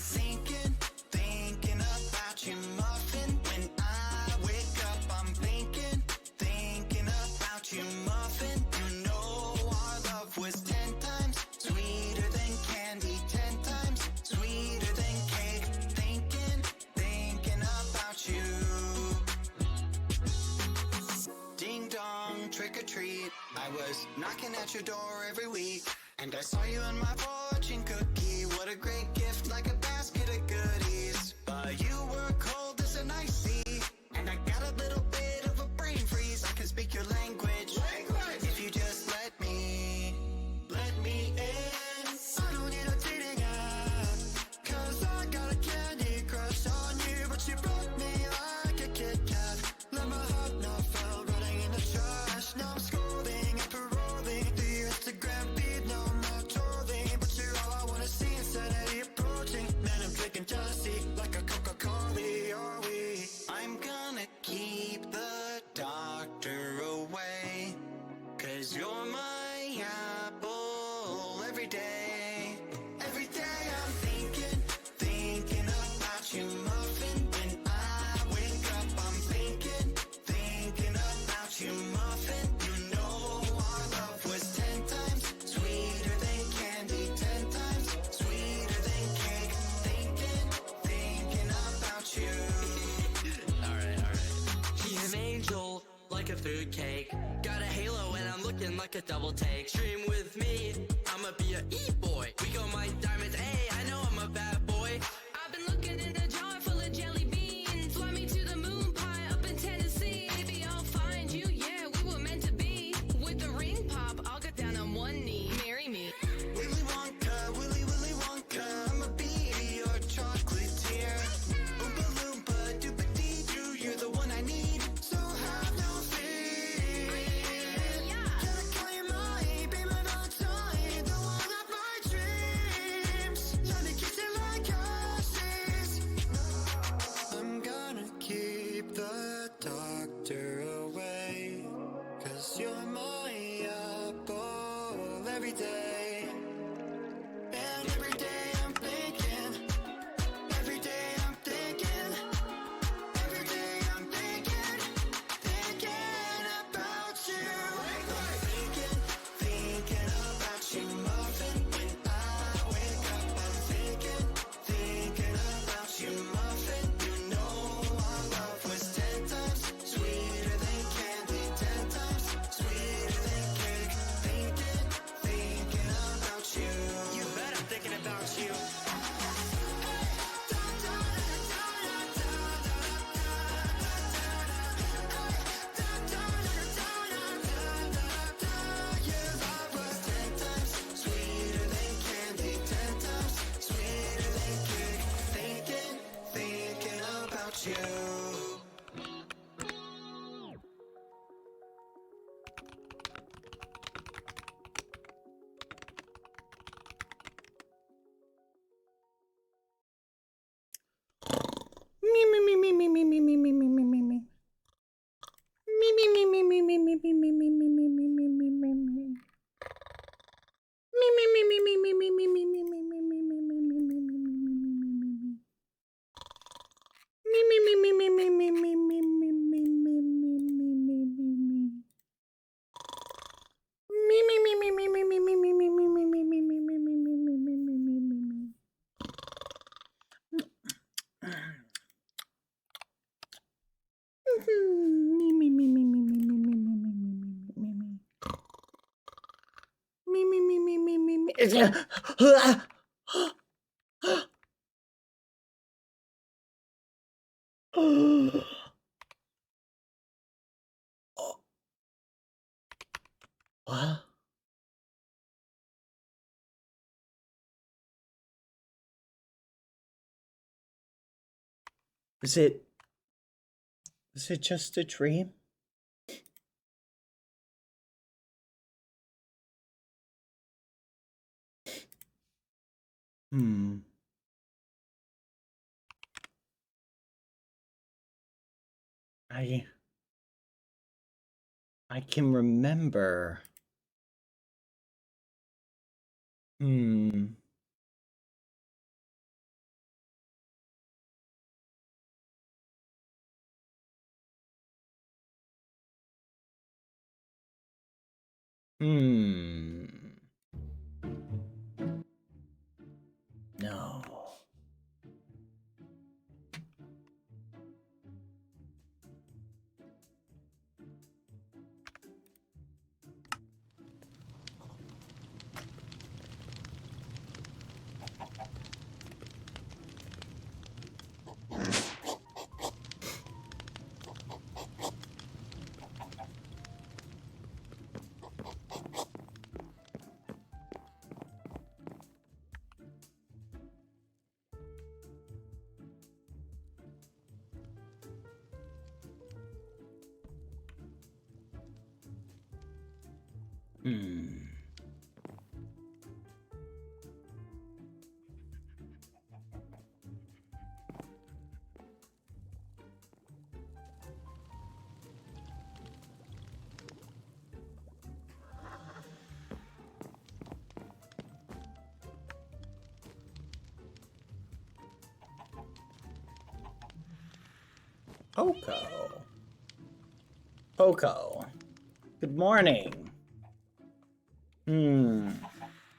thinking about you, muffin. When I wake up, I'm thinking about you, muffin. You know our love was 10 times sweeter than candy, 10 times sweeter than cake. Thinking about you. Ding dong, trick or treat. I was knocking at your door every week, and I saw you in my fortune cookie. What a great gift, like a basket of goodies. But you were cold as an ice sea, and I got a little bit of a brain freeze. I can speak your language. If you just let me in. I don't need a dating app, 'cause I got a candy crush on you. But you broke me like a Kit Kat. Let my heart not fell running in the trash. Now I'm scrolling and paroling through your Instagram feed. No, I'm not trolling, but you're all I wanna see. Insanity approaching. Man, I'm drinking jealousy like a Coca-Cola. Are we? I'm gonna keep the doctor away, 'cause you're my apple every day. Every day I'm thinking about you, muffin. When I wake up, I'm thinking about you, muffin. You know our love was 10 times sweeter than candy, 10 times sweeter than cake. Thinking about you. Alright. He's an angel, like a food cake. Got a halo and I'm looking like a double take. Stream with me, I'ma be a e-boy. We go my diamonds, hey, I know I'm a bad boy. I've been looking in a jar full of jelly beans. Fly me to the moon pie up in Tennessee. Maybe I'll find you, yeah, we were meant to be. With the ring pop, I'll get down on one knee. Marry me. Willy Wonka, Willy Wonka, I'ma be your chocolatier. Oompa Loompa, Doopa-Dee-Doo, you're the one I need, so have no fear. Gotta call you mine, be my Valentine, the one of my dreams. Let me kiss you like ashes. I'm gonna keep the doctor away, 'cause you're my apple every day. And every day I'm thinking, every day I'm thinking, every day I'm thinking about you. Thinking about you, muffin. When I wake up, I'm thinking about you, muffin. You know our love was 10 times sweeter than candy, 10 times sweeter than cake. Thinking about you. You bet I'm thinking about you. Your love was 10 times sweeter than candy, 10 times sweeter than cake. Thinking about you. What? Was it just a dream? I can remember. Hmm. No. Hmm. Poco. Poco. Good morning.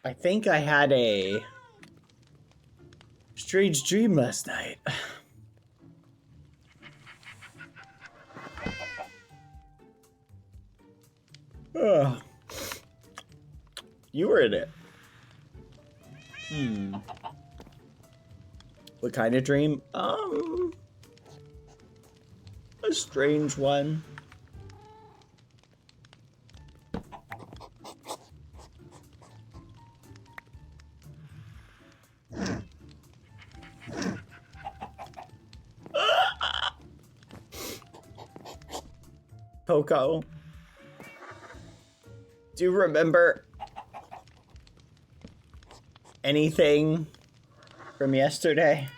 I think I had a strange dream last night. Ugh. You were in it. What kind of dream? A strange one. Poco, do you remember anything from yesterday?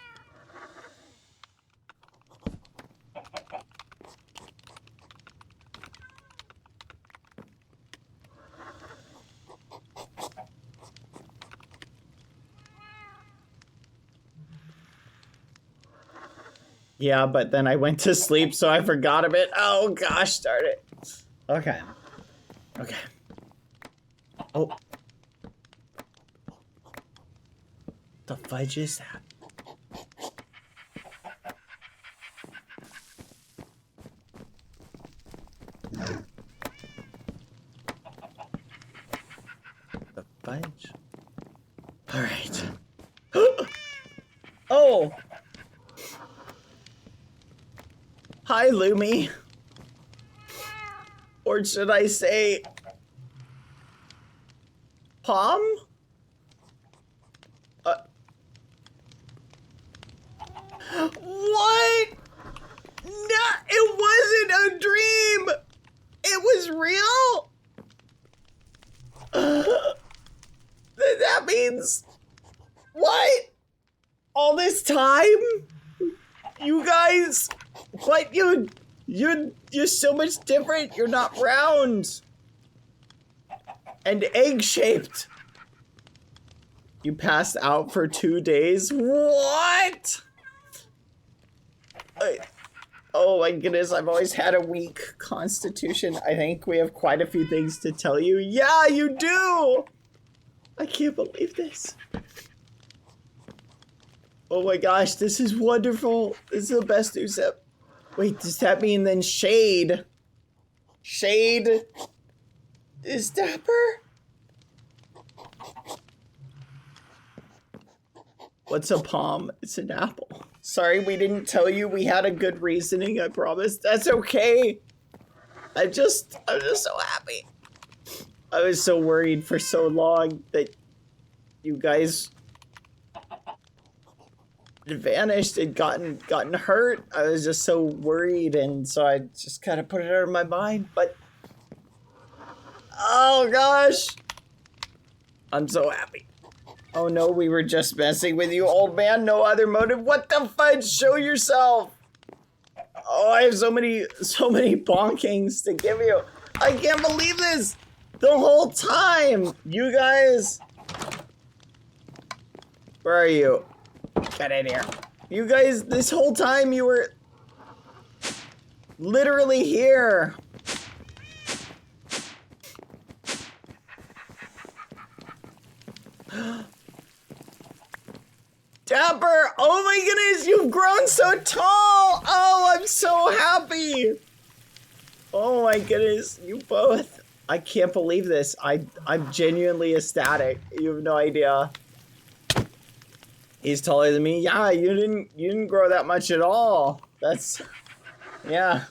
Yeah, but then I went to sleep, so I forgot a bit. Oh gosh, darn it. Okay. Okay. Oh. The fudge is that? The fudge? Alright. Oh! Hi, Lumi. Or should I say... Palm? What? No, it wasn't a dream! It was real? That means... What? All this time? You guys... What? You're so much different. You're not round. And egg-shaped. You passed out for 2 days? What? Oh my goodness, I've always had a weak constitution. I think we have quite a few things to tell you. Yeah, you do! I can't believe this. Oh my gosh, this is wonderful. This is the best news ever. Wait, does that mean then Shade? Shade is Dapper? What's a palm? It's an apple. Sorry, we didn't tell you. We had a good reasoning, I promise. That's okay. I'm just so happy. I was so worried for so long that you guys vanished and gotten hurt. I was just so worried, and so I just kind of put it out of my mind, but oh gosh, I'm so happy. Oh no, we were just messing with you, old man. No other motive. What the fudge? Show yourself. Oh, I have so many bonkings to give you. I can't believe this. The whole time, you guys. Where are you? Get in here. You guys, this whole time you were literally here. Dapper. Oh my goodness, you've grown so tall. Oh, I'm so happy. Oh my goodness, you both. I can't believe this. I'm genuinely ecstatic. You have no idea. He's taller than me. Yeah, you didn't grow that much at all. That's, yeah.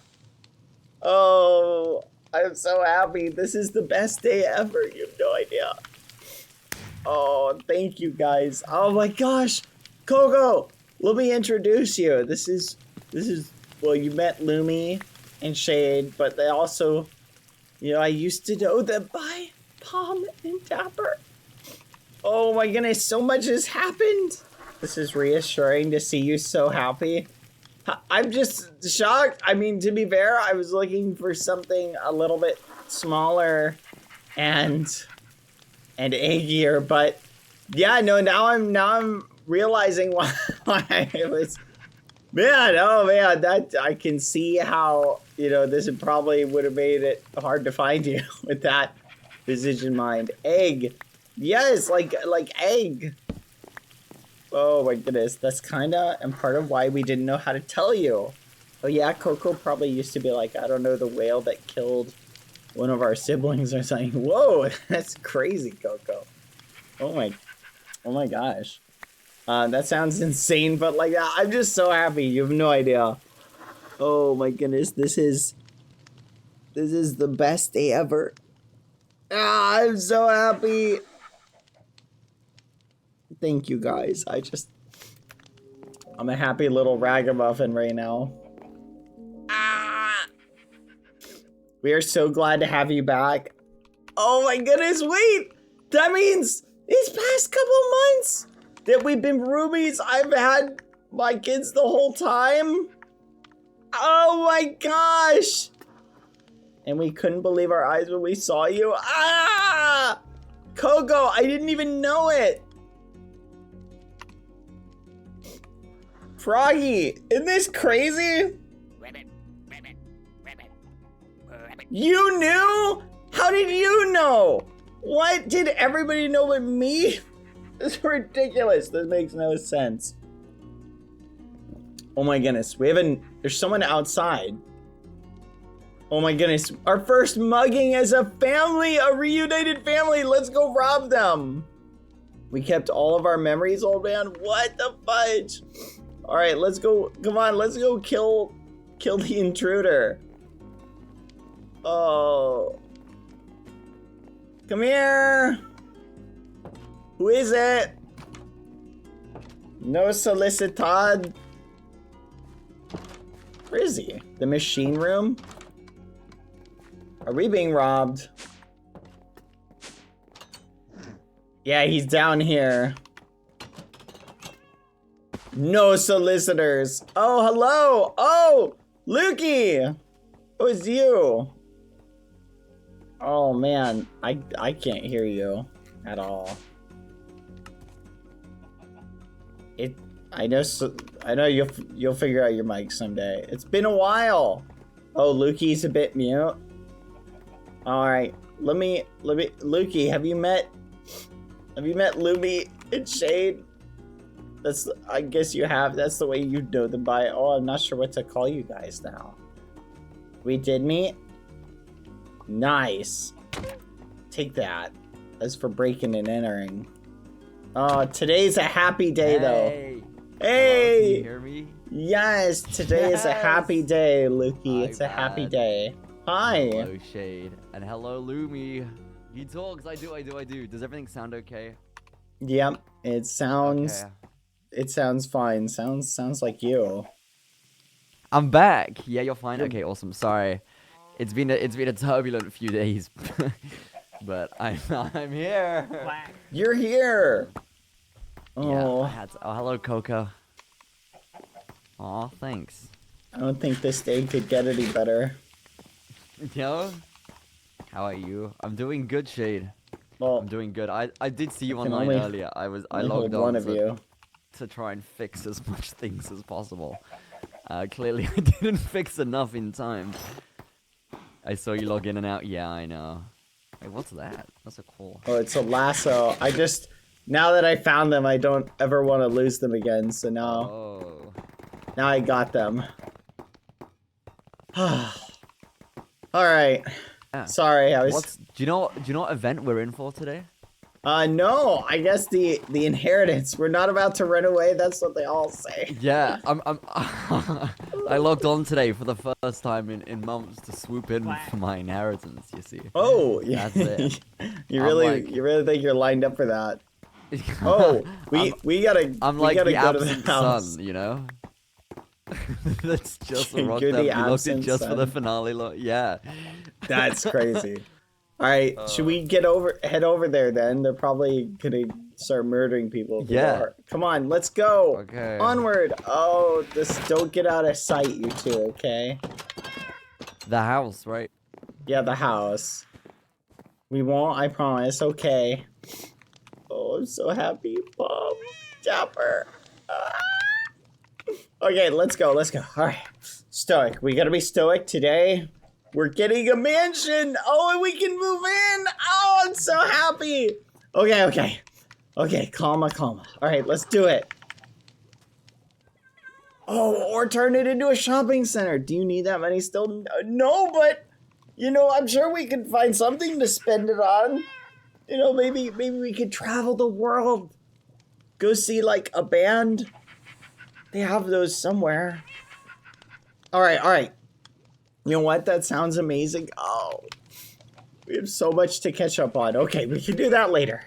Oh, I'm so happy. This is the best day ever. You have no idea. Oh, thank you guys. Oh my gosh. Coco, let me introduce you. This is, well, you met Lumi and Shade, but they also, you know, I used to know them by Palm and Dapper. Oh my goodness, so much has happened. This is reassuring to see you so happy. I'm just shocked. I mean, to be fair, I was looking for something a little bit smaller and eggier, but yeah, no, now I'm realizing why it was. Man, oh man, that I can see how, you know, this probably would have made it hard to find you with that visage in mind. Egg, yes, like egg. Oh my goodness, that's kinda and part of why we didn't know how to tell you. Oh yeah, Coco probably used to be like, I don't know, the whale that killed one of our siblings or something. Whoa, that's crazy, Coco. Oh my gosh. That sounds insane, but like, I'm just so happy. You have no idea. Oh my goodness, this is the best day ever. Ah, I'm so happy. Thank you guys. I'm a happy little ragamuffin right now. Ah! We are so glad to have you back. Oh my goodness, wait! That means these past couple months that we've been roomies, I've had my kids the whole time. Oh my gosh! And we couldn't believe our eyes when we saw you. Ah! Coco, I didn't even know it. Froggy, isn't this crazy? You knew? How did you know? What? Did everybody know but me? This is ridiculous. This makes no sense. Oh my goodness. There's someone outside. Oh my goodness. Our first mugging as a family, a reunited family. Let's go rob them. We kept all of our memories, old man. What the fudge? All right, let's go. Come on, let's go kill the intruder. Oh. Come here. Who is it? No solicitad. Where is he? The machine room? Are we being robbed? Yeah, he's down here. No solicitors. Oh, hello. Oh, Lukey. Oh, it's you. Oh man, I can't hear you at all. I know you'll figure out your mic someday. It's been a while. Oh, Lukey's a bit mute. All right, let me Lukey, have you met Lumi and Shade? I guess you have. That's the way you know them by. Oh, I'm not sure what to call you guys now. We did meet? Nice. Take that. As for breaking and entering. Oh, today's a happy day, though. Hey! Can you hear me? Yes, today is a happy day, Lukey. It's a happy day. Hi. Hello, Shade. And hello, Lumi. He talks. I do. Does everything sound okay? Yep. It sounds... Okay. It sounds fine. Sounds like you. I'm back. Yeah, you're fine. Okay, awesome. Sorry, it's been a turbulent few days, but I'm here. You're here. Oh. Yeah, oh, hello, Coco. Aw, thanks. I don't think this day could get any better. Yo, how are you? I'm doing good, Shade. Well, I'm doing good. I did see you online earlier. I logged on one of you. To try and fix as much things as possible. Clearly I didn't fix enough in time. I saw you log in and out. Yeah, I know. Wait, what's that? That's a call. Oh, it's a lasso. Now that I found them, I don't ever want to lose them again. So now I got them. All right. Yeah. Sorry, I was. Do you know what event we're in for today? No, I guess the inheritance. We're not about to run away. That's what they all say. Yeah, I logged on today for the first time in months to swoop in for my inheritance. You see. Oh, yeah. That's it. you really think you're lined up for that? Oh, we gotta. I'm we like gotta the go to absent the house. son, you know. That's just a rock You're that the we looked at absent just for the son. finale. Yeah. That's crazy. All right, should we head over there then? They're probably gonna start murdering people. Yeah. Come on, let's go. Okay. Onward. Oh, don't get out of sight, you two. Okay. The house, right? Yeah, the house. We won't. I promise. Okay. Oh, I'm so happy, Bob. Chopper. Ah. Okay, let's go. Let's go. All right. Stoic. We gotta be stoic today. We're getting a mansion. Oh, and we can move in. Oh, I'm so happy. Okay. Okay, calma. All right, let's do it. Oh, or turn it into a shopping center. Do you need that money still? No, but, I'm sure we could find something to spend it on. Maybe we could travel the world. Go see, like, a band. They have those somewhere. All right. You know what? That sounds amazing. Oh, we have so much to catch up on. Okay, we can do that later.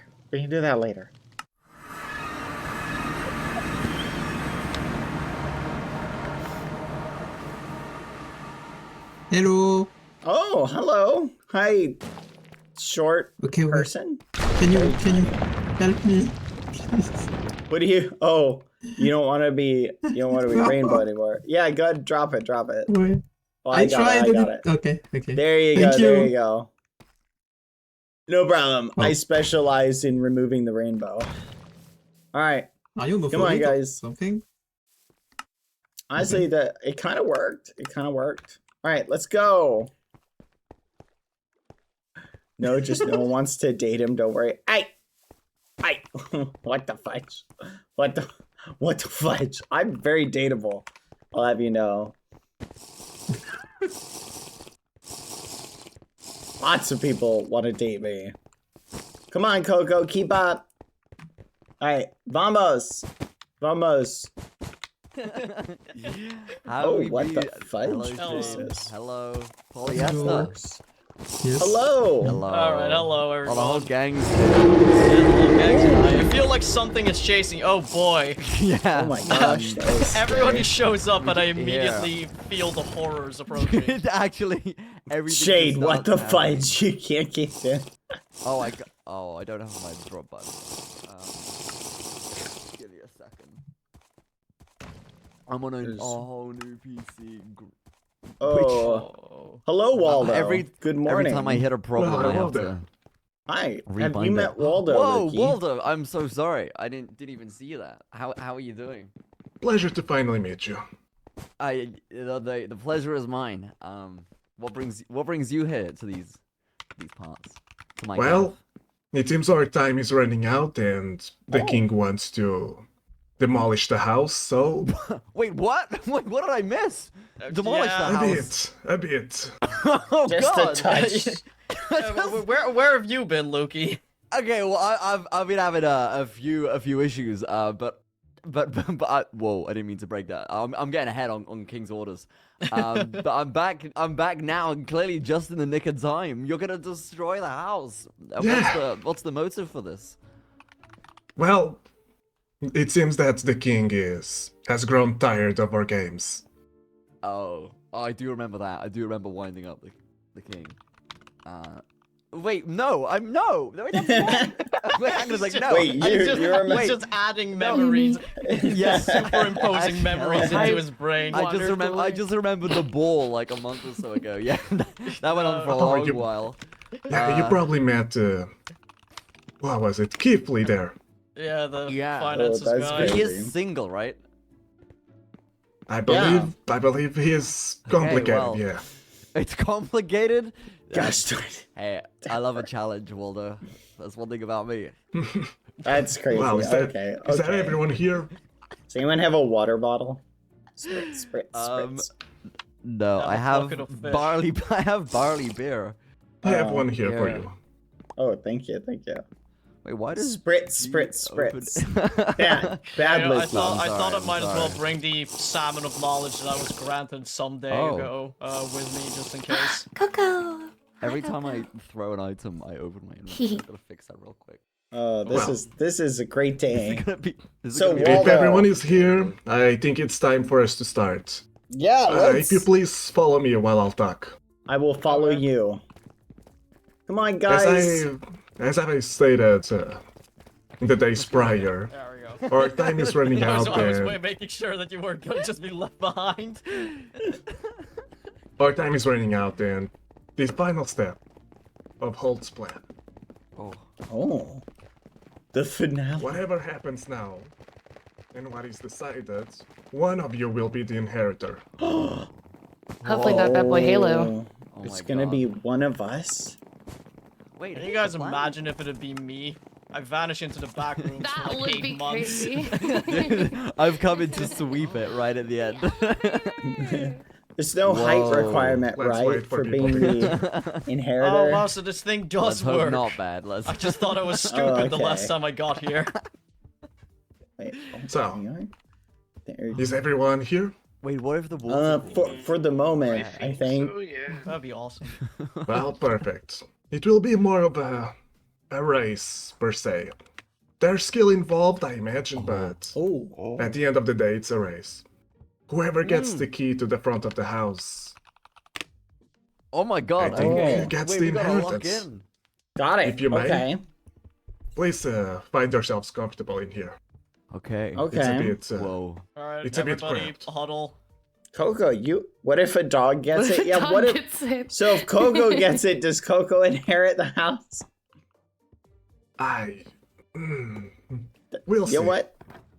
Hello. Oh, hello. Hi, short person. Can you help me? What do you? Oh, you don't want to be rainbow anymore. Yeah, go ahead, drop it. Wait. Oh, I got it. Okay. There you go. There you go. No problem. Oh. I specialize in removing the rainbow. All right. Are you Come on, guys. Something? Honestly, it kind of worked. All right, let's go. No, just no one wants to date him. Don't worry. Hey. What the fudge? What the fudge? I'm very dateable. I'll have you know. Lots of people want to date me. Come on, Coco, keep up. All right, vamos. How Oh, we what be- the fudge? Hello, Jesus. James. Hello, Polyester. Yes. Hello. Hello. Alright, hello Oh, everyone. the whole gang's I feel like something is chasing. Oh boy. yeah. Oh my gosh. That was Everybody scary. shows up and I immediately feel the horrors approaching. It actually, everything. Shade, just what the starts happening. fudge? You can't get in. Oh, I don't have my drop button. Give me a second. I'm on a whole new PC. Oh. Hello, Waldo. Good morning. Every time I hit a problem, Well, I have hello to. there. Hi. Have rebind you it. met Waldo? Whoa, Ricky? Waldo! I'm so sorry. I didn't even see that. How are you doing? Pleasure to finally meet you. The pleasure is mine. What brings you here to these parts? To my Well, camp? it seems our time is running out and the king wants to demolish the house, so Wait, what? Wait, what did I miss? Demolish yeah. the a house. bit. Oh Just God! a touch. Where have you been, Loki? Okay, well, I've been having a few issues, but whoa, I didn't mean to break that. I'm getting ahead on King's orders. But I'm back now, and clearly just in the nick of time. You're gonna destroy the house. Yeah. What's the motive for this? Well, it seems that the king has grown tired of our games. Oh, I do remember that. I do remember winding up the king. Wait, no, no. Wait, that's wrong. Wait, I'm just like, no. Wait, He's just adding memories. Yeah. Superimposing memories into his brain. I just remembered the ball like a month or so ago. Yeah, that went on for a Oh, long you- while. Yeah, you probably met what was it, Keefly there. Yeah, the Yeah. finances Oh, that's guy. He crazy. is single, right? I believe he is complicated, well, yeah. It's complicated. Gosh darn it. Hey, I love a challenge, Waldo. That's one thing about me. That's crazy. Wow, is that, okay. is that okay. everyone here? Does anyone have a water bottle? Spritz, spritz, spritz. No, I have a have bucket of fish. barley. I have barley beer. I have one here for yeah. you. Oh, thank you, thank you. Wait, why does Spritz, G spritz, open- spritz. Bad I Luke. thought I'm I sorry, might as well sorry. bring the salmon of knowledge that I was granted some day Oh. ago with me, just in case. Coco. Every time I throw an item, I open my inventory. I'm gonna fix that real quick. This is a great day. This is So gonna be If Waldo. everyone is here, I think it's time for us to start. Yeah, If you please follow me while I'll talk. I will follow you. Come on, As guys. I stated the days prior, There we go. our time is running I was out and making sure that you weren't gonna just be left behind. our time is running out and the final step of Holt's plan. Oh, Oh, the finale. Whatever happens now, and what is decided, one of you will be the inheritor. Hopefully not Badboyhalo. oh It's my gonna God. be one of us. Wait, Can you guys imagine if it'd be me? I vanish into the back rooms That for like would 8 be months. crazy. I've come in to sweep it right at the end. There's no height Whoa. requirement, Let's right, wait for for people being to the Oh inheritor. wow, so this thing Let's does hope work. not bad. Let's. I just thought I was stupid the last okay. time I got here. Wait, So, hang on. There. is everyone here? Wait, what if the wolves? For the moment, I think. That'd be awesome. Well, perfect. It will be more of a race, per se. There's skill involved, I imagine, but Oh, at the end of the day, it's a race. Whoever gets the key to the front of the house, Oh my God! I think Okay. who gets Wait, the we gotta lock inheritance? in. got it. If you may. Okay. please find yourselves comfortable in here. Okay. Okay. It's a bit. Whoa. Alright, It's a bit everybody cramped. huddle. Coco, what if a dog gets it? Yeah, what if? Gets it? So if Coco gets it, does Coco inherit the house? We'll see. You know what?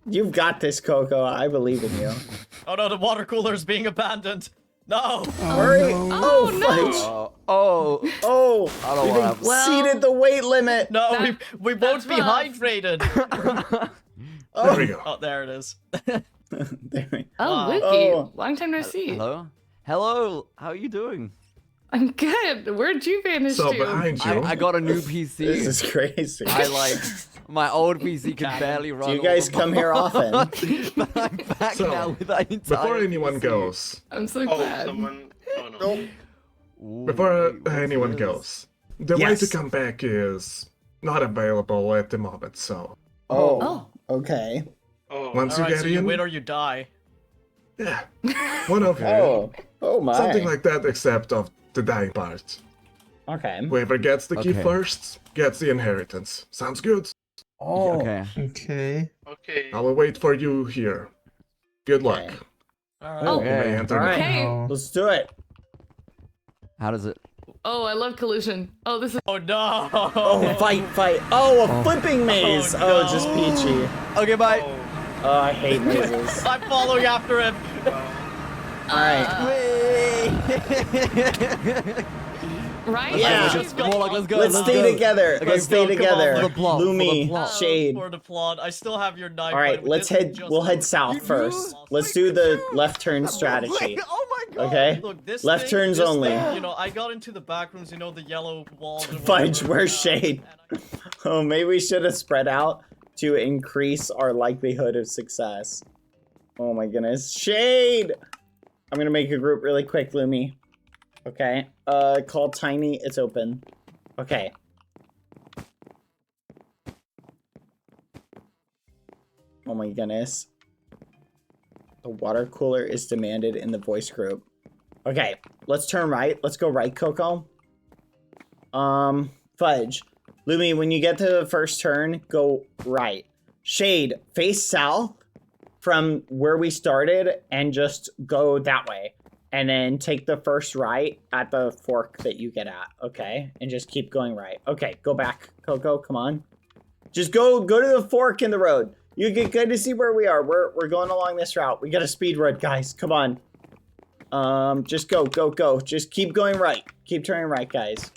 You've got this, Coco. I believe in you. Oh no, the water cooler is being abandoned. No! Hurry! Oh, no. fudge! Oh. Oh, I don't we've wanna have- exceeded the weight limit. No, That- we won't be that's rough. hydrated. There we go. Oh, there it is. There we- Oh, Wow. Lukey. Oh. Long time no see. Hello. Hello. How are you doing? I'm good. Where'd you vanish So to? behind you, I got a new PC. This is crazy. I like my old PC can barely run. Do you all guys of come my- here often? But I'm back So, now with that entire before anyone PC. goes, I'm so glad. Ooh, before wait, what's anyone this? goes, the way Yes. to come back is not available at the moment. So Oh, okay. once you Alright, get so you in, win or you die. yeah, one of you, Oh my. something like that, except of the dying part. Okay. Whoever gets the key Okay. first gets the inheritance. Sounds good. Oh, Okay. Okay. I will wait for you here. Good luck. Okay. Alright. Oh, You may enter all now. right. Okay. Oh. Let's do it. How does it? Oh, I love collusion. Oh, this is. Oh no! Oh, fight. Oh, a flipping maze. Oh, Oh, no. just peachy. Okay, bye. Oh, I hate mazes. I'm following after him. All right. Right? Yeah. She's Go. More like, let's go. Let's stay go. together. Okay, Let's stay come on, together. for the plot, for the Lumi, plot. Shade. For the plot. I still have your knife. All right, but let's this is head. just We'll head a- south first. Let's do the left turn strategy. Oh my God. Okay. Look, this Left thing- turns this only. thing, you know, I got into the back rooms, you know, the yellow walls. and Fudge, whatever, where's Shade? and Oh, maybe we should have spread out to increase our likelihood of success. Oh my goodness. Shade! I'm gonna make a group really quick, Lumi. Okay. Called Tiny. It's open. Okay. Oh my goodness. The water cooler is demanded in the voice group. Okay, let's turn right. Let's go right, Coco. Fudge. Lumi, when you get to the first turn, go right. Shade, face south from where we started and just go that way. And then take the first right at the fork that you get at, okay? And just keep going right. Okay, go back, Coco, come on. Just go to the fork in the road. You get good to see where we are. We're going along this route. We got a speed run, guys. Come on. Just go, go, go. Just keep going right. Keep turning right, guys.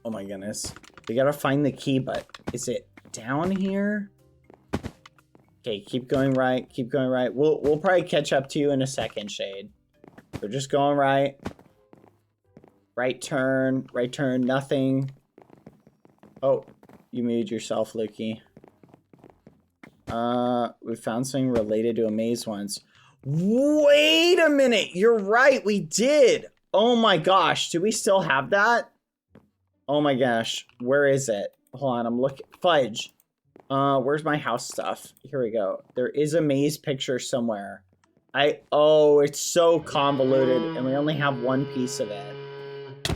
Oh my goodness. We gotta find the key, but is it down here? Okay, keep going right. Keep going right. We'll probably catch up to you in a second, Shade. We're just going right. Right turn, nothing. Oh, you muted yourself, Lukey. We found something related to a maze once. Wait a minute, you're right, we did. Oh my gosh, do we still have that? Oh my gosh, where is it? Hold on, I'm looking. Fudge. Where's my house stuff? Here we go. There is a maze picture somewhere. Oh, it's so convoluted, and we only have one piece of it.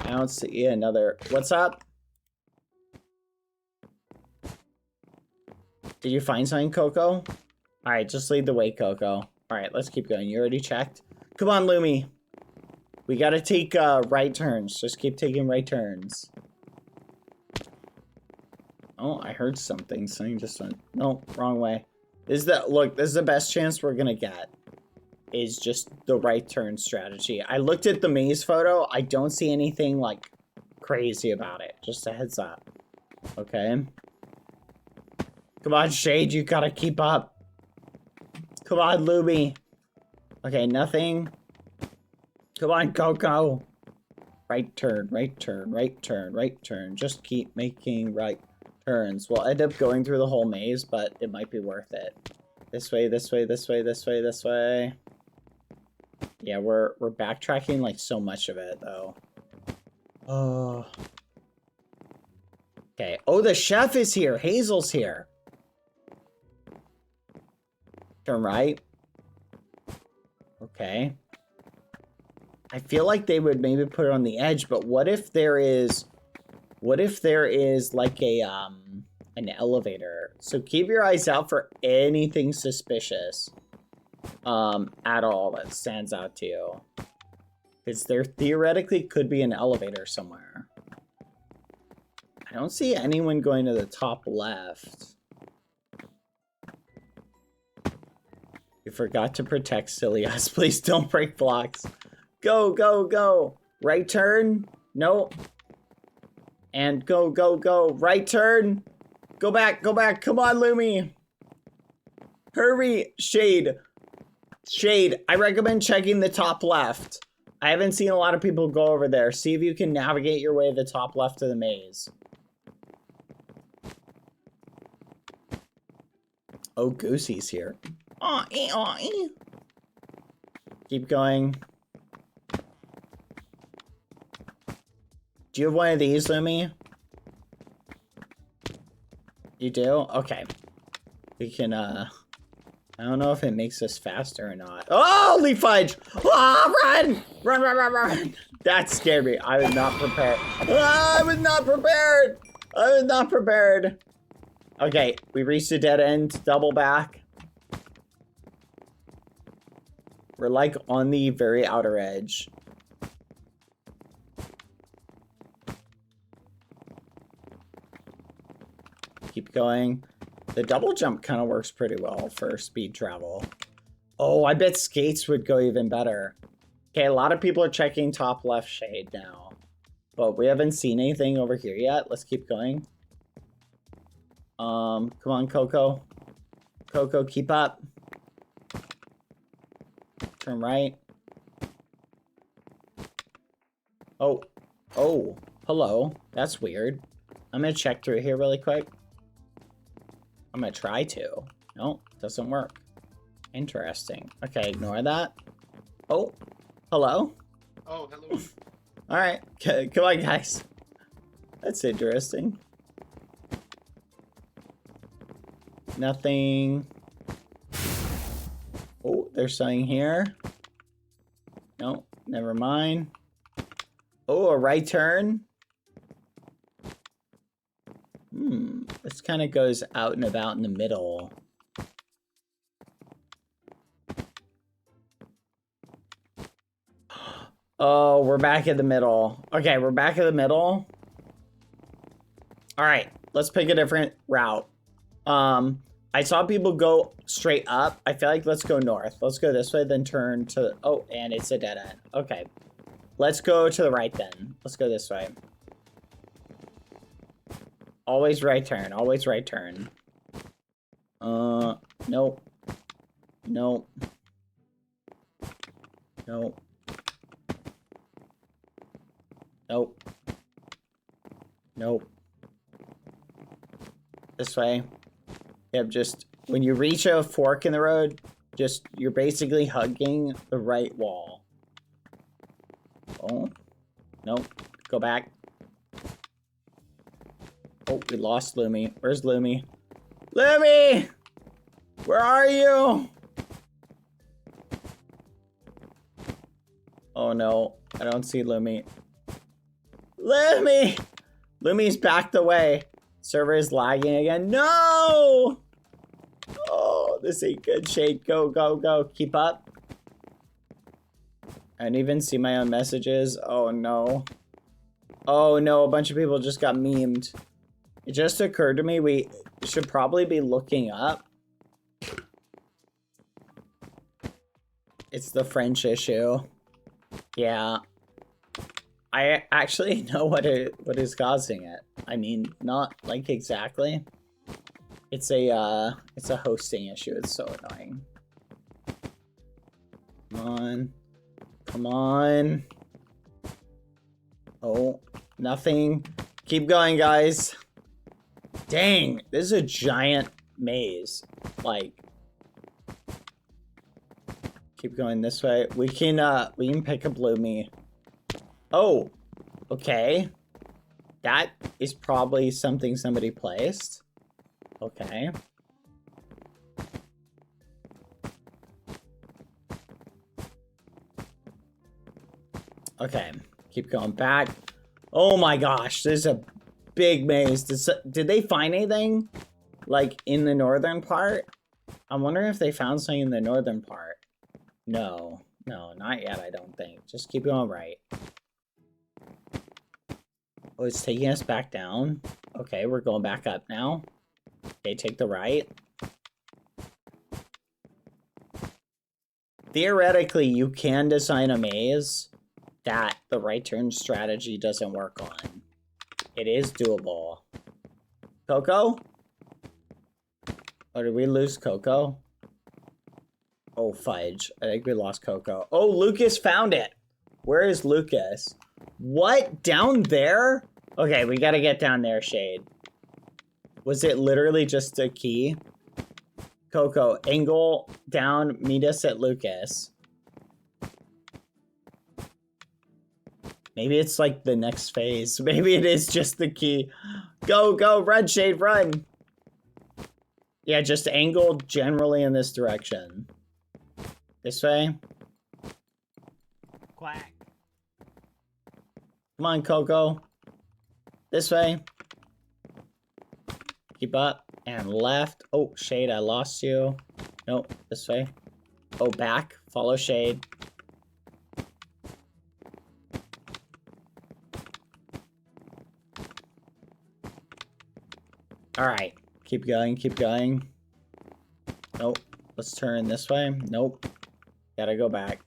I don't see another. What's up? Did you find something, Coco? Alright, just lead the way, Coco. Alright, let's keep going. You already checked? Come on, Lumi. We gotta take right turns. Just keep taking right turns. Oh, I heard something. Something just went... No, wrong way. Look, this is the best chance we're gonna get. Is just the right turn strategy. I looked at the maze photo. I don't see anything, like, crazy about it. Just a heads up. Okay. Come on, Shade, you gotta keep up. Come on, Lumi. Okay, nothing. Come on, Coco. Right turn, right turn, right turn, right turn. Just keep making right turns. We'll end up going through the whole maze, but it might be worth it. This way, this way, this way, this way, this way. Yeah, we're backtracking like so much of it, though. Oh. Okay. Oh, the chef is here. Hazel's here. Turn right. Okay. I feel like they would maybe put it on the edge, but what if there is like a an elevator? So keep your eyes out for anything suspicious at all that stands out to you. Because there theoretically could be an elevator somewhere. I don't see anyone going to the top left. You forgot to protect silly us. Please don't break blocks. Go, go, go. Right turn. No. And go, go, go. Right turn. Go back, go back. Come on, Lumi. Hurry. Shade. Shade, I recommend checking the top left. I haven't seen a lot of people go over there. See if you can navigate your way to the top left of the maze. Oh, Goosey's here. Aw-ee, aw-ee. Keep going. Do you have one of these, Lumi? You do? Okay. We can, I don't know if it makes us faster or not. Oh, holy fudge! Oh, run! Run, run, run, run! That scared me. I was not prepared. Oh, I was not prepared! I was not prepared. Okay, we reached a dead end. Double back. We're like on the very outer edge. Keep going. The double jump kind of works pretty well for speed travel. Oh, I bet skates would go even better. Okay, a lot of people are checking top left shade now. But we haven't seen anything over here yet. Let's keep going. Come on, Coco. Coco, keep up. Turn right. Oh. Oh. Hello. That's weird. I'm gonna check through here really quick. I'm gonna try to. No, doesn't work. Interesting. Okay, ignore that. Oh. Hello? Oh, hello. Alright. Come on, guys. That's interesting. Nothing. Oh, there's something here. No, never mind. Oh, a right turn. This kind of goes out and about in the middle. Oh, we're back in the middle. Okay, we're back in the middle. All right, let's pick a different route. I saw people go straight up. I feel like let's go north. Let's go this way, then turn to... Oh, and it's a dead end. Okay. Let's go to the right then. Let's go this way. Always right turn. Always right turn. Nope. Nope. Nope. Nope. Nope. This way. Yep, just when you reach a fork in the road, just you're basically hugging the right wall. Oh. Nope. Go back. Oh, we lost Lumi. Where's Lumi? Lumi! Where are you? Oh no, I don't see Lumi. Lumi! Lumi's backed away. Server is lagging again. No! Oh, this ain't good. Shade, go, go, go. Keep up. I didn't even see my own messages. Oh no. Oh no, a bunch of people just got memed. It just occurred to me we should probably be looking up. It's the French issue. Yeah. I actually know what is causing it. I mean, not like exactly. It's a hosting issue. It's so annoying. Come on. Come on. Oh, nothing. Keep going, guys. Dang, this is a giant maze. Like, keep going this way. We can pick up Lumi. Oh, okay. That is probably something somebody placed. Okay. Okay, keep going back. Oh my gosh, there's a big maze. Did they find anything? Like, in the northern part? I'm wondering if they found something in the northern part. No. No, not yet, I don't think. Just keep going right. Oh, it's taking us back down. Okay, we're going back up now. Okay, take the right. Theoretically, you can design a maze that the right turn strategy doesn't work on. It is doable. Coco? Or did we lose Coco? Oh, fudge. I think we lost Coco. Oh, Lucas found it. Where is Lucas? What? Down there? Okay, we gotta get down there, Shade. Was it literally just a key? Coco, angle down, meet us at Lucas. Maybe it's like the next phase. Maybe it is just the key. Go, go, run, Shade, run. Yeah, just angle generally in this direction. This way. Quack. Come on, Coco. This way. Keep up. And left. Oh, Shade, I lost you. Nope, this way. Oh, back. Follow Shade. Alright. Keep going, keep going. Nope. Let's turn this way. Nope. Gotta go back.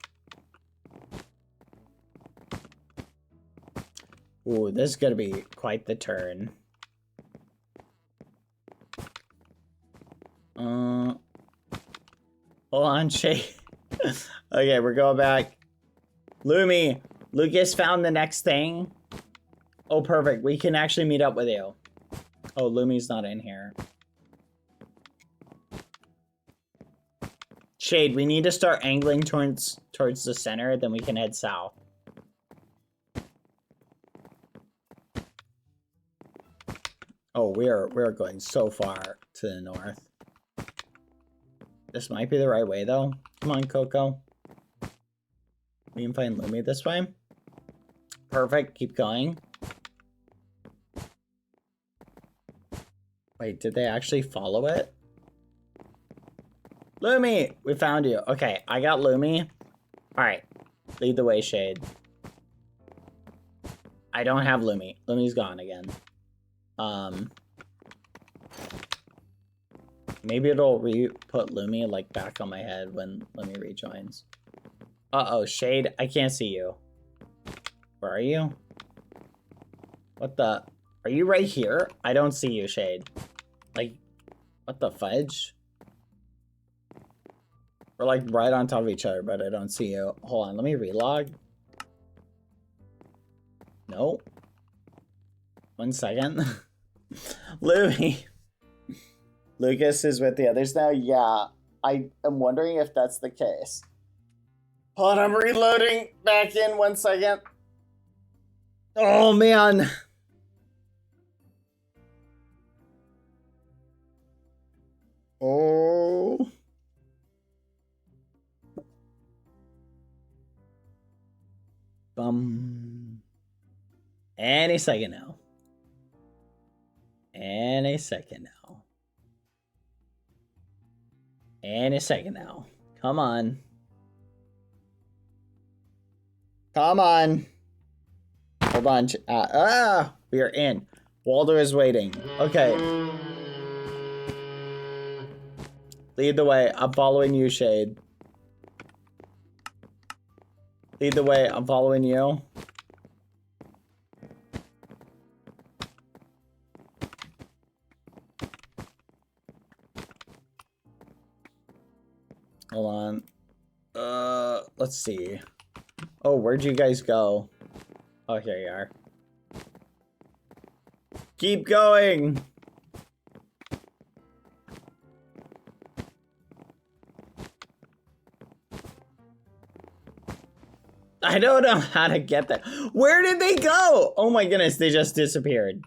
Ooh, this is gonna be quite the turn. Hold on, Shay. Okay, we're going back. Lumi, Lucas found the next thing. Oh, perfect. We can actually meet up with you. Oh, Lumi's not in here. Shade, we need to start angling towards the center, then we can head south. Oh, we're going so far to the north. This might be the right way, though. Come on, Coco. We can find Lumi this way. Perfect. Keep going. Wait, did they actually follow it? Lumi! We found you. Okay, I got Lumi. Alright. Lead the way, Shade. I don't have Lumi. Lumi's gone again. Come Maybe it'll put Lumi like back on my head when Lumi rejoins. Uh-oh, Shade, I can't see you. Where are you? What the? Are you right here? I don't see you, Shade. Like, what the fudge? We're like right on top of each other, but I don't see you. Hold on, let me relog. No. 1 second. Louis. Lucas is with the others now? Yeah. I am wondering if that's the case. Hold on, I'm reloading back in 1 second. Oh, man. Oh. Any second now. Any second now. Any second now. Come on. Come on. Hold on. We are in. Waldo is waiting. Okay. Lead the way. I'm following you, Shade. Lead the way. I'm following you. Hold on. Let's see. Oh, where'd you guys go? Oh, here you are. Keep going! I don't know how to get there. Where did they go? Oh my goodness, they just disappeared.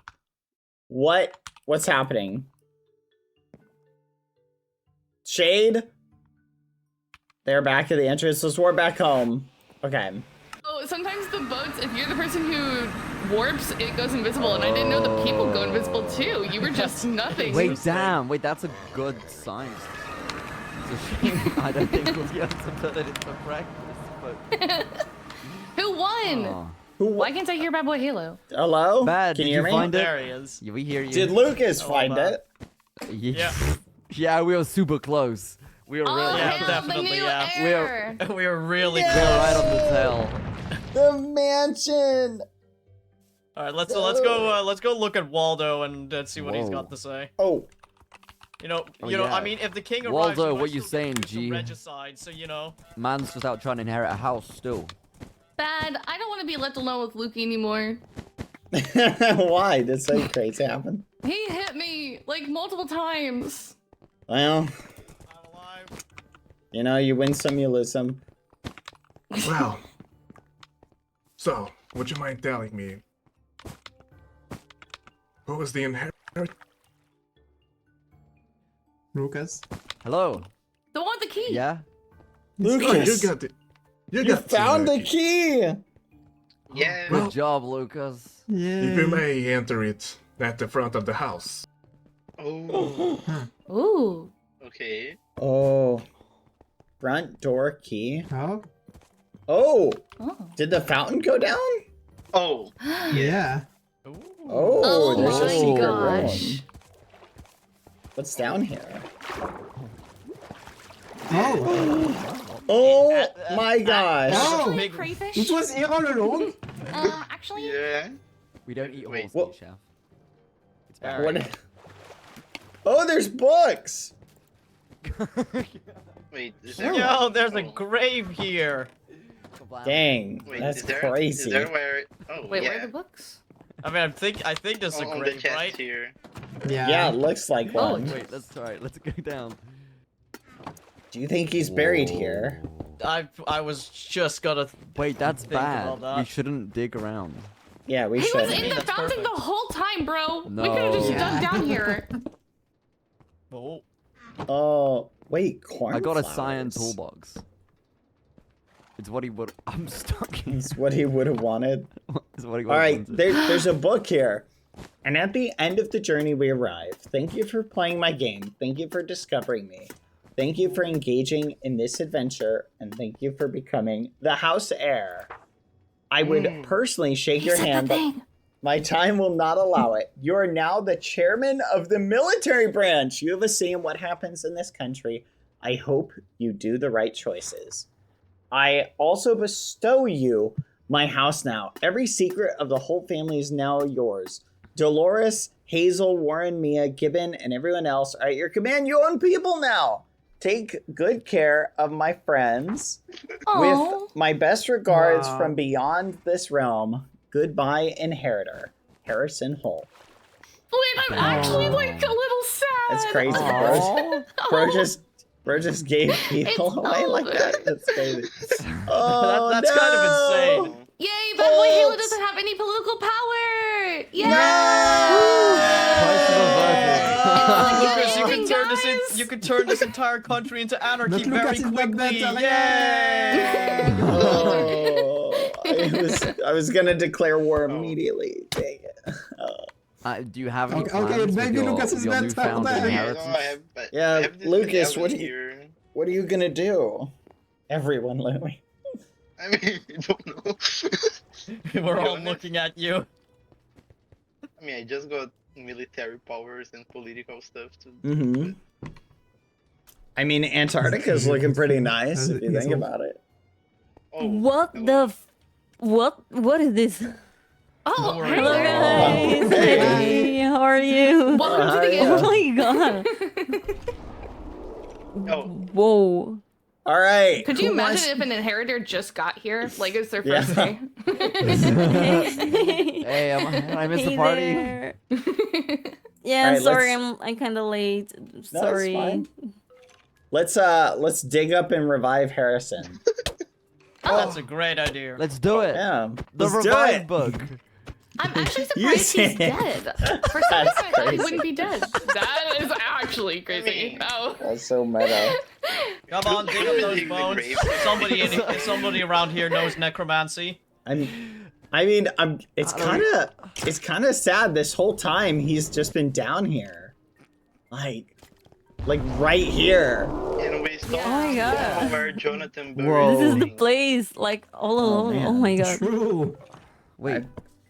What's happening? Shade? They're back at the entrance. Let's warp back home. Okay. Oh, sometimes the boats, if you're the person who warps, it goes invisible, and I didn't know the people go invisible too. You were just nothing. Wait, damn. Wait, that's a good sign. It's a shame I don't think we'll be able to put it into practice, but... Who won? Oh. Why can't I hear Badboyhalo? Hello? Bad, Can did you you hear me? find it? There he is. Yeah, we hear you. Did Lucas find Bad. it? Yeah. Yeah, we were super close. We were Oh, really Yeah, hell, definitely, the new yeah. Heir. We were really we were close. right on the tail. The mansion! All right, let's go look at Waldo and see what he's Whoa. got to say. Oh, You know, Oh, I yeah. mean, if the king arrives, Waldo, he what might you still saying, do some G? regicide, so you know. Man's just out trying to inherit a house still. Bad. I don't want to be left alone with Luke anymore. why? Did something crazy happen? He hit me like multiple times. Well, I'm alive. you know, you win some, you lose some. Well, so, would you mind telling me who was the inheritor? Lucas. Hello. The one with the key. Yeah. Lucas, You got it. you got found the the key! Yeah. Good job, Lucas. Yeah. If you may enter it at the front of the house. Oh. Ooh. Okay. Oh. Front door key. Oh. Oh! Oh. Did the fountain go down? Oh. Ooh. Yeah. Oh, Oh there's a my secret gosh. room. What's down here? Oh. Oh my gosh! Oh. Big- Crayfish? It was here all along. Actually, Yeah. We don't eat Wait. horse meat, chef. It's bad. What? Oh, there's books! Wait. Is there? Yo, there's a Oh. grave here. Dang, Wait, that's is there, crazy. Is there where? Oh, wait, yeah. where are the books? I mean, I think this is a On the grave, chest right? here. Yeah, it looks like Oh, one. Wait, let's go down. Do you think he's buried here? I was just gonna. Wait, that's Think about bad. that. We shouldn't dig around. Yeah, we He should. was in the That's fountain perfect. the whole time, bro. We No. could have just Yeah. dug down here. Oh. Oh, wait, corn. I got a cyan toolbox. It's what he would. I'm stuck here. It's what he would have wanted. It's what he All right, wanted. there's a book here. And at the end of the journey, we arrive. Thank you for playing my game. Thank you for discovering me. Thank you for engaging in this adventure. And thank you for becoming the house heir. I would personally shake He your said hand, the but thing. My time will not allow it. You are now the chairman of the military branch. You have a say in what happens in this country. I hope you do the right choices. I also bestow you my house now. Every secret of the whole family is now yours. Dolores, Hazel, Warren, Mia, Gibbon, and everyone else are at your command. You own people now. Take good care of my friends. Aw. With my best regards from beyond this realm. Goodbye, inheritor. Harrison Hull. Wait, I'm actually like a little sad. That's crazy, bro just gave people away like that. That's crazy. Oh, That's kind of insane. Yay, Badboyhalo doesn't have any political power! Yay! Lucas, you could turn this entire country into anarchy very quickly. Yay! I was gonna declare war immediately. Dang it. Do you have any Okay, plans with maybe your, Lucas is your better. newfound What the heck? inheritance? Yeah, I have this Lucas, medallion what are you gonna do? Everyone, Louis. I mean, I don't know. We're all honest. looking at you. I mean, I just got military powers and political stuff too. Mm-hmm. I mean, Antarctica's looking pretty nice if you think about it. Oh, What hello. the what is this? Oh, Don't worry. Hello guys. Hey. Hey, how are you? Welcome to the Hi. game. Oh my god. Oh, Whoa. All right. Could you who imagine wants- if an inheritor just got here? Like it's their Yeah. first day. Hey, I missed the Hey party. there. Yeah, Alright, sorry, let's- I'm kind of late. No, it's Sorry. fine. Let's dig up and revive Harrison. That's a great idea. Let's do it. Yeah. The let's do revive it. book. I'm actually You surprised he's said- dead. For some That's reason, I thought he crazy. wouldn't be dead. That is actually crazy. Oh. That's so meta. Come on, dig up those Dig the bones. grave. Somebody around here knows necromancy. It's kind of sad. This whole time he's just been down here, like right here. and we still Oh my god. know where Jonathan Whoa. buried This is the things. place, like all alone. man. Oh my god. True. Wait,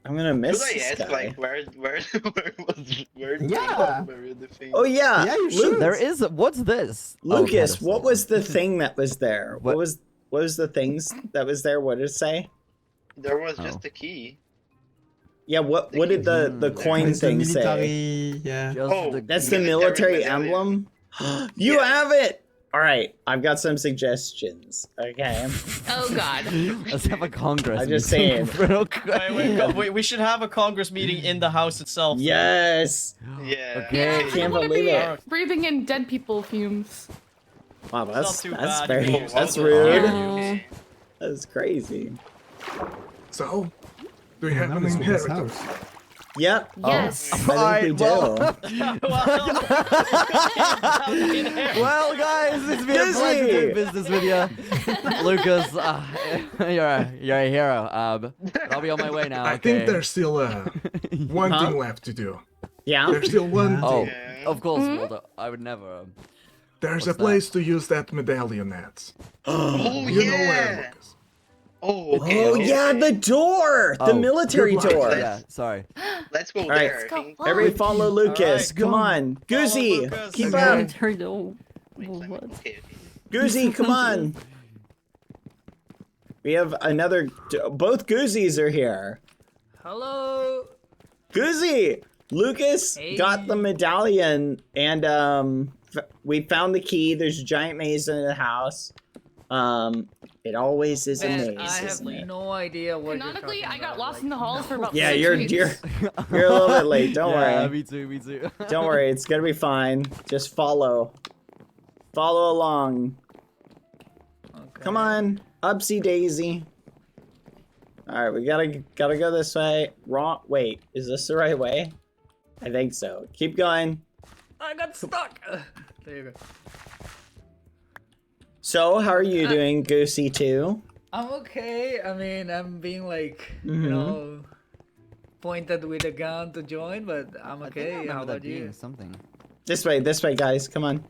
I'm gonna miss Should I this ask, guy. like, where did Yeah. Jonathan bury the thing? Oh yeah, Yeah, you should. there is. What's this? Oh, Lucas, pedestal. what was the thing that was there? What What- was the things that was there? What did it say? There was Oh. just a key. Yeah, what did the coin It's the thing say? military, yeah. Just Oh, the That's the Military military medallion. emblem. You Yeah. have it. All right, I've got some suggestions. Okay, Oh god. Let's have a congress. I'm just meeting saying. real quick. We should have a Congress meeting in the house itself. yes. Yeah. Okay. I Can't don't want to believe be it. breathing in dead people fumes. Wow, not that's too that's bad. very Oh, that's wow. rude. Oh. That's crazy. So, do we have That an was Lucas' inheritance? house. Yep. Yes. I think we Alright, do. Well, guys, it's been a pleasure Disney! doing business with you, Lucas. You're a hero. I'll be on my way now. I Okay. think there's still one Huh? thing left to do. Yeah. There's still one Oh, thing. Yeah. of course, Walter. I would never. There's what's a place to use that medallion at. Oh, You yeah. know where, Lucas. Oh, okay. Oh okay, yeah, okay. the door, the Oh, military good luck. door. Yeah, sorry. Let's go right. there. Let's go. King. Everybody follow Lucas. Alright, Come on, Goosey, Lucas. keep Okay. up. Military door. Wait, let me- What? okay, okay. Goosey, come on. We have another. Both Gooseys are here. Hello. Goosey, Lucas got the medallion, and we found the key. There's a giant maze in the house. It always is a Man, maze. I have isn't it? no idea what Canonically, you're I talking got about, lost like, in the halls for about Yeah, 6 you're weeks. you're a little bit late. Don't Yeah, worry. me too. Me too. Don't worry. It's gonna be fine. Just follow. Follow along. Okay. Come on, upsy daisy. All right, we gotta go this way. Wrong. Wait, is this the right way? I think so. Keep going. I got stuck. There you go. So, how are you doing, Goosey 2? I'm okay. I mean, I'm being like, Mhm. you know, pointed with a gun to join, but I'm I think I okay. How remember that about you? being something. This way, guys. Come on.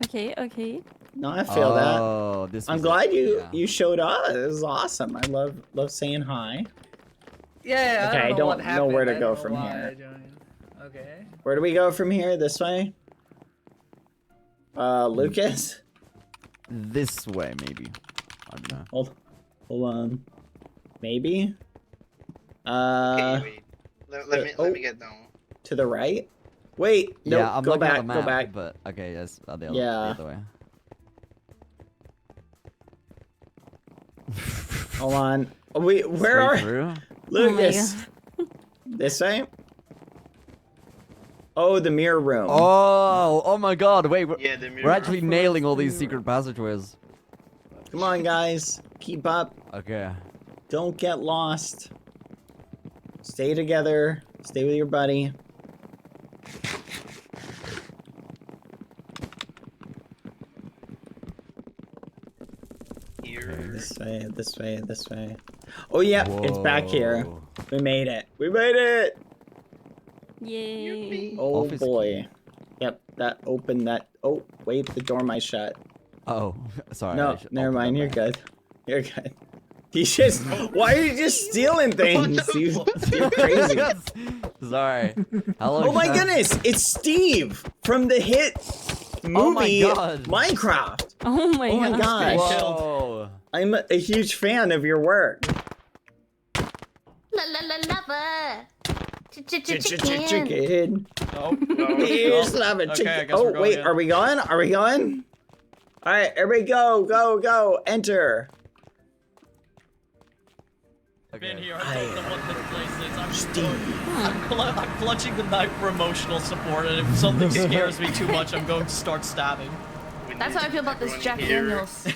Okay, okay. No, I feel that. Oh, this. I'm was glad it. you Yeah. you showed up. It was awesome. I love saying hi. Yeah, Okay, I don't know what don't know where to happened. I go don't from know why here. I joined. Okay. Where do we go from here? This way? Lucas? This way, maybe. I don't know. Hold on. Maybe? Okay, wait. Let me get down. To the right? Wait, no, Yeah, I'm go looking at back, the map, go back. but okay, yes, the other, Yeah. the other way. Hold on. Wait, where are Through? Lucas? This way? Oh, the mirror room. Oh my God! Wait, Yeah, the we're mirror. actually nailing all these secret passageways. Come on, guys. Keep up. Okay. Don't get lost. Stay together. Stay with your buddy. Here. This way, this way, this way. Oh, yeah, it's back here. Whoa. We made it. We made it! Yay. Oh, Office boy. Yep, that opened that. Oh, wait, the door might shut. Oh, sorry. I No, should never open mind. that You're back. good. You're good. He's just. Why are you just stealing things? You're crazy. Sorry. Hello. Oh my chat. goodness! It's Steve from the hit Oh my movie God. Minecraft. Oh my Oh my god. gosh! Whoa. I'm a huge fan of your work. La la la lava. Chicken. Chicken. Oh, Here's no. lava Okay, I chicken. guess we're Oh going wait, in. are we going? Are we going? All right, everybody, go! Enter. Been Okay. here. I don't know what this place is. I'm Steve. I'm clutching the knife for emotional support, and if something scares me too much, I'm going to start stabbing. That's how I feel about this Everyone Jack here. Daniels.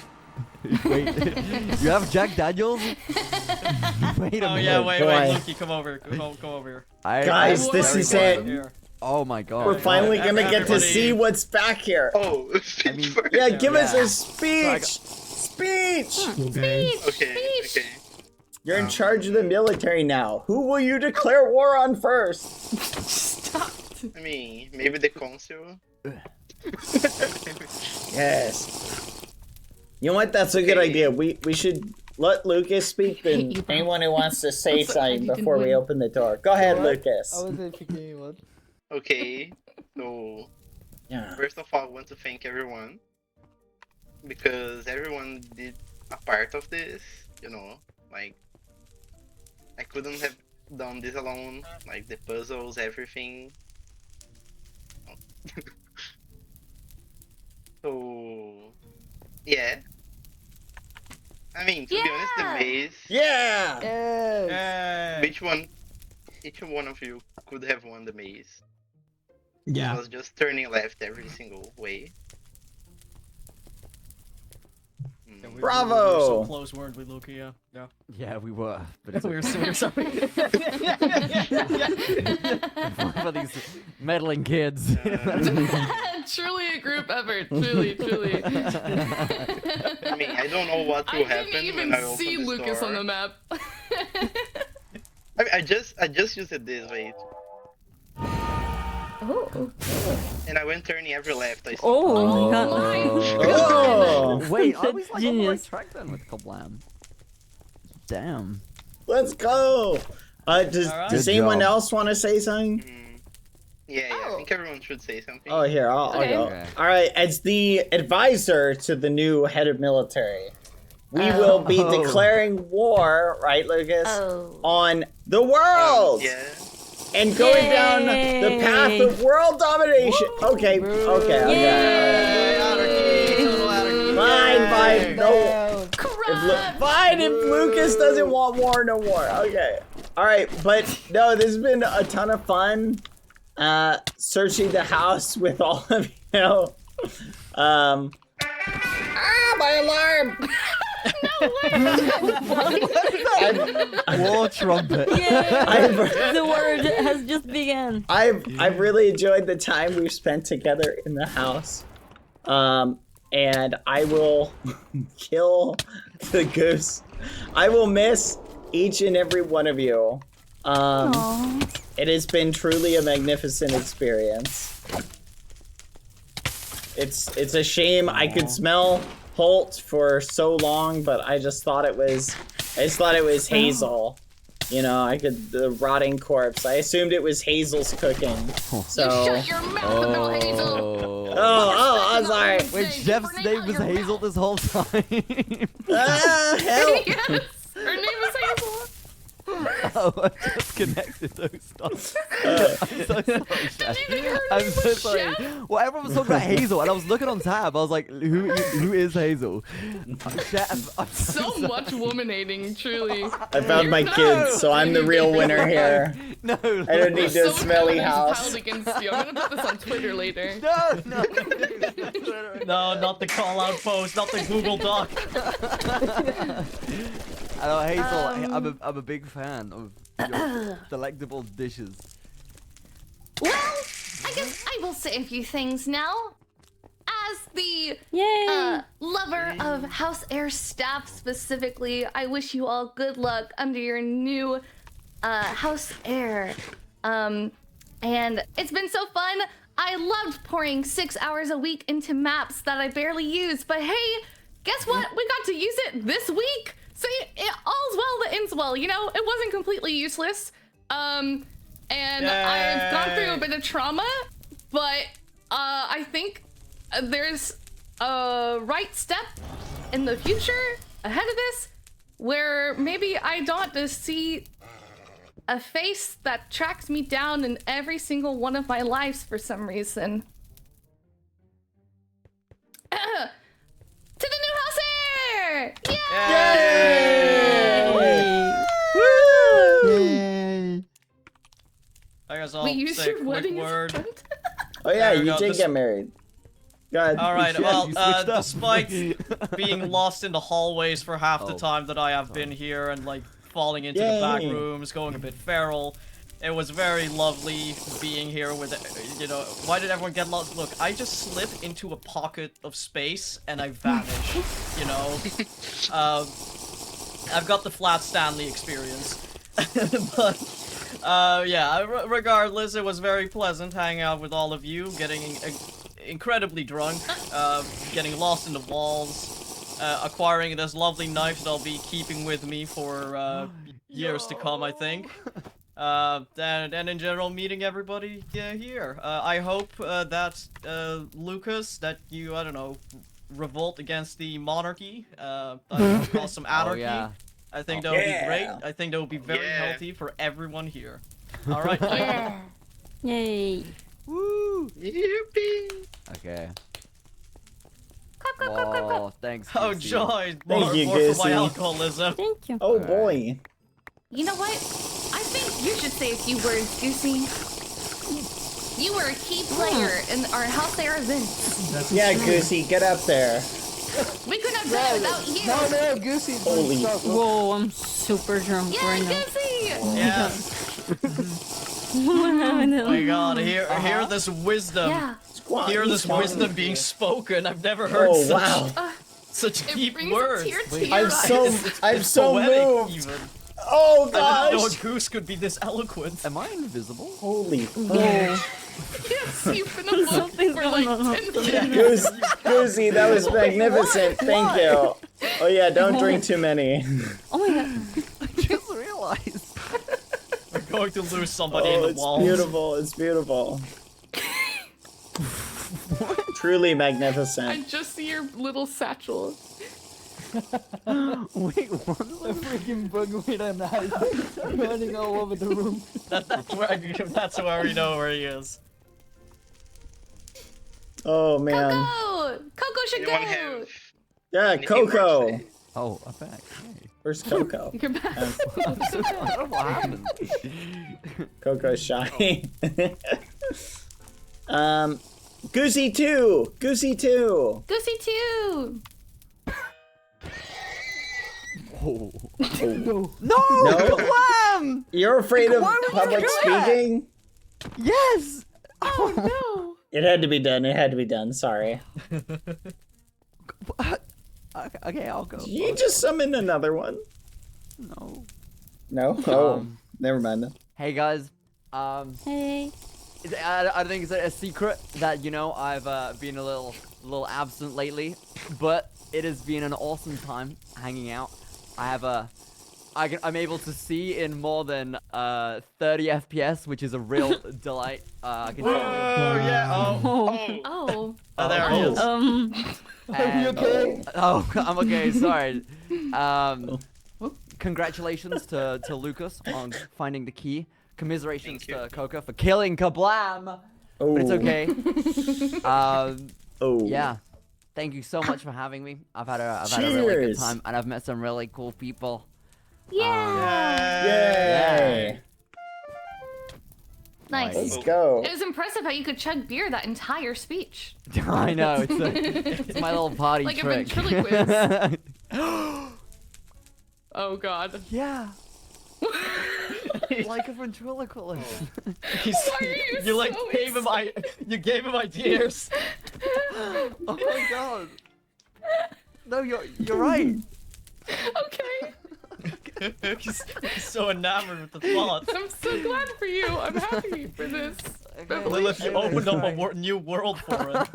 Wait, you have Jack Daniels? Wait a Oh minute. yeah, wait, boy. Lukey, come over, come over here. Guys, I'm this very is glad it. I'm here. Oh my God. We're finally gonna get to Everybody- see what's back here. Oh, I mean, Yeah, give us Yeah. a speech. Speech. Okay. okay. You're in charge of the military now. Who will you declare war on first? Stop. I mean, maybe the consul. Yes. You know what? That's a good idea. We should let Lucas speak. Then anyone who wants to say something you before didn't we win. open the door. Go ahead, Lucas. Okay, so Yeah. first of all, I want to thank everyone because everyone did a part of this. You know, like I couldn't have done this alone. Like the puzzles, everything. So yeah. I mean, to be honest, the Yeah. maze. Yeah. Yay. Each one of you could have won the maze. Yeah. It was just turning left every single way. Yeah, we were Bravo. so close, weren't we, Lukey? Yeah. Yeah. Yeah, we were. But it's we were sorry. for these meddling kids. Truly a group effort. Truly. I mean, I don't know what will I happen didn't even when I open see the Lucas store. on the map. I mean, I just used it this way, Oh. and I went turning every left. I saw. Oh my god. Oh. Wait, I was like on the right Genius. track then with Kablam. Damn. Let's go. Does Alright. does Good anyone job. else want to say something? Yeah, I think everyone should say something. Oh, here, I'll Okay. go. Okay. All right, as the advisor to the new head of military, we will be Oh. declaring war, right, Lucas, Oh. on the world Yeah. and going down the path Yay. of world domination. Okay. Yay. Anarchy, total anarchy. Fine. No. Crap. Fine if Lucas doesn't want war, no war. Okay. All right, but no, this has been a ton of fun. Searching the house with all of you. My alarm! War trumpet. Yay. The word has just begun. I've really enjoyed the time we've spent together in the house. And I will kill the goose. I will miss each and every one of you. It has been truly a magnificent experience. It's a shame I could smell Holt for so long, but I just thought it was Hazel. You know, I could the rotting corpse. I assumed it was Hazel's cooking. So. You shut your mouth about Hazel. I'm sorry. Wait, Chef's name was Hazel this whole time. Hell. Yes, her name is Hazel. Oh, I just connected those dots. I'm so sorry, Chef. I'm so sorry. Well, everyone was talking about Hazel, and I was looking on tab. I was like, who is Hazel? Chef, I'm So much woman-hating, truly. I found my kids, so I'm the real winner here. No, I don't need So a smelly many house. piled against you. I'm gonna put this on Twitter later. no. No, not the call-out post, not the Google Doc. Hello, Hazel. I'm a big fan of your delectable dishes. Well, I guess I will say a few things now. As the Yay! lover of House Heir staff specifically, I wish you all good luck under your new House Heir. And it's been so fun. I loved pouring 6 hours a week into maps that I barely use, but hey, guess what? We got to use it this week. So all's well that ends well, you know? It wasn't completely useless. And I've gone through a bit of trauma, but I think there's a right step in the future ahead of this where maybe I don't have to see a face that tracks me down in every single one of my lives for some reason. To the new House Heir! Yay! I guess I'll We used say a your quick wedding as a word. front. Oh yeah, There we you go, did this- get married. Go ahead. All right. Yeah, Well, you switched up. despite being lost in the hallways for half the Oh. time that I have been here and like falling into the back Yay. rooms, going a bit feral, it was very lovely being here with, you know, why did everyone get lost? Look, I just slip into a pocket of space and I vanish, you know? I've got the Flat Stanley experience. But, yeah, regardless, it was very pleasant hanging out with all of you, getting incredibly drunk, getting lost in the walls, acquiring this lovely knife that I'll be keeping with me for years to come, I think. And in general, meeting everybody here. I hope that, Lucas, that you, I don't know, revolt against the monarchy, cause some anarchy. yeah. I think that would be great. Yeah. I think that would be very Yeah. healthy for everyone here. Alright. Yeah. Yay! Woo! Yippee! Okay. Clap, clap, clap, clap, clap. Oh, thanks. Oh, Goosey. joy! Thank More, you, more for my Goosey. alcoholism. Thank you. Oh boy. You know what? I think you should say a few words, Goosey. You were a key player in our House Heir events. Yeah, Goosey, get up there. We couldn't have done it without you. No, Goosey. Holy. Whoa, I'm super drunk Yeah, right now. Goosey! Yeah. What happened? Oh my god, hear this wisdom. Yeah. Squat, Hear this squat. wisdom being spoken. I've never heard Oh such wow. such It deep brings words. a tear to Wait. your I'm eyes. so Poetic, moved. even. Oh I didn't know a gosh. goose could be this eloquent. Am I invisible? Holy fuck. Yes, you've been a book Something's for like going on. 10 minutes. Goosey, that was magnificent. Thank you. Oh yeah, don't drink too many. Oh my god. I just realized. We're going to lose somebody in Oh, the it's walls. beautiful. It's beautiful. Truly I magnificent. just see your little satchel. Wait, what? The freaking bugwit and I running all over the room. That's where we know where he is. Oh man. Coco! Coco should Anyone go! have Yeah, anything more to Coco. say? Oh, I'm back. Hey. Where's Coco? You're back. I don't know what happened. Coco's shy. Goosey 2! Goosey 2! Goosey too! Oh. No! No! Wham! You're afraid of Why would you public do that? speaking? Yes! Oh no! It had to be done. It had to be done. Sorry. Okay, I'll go. You just summoned another one. No. No? Oh, Um, never mind then. Hey guys, Hey. I don't think it's a secret that, you know, I've been a little absent lately, but it has been an awesome time hanging out. I have I'm able to see in more than 30 FPS, which is a real delight. I can Oh yeah. Oh. Oh. Oh, there he is. Are you okay? Oh, I'm okay. Sorry. Congratulations to Lucas on finding the key. Commiserations to Coca for killing Kablam. Oh. But it's okay. Oh. Yeah. Thank you so much for having me. I've had a really good Cheers. time, and I've met some really cool people. Yeah. Yay. Nice. Let's go. It was impressive how you could chug beer that entire speech. I know. It's my little party Like a trick. ventriloquist. Oh god. Yeah. Like a ventriloquist. You like gave him you gave him ideas. Oh my god. No, you're right. Okay. He's so enamored with the thought. I'm so glad for you. I'm happy for this. Lilith, you opened up a new world for him.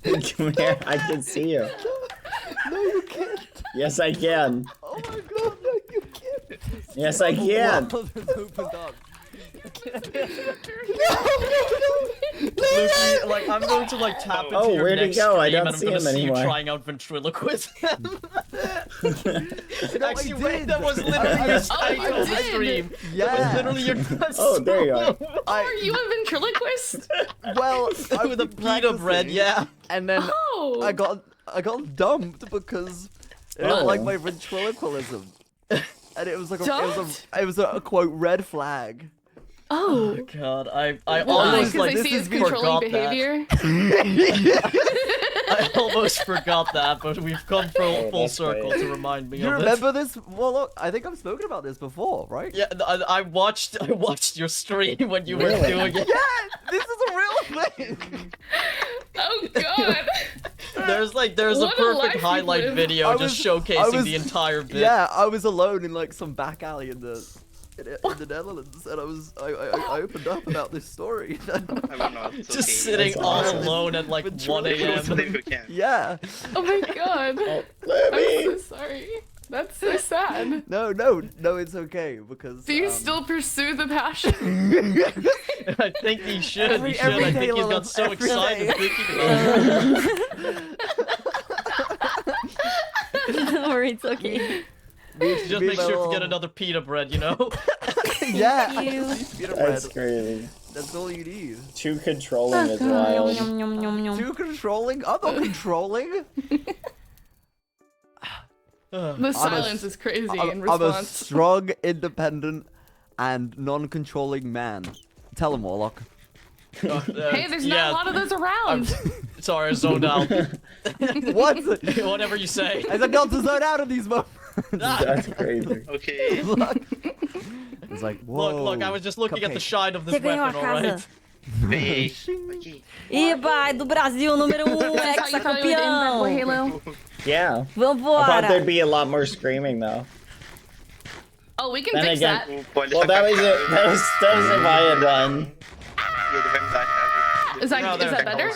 Come here. I can see you. No, you can't. Yes, I can. Oh my god, no, you can't. Yes, I can. The world has opened up. Luffy, like I'm going to like tap into Oh, your where'd he next go? I stream don't and I'm see gonna him see anymore. you trying out ventriloquism. Actually, I wait, did. that was literally your title of the did. stream. That was Yeah. literally your. Oh, there you are. Are you a ventriloquist? Well, I With a pita bread, yeah. And then Oh. I got dumped because it Oh. was like my ventriloquism, and it was like Dumped? it was a quote red flag. Oh. God, I Why? almost Because like I see his controlling forgot that. behavior. I almost forgot that, but we've come full that's circle great. to remind me You of it. remember this? Well, look, I think I've spoken about this before, right? Yeah, I watched your stream when you were Really? doing it. Yeah, this is a real thing. Oh god. There's What a a life perfect you've highlight lived. video I just was- showcasing the entire bit. Yeah, I was alone in like some back alley in the Netherlands, and I opened up about this story. I will not. It's Just okay. sitting That's all awesome. alone at like 1 If a.m. you can. Yeah. Oh my god. I'm Libby. so sorry. That's so sad. No, it's okay because. Do you still pursue the passion? I think he should. Every He should. I day, think he's got Lilith, so every excited day. thinking about it. Don't worry, it's okay. Just make sure to get another pita bread, you know? Yeah. Thank you. Peanut That's bread. crazy. That's all you need. Too controlling is Yum, wild. yum, yum, yum, yum. Too controlling? I'm not controlling. The silence is crazy in I'm a response. strong, independent, and non-controlling man. Tell him, Warlock. Hey, there's not a lot of those around. Sorry, I zoned out. What? Whatever you say. I said not to zone out in these moments. That's crazy. Okay. It's like, whoa. Look, I was just looking at the Cupcake. shine of this Chega aí uma weapon, alright? casa. Wait. Okay. Eba, do Brasil, número 1, That's how you thought it would end ex-campeão. Badboyhalo? Yeah. I thought Vambora. there'd be a lot more screaming though. Oh, we can Then fix again- that. Well, that was it. That was if I had run. Is that better?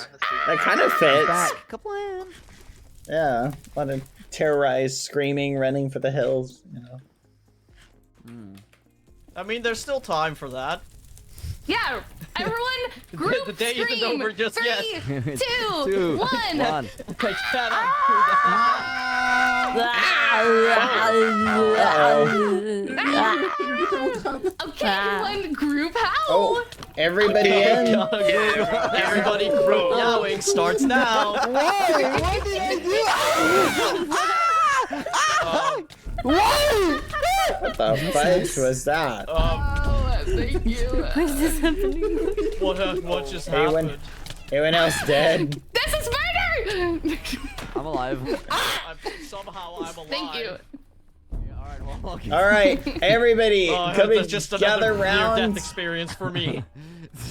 That kind of fits. Back. Kaplan. Yeah. A lot of terrorized, screaming, running for the hills. You know. I mean, there's still time for that. Yeah, everyone, group The day isn't scream. over just 3, yet. 2, 1. I cannot. Okay, everyone, group howl. Oh, everybody in. Everybody, group yowing starts now. What did I do? What the fudge was that? Oh, thank you. What is this happening? What just Anyone, happened? anyone else dead? This is murder. I'm alive. Somehow I'm alive. Thank you. Alright, well, All right, everybody, Oh, come that's and just gather another near-death round. experience for me.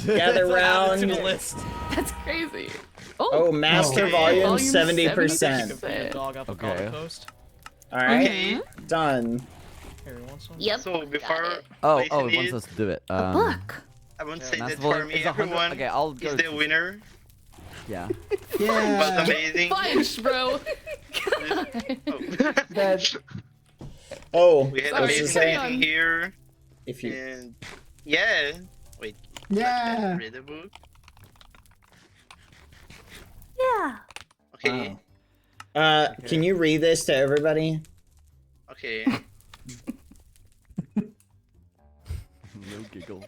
Gather Add it to round. the list. That's crazy. Oh, master volume Volume 70%. 70%. Dog up a Okay. Gold Coast. All right, Okay. done. Here, you want some? Yep. So before Oh, placing it wants it, us to do it. Book. I want to Yeah, say that master for volume me, is 100. everyone Okay, I'll go. is the winner. Yeah. Was amazing. Fudge, bro. That Oh, We had Sorry, amazing carry on. reading here, if you and yeah. Wait, yeah. read the book. Yeah. Okay, can you read this to everybody? okay. No giggle.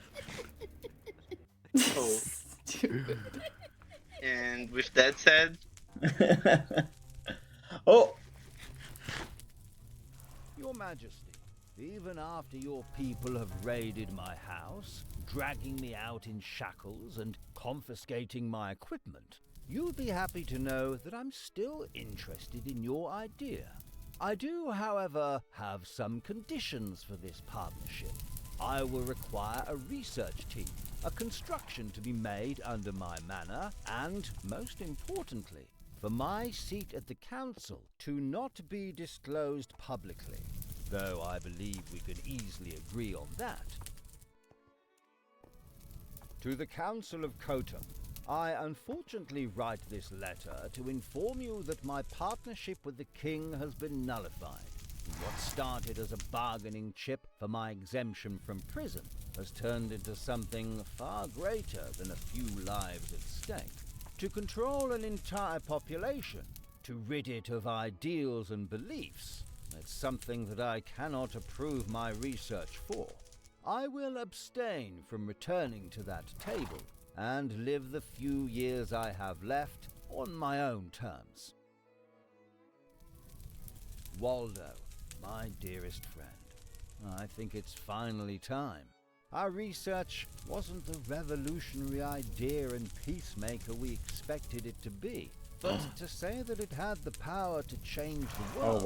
Oh, and with that said, Oh, Your Majesty, even after your people have raided my house, dragging me out in shackles and confiscating my equipment, you'll be happy to know that I'm still interested in your idea. I do, however, have some conditions for this partnership. I will require a research team, a construction to be made under my manor, and, most importantly, for my seat at the council to not be disclosed publicly, though I believe we could easily agree on that. To the Council of Kotum, I unfortunately write this letter to inform you that my partnership with the king has been nullified. What started as a bargaining chip for my exemption from prison has turned into something far greater than a few lives at stake. To control an entire population, to rid it of ideals and beliefs, it's something that I cannot approve my research for. I will abstain from returning to that table and live the few years I have left on my own terms. Waldo, my dearest friend, I think it's finally time. Our research wasn't the revolutionary idea and peacemaker we expected it to be, but to say that it had the power to change the world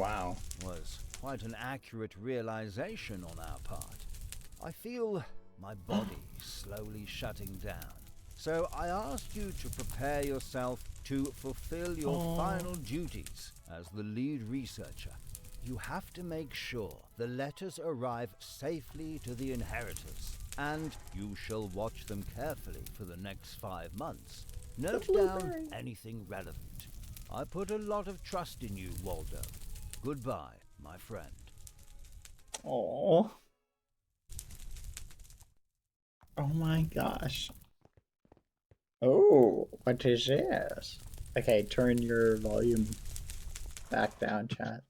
was quite an accurate realization on our part. I feel my body slowly shutting down, so I asked you to prepare yourself to fulfill your final duties as the lead researcher. You have to make sure the letters arrive safely to the inheritors, and you shall watch them carefully for the next 5 months. Note down anything relevant. I put a lot of trust in you, Waldo. Goodbye, my friend. oh, oh my gosh. Oh, what is this? Okay, turn your volume back down, chat.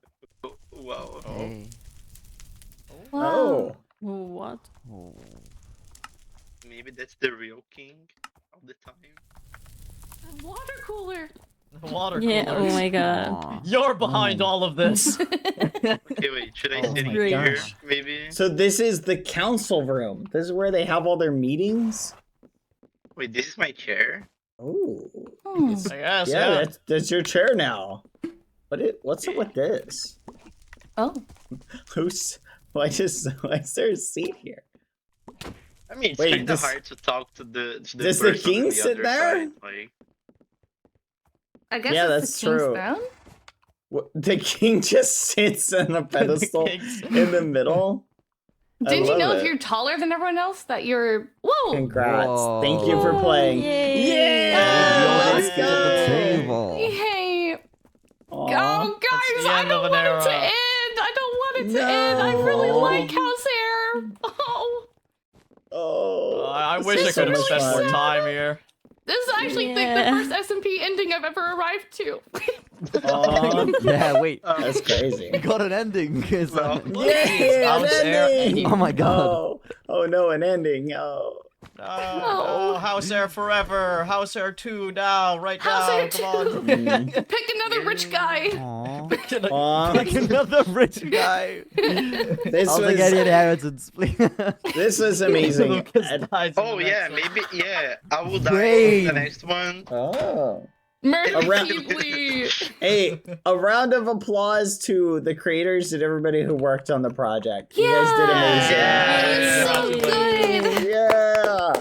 Wow. Hey. Oh, What? Oh. Maybe that's the real king of the time. Water cooler. Water Yeah, coolers. oh my god. Aw. You're behind all of this. Okay, wait, should I Oh sit my in here? gosh. Maybe? so this is the council room. This is where they have all their meetings. Wait, this is my chair? Oh, Hmm. I guess, yeah, that's your chair now. What's up with this? Oh. Why is there a seat here? I mean, it's Wait, kind of this- hard to talk to the does the person on king the sit other there? side, like, I guess Yeah, it's that's the king's true. throne. The king just sits on a pedestal king's- in the middle. I Didn't you love know it. if you're taller than everyone else that you're... Whoa! Congrats! Whoa. Thank you for playing. Yay. Yeah, let's At the go. table. Hey! Aw. Oh, guys, the I end of don't an want it to era. end! I don't want it to end! I really No. like House Air! Oh! Oh, I this wish is I so could have much spent more fun. time here. This is actually the Yeah. first SMP ending I've ever arrived to. Aw, Yeah, wait. that's crazy. We got an ending. It's Well, Yeah, House an Air ending. Oh my god. Oh no, an ending. Oh. No, House Air forever. House Air 2 now, right House now. Air Come on. Mm. Pick another rich guy. Aw. Aw. Like another rich guy. This I'll was take any inheritance, please. this was amazing. Lucas And- dies in oh the yeah, next one. maybe, yeah. I will die Wait. in the next one. Oh. Murder Around- Keebly. Hey, a round of applause to the creators and everybody who worked on the project. You guys did amazing. It's so good. Yeah.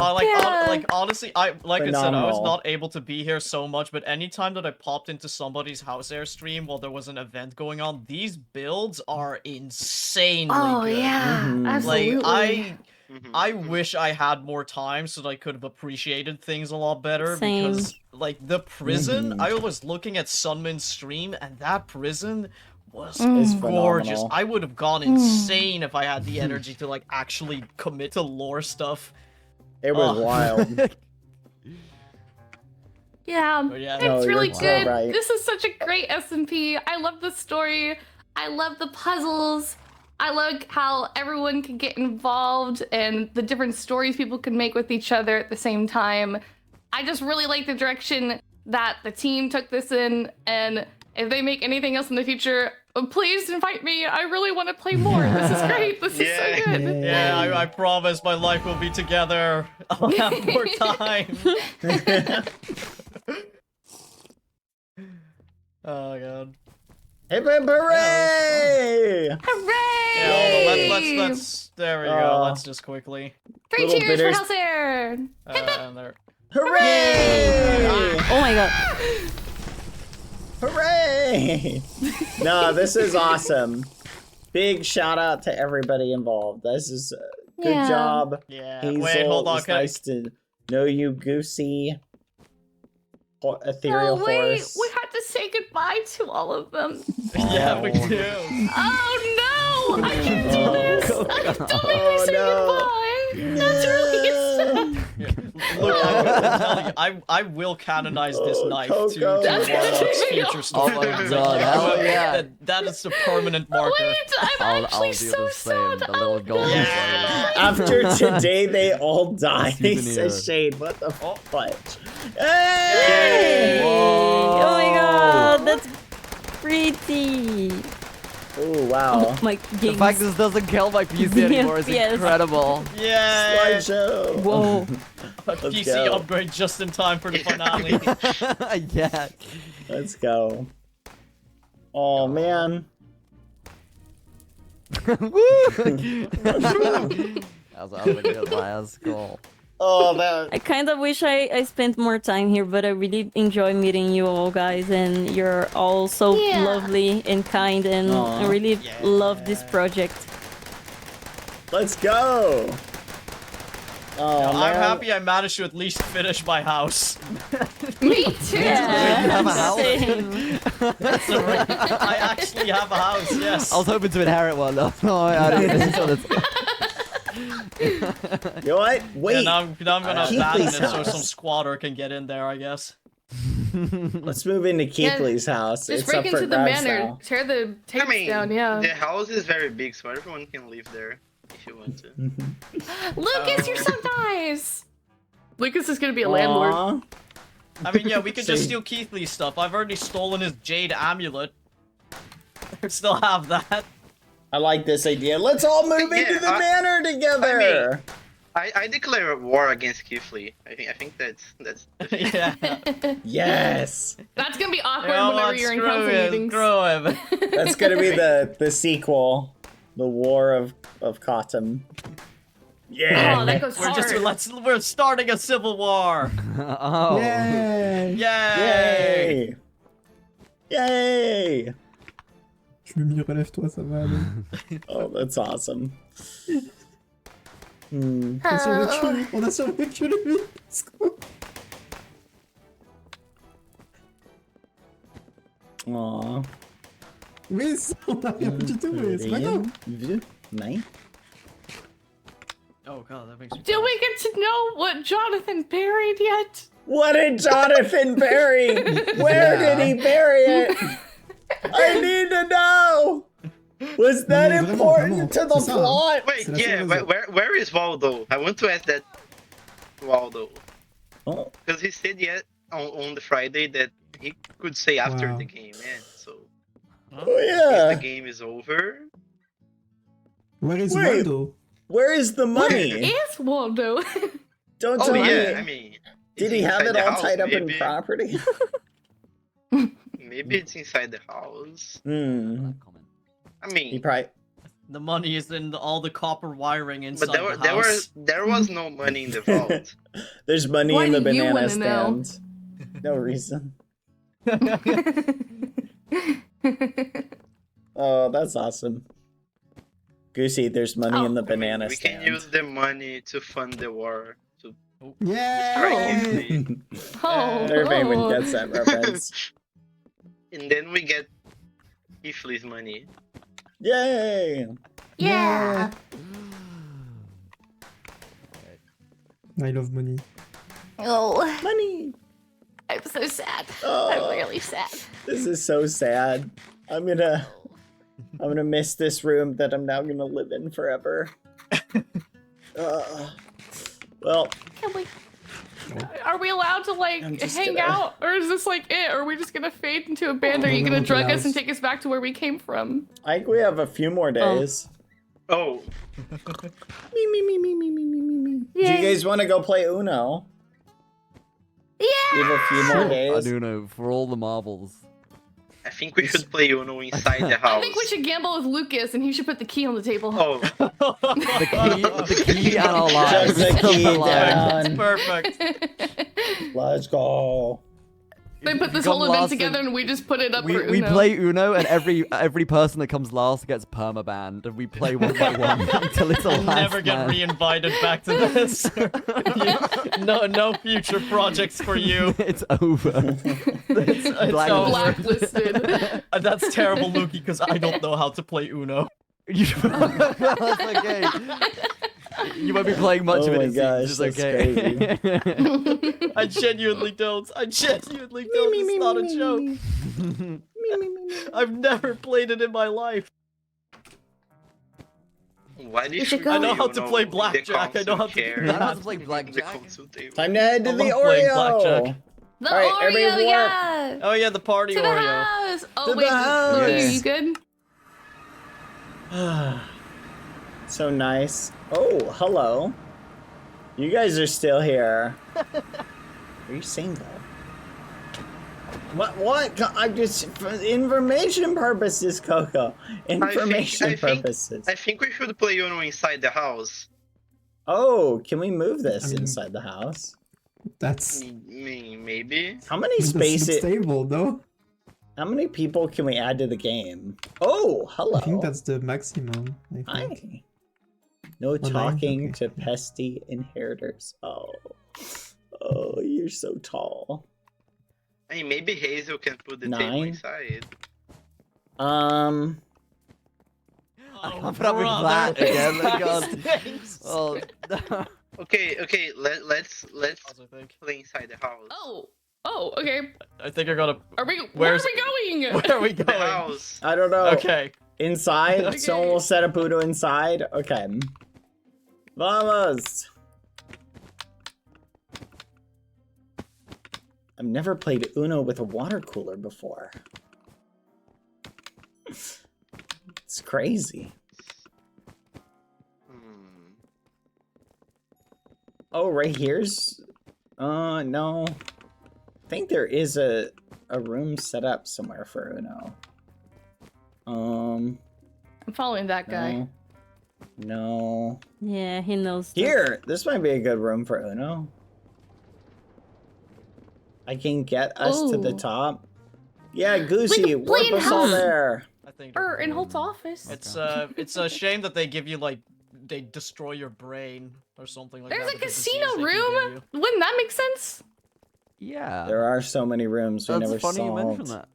Like honestly, I said, I was Phenomenal. not able to be here so much, but anytime that I popped into somebody's House Air stream while there was an event going on, these builds are insanely Oh good. yeah, Mhm. absolutely. Like I wish I had more time so that I could have appreciated things a lot better. Same. Because, like, the prison, I was looking at Sunman's stream, and that prison was It's gorgeous. phenomenal. I would have gone insane if I had the energy to, like, actually commit to lore stuff. It was Oh. wild. Yeah, But yeah, No, it's you're really so good. right. This is such a great SMP. I love the story. I love the puzzles. I love how everyone can get involved and the different stories people can make with each other at the same time. I just really like the direction that the team took this in, and if they make anything else in the future, please invite me. I really want to play more. This is great. This is so good. Yeah, I promise my life will be together. I'll have more time. Oh god. Hip hip hooray! Hooray! Yeah, let's there we go. Let's just quickly. 3 Little cheers bitters. for House Air! And there. Hooray! Oh my god. Hooray! No, this is awesome. Big shout out to everybody involved. This is good Yeah. job. Yeah. Hazel, Wait, hold on. It's nice to know you, Goosey. Ethereal Oh wait, Horse. we had to say goodbye to all of them. Yeah, we do. Oh no! I can't do this! Don't make me say goodbye! That's really sad. Look, I'm telling you, I will canonize this knife to Coco. Warlock's future story. Oh my god, hell yeah. That is the permanent marker. Wait, I'm actually I'll do so the same. sad. The little golden Yeah. After today, they all die. Souvenir. Says Shade. What the fudge? Yay! Hey! Oh my god, that's pretty. Oh wow. My The gigs. fact this doesn't kill my PC anymore is Yes. incredible. Yeah. Slideshow. Whoa. PC go. upgrade just in time for the finale. Yeah. Let's go. Oh man. That was a good last call. Oh man. I kind of wish I spent more time here, but I really enjoy meeting you all guys, and you're all so Yeah. lovely and kind, and I really love this project. Let's go. Oh man. I'm happy I managed to at least finish my house. Me too! Yeah, You have a house? same. I actually have a house, yes. I was hoping to inherit one. No, I didn't. So that's... You know what? Wait. Yeah, now I'm gonna Keep abandon these it so house. some squatter can get in there, I guess. Let's move into Keithley's house. Just It's break up for into the grabs manor, now. tear the tapes I mean, down, yeah. the house is very big, so everyone can live there if you want to. Lucas, you're so nice! Lucas is gonna be a landlord. Aw. I mean, yeah, we could just See. steal Keithley's stuff. I've already stolen his jade amulet. I still have that. I like this idea. Let's all move Yeah, into the manor together. I declare war against Keithley. I think that's Yeah. Yes. That's gonna be awkward Yeah, whenever let's you're in screw council him, meetings. screw him. That's gonna be the sequel, the War of Cotton. Yeah. Oh, that goes hard. We're starting a civil war. Oh. Yay! Yay! Yay! Yay! Schlummi, relève-toi, ça va aller. Oh, that's awesome. On a survécu, on a survécu le 8. Aw. Oui, ça, on a rien du tout, mais c'est pas grave. Nice. Oh god, that makes me. Do we get to know what Jonathan buried yet? What did Jonathan bury? Where did he bury it? I need to know. Was that Non, mais important to the c'est ça, hein. plot? Wait, C'est la yeah, seule raison. where is Waldo? I want to ask that Waldo. Oh, Because he said on the Friday that he could say after Wow. the game ends. So oh if yeah. the game is over, Where is Wait. Waldo? Where is the Where money? is Waldo? Don't oh tell yeah, me. I mean, Did it's he have inside it the all house, tied up in maybe. property? Maybe it's inside the house. Hmm. I He mean, probably. The money is in all the copper wiring inside but there, the house. there was no money in the vault. There's money Why in the do you banana wanna know? stand. No reason. Oh, that's awesome. Goosey, there's money in the I mean, banana we stand. can use the money to fund the war. To Yeah. strike Italy. Oh, If anyone oh. gets that reference. And then we get Ifli's money. Yay! Yeah. I love money. Oh, Money! I'm so sad. Oh. I'm really sad. This is so sad. I'm gonna miss this room that I'm now gonna live in forever. Well, Can we? Are we allowed to like I'm just hang gonna- out, or is this like it? Or are we just gonna fade into a band? Or are you gonna drug us and take us back to where we came from? I think we have a few more days. Oh, Me. Do you guys want to go play Uno? Yeah. We have a few more I days. do know, for all the marbles. I think we should play Uno inside the I house. think we should gamble with Lucas, and he should put the key on the table. Oh, The key and our lives. Just the key Our lives. down. Perfect. Let's go. They put this Come whole event last together, and we just put it up for We Uno. play Uno, and every person that comes last gets permabanned, and we play one by one until it's a You'll last never get man. re-invited back to this. No future projects for you. It's over. It's Black- over. Blacklisted. That's terrible, Lukey, because I don't know how to play Uno. That's okay. You won't be playing much Oh of it. my It gosh, seems. that's It's okay. I genuinely don't. I genuinely don't. It's not a joke. I've never played it in my life. why did should you go. I know how to Uno play in the blackjack. I know how to console do chair? I know how to that. play The blackjack. console table. Time to head to I the love playing Oreo. blackjack. The All right, Oreo, everyone warp. yeah. Oh yeah, the party To the Oreo. house. Oh To the wait, house. Luke, Yes. you good? So nice. Oh, hello. You guys are still here. Are you single? What? I just, for information purposes, Coco. Information purposes. I think we should play Uno inside the house. Oh, can we move this I mean- inside the house? That's Maybe. How many that's spaces? stable, though. How many people can we add to the game? Oh, hello. I think that's the maximum. I think. Hi. No nine? talking Okay. to pesty inheritors. Oh, you're so tall. I mean, maybe Hazel can put the table 9? inside. I can't put up with that again. God. Oh, no. Okay. Let's I think. play inside the house. Oh, okay. I think I gotta. Where are Where's- we going? Where are we The going? house. I don't know. Okay. Inside? Okay. Someone will set up Uno inside? Okay. Vamos! I've never played Uno with a water cooler before. It's crazy. Hmm. Oh, right here's... no. I think there is a room set up somewhere for Uno. I'm following that guy. No. Yeah, he knows. stuff. Here! This might be a good room for Uno. I can get us to the Ooh. top. Yeah, Goosey, can play warp in us all house. there. I think. Or in Holt's office. It's a shame that they give you like they destroy your brain or something like There's that. a with the disease casino they can give room. you. Wouldn't that make sense? Yeah. There are so many rooms we That's never funny you mention solved. that.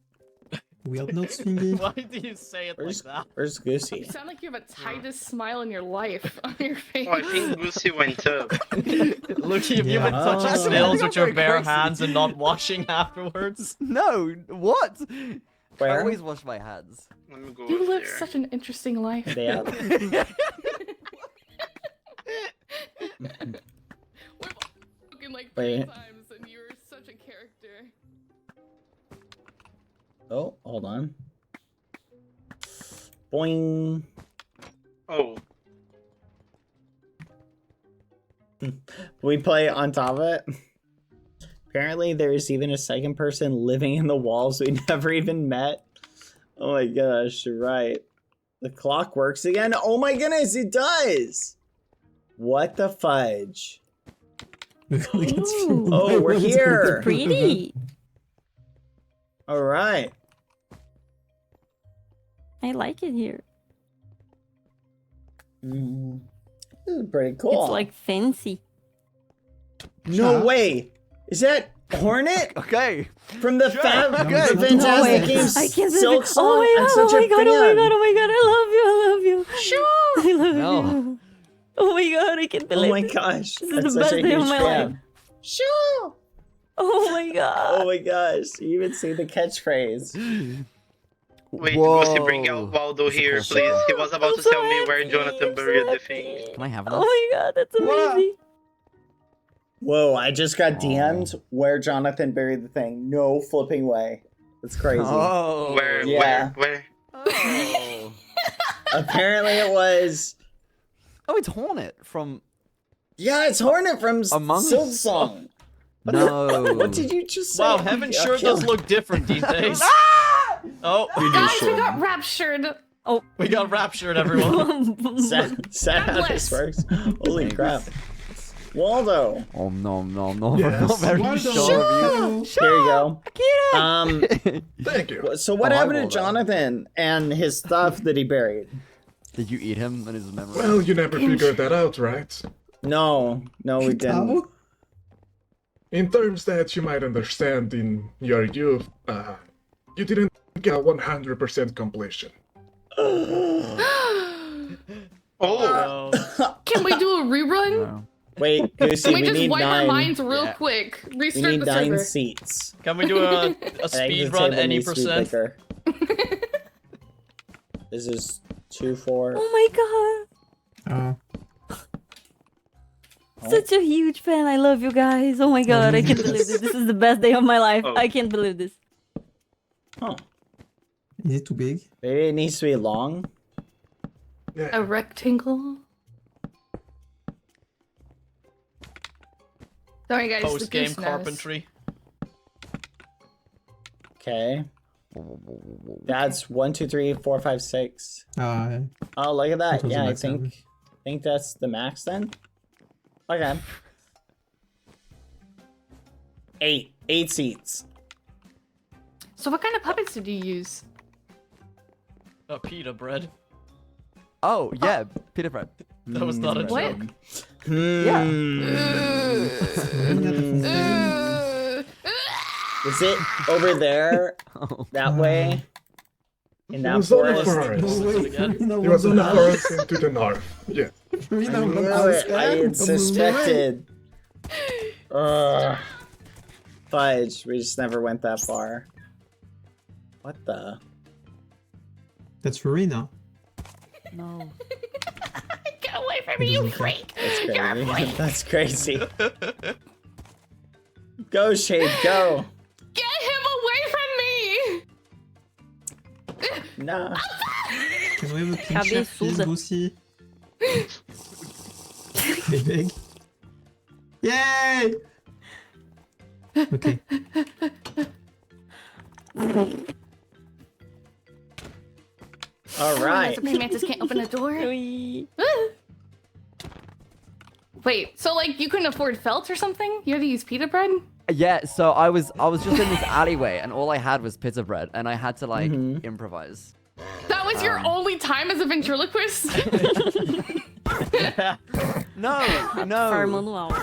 Weird notes, thingy. Why do you say it Where's, like that? where's Goosey? You sound like you have a tightest smile in your life on your face. Oh, I think Lucy went up. Look, have you Yeah. been touching Oh. snails I with your think I'm bare going crazy. hands and not washing afterwards? No, what? I Where? always wash my hands. Let me go You up live there. such an interesting life. They up? We've spoken like Wait. 3 times, and you're such a character. Oh, hold on. Boing. Oh, We play on top of it. Apparently, there is even a second person living in the walls we never even met. Oh my gosh, you're right. The clock works again. Oh my goodness, it does. What the fudge? Ooh. Oh, we're here. Pretty. All right. I like it here. This is pretty cool. It's like fancy. No way! Is that Hornet? Okay. From the Sure. the Okay. Fantastic No Games I can't Silk believe- Song? Oh my I'm god, such oh a my god, fan. oh my god, oh my god, I love you. Sure. I love No. you. Oh my god, I can't believe Oh my it. gosh. This is I'm the such best a day of huge my fan. life. Sure. Oh my god. Oh my gosh. You even say the catchphrase. Wait, Whoa. Lucy, bring out Waldo here, Sure. please. He was about I'm to so tell me where happy, Jonathan I'm so buried the happy. thing. Can I have this? Oh my god, that's amazing. Whoa, I just got DM'd where Jonathan buried the thing. No flipping way. That's crazy. Oh. Where, Yeah. where? Oh. Apparently it was. Oh, it's Hornet from. Yeah, it's Hornet from Among Silk Us? Song. No. What did you just say? Wow, heaven Yeah, sure kill does him. look different these days. Oh, Guys, we got raptured. we got raptured, everyone. Sad how God this bless. works. Holy crap. Waldo. Oh no. I'm Yes. not very Waldo. sure of you. Here you go. Thank you. So what Oh, I happened to will, though. Jonathan and his stuff that he buried? Did you eat him and his memory? Well, you never figured that out, right? No, we didn't. How? In terms that you might understand in your youth, you didn't get 100% completion. Oh, Can we do a rerun? No. Wait, Goosey, Can we we just need wipe our 9. minds real Yeah. quick? We Restart need the 9 server. seats. Can we do a I think speed the run table any needs to be percent? bigger. This is 2-4. Oh my god. Such a huge fan. I love you guys. Oh my god, I can't believe this. This is the best day of my life. Oh. I can't believe this. Huh. Is it too big? Maybe it needs to be long. A rectangle. Sorry guys, Post the game goose knows. carpentry. Okay. That's 1, 2, 3, 4, 5, 6. Oh, look at that. That was Yeah, the I max think that's the max then. Okay. 8 seats. So what kind of puppets did you use? A pita bread. Oh yeah, pita bread. That was not a What? joke. Yeah. Is it over there? That way? In It that was on the forest? forest. Again? It was on the forest and to the north. Yeah. I knew it. I had suspected. Ugh. Fudge. We just never went that far. What the? That's Farina. No. Get away from me, you freak! That's You're a crazy. freak! That's crazy. Go, Shade, go. Get him away from me! Nah. Can we have a pink Cabeçuda. chef, please, Lucy? Big, big. Yay! Okay. All right. That's okay, Mantis can't open the door. Wee. Wait, so like you couldn't afford felt or something? You had to use pita bread? Yeah, so I was just in this alleyway and all I had was pizza bread and I had to like improvise. That was your only time as a ventriloquist? Far No, manual.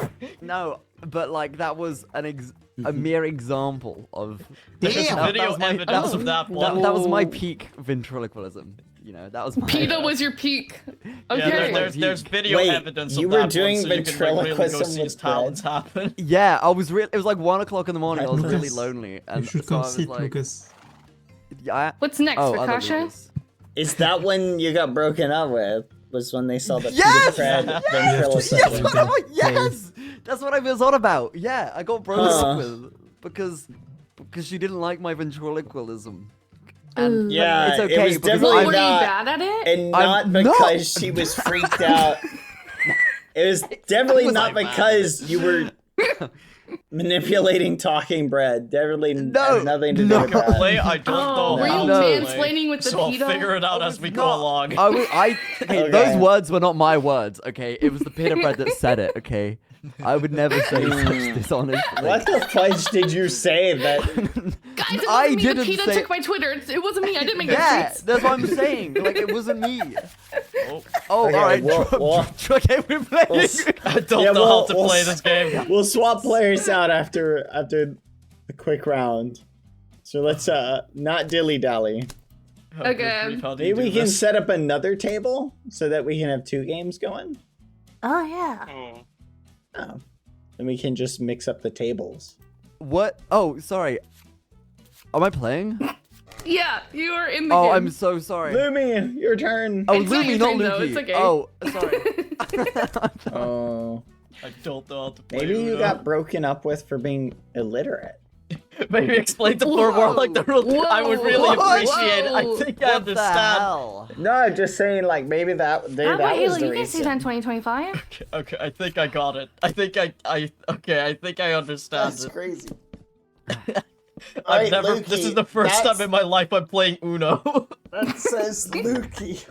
no, but like that was a mere example of. There's that video was my- evidence of that one. That was my peak ventriloquism. You know, that was my. Pita was your peak. Yeah, Okay. there's video Wait, evidence you of were that doing one, so you can like, really go ventriloquism see his with bread? talents happen. Yeah, I was real. It was like 1 o'clock in the morning. I was really Lucas, lonely, You and should so I come was sit, like, Lucas. yeah. What's next, Oh, other Rakasha? Lucas. Is that when you got broken up with? Was when they saw the Yes! pita bread ventriloquism? Yes, yes, that's what I was on about. Yeah, I got broken Huh. up with because she didn't like my ventriloquism. And Yeah, it's okay it was because definitely I'm Were you not, bad at it? and I'm not not. because she was freaked out. It was definitely Was not I bad? because you were manipulating talking bread. Definitely No, had nothing to do no. with that. Play, I don't know. Were you how No. to play, mansplaining with the so I'll pita? figure it out as we go not. along. Okay, Okay. those words were not my words. Okay, it was the pita bread that said it. Okay, I would never say such dishonest. What the fudge did you say that? Guys, it wasn't I me. The didn't PETA say- took my Twitter. It wasn't me. I didn't make Yeah, the tweets. that's what I'm saying. Like it wasn't me. Oh, Okay, alright. Okay, we're playing. I don't know how to play this game. We'll swap players out after a quick round. So let's not dilly dally. Okay. Maybe we can set up another table so that we can have 2 games going. Oh yeah. Oh. And we can just mix up the tables. What? Oh, sorry. Am I playing? Yeah, you are in the Oh, game. I'm so sorry. Lumi, your turn. Oh, It's not Lumi, your not turn, though, Lukey. it's okay. Oh, sorry. Oh. I don't know how to play. Maybe you Uno. got broken up with for being illiterate. Maybe explain to poor Warlock the rules. I would really Whoa. appreciate it. I think I understand. No, I'm just saying, like, maybe that was Badboyhalo, the you can say that in reason. 2025. Okay, I think I got it. I think I understand That's it. crazy. I've Alright, never. This is the first time in my life I'm playing Uno. That says Lukey.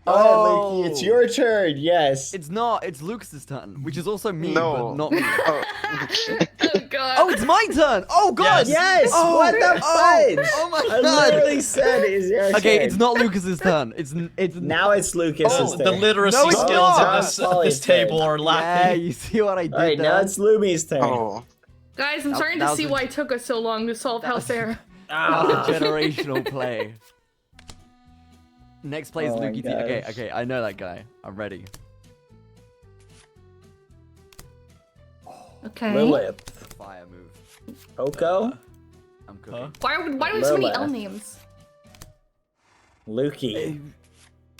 Oh, Lukey, it's your turn. Yes. It's not. It's Lucas's turn, which is also me, No. but not me. Oh god. Oh, it's my turn. Oh God. Yes. Oh, What the fudge? Oh my I God. literally said it's your turn. Okay, it's not Lucas's turn. It's Now it's Lucas's Oh, turn. the literacy No, it's skills not. of this Polly's table turn. are Yeah, lacking. you see what I did Alright, there? now it's Lumi's turn. Oh. Guys, I'm That- starting that to was see a- why it took us so long to solve House Heir. That was a generational play. Next play is Oh my Lukey. Okay, gosh. okay, I know that guy. I'm ready. Okay. Lilith. Fire move. Coco. I'm cooking. Why do we have so many Lilith. L names? Lukey.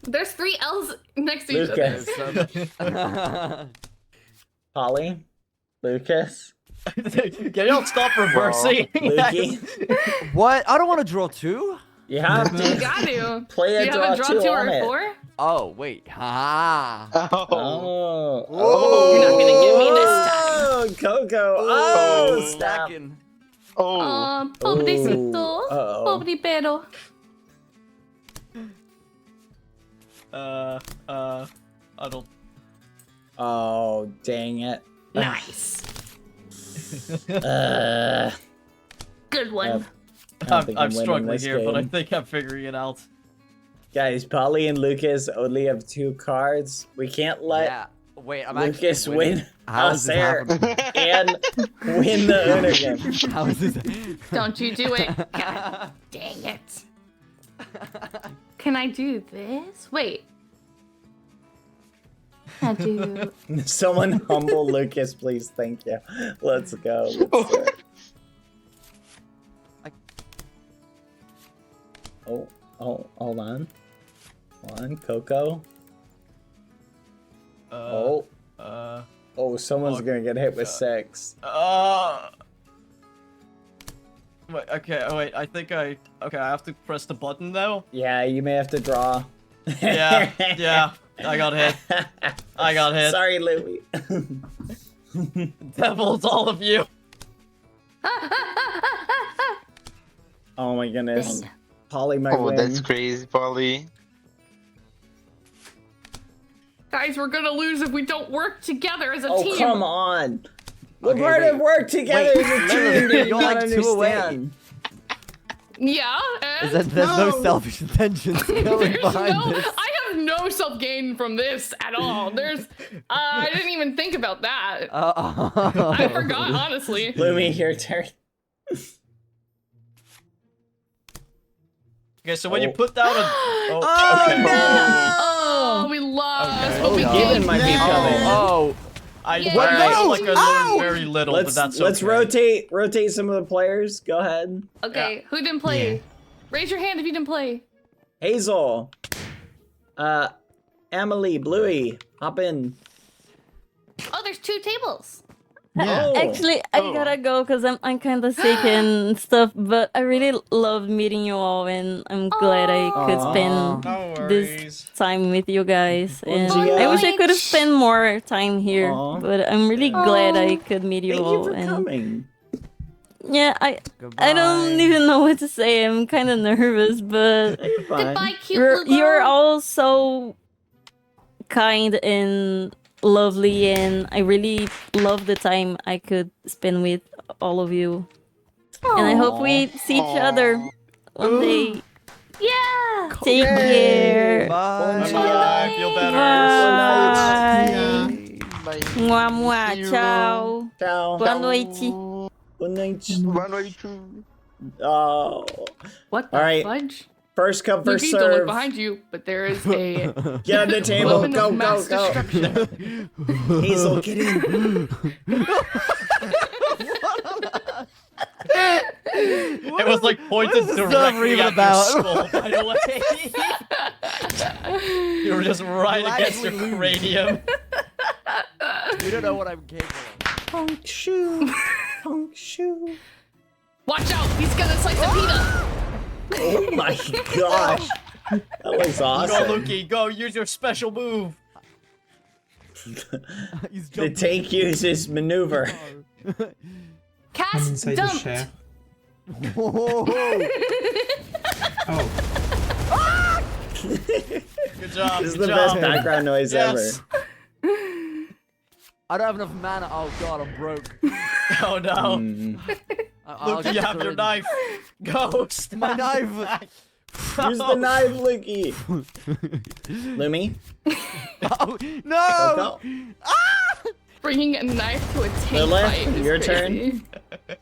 There's 3 L's next to each other. Lucas. Polly. Lucas. Can y'all stop reversing? Lukey. What? I don't want to draw 2. You have You to got to. play a You draw have a draw 2 2 on or it. 4? Oh wait. Ha. Oh. Oh. You're not gonna get me this time. Oh, Coco. Oh, Oh. snap. Stacking. Oh. Pobrecito. Uh-oh. Pobre pero. I don't. Oh, dang it. Nice. Good one. Yep. I don't think I'm winning struggling this here, but I game. think I'm figuring it out. Guys, Polly and Lucas only have 2 cards. We can't let Yeah. Wait, I'm Lucas actually winning. win How House is this Heir happening? and win the Uno game. How is this? Don't you do it. God dang it. Can I do this? Wait. I do. Someone humble Lucas, please. Thank you. Let's go. Let's do it. Oh, hold on. Hold on, Coco. Oh, someone's gonna get hit with 6. Wait, okay, oh wait, I think I have to press the button now? Yeah, you may have to draw. Yeah, yeah, I got hit. I got hit. Sorry, Louie. Devils, all of you. Oh my goodness. Dang. Polly might Oh, win. that's crazy, Polly. Guys, we're gonna lose if we don't work together as a Oh, team. come on. What Okay, part wait. of work together Wait, is a Lilith, team? Do you you're not like 2 away. understand? Yeah, Is and that, there's no No. selfish intentions going there's behind no, this. I have no self-gain from this at all. There's, I didn't even think about that. I forgot, honestly. Lumi, your turn. Okay, so when you Oh. put down a... Oh, okay. Oh, we lost, Okay. but we Oh, gained Gideon might be now. coming. Oh, I Yeah. feel like I learned very little, but that's Let's okay. rotate some of the players. Go ahead. Okay, who didn't play? Raise your hand if you didn't play. Hazel. Emily, Bluey, hop in. Oh, there's 2 tables. Yeah. Oh. Actually, I gotta go because I'm kind of sick and stuff. But I really loved meeting you all, and I'm glad I could spend No this worries. time with you guys. And Gia. I wish I could have spent more time here, Aw. but I'm really glad I could meet you Thank all. you for and coming. yeah, I don't even know what to say. I'm kind of nervous, but You're fine. Goodbye, cute little you're girl. all so kind and lovely, and I really love the time I could spend with all of you. And I hope we see each other one day Yeah. Take care. Bye. Bye. Feel better. Bye. Mua mua. Ciao. Ciao. Boa noite. Good night. Boa noite. Oh. What the All right. fudge? First come, first Luigi, don't look serve. behind you, but there is a Get on the table. weapon Go, of go, mass go. destruction. Hazel, get in. It was like pointed is this directly even at about? your skull, by the way. You were just right against your cranium. You don't know what I'm capable of. Punk shoe. Punk shoe. Watch out! He's gonna slice a pita. Oh my gosh. That was Go, awesome. Lukey. Go. Use your special move. The tank uses maneuver. I'm Cast inside the dumped. share. Oh. Oh. Good job. This is good the job. best background noise Yes. ever. I don't have enough mana. Oh god, I'm broke. Oh no. I'll Luke, get you the have your grid. knife. Go. My knife. Use the knife, Lukey. Lumi. Oh, no. Coco. Bringing a knife to a tank Lilith, fight is your crazy.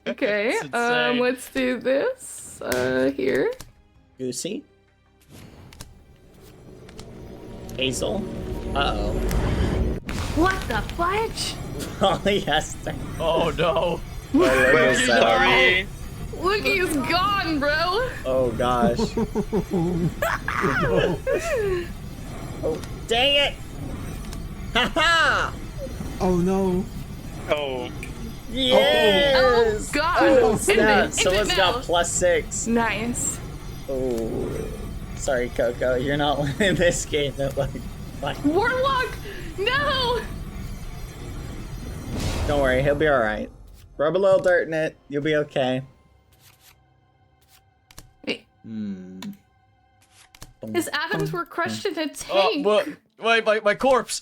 Okay. It's insane. Let's do this. Here. Goosey. Hazel. Uh-oh. What the fudge? Oh, yes. Oh no. Well, Sorry. Lucky is gone, bro. Oh, gosh. Oh, dang it. Ha-ha! Oh no. Oh. Yes! Oh, God. Oh, End snap. it. Someone's End it now. got +6. Nice. Oh. Sorry, Coco. You're not winning this game. Like, Warlock! No! don't worry. He'll be alright. Rub a little dirt in it. You'll be okay. Wait, Hmm. his atoms were crushed in a Oh, tank. what? Wait, my corpse.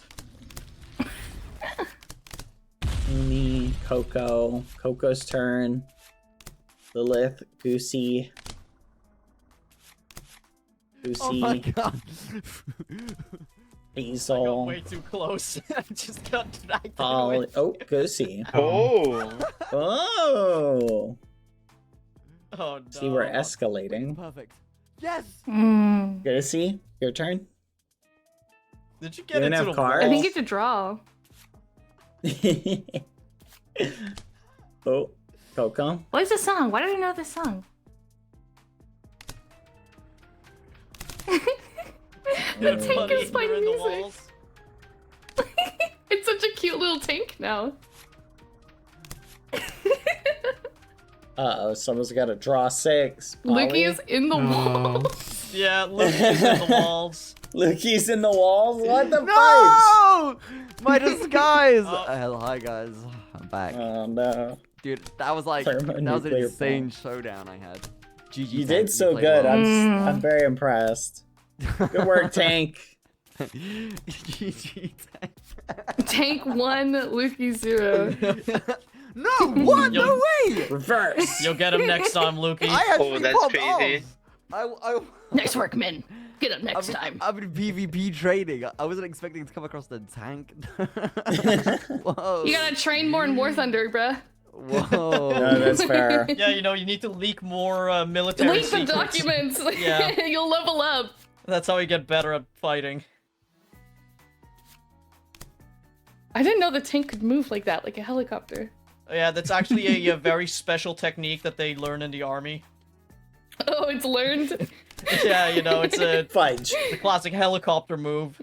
Me, Coco. Coco's turn. Lilith, Goosey. Oh my Goosey, god. I got Hazel, way too close. I just got dragged Polly. away. Oh, Goosey. Oh. Oh! Oh no. See, we're escalating. Perfect. Yes. Goosey, your turn. Did you get You into didn't the have cards? I wall? think it's a draw. Oh, Coco. What is this song? Why did I know this song? The It's tank funny, is playing you're in the music. walls. It's such a cute little tank now. Uh-oh, someone's got to draw 6. Lucky is in the wall. Yeah, Luke is in the walls. Lukey's in the walls? What the fudge? No! My disguise. Oh. Hi guys. I'm back. Oh, no. Dude, that was like that was an Thermonuclear insane bomb. showdown I had. GG. You Tank, did so played good. well. I'm very impressed. Good work, Tank. GG Tank. Tank 1, Lucky 0. No, what? No Yo. way! Reverse. You'll get him next time, Lukey. I actually that's popped crazy. off. Nice work, men. Get up next time. I've been PvP training. I wasn't expecting to come across the tank. Whoa. You gotta train more in War Thunder, bruh. Whoa. No, that's fair. Yeah, you know, you need to leak more military Leak the secrets. documents. Yeah. You'll level up. That's how you get better at fighting. I didn't know the tank could move like that, like a helicopter. Yeah, that's actually a very special technique that they learn in the army. Oh, it's learned. Yeah, you know, it's a Fudge. the classic helicopter move.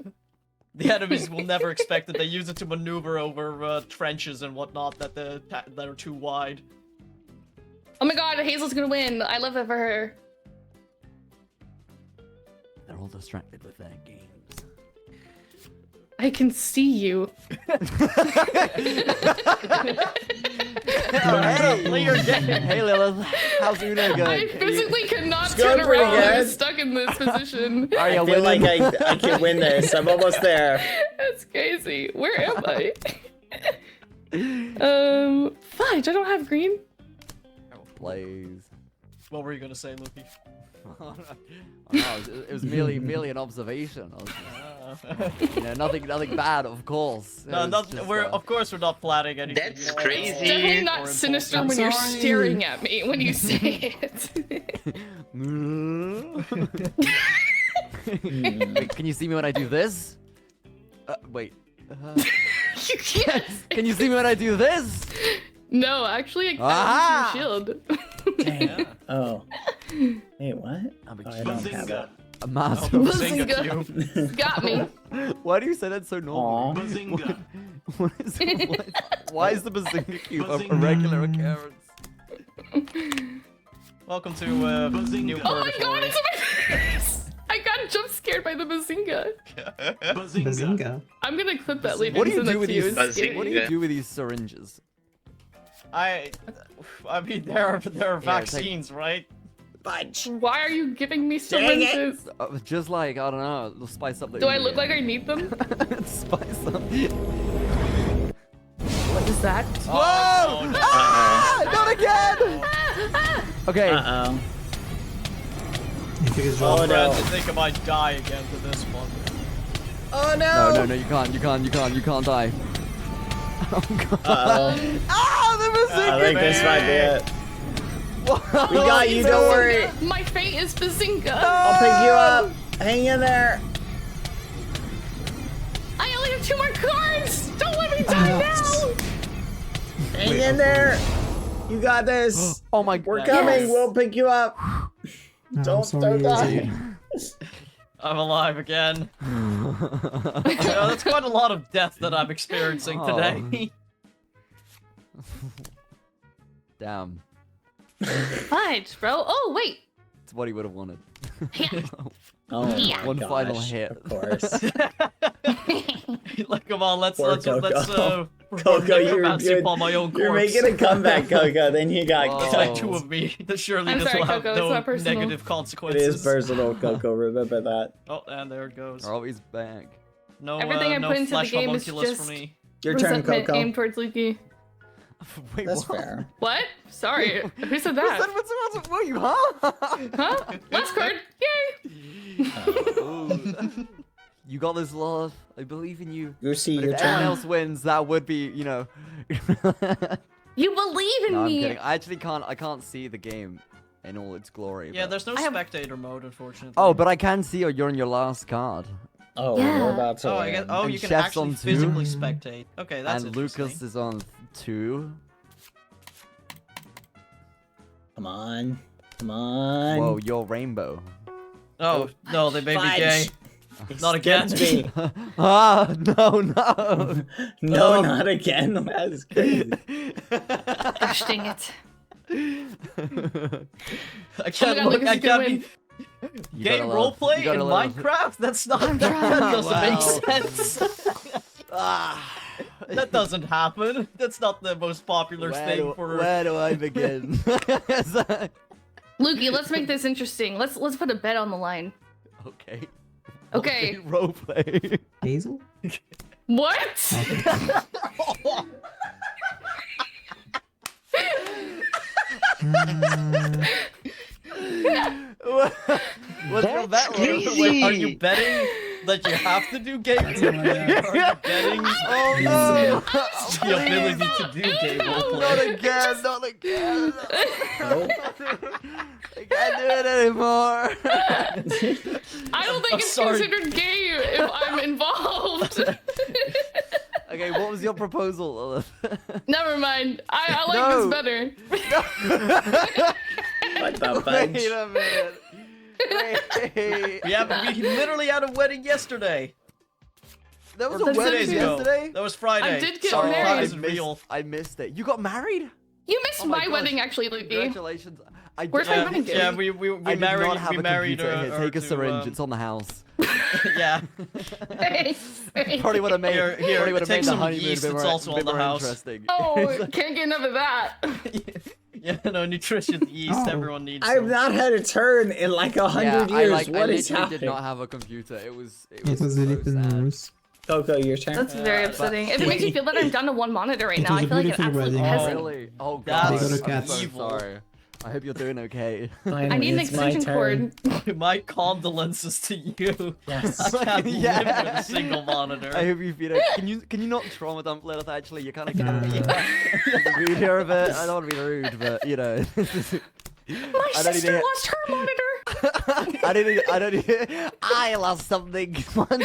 The enemies will never expect it. They use it to maneuver over trenches and whatnot that that are too wide. Oh my god, Hazel's gonna win. I love that for her. They're all distracted with their games. I can see you. Play your game. Hey Lilith, how's Una going? I physically cannot going turn pretty around. I'm good. stuck in this position. Are you I feel like winning? I can win this. I'm almost there. That's crazy. Where am I? Fudge, I don't have green. Plays. What were you gonna say, Lukey? Oh, no, it was merely an observation. I was just, nothing bad, of course. No, not, Just, of course we're not planning anything. That's more, crazy. It's definitely not more sinister important. when you're sorry. staring at me when you say it. Wait, can you see me when I do this? Wait. You can't. Can you see me when I do this? No, actually, I can't Ah! use your shield. Oh. Wait, what? Oh, I don't have it. A massive. Bazinga. Cube. Got me. Why do you say that so normal? Bazinga. Why is the Bazinga Cube a regular occurrence? Welcome to New Oh my god, Purgatory. it's in my face! I got jump scared by the bazinga. Bazinga. I'm gonna clip that later. What do and you send do it with to you. these? It's scary. What do you do with these syringes? I mean, there are take- vaccines, right? Fudge. Why are you giving me Dang it. syringes? Just like, I don't know, it'll spice up the. Do I look like I need them? Spice up. What is that? Whoa! no. Ah! Not again! Okay. Uh-oh. You think it's Oh, wrong? Oh, no. I think I might die again to this one. Oh, no! No, you can't die. Oh, God. Uh-oh. Ah, the Bazinga! I think this might be it. We got you, don't worry. My fate is bazinga. I'll pick you up. Hang in there. I only have 2 more cards. Don't let me die now. Hang in there. You got this. Oh my We're God. coming. Yes. We'll pick you up. I'm Don't sorry, die. I'm alive again. That's quite a lot of death that I'm experiencing today. Damn. Fudge, bro. Oh, wait. It's what he would have wanted. Oh, Yeah. my One gosh, final hit. Of course. Like, come on, let's Poor perform Coco, you're necromancy good. upon my own You're corpse. making a comeback, Coco. Then you got Whoa. It's killed. like 2 of me. Surely I'm this sorry, will have Coco, it's no not personal. negative It consequences. is personal, Coco. Remember that. Oh, and there it goes. Oh, he's back. No, Everything I no put into the flesh game is homunculus just for me. Your turn, resentment Coco. aimed towards Lukey. Wait, That's what? fair. What? Sorry. Who said that? What you, huh? Huh? Last card. Yay! You got this, love. I believe in you. Goosey, But your if anyone turn. else wins, that would be, you know. You believe in No, I'm me. kidding. I actually can't. I can't see the game in all its glory. Yeah, but- there's no I have- spectator mode, unfortunately. Oh, but I can see you're on your last card. Oh, Yeah. we're about to. Oh, I guess. Oh, And you can Chef's actually on 2. physically spectate. Okay, that's and interesting. Lucas is on 2. Come on. Come on. Whoa, you're rainbow. Oh no, they made me Fudge. gay. Not again. Skipped me. Ah, no. No, not again. That's crazy. Gosh dang it. I can't God, look. Lucas I is gonna can't be You gay gotta love- roleplay you gotta in love- Minecraft. That's not. That doesn't make sense. That doesn't happen. That's not the most popular thing for. Where do I begin? Lukey, let's make this interesting. Let's put a bet on the line. Okay. Okay. Roleplay. Hazel? What? What's your bet? crazy. Wait, are you betting that you have to do gay roleplay? Or are you betting Oh no! the ability to do gay Not roleplay? again! Not again! I can't do it anymore. I don't think I'm it's sorry. considered gay if I'm involved. Okay, what was your proposal? Never mind. I like No. this better. What the Wait fudge? a minute. Wait. We literally had a wedding yesterday. That was Or a 2 wedding days ago. yesterday? That was Friday. I did get Sorry, married. Friday isn't real. I missed it. You got married? You missed Oh my my gosh. wedding, actually, Lukey. Congratulations. Where's my Yeah, wedding gift? yeah, we I did married. not have We a married. computer. Here, her take a to, syringe. It's on the house. Yeah. Probably would have made. Here, probably would have take made the some honeymoon yeast, a bit it's more, also bit on the more house. interesting. Oh, can't get enough of that. Yeah, no nutrition yeast. Oh. Everyone needs. I've some. not had a turn in like 100 I years. like. I What is literally happening? did not have a computer. It was. It was so really sad. news. Coco, your turn. That's very but- upsetting. If it makes you feel better, I'm down to one monitor right It now. was I a feel like an beautiful absolute wedding. Oh peasant. really? Oh That's god. They got a I'm cat. so evil. sorry. I hope you're doing okay. I need an extension cord. My condolences to you. Yes. I can't Yeah. live with a single monitor. I hope you feel it. Can you not trauma dump Lilith? Actually, you're kind of rude here a bit. I don't want to be rude, but you know. My sister lost her monitor. I don't need. I lost something once.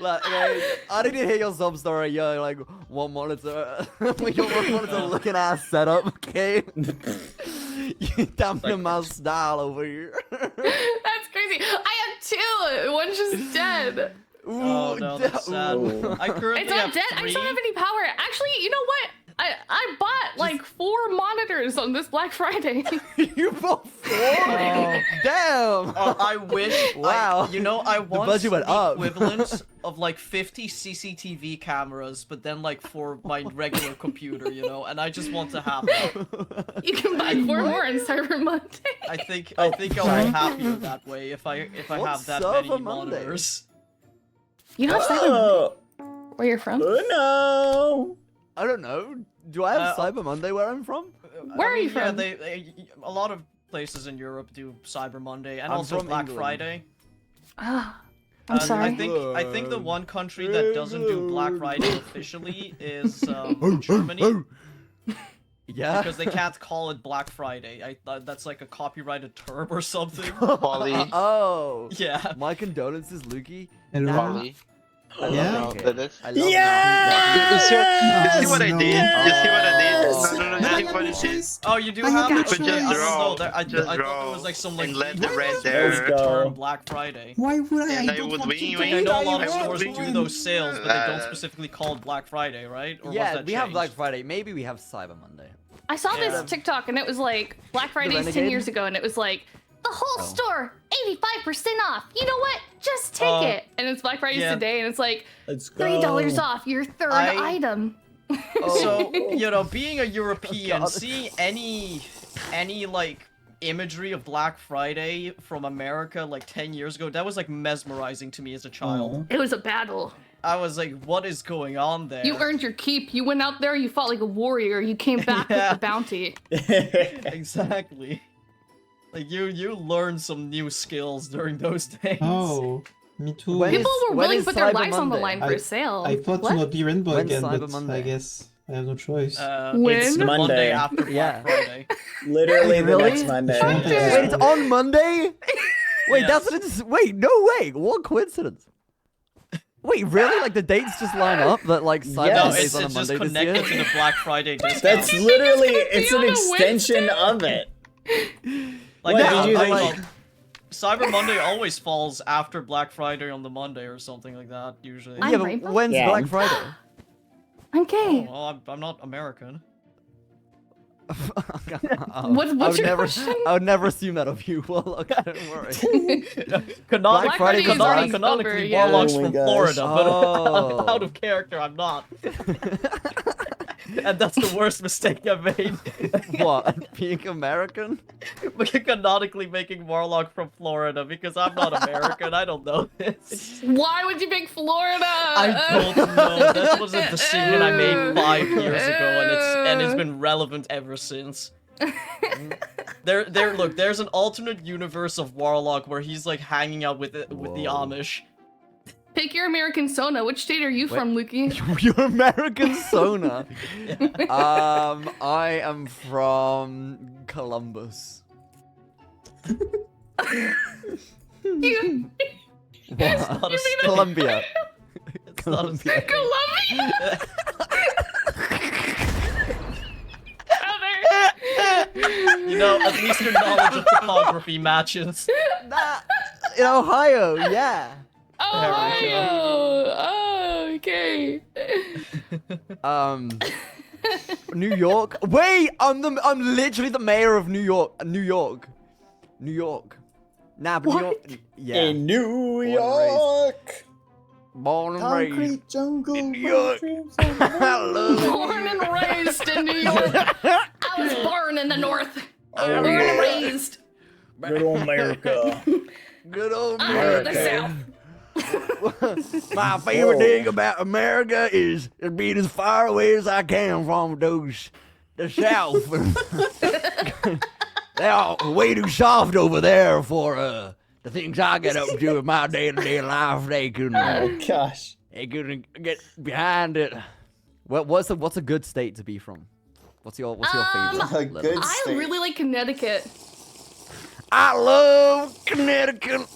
Like, okay, I didn't hear your sob story. Yo, like one monitor, with your one monitor looking ass setup. Okay, you damn my style over here. That's crazy. I have two. One's just dead. Oh no, that's sad. I currently It's not have dead. I just don't have any power. Actually, you know what? I bought like 4 monitors on this Black Friday. You bought 4? Oh. Damn! I wish. Wow. I want budget went up. equivalent of like 50 CCTV cameras, but then like for my regular computer, you know, and I just want to have that. You can buy 4 more on Cyber Monday. I think I'll be happier that way if I have that Cyber many Monday? Oh. monitors. You have Cyber Monday? Where you're from? Oh no! I don't know. Do I have Cyber Monday where I'm from? Where are you Yeah, from? a lot of places in Europe do Cyber Monday and I'm also from Black England. Friday. Ah, I'm sorry. I think the one country that doesn't do Black Friday officially is Germany. Yeah. Because they can't call it Black Friday. I thought that's like a copyrighted term or something. Polly. Oh. Yeah. My condolences, Lukey. Hello. Polly. I love Yeah? Luki. Dennis. I love You see what I did? You see what I did? No, you see what I did? Oh, you do I have got it? you. Just draw. I Just thought draw. there was like some like And let the red Let's there. go. term Black Friday. Why would I? And I don't would want win, to win. I do know a that. lot of I want stores to do win. those sales, but they don't Uh, specifically call it Black Friday, right? Or was Yeah, that we have changed? Black Friday. Maybe we have Cyber Monday. I saw Yeah. this TikTok and it was like Black Friday's 10 Renegade? years ago and it was like the whole store 85% off. You know what? Just take Oh. it. And it's Black Friday's Yeah. today and it's like Let's go. $3 off your third item. So, you know, being a European, God. seeing any like imagery of Black Friday from America like 10 years ago, that was like mesmerizing to me as a child. It was a battle. I was like, what is going on there? You earned your keep. You went out there, you fought like a warrior, you came back Yeah. with the bounty. Exactly. Like you learned some new skills during those days. Oh, me too. When People is- were when willing is to put their Cyber lives on the Monday? line for a sale. I thought What? to not be rainbow When's again, Cyber but I Monday? guess I have no choice. When? It's The Monday Monday. after Black Yeah. Friday. Literally the Really? next Monday. Wait, Wait, it's on Monday? Wait, Yes. that's what it's. Wait, no way. What coincidence? Wait, really? Like the dates just line up? That like Cyber Yes. No, Monday's it's on a just Monday this connected year? to the Black Friday discount. That's literally, it's an on a extension of it. Like, What no, did you I- think? well, Cyber Monday always falls after Black Friday on the Monday or something like that, usually. I'm Yeah, but rainbow? when's Yeah. Black Friday? I'm gay. Well, I'm not American. What's I would your never, question? I would never assume that of you. Well, okay, don't worry. Black Friday is already canonically, over, yeah. Warlock's Oh my from gosh. Florida, but Oh. out of character, I'm not. And that's the worst mistake I've made. What? Being American? Canonically making Warlock from Florida because I'm not American. I don't know this. Why would you pick Florida? I don't know. That was a decision I made 5 years ago, and it's been relevant ever since. Look, there's an alternate universe of Warlock where he's like hanging out with the Amish. Pick your American Sona. Which state are you from, Lukey? You're American Sona. I am from Columbus. You- What? Not a Columbia. It's not a Columbia. Columbia. You know, at least your knowledge of topography matches. In Ohio, yeah. Ohio. Oh, okay. New York. Wait, I'm literally the mayor of New York. New York. Nah, but New York. Yeah. In New Born and York. Born and raised. Concrete jungle. In New York. Born and raised in New York. I was born in the north. Born and raised. Good old America. Good old I'm in the America. south. My favorite thing about America is being as far away as I can from the South. They are way too soft over there for the things I get up to in my day-to-day life. They couldn't. Oh gosh. They couldn't get behind it. What's a good state to be from? What's your favorite? A good I state. really like Connecticut. I love Connecticut.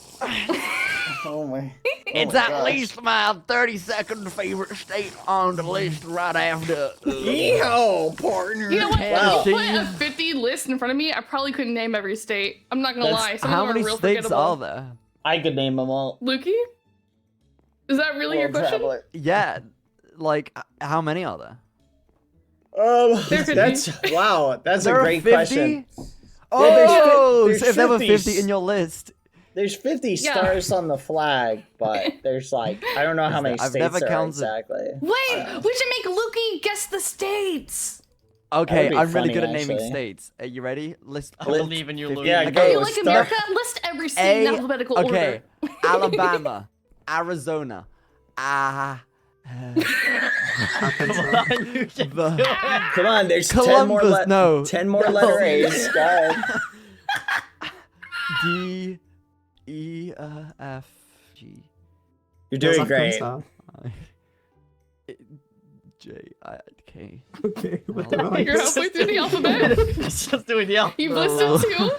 Oh my. It's at least my 32nd favorite state on the list right after. Yeehaw, partner. You know what? Wow. If you put a 50 list in front of me, I probably couldn't name every state. I'm not gonna lie. Some How of them many are real states forgettable. are there? I could name them all. Lukey? Is that really your World question? traveler. Yeah, like how many are there? There could That's wow. That's There a are great 50? question. Oh, there's so if there were 50 50s. in your list, There's 50 Yeah. stars on the flag, but there's like I don't know how many I've states never there are counted. exactly. Wait, we should make Lukey guess the states. okay, be I'm really funny, good at naming actually. states. Are you ready? List. I believe in you, 50. Luke. Yeah, Are go. you like start- America? List every state in alphabetical okay, order. Alabama, Arizona, Come on, there's 10 more, Columbus, no. 10 more letter A's. Go ahead. D, E, F, G, You're doing great. J, I, K. Okay, what the Oh, you're halfway through the alphabet. He's just doing the alphabet. You've listed two.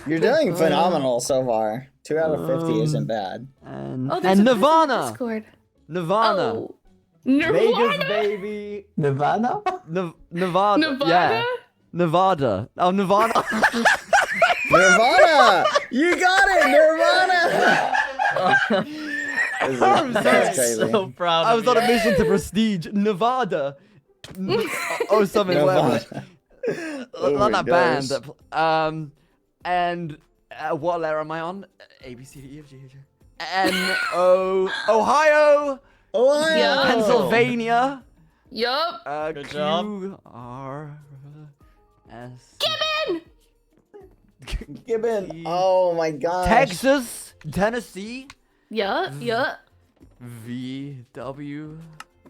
You're doing phenomenal so far. 2 out of 50 isn't bad. And, Oh, there's and a person in Nirvana. Discord. Nirvana. Oh. Vegas, Nirvana? baby. Nevada? Nevada. Nevada? Yeah. Nevada. Oh, Nirvana. Nirvana! You got it, Nirvana! I'm That's crazy. So proud I of was on a you. mission to prestige. Nevada. Oh, something, whatever. Oh Not my that band. gosh. And what letter am I on? A, B, C, D, E, F, G, H, I, N, O, Ohio, Ohio! Yeah. Pennsylvania. Yup. Good Q, job. R, S. Gibbon. Oh my gosh. Texas, Tennessee, Yup, yup, V, W,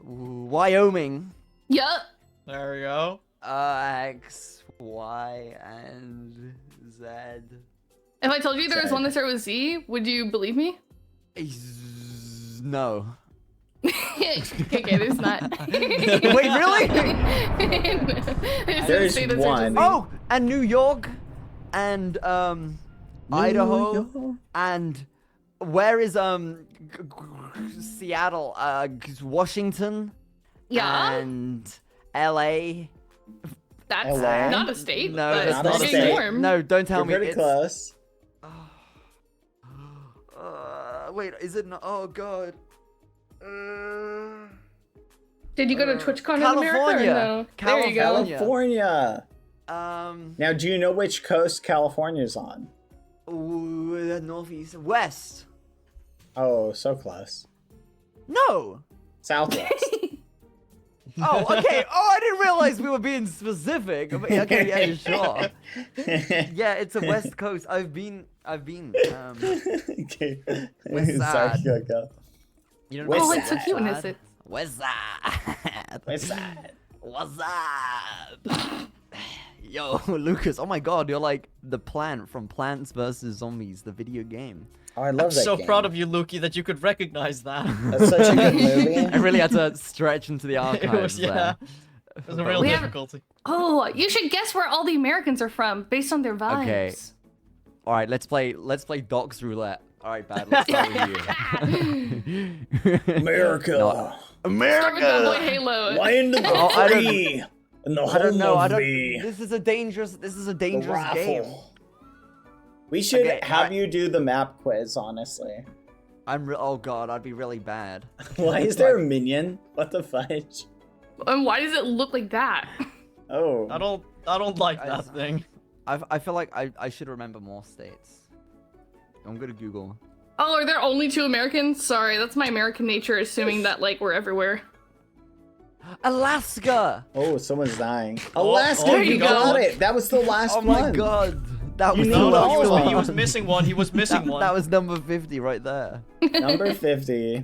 Wyoming, yup. There we go. X, Y, and Z. If I told you there was one that started with Z, would you believe me? No. Okay, there's not. Wait, really? There's one. Oh, and New York, and Idaho, and where is Seattle? Washington. Yeah. And LA. That's LA? not a state. No, but it's not not a a it's state. warm. No, don't tell You're me. pretty It's, close. wait, is it not? Oh god. Did you go to TwitchCon in America or California. no? There you go. California. California. Now, do you know which coast California's on? Ooh, northeast, west. Oh, so close. No. Southwest. Oh, okay. Oh, I didn't realize we were being specific. I mean, okay, yeah, sure. Yeah, it's a west coast. I've been. Okay. West Sorry, side. go. You don't West Oh, it's so side. cute when it's it. West side. West side. What's up? Yo, Lucas. Oh my God, you're like the plant from Plants vs Zombies, the video game. Oh, I love I'm that so game. proud of you, Lukey, that you could recognize that. That's such a good movie. I really had to stretch into the It archives. was, yeah. It was a real We have- difficulty. Oh, you should guess where all the Americans are from based on their vibes. Okay. All right, let's play Docs Roulette. All right, Bad. Let's start with you. America. No. Start with Badboyhalo. Land of the Oh, I don't- free. And the I don't home know. I of don't. the This is a dangerous game. raffle. We should Okay, have you do the map quiz, honestly. Oh God, I'd be really bad. Why is there a minion? What the fudge? And why does it look like that? Oh. I don't like that thing. I feel like I should remember more states. I'm gonna Google. Oh, are there only 2 Americans? Sorry, that's my American nature, assuming that like we're everywhere. Alaska. Oh, someone's dying. Oh, Alaska, there you you got go. it. That was the last Oh one. my God. That was You the need last all of one. them. He was missing one. He was missing one. That was number 50 right there. Number 50.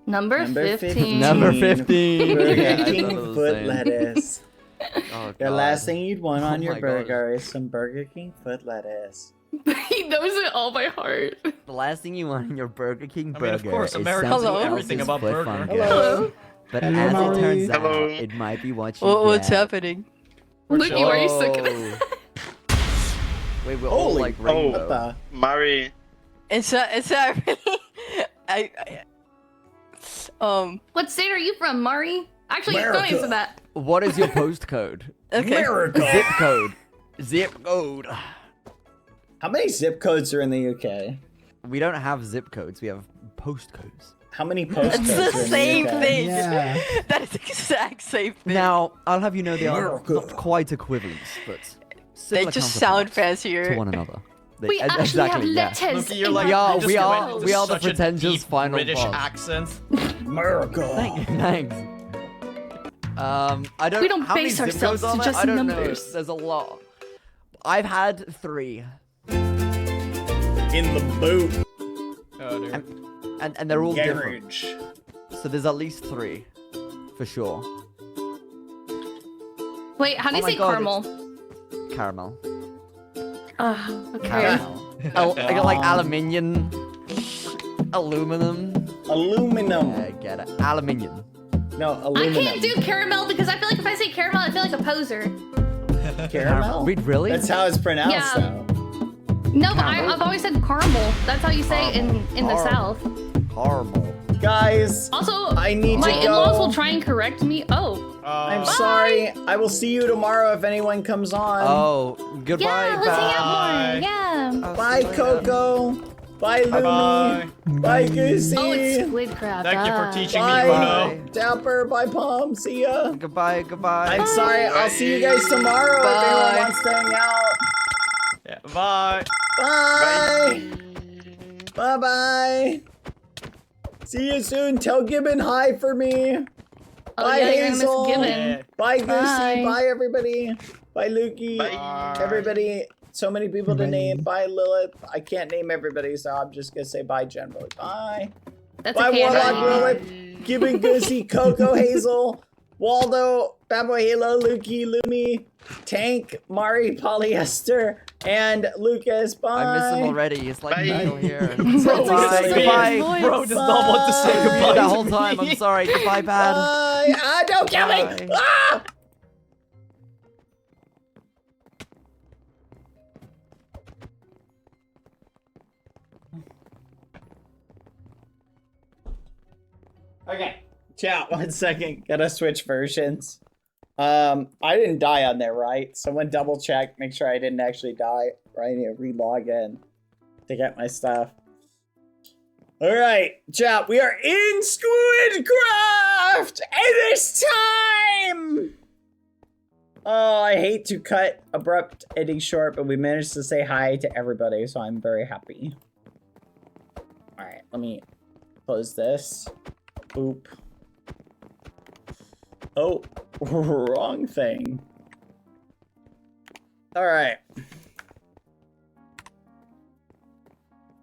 Number 15. Number 15. Burger Yeah, I King thought it was foot the same. lettuce. Oh, The God. last thing you'd want Oh on your my burger is some Burger King foot lettuce. He knows it all by heart. The last thing you want in your Burger King burger of course, is Americans something know everything else's about foot burger. fungus. Hello. But Hello, as Mari. it turns out, Hello. it might be what you What's get. happening? Lukey, why are you so good? Oh. Wait, we're all Holy like oh. rainbow. What Mari, It's not really. What state are you from, Mari? Actually, don't America. answer that. What is your postcode? Okay. America. Zip code. Zip code. How many zip codes are in the UK? We don't have zip codes. We have postcodes. How many postcodes It's are the in same the UK? thing. Yeah. That is the exact same thing. Now, I'll have you know they are America. not quite equivalent, but They similar just sound counterparts fancier. to one another. They- We actually exactly, have yeah. letters. Lukey, you're in like, We are- our you just we went are- into we are the such a pretentious deep final British boss. accent. America. Thanks. I don't. We don't how many base zip ourselves codes to are there? just I don't numbers. know. There's a lot. I've had 3, In the boot. Oh, dude. and they're all different. Garage. So there's at least 3, for sure. Wait, how do you Oh my say God, caramel? Caramel. Okay. Caramel. I got like aluminium. Aluminum. Aluminum. Yeah, get it. Aluminium. No, I aluminum. can't do caramel because I feel like if I say caramel, I feel like a poser. Caramel? Wait, really? That's how it's pronounced, Yeah. though. No, but I've always said caramel. That's how you say it in the Caramel. South. Caramel. Guys, Also, I need my to in-laws go. will try and correct me. Oh, I'm sorry. I will see you tomorrow if anyone comes on. Oh, goodbye. yeah, let's hang out Bye. more. Yeah. Bye, Coco. Bye, Lumi. Bye. Bye, Goosey. Oh, it's squid crab. Thank you for Ah. teaching me Bye, Uno. Dapper. Bye, Palm. See ya. Goodbye. Goodbye. I'm sorry. I'll see you guys tomorrow if Bye. anyone wants to hang out. Yeah, bye. Bye. Bye. Bye. See you soon. Tell Gibbon hi for me. Oh, Bye, yeah, you're gonna miss Hazel. Gibbon. Bye, Goosey. Bye. Bye, everybody. Bye, Lukey. Bye. Everybody. So many people to Bye. name. Bye, Lilith. I can't name everybody, so I'm just gonna say bye generally. Bye. That's Bye, okay. Warlock Bye. Lilith. Gibbon, Goosey, Coco, Hazel, Waldo, Badboyhalo, Lukey, Lumi, Tank, Mari, Polyester, and Lucas. Bye. I miss him already. It's like Bye. he's still here. Bro, Goodbye. say Goodbye. Bro does not want to say Bye. goodbye That to whole time. me. I'm sorry. Goodbye, bad. Bye. Ah, don't kill me. Bye. Ah! Okay, chat. 1 second. Gotta switch versions. I didn't die on there, right? Someone double check, make sure I didn't actually die. Or I need to re-log in to get my stuff. All right, chat. We are in Squidcraft, and this time. Oh, I hate to cut abrupt ending short, but we managed to say hi to everybody, so I'm very happy. All right, let me close this. Oop. Oh, wrong thing. All right.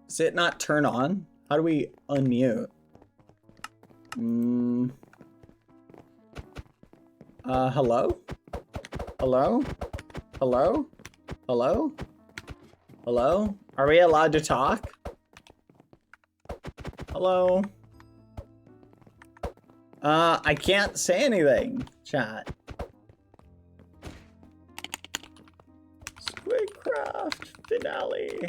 Does it not turn on? How do we unmute? Hello? Hello? Hello? Hello? Hello? Are we allowed to talk? Hello? I can't say anything, chat. Squidcraft finale.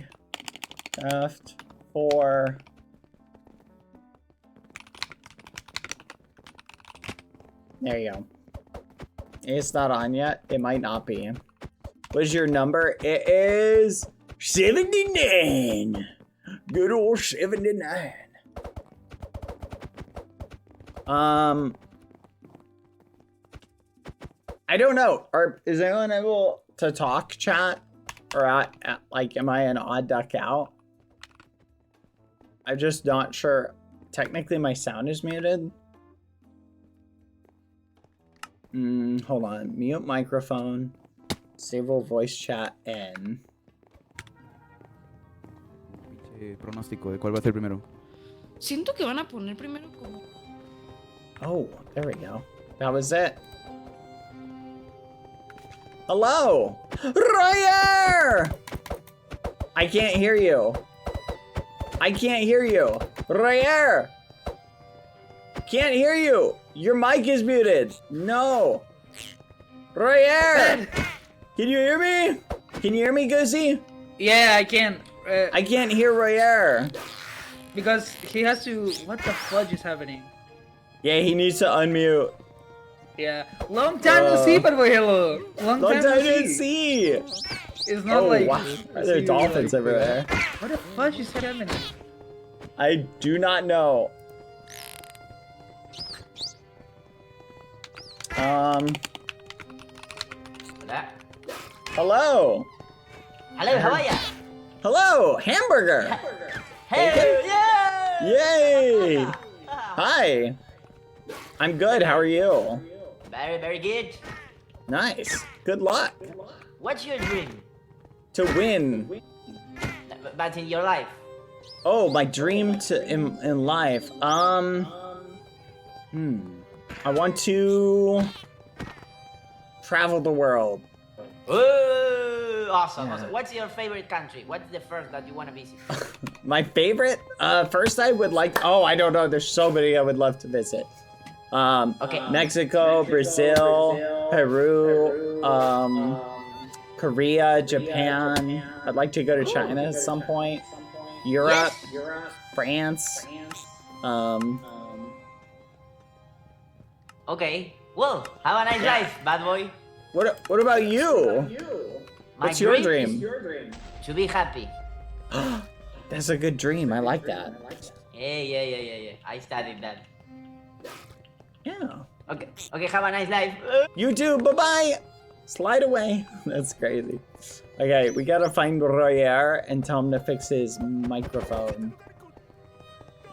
Craft 4. There you go. It's not on yet. It might not be. What's your number? It is 79. Good old 79. I don't know. Is anyone able to talk, chat? Or like, am I an odd duck out? I'm just not sure. Technically, my sound is muted. Hold on. Mute microphone. Disable voice chat N. Pronóstico de cuál va a ser primero. Siento que van a poner primero como... Oh, there we go. That was it. Hello! Royer! I can't hear you. I can't hear you. Royer! Can't hear you. Your mic is muted. No. Royer! Can you hear me? Can you hear me, Goosey? Yeah, I can. I can't hear Royer. Because he has to. What the fudge is happening? Yeah, he needs to unmute. Yeah. Long time no see, Badboyhalo. Long time no see. It's not like. Wow. There are dolphins everywhere. What the fudge is happening? I do not know. Hello. Hello, how are ya? Hello, hamburger. Hey, yeah! Yay! Hi. I'm good. How are you? Very, very good. Nice. Good luck. What's your dream? To win. But in your life? Oh, my dream in life. I want to travel the world. Ooh, awesome, Yeah. awesome. What's your favorite country? What's the first that you want to visit? My favorite? First I would like, I don't know, there's so many I would love to visit. Okay. Mexico, Brazil, Peru, Korea, Japan. I'd like to go to China at some point. Europe, France. Okay. Well, have a nice life, bad boy. What about you? What's your dream? To be happy. That's a good dream. I like that. Yeah. I studied that. Yeah. Okay, have a nice life. You too. Bye-bye. Slide away. That's crazy. Okay, we gotta find Royer and tell him to fix his microphone.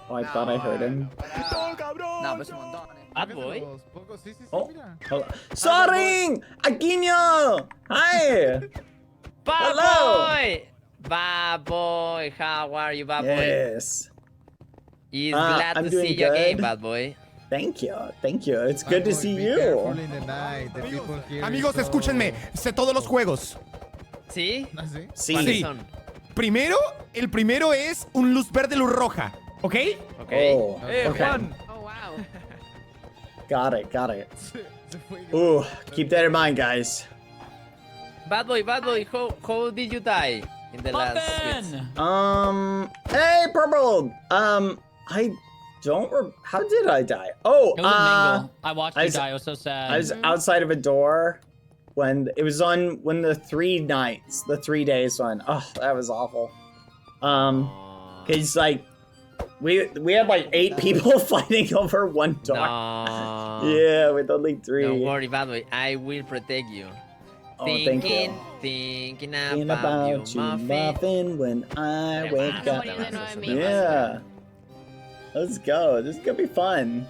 Oh, I thought I heard him. Bad boy. Oh, hello. Soring! Aquino! Hi! Bad Hello! boy! Bad boy, how are you, bad boy? Yes. He's glad I'm to doing see you again, good. bad boy. Thank you. It's good to see you. Amigos, escúchenme. Sé todos los juegos. ¿Sí? Sí. Sí. Primero, el primero es un luz verde, luz roja. ¿Ok? Oh, okay. Oh, wow. Got it. Ooh, keep that in mind, guys. Bad boy, how did you die in the last bit? Hey, Purple! I don't how did I die? Oh, It was a mingle. I watched you die. It was so sad. I was outside of a door when it was when the 3 days one. Oh, that was awful. Cause like we had like 8 people fighting over one door. No. Yeah, with only 3. Don't worry, bad boy. I will protect you. Oh, thank you. Thinking Thinking about you, muffin, when I wake up. Me. Yeah. Let's go. This is gonna be fun.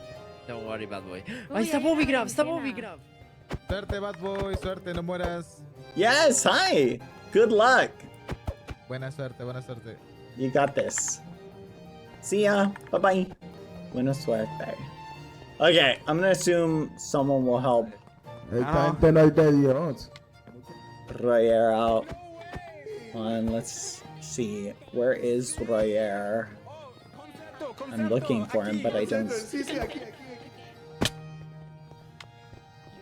Don't worry, bad boy. Ay, está Bobby Grab. Suerte, bad boy, suerte, no mueras. Yes, hi. Good luck. Buena suerte. You got this. See ya. Bye-bye. Buena suerte. Okay, I'm gonna assume someone will help Royer out. Let's see. Where is Royer? I'm looking for him, but I don't.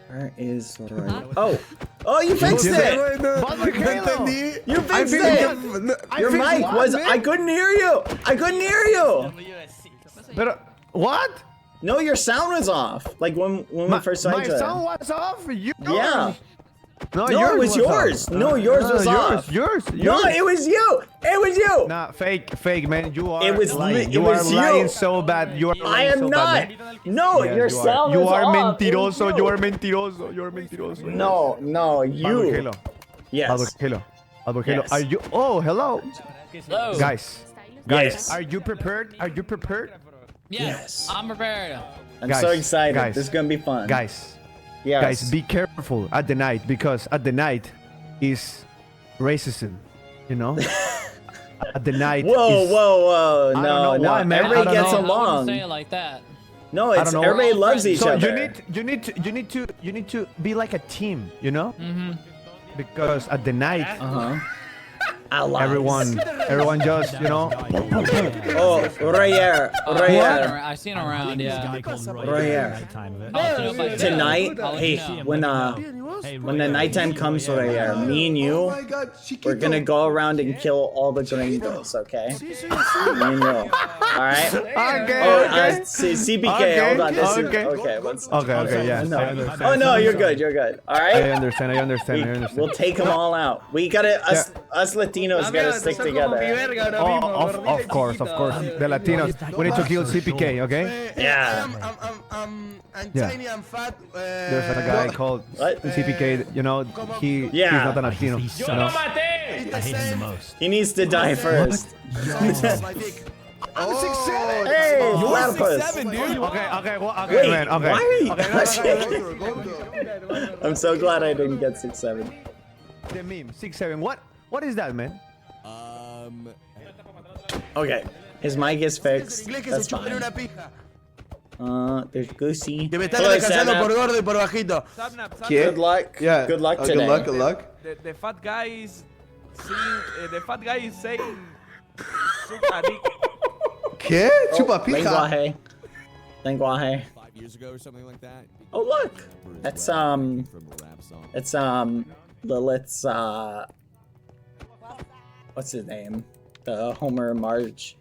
Where is Royer? Oh, you fixed it! You fixed it! Your mic was. I couldn't hear you! Pero, what? No, your sound was off. Like when we first saw each other. My sound was off? Yeah. No, it was yours. No, yours was off. Yours. No, it was you. Nah, fake, man. You are. It was lying. you. You are lying so bad. You are. I am so not. Bad, man. No, Yes, your you sound You was are off. mentiroso. You are mentiroso. No, you. Badboyhalo. Yes. Badboyhalo. Yes. Are you? Oh, hello. Hello. Guys. Yes. Are you prepared? Yes. I'm prepared. I'm Guys, so excited. guys. This is gonna be fun. Guys. Yes. Guys, be careful at the night because at the night is racism, you know? At the night. Whoa, is, whoa, whoa! No, no. Why, man? Everybody gets I wouldn't along. say it like that. No, it's everybody loves each so other. you need to be like a team, you know? Because at the night, everyone just, you know. Oh, Heir, Heir. I've seen around, yeah. Heir. Tonight, hey, when the nighttime comes, Heir, me and you, we're gonna go around and kill all the gringos, okay? Me and you. All right. Okay. Oh, CBK, hold on. This is okay. Okay, yeah. No. Oh no, you're good. You're good. All right. I understand. We'll take them all out. We gotta us Latinos gotta stick together. Of course. The Latinos. We need to kill CPK, okay? Yeah. I'm Yeah. tiny, I'm fat. There's a guy called CPK, you know, he's not a Latino. You know? I hate him the most. He needs to die first. I'm 6'7". Hey, you're platypus. 6'7", dude. Okay, Wait, man. Okay. Why are you? I'm so glad I didn't get 6'7". The meme 6'7". What is that, man? Okay, his mic is fixed. That's fine. There's Goosey. Que me están Hello, descansando Sanap. por gordo y por bajito. Good luck. Yeah. Good luck today. Good luck. The fat guy is saying. ¿Qué? Chupapija. Lenguaje. Lenguaje. 5 years ago or something like that. Oh look, that's Lilith's what's his name? The Homer and Marge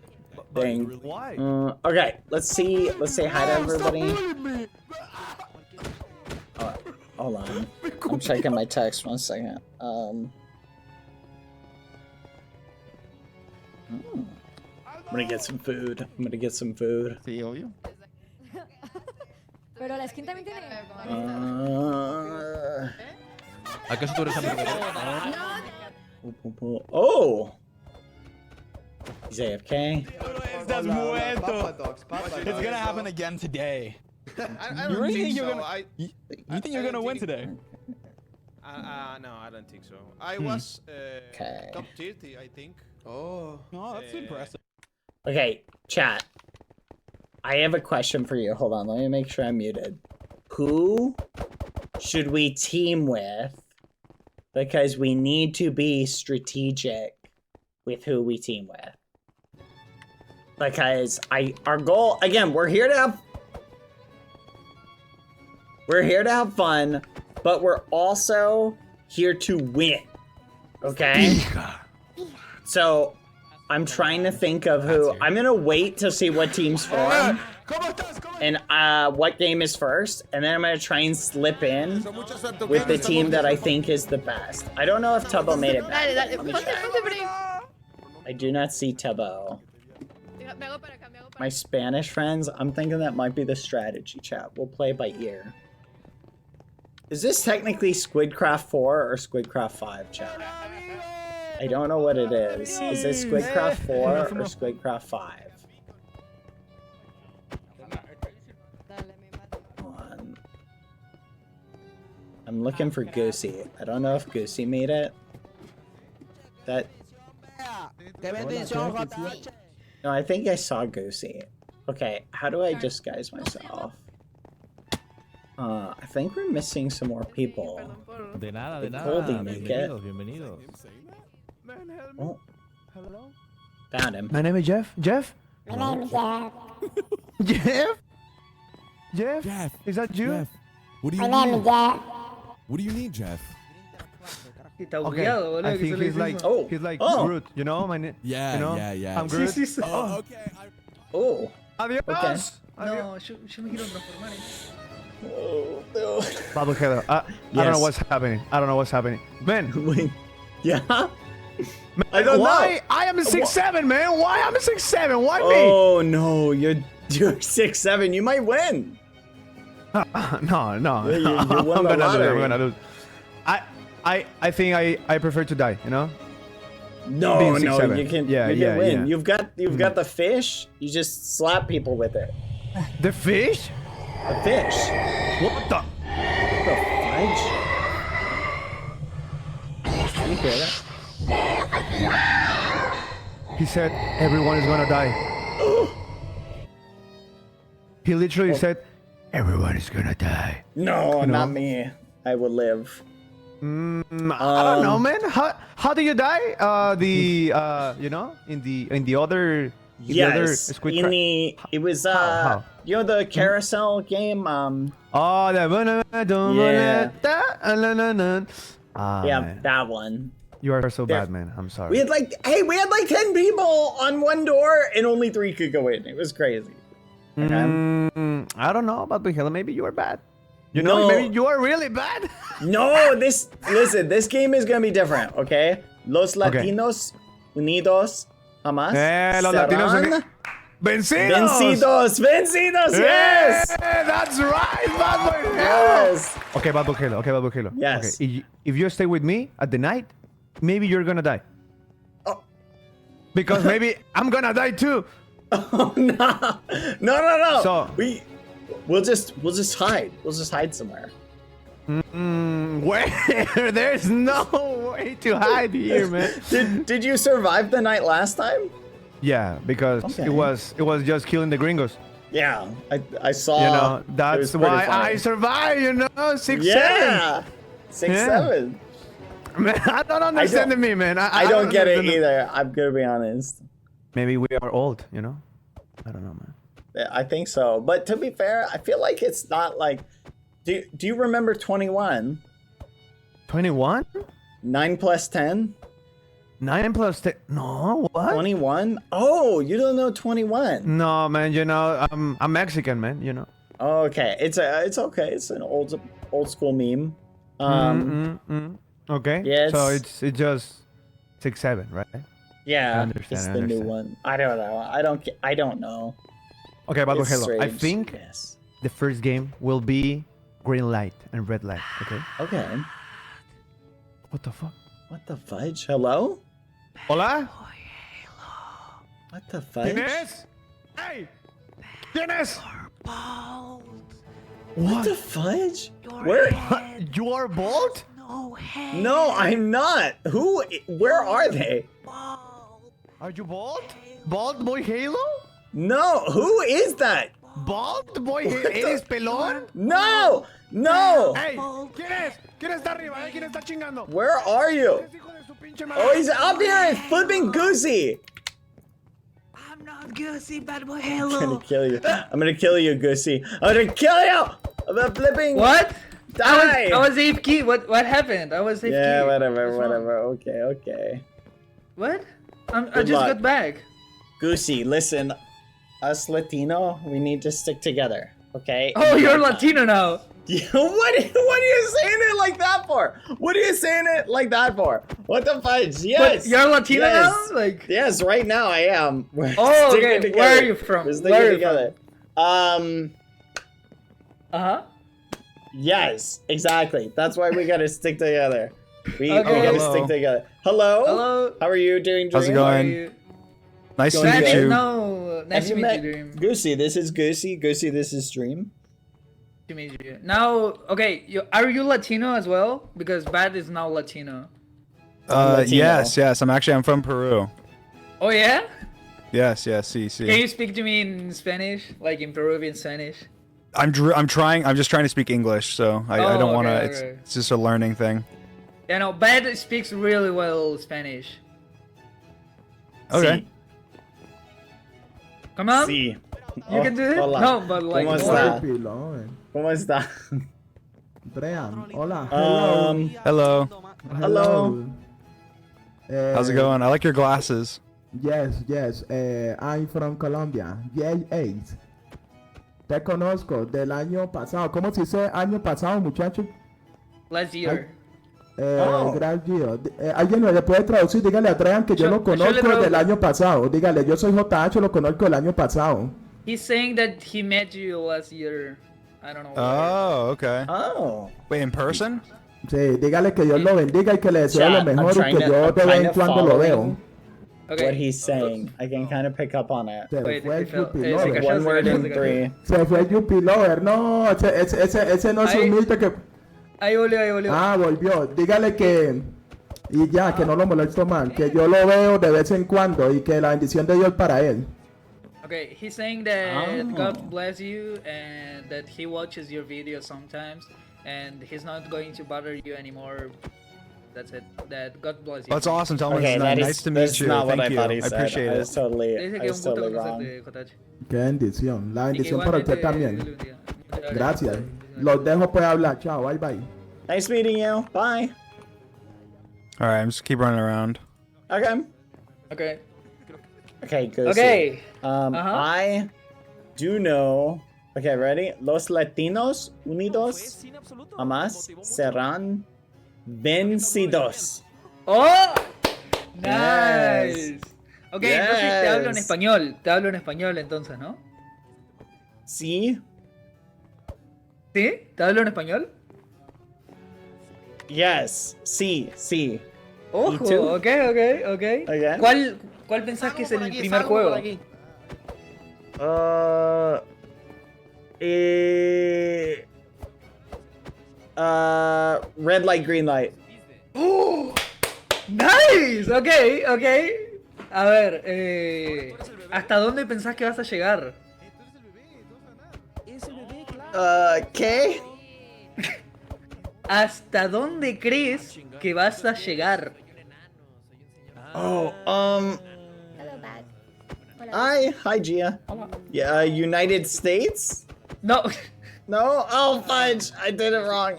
thing. Why? Okay, let's say hi to everybody. Hold on, I'm checking my text. 1 second. I'm gonna get some food. Sí, obvio. Pero la skin también tiene. ¿Acaso tú eres amigo de Oh! He's AFK. Estás muerto. It's gonna happen again today. I You don't really think think so. you're gonna? You think you're gonna win today? No, I don't think so. I was top 30, I think. Oh, no, that's impressive. Okay, chat. I have a question for you. Hold on, let me make sure I'm muted. Who should we team with? Because we need to be strategic with who we team with. Because our goal, again, we're here to have fun, but we're also here to win. Okay? So I'm trying to think of who. I'm gonna wait to see what teams form and what game is first, and then I'm gonna try and slip in with the team that I think is the best. I don't know if Tubbo made it back. Let me check. I do not see Tubbo. My Spanish friends, I'm thinking that might be the strategy, chat. We'll play by ear. Is this technically Squidcraft 4 or Squidcraft 5, chat? I don't know what it is. Is it Squidcraft 4 or Squidcraft 5? I'm looking for Goosey. I don't know if Goosey made it. No, I think I saw Goosey. Okay, how do I disguise myself? I think we're missing some more people. De nada, Did Colby make it? Bienvenidos. Oh. Found him. My name is Jeff. Jeff? My name is Jeff. Jeff? Jeff? Is that you? Jeff, what do you My need? name is Jeff. What do you need, Jeff? Okay, I think he's like, Groot, you know? My name. Yeah, you know? yeah. I'm Groot. Oh, okay. Oh. Adios. Okay. No, yo me quiero transformar. Oh, no. Badboyhalo, I don't know what's happening. Man. Yeah? I don't why? know. I am a 6'7", man. Why I'm a 6'7"? Why me? Oh no, you're 6'7". You might win. No. You won the I'm gonna lottery. lose. I think I prefer to die. You know. No, Being no, 6'7". you can Yeah. win. You've got the fish. You just slap people with it. The fish? The fish. What the? What the fudge? hear that? He said everyone is gonna die. He literally said everyone is gonna die. No, You know? not me. I will live. I don't know, man. How do you die? You know, in the other. Yes, Squid in Cra- the it was How? you know the carousel game. Oh, that Yeah, man. that one. You are so There- bad, man. I'm sorry. We had like 10 people on one door and only 3 could go in. It was crazy. Okay? I don't know about Badboyhalo. Maybe you are bad. You know, No. maybe you are really bad. No, listen, this game is gonna be different, okay? Los Okay. Latinos Unidos jamás Los Latinos serán Vencidos! Vencidos, yes! That's right, Badboyhalo! Yes! Okay, Badboyhalo. Yes. Okay, if you stay with me at the night, maybe you're gonna die. Oh. Because maybe I'm gonna die too. Oh, no. So- We'll just hide. We'll just hide somewhere. Where? There's no way to hide here, man. Did you survive the night last time? Yeah, because Okay. it was just killing the gringos. Yeah, I saw. You know, it was that's pretty why funny. I survived. You know, 6-7. Yeah, 6-7. Man, I don't understand the meme, man. I don't get it understand the- either. I'm gonna be honest. Maybe we are old, you know? I don't know, man. Yeah, I think so. But to be fair, I feel like it's not like. Do you remember 21? 21? 9 plus 10? 9 plus 10. No, what? 21? Oh, you don't know 21. No, man, you know, I'm Mexican, man, you know. Okay, it's okay. It's an old school meme. Okay. Yeah, So it's just 6-7, right? Yeah, I understand, it's I the new understand. one. I don't know. I don't know. Okay, It's Badboyhalo. I strange. think Yes. the first game will be green light and red light, okay? Okay. What the fuck? What the fudge? Hello? Hola? What the fudge? ¿Quién es? Hey! ¿Quién es? What the fudge? Where? You are bald? No, I'm not. Who? Where are they? Are you bald? Bald boy Halo? No, who is that? Bald boy Halo? ¿Eres pelón? No, no. Hey, ¿quién es? ¿Quién está arriba? ¿Quién está chingando? Where are you? Oh, he's up here. It's flipping Goosey. I'm not Goosey, bad boy I'm Halo. gonna kill you. I'm gonna kill you, Goosey. I'm gonna kill you. I'm flipping. What? Die. I was AFK. What happened? I was AFK. Yeah, whatever, What's wrong? whatever. Okay. What? I Good just luck. got back. Goosey, listen. Us Latino, we need to stick together, okay? Oh, you're Latino now. What are you saying it like that for? What are you saying it like that for? What the fudge? Yes. But you're Latino yes. now? Like. Yes, right now I am. We're Oh, sticking okay. together. Where are you from? We're Where sticking are you together. Uh-huh. Yes, exactly. That's why we gotta stick together. We Okay. gotta Hello. stick together. Hello? Hello. How are you doing, Dream? How's it How are going? you? Nice to Going meet good? you. No, nice Have to you meet met you, Dream. Goosey? This is Goosey. Goosey, this is Dream. To meet you. Now, okay, are you Latino as well? Because Bad is now Latino. Latino. Yes. I'm from Peru. Oh yeah? Yes, see. Can you speak to me in Spanish, like in Peruvian Spanish? I'm trying. I'm just trying to speak English, so I Oh, don't want to. okay, okay. It's just a learning thing. Yeah, no, Bad speaks really well Spanish. Okay. Sí. Come on. Sí. You can do it? Hola. No, but like. ¿Cómo more. está? ¿Cómo está? Brian, hola. Hello. Hello. How's it going? I like your glasses. Yes. I'm from Colombia. J8. Te conozco del año pasado. ¿Cómo se dice año pasado, muchacho? Last year. Gracias. Alguien me le puede traducir. Dígale a Brian que yo lo yo le conozco traduzco. del año pasado. Dígale, yo soy JH, lo conozco del año pasado. He's saying that he met you last year. I don't know. Oh, okay. Oh. Wait, in person? Sí, dígale que Dios lo bendiga y que le deseo lo Chat, I'm mejor y trying que to- yo I'm de vez kind en of cuando lo veo. following Okay. what he's saying. I can kind of pick up on it. Se Wait, fue el se fue- Yuppie se Lover. cayó, One word se in cayó. 3. Se fue el Yuppie Lover. No, ese no es Ahí- un mito que... Ahí volvió. Ah, volvió. Dígale que Y ya, que no lo molesto más, que yo lo veo de vez en cuando y que la bendición de Dios para él. Okay, he's saying that God bless you and that he watches your videos sometimes and he's not going to bother you anymore. That's it. That God bless you. That's awesome. Tell him Okay, it's that nice is- to that's meet you. not what Thank I you. thought he I said. appreciate I it. was totally, Dice I que was un gusto totally wrong. conocerte, Kotachi. Qué bendición. La Y que bendición para usted igualmente, también. Lulia. Muchas Gracias. Los dejo pues hablar. Chao, bye bye. Nice meeting you. Bye. All right, I'm just keep running around. Okay. Okay. Okay, good. Okay. I do know. Okay, ready? Los Latinos Unidos jamás serán vencidos. ¡Oh! Nice. Yes. Ok, entonces te hablo en Yes. español. Te hablo en español entonces, ¿no? Sí. ¿Sí? ¿Te hablo en español? Yes. Sí, sí. Ojo, ¿Y tú? ok. Okay. ¿Cuál pensás que es el primer juego? Red light, green light. ¡Oh! ¡Nice! Ok. A ver, ¿hasta dónde pensás que vas a llegar? ¿Qué? ¿Hasta dónde crees que vas a llegar? Oh, Hi, Gia. Yeah, United States? No. No? Oh, fudge! I did it wrong.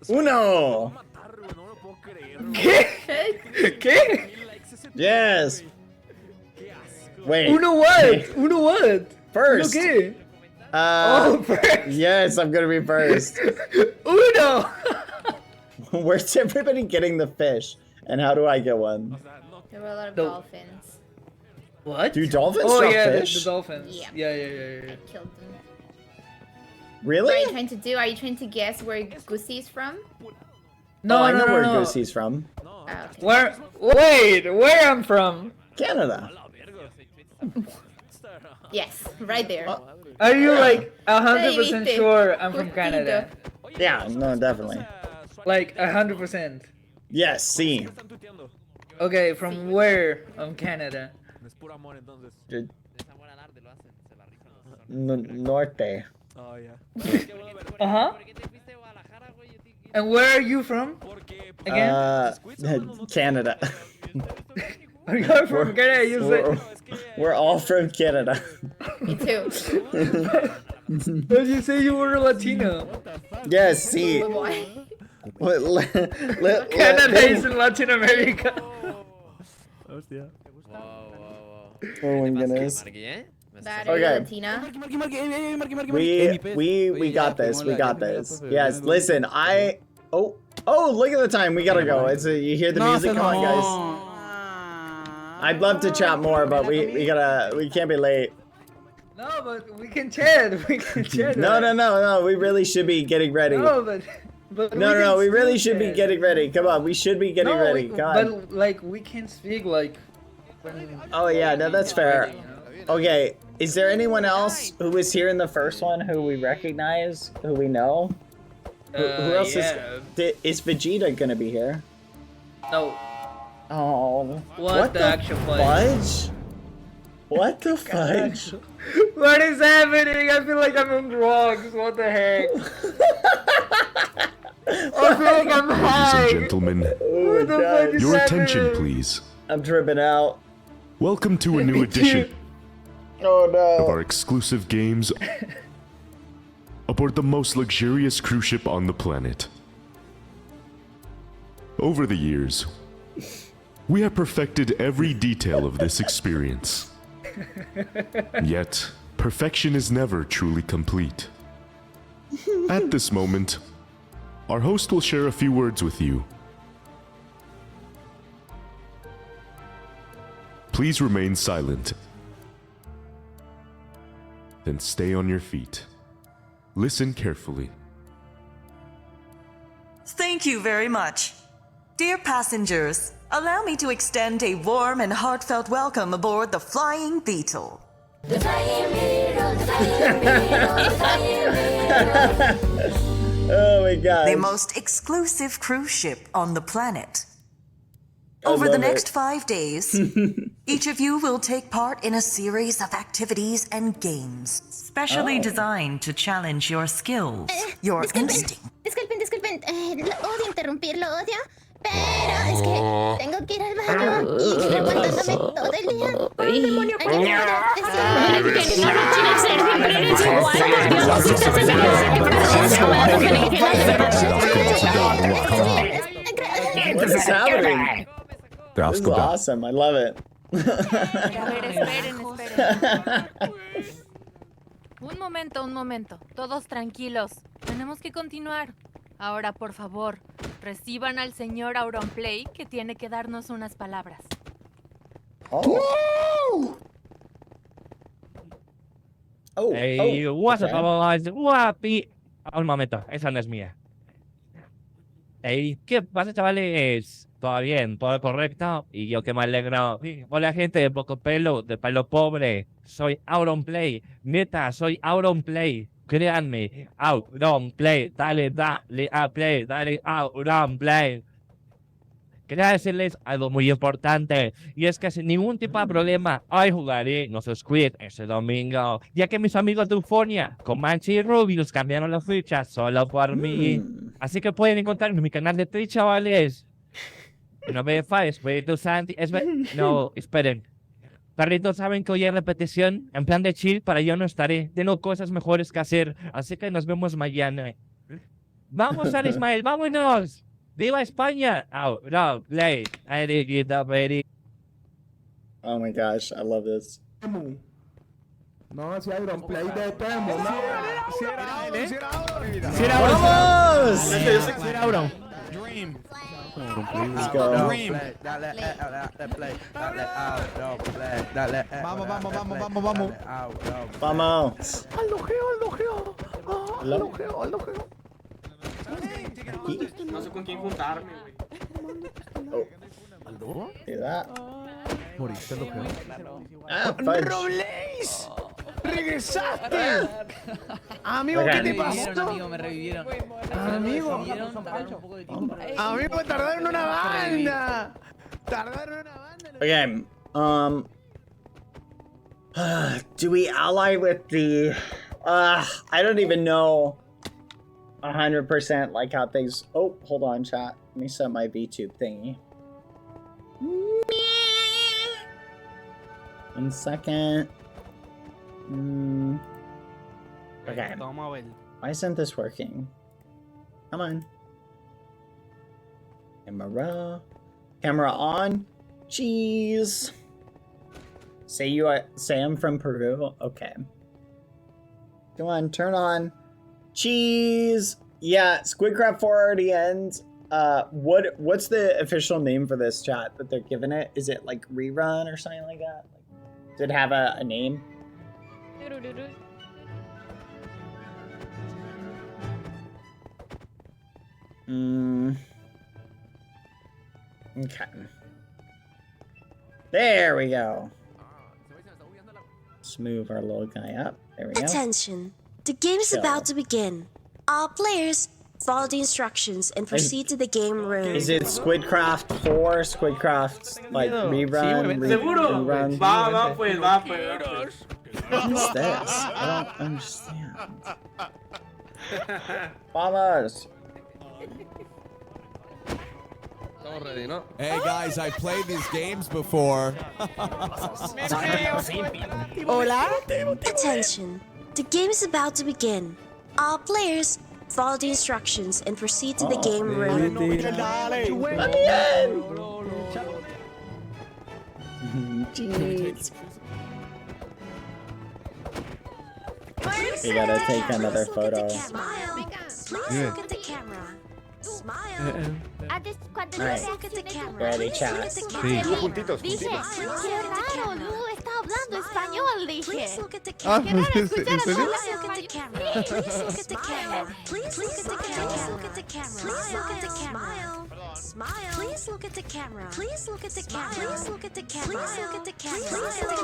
Uno. ¿Qué? ¿Qué? Yes. Wait. ¿Uno what? ¿Uno what? First. ¿Uno qué? First. Yes, I'm gonna be first. Uno. Where's everybody getting the fish? And how do I get one? There were a lot of dolphins. What? Do dolphins Oh drop yeah, fish? the dolphins. Yeah. Yeah. I killed them. Really? What are you trying to do? Are you trying to guess where Goosey is from? No, I know where no. Goosey's from. Oh, okay. Where I'm from? Canada. Yes, right there. Are you like 100% Viste. sure I'm from Canada? Yeah, no, definitely. Like 100%. Yes, sí. Okay, from where on Canada? Norte. Oh yeah. Uh-huh. And where are you from? Again? Canada. Are you from Canada? You said. We're all from Canada. Me too. But you say you were Latino. Yes, sí. Why? Canada is in Latin America. Oh my goodness. Bad Okay. Latina. We got this. We got this. Yes, listen, Oh, look at the time. We gotta go. You hear the music? Come on, guys. I'd love to chat more, but we can't be late. No, but we can chat. We can chat. No. We really should be getting ready. No, but No, we really still should be chat. getting ready. Come on, we should be getting ready. God. But like we can speak like. When, Oh yeah, no, that's fair. Okay, is there anyone else who was here in the first one who we recognize, who we know? Who else is Vegeta gonna be here? No. Oh. What the actual fudge? What the fudge? What is happening? I feel like I'm on drugs. What the heck? I feel like I'm high. Ladies and gentlemen, What the fuck is your happening? attention please. I'm tripping out. Welcome to a new edition Oh no. of our exclusive games aboard the most luxurious cruise ship on the planet. Over the years, we have perfected every detail of this experience. Yet, perfection is never truly complete. At this moment, our host will share a few words with you. Please remain silent. Then stay on your feet. Listen carefully. Thank you very much. Dear passengers, allow me to extend a warm and heartfelt welcome aboard the Flying Beetle. The Flying Beetle, the Flying Beetle, the Flying Beetle. Oh my god. The most exclusive cruise ship on the planet. Over the love next it. 5 days, each of you will take part in a series of activities and games, specially designed to challenge your skills, your instinct. Disculpen, lo odio interrumpir, lo odio, pero es que tengo que ir al baño y llevo aguantándome todo el día. ¡Ay, demonio! What is happening? This is awesome. I love it. Esperen. Un momento. Todos tranquilos. Tenemos que continuar. Ahora, por favor, reciban al señor Auronplay, que tiene que darnos unas palabras. Hey, what's up, guys? Guapi. Un momento, esa no es mía. Hey, ¿qué pasa, chavales? ¿Todo bien? ¿Todo correcto? Y yo que me alegro. Hola, gente de poco pelo, de pelo pobre. Soy Auronplay. Neta, soy Auronplay. Créanme. Auronplay. Dale a play. Dale Auronplay. Quería decirles algo muy importante, y es que sin ningún tipo de problema, hoy jugaré los Squid ese domingo, ya que mis amigos de Eufonia, Comanche y Rubius, cambiaron las fichas solo por mí. Así que pueden encontrarme en mi canal de Twitch, chavales. No me falles, Espíritu Santi. No, esperen. Perritos saben que hoy hay repetición, en plan de chill, para yo no estaré. Tengo cosas mejores que hacer, así que nos vemos mañana. ¡Vamos, Al Ismael, vámonos! ¡Viva España! Auronplay. Oh my gosh, I love this. No, si Auronplay de Temo, no. ¡Vamos! Si era Auron. Dream. Let's go. Dream. Vamos. Vamos. No sé con quién juntarme, güey. ¿Aldo? ¿Edad? ¿Moriste, lo ¡Robleis! ¡Regresaste! Amigo, ¿qué te pasó? Amigo, me revivieron. Amigo, me tardaron una banda. Okay, do we ally with the, I don't even know 100% like how things, oh, hold on, chat. Let me set my VTube thingy. 1 second. Okay. Why isn't this working? Come on. Camera on. Jeez. Say I'm from Peru. Okay. Come on, turn on. Cheese. Yeah, Squidcraft 4 already ends. What's the official name for this, chat, that they're giving it? Is it like rerun or something like that? Does it have a name? Okay. There we go. Let's move our little guy up. There we go. Attention. The game is about to begin. All players, follow the instructions and proceed to the game room. Is it Squidcraft 4? Squidcraft, like, rerun? Rerun? Va, pues. What's this? I don't understand. Vamos! Already, no? Hey guys, I played these games before. Hola. Attention. The game is about to begin. All players, follow the instructions and proceed to the game room. Jeez. We gotta take another photo. Smile. Please look at the camera. Smile. Please look at the camera. Ready, chat. Dije, qué raro, Lu estaba hablando español, dije. Please look at the Ah, camera. ¿en serio? Please look at the camera. Please look at the camera. Please look at the camera. Please look at the camera. Smile. Please look at the camera. Please look at the camera. Please look at the camera. Please look at the camera. Please look at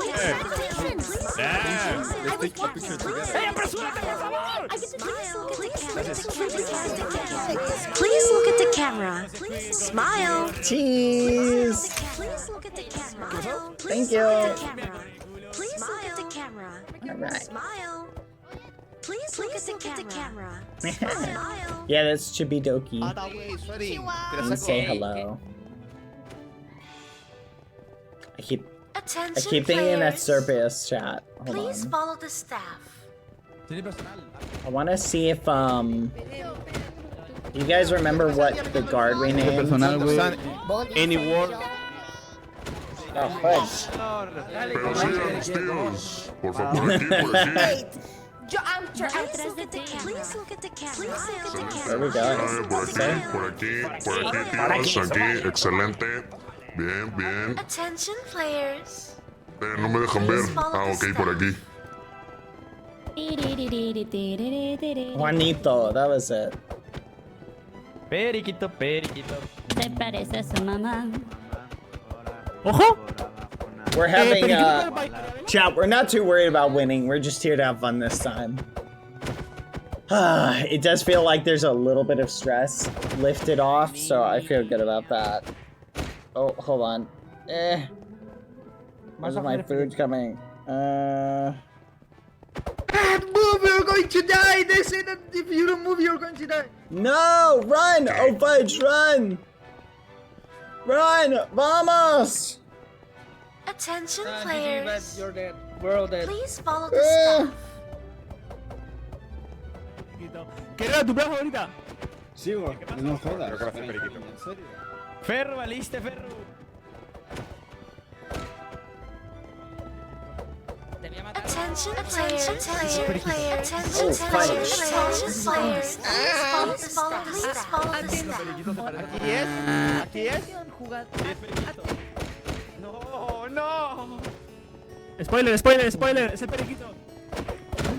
the camera. Let's take a picture together. Please look at the camera. Smile. Cheese. Please look at the camera. Thank you. Please look at the camera. All right. Smile. Please look at the camera. Yeah, that's Chibidoki. And say hello. I keep thinking that's Serpius chat. Hold Please on. follow the staff. I want to see if you guys remember what the guard we named? Any word? Oh, fudge. Please look at the camera. Please look at the camera. There we go. Por aquí, aquí, excelente. Bien, bien. Attention players. No me dejan ver. Ah, ok, por aquí. Juanito, that was it. Periquito, periquito. ¿Te parece a su mamá? ¡Ojo! We're having chat. We're not too worried about winning. We're just here to have fun this time. It does feel like there's a little bit of stress lifted off, so I feel good about that. Oh, hold on. Where's my food coming? Move, you're going to die! They say that if you don't move, you're going to die. No! Run! Oh, fudge, run! Run! Vamos! Attention GG, players. but you're dead. We're all dead. Please follow the staff. ¿Qué era tu plaza ahorita? Sí, güey. No jodas. Ferro, valiste, Ferro. Attention players. Attention players. Attention Oh, fudge. players. Please follow the staff. Aquí es. Aquí es. No, no. Spoiler, spoiler, spoiler. Es el periquito.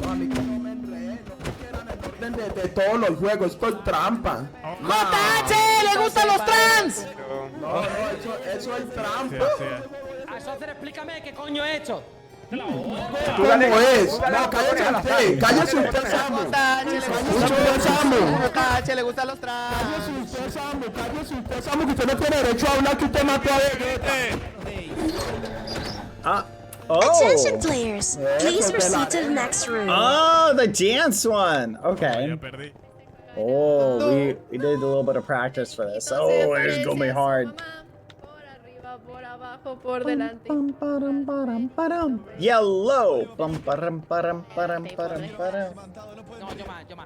No, a mí que no me enreden, no me quieran en orden de todos los juegos, esto es trampa. ¡JH! ¡Le gustan los trans! No, eso es trampa. Socer, explícame qué coño he hecho. ¿Cómo es? No, cállese usted, cállese usted, Samu. ¡JH! ¡Le gustan los trans! Cállese usted, Samu, que usted no tiene derecho a hablar que usted mató a Vegeta. Attention players. Please proceed to the next room. Oh, the dance one. Okay. Oh, we did a little bit of practice for this. Oh, it's gonna be hard. Por delante. Yellow.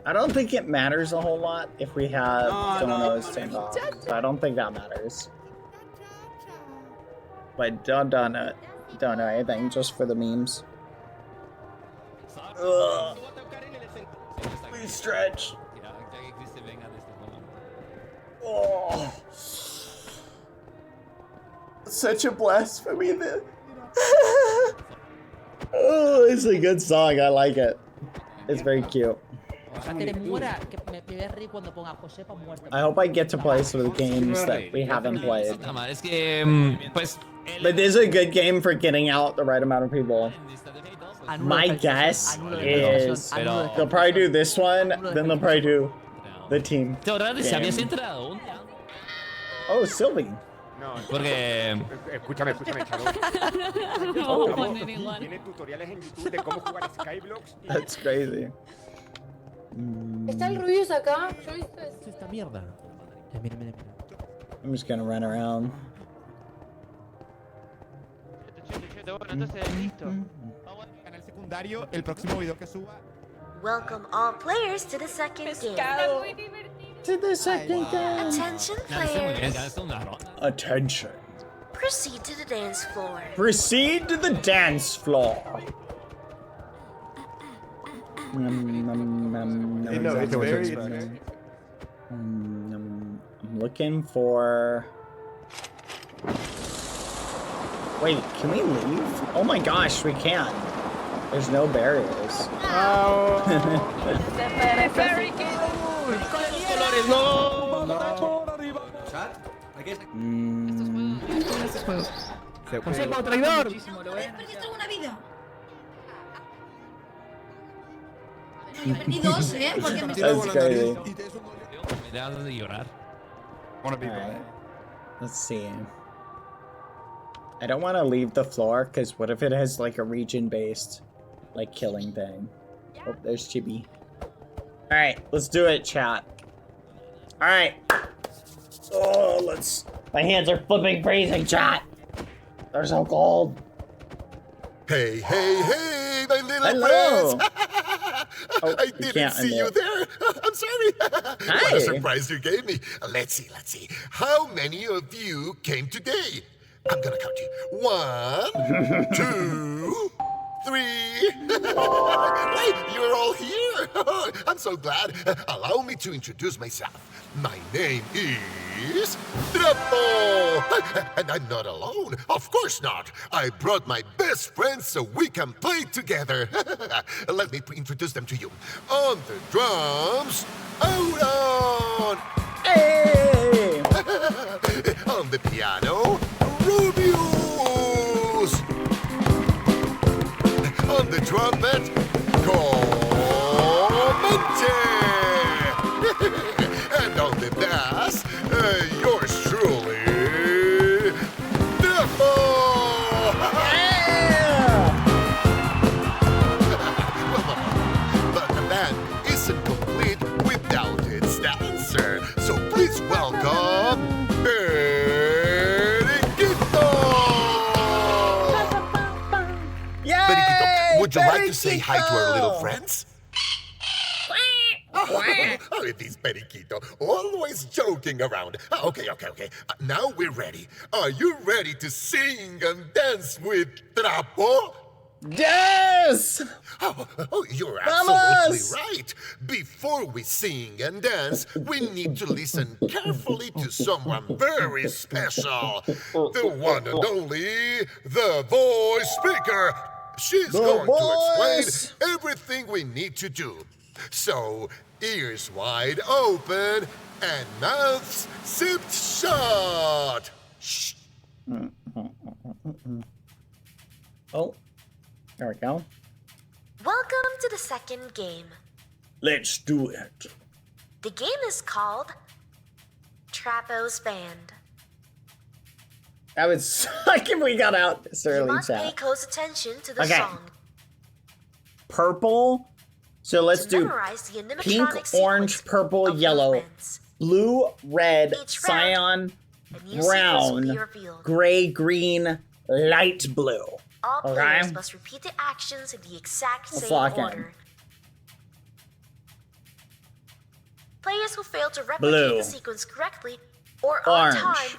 I don't think it matters a whole lot if we have donos turned off. So I don't think that matters. But don't know anything, just for the memes. Ugh. Please stretch. Oh. Such a blasphemy that. Oh, it's a good song. I like it. It's very cute. I hope I get to play some of the games that we haven't played. But this is a good game for getting out the right amount of people. My guess is they'll probably do this one, then they'll probably do the team game. Oh, Sylvie. No, porque... Escúchame, Charo. Tiene tutoriales en YouTube de cómo jugar Skyblock. That's crazy. ¿Está el Rubius acá? Yo he visto eso. Esta mierda. Mira. I'm just gonna run around. Bueno, entonces, listo. Vamos al canal secundario, el próximo video que suba. Welcome all players to the second game. To the second game. Attention players. Attention. Proceed to the dance floor. Proceed to the dance floor. I'm looking for. Wait, can we leave? Oh my gosh, we can. There's no barriers. Oh. ¡Consejo, traidor! una vida. Yo perdí dos, porque me That's crazy. Me da de llorar. Alright. Let's see. I don't want to leave the floor, because what if it has like a region-based, like, killing thing? Oh, there's Chibi. Alright, let's do it, chat. Alright. Oh, let's... My hands are flipping, freezing, chat. They're so cold. Hey, hey, hey, my little Hello. friends! Oh, I didn't see you there. I'm sorry. Hi. What a surprise you gave me. Let's see. How many of you came today? I'm gonna count you. 1, 2, 3. Hey, you're all here. I'm so glad. Allow me to introduce myself. My name is Trapo. And I'm not alone. Of course not. I brought my best friends so we can play together. Let me introduce them to you. On the drums, Auron. Hey! On the piano, Rubius. On the trumpet, Comente. And on the bass, yours truly, Defo. But the band isn't complete without its dancer. So please welcome Periquito. Periquito, would you like to say hi to our little friends? Oh, it is Periquito, always joking around. Okay. Now we're ready. Are you ready to sing and dance with Trapo? Yes! Oh, you're Vamos! absolutely right. Before we sing and dance, we need to listen carefully to someone very special. The one and only, the voice speaker. She's going to explain everything we need to do. So, ears wide open and mouths zipped shut. Shh. Oh, there we go. Welcome to the second game. Let's do it. The game is called Trapo's Band. That would suck if we got out this You early, must pay chat. close attention to the Okay. song. Purple. So let's To do memorize the animatronic pink, sequence orange, purple, yellow, blue, red, Each round, cyan, a new sequence will be brown, revealed. gray, green, light blue. All Okay. players must repeat the actions in the exact Let's same lock in. order. Players who fail to replicate Blue. the sequence correctly or on Orange. time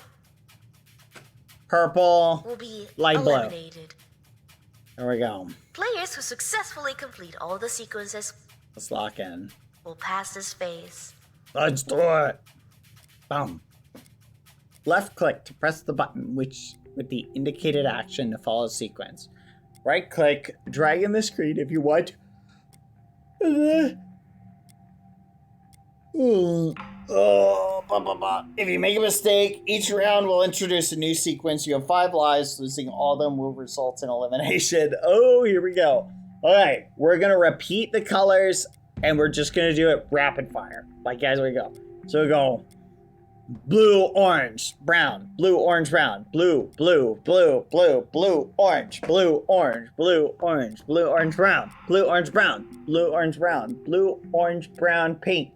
Purple, will be light blue. eliminated. There we go. Players who successfully complete all the sequences Let's lock in. will pass this phase. Let's do it. Boom. Left click to press the button which with the indicated action to follow sequence. Right click, drag in the screen if you want. If you make a mistake, each round will introduce a new sequence. You have 5 lives. Losing all of them will result in elimination. Oh, here we go. All right, we're gonna repeat the colors, and we're just gonna do it rapid fire, like as we go. So we go blue, orange, brown, blue, orange, brown, blue, blue, blue, blue, blue, orange, blue, orange, blue, orange, blue, orange, brown, blue, orange, brown, blue, orange, brown, blue, orange, brown, pink.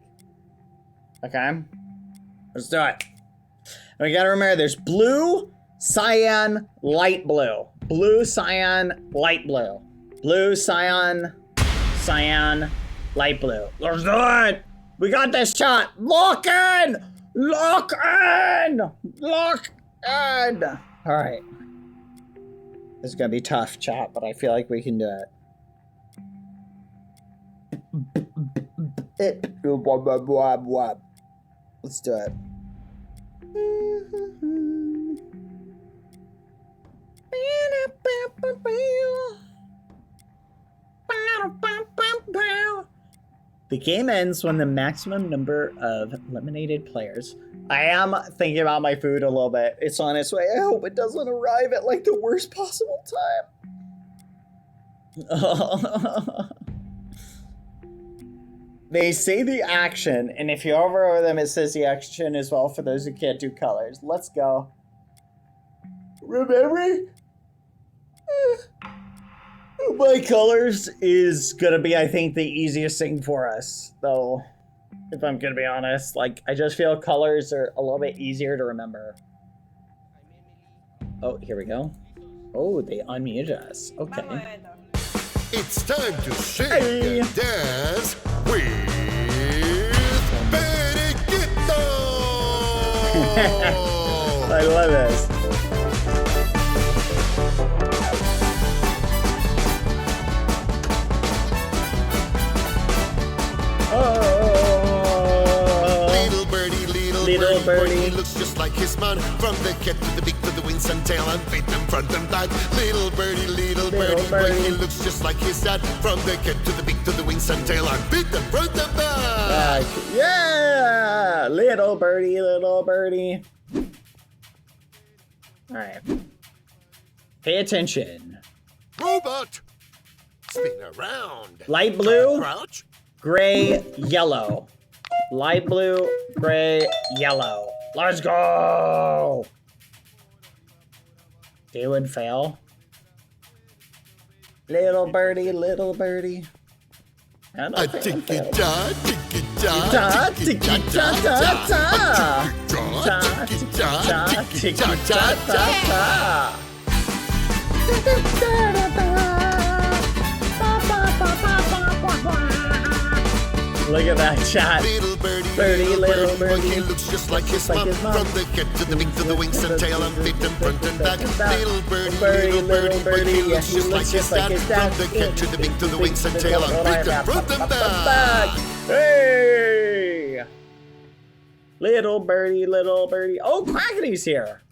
Okay, let's do it. And we gotta remember there's blue, cyan, light blue, blue, cyan, light blue, blue, cyan, cyan, light blue. Let's do it. We got this shot. Lock in. Lock in! Lock in! Alright. This is gonna be tough, chat, but I feel like we can do it. Let's do it. The game ends when the maximum number of eliminated players. I am thinking about my food a little bit. It's on its way. I hope it doesn't arrive at like the worst possible time. They say the action, and if you hover over them, it says the action as well for those who can't do colors. Let's go. Remembering? My colors is gonna be, I think, the easiest thing for us, though. If I'm gonna be honest, like, I just feel colors are a little bit easier to remember. Oh, here we go. Oh, they unmuted us. Okay. It's time to shake and dance with Periquito! I love this. Little birdie, he looks just like his man. From the head to the beak to the wings and tail and feet and front and back. Little birdie, boy, he looks just like his dad. From the head to the beak to the wings and tail and feet and front and back. Yeah, little birdie, little birdie. All right. Pay attention. Robot, spin around. Light blue, Crouch. gray, yellow. Light blue, gray, yellow. Let's go! Do and fail. Little birdie, little birdie. A tiki-ta, tiki-ta, Ta, tiki-ta, tiki-ta-ta-ta. tiki-ta, tiki-ta-ta-ta. Look at that chat. Little birdie, little boy, birdie. he looks just like his like mom. his mom. From the head to the beak to the wings and tail and feet and front and back. Little birdie, boy, he looks just like his dad. From the head to the beak to the wings and tail and feet and front and back. Hey! Little birdie, little birdie. Oh, Crackety's here.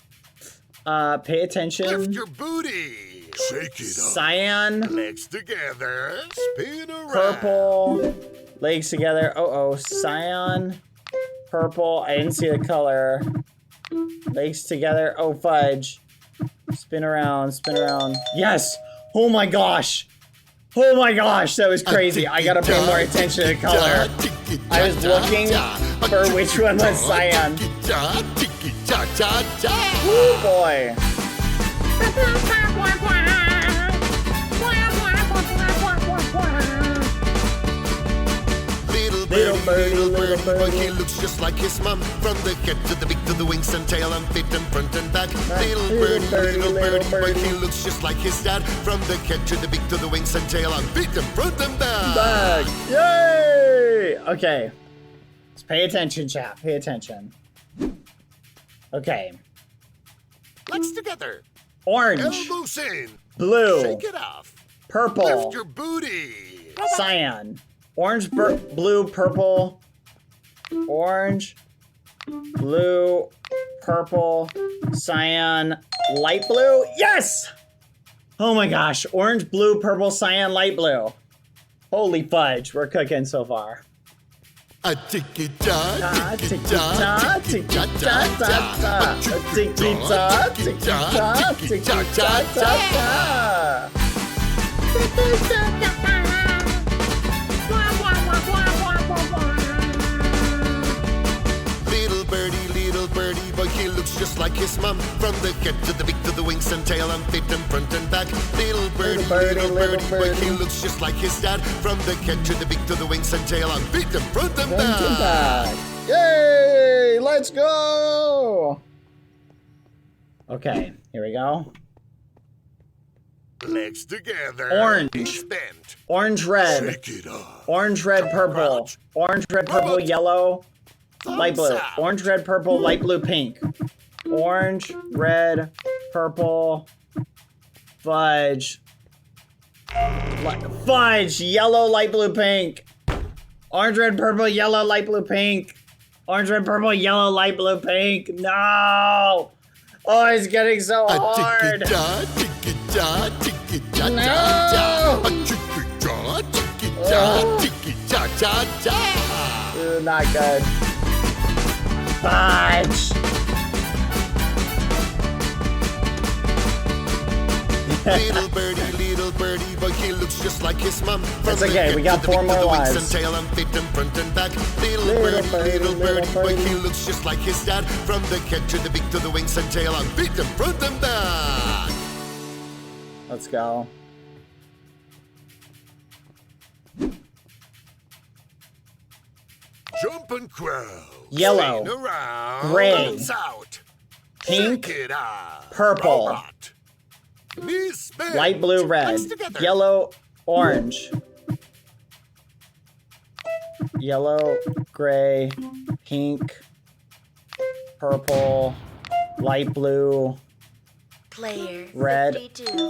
Pay attention. Lift your booty. Shake it up. Cyan. Legs together. Spin around. Purple. Legs together. Oh, cyan. Purple. I didn't see the color. Legs together. Oh, fudge. Spin around, spin around. Yes! Oh my gosh! Oh my gosh, that was crazy. I gotta pay more attention to color. I was looking for which one was cyan. Oh boy. Little birdie, boy, he looks just like his mom. From the head to the beak to the wings and tail and feet and front and back. Little birdie, boy, he looks just like his dad. From the head to the beak to the wings and tail and feet and front and back. Yay! Okay. Let's pay attention, chat. Pay attention. Okay. Legs together. Orange. Elbows in. Blue. Shake it off. Purple. Lift your booty. Cyan. Orange, blue, purple. Orange, blue, purple, cyan, light blue. Yes! Oh my gosh. Orange, blue, purple, cyan, light blue. Holy fudge. We're cooking so far. A tiki-ta, tiki-ta, tiki-ta, tiki-ta, tiki-ta, tiki-ta, tiki-ta, tiki-ta. Little birdie, boy, he looks just like his mom. From the head to the beak to the wings and tail and feet and front and back. Little birdie, boy, he looks just like his dad. From the head to the beak to the wings and tail and feet and front and back. Yay! Let's go! Okay, here we go. Legs together. Orange. Bent. Orange, red. Shake it up. Orange, red, purple. Orange, red, purple, yellow. Light blue. Orange, red, purple, light blue, pink. Orange, red, purple, fudge. Fudge, yellow, light blue, pink. Orange, red, purple, yellow, light blue, pink. Orange, red, purple, yellow, light blue, pink. No! Oh, it's getting so hard. cha, chicky cha cha cha. A chicky cha, chicky cha, chicky cha cha cha. Not good. Fudge. little birdie, but he looks just like his mom. It's okay, we got 4 more lives. And tail and feet and front and back. Little birdie, but he looks just like his dad. From the head to the beak to the wings and tail and feet and front and back. Let's go. Jump and crow. Yellow. Gray. Out. Pink. Purple. Light blue, red. Yellow, orange. Yellow, gray, pink, purple, light blue, red,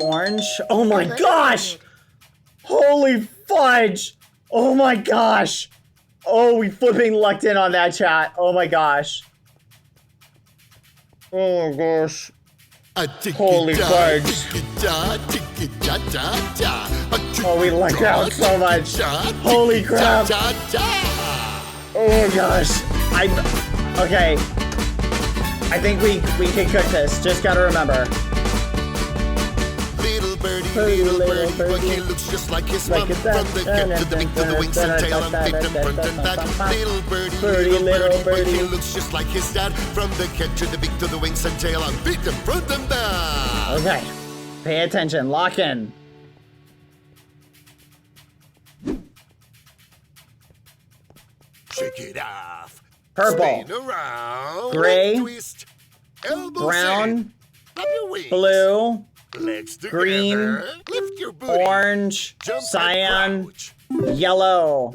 orange. Oh my gosh! Holy fudge! Oh my gosh! Oh, we flipping lucked in on that, chat. Oh my gosh. Oh my gosh. Holy fudge. Oh, we lucked out so much. Holy crap. Oh my gosh. Okay. I think we can cook this. Just gotta remember. Little birdie, but he looks just like his mom. From the head to the beak to the wings and tail and feet and front and back. Little birdie, but he looks just like his dad. From the head to the beak to the wings and tail and feet and front and back. Okay, pay attention, lock in. Shake it off. Purple, Spin around, gray, twist, brown, blue, legs green, together, lift your booty, orange, jump cyan, yellow.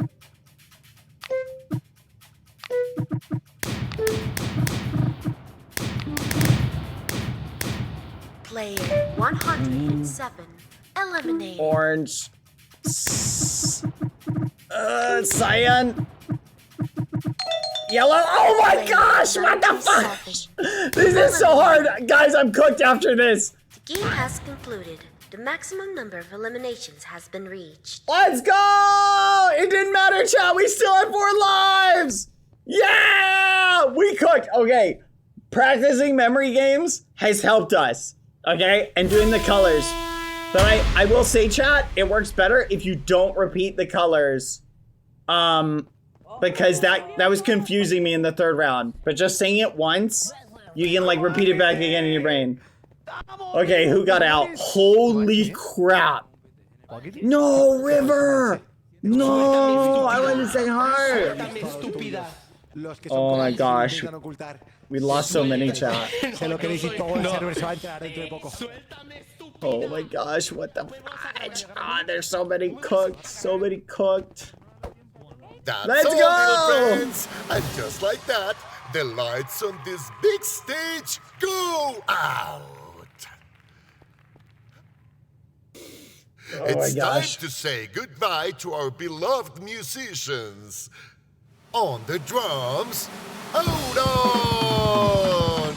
Player 107 eliminated. Orange, cyan, yellow. Oh my gosh, what the fuck? This is so hard. Guys, I'm cooked after this. The game has concluded. The maximum number of eliminations has been reached. Let's go! It didn't matter, chat. We still have 4 lives. Yeah! We cooked. Okay. Practicing memory games has helped us. Okay? And doing the colors. But I will say, chat, it works better if you don't repeat the colors. Because that was confusing me in the 3rd round. But just saying it once, you can like repeat it back again in your brain. Okay, who got out? Holy crap. No, River! No, I wanted to say Heart. Oh my gosh. We lost so many, chat. Oh my gosh, what the fudge? Ah, there's so many cooked, so many cooked. That's Let's all, go! little friends. And just like that, the lights on this big stage go out. Oh It's my time gosh. to say goodbye to our beloved musicians. On the drums, hold on!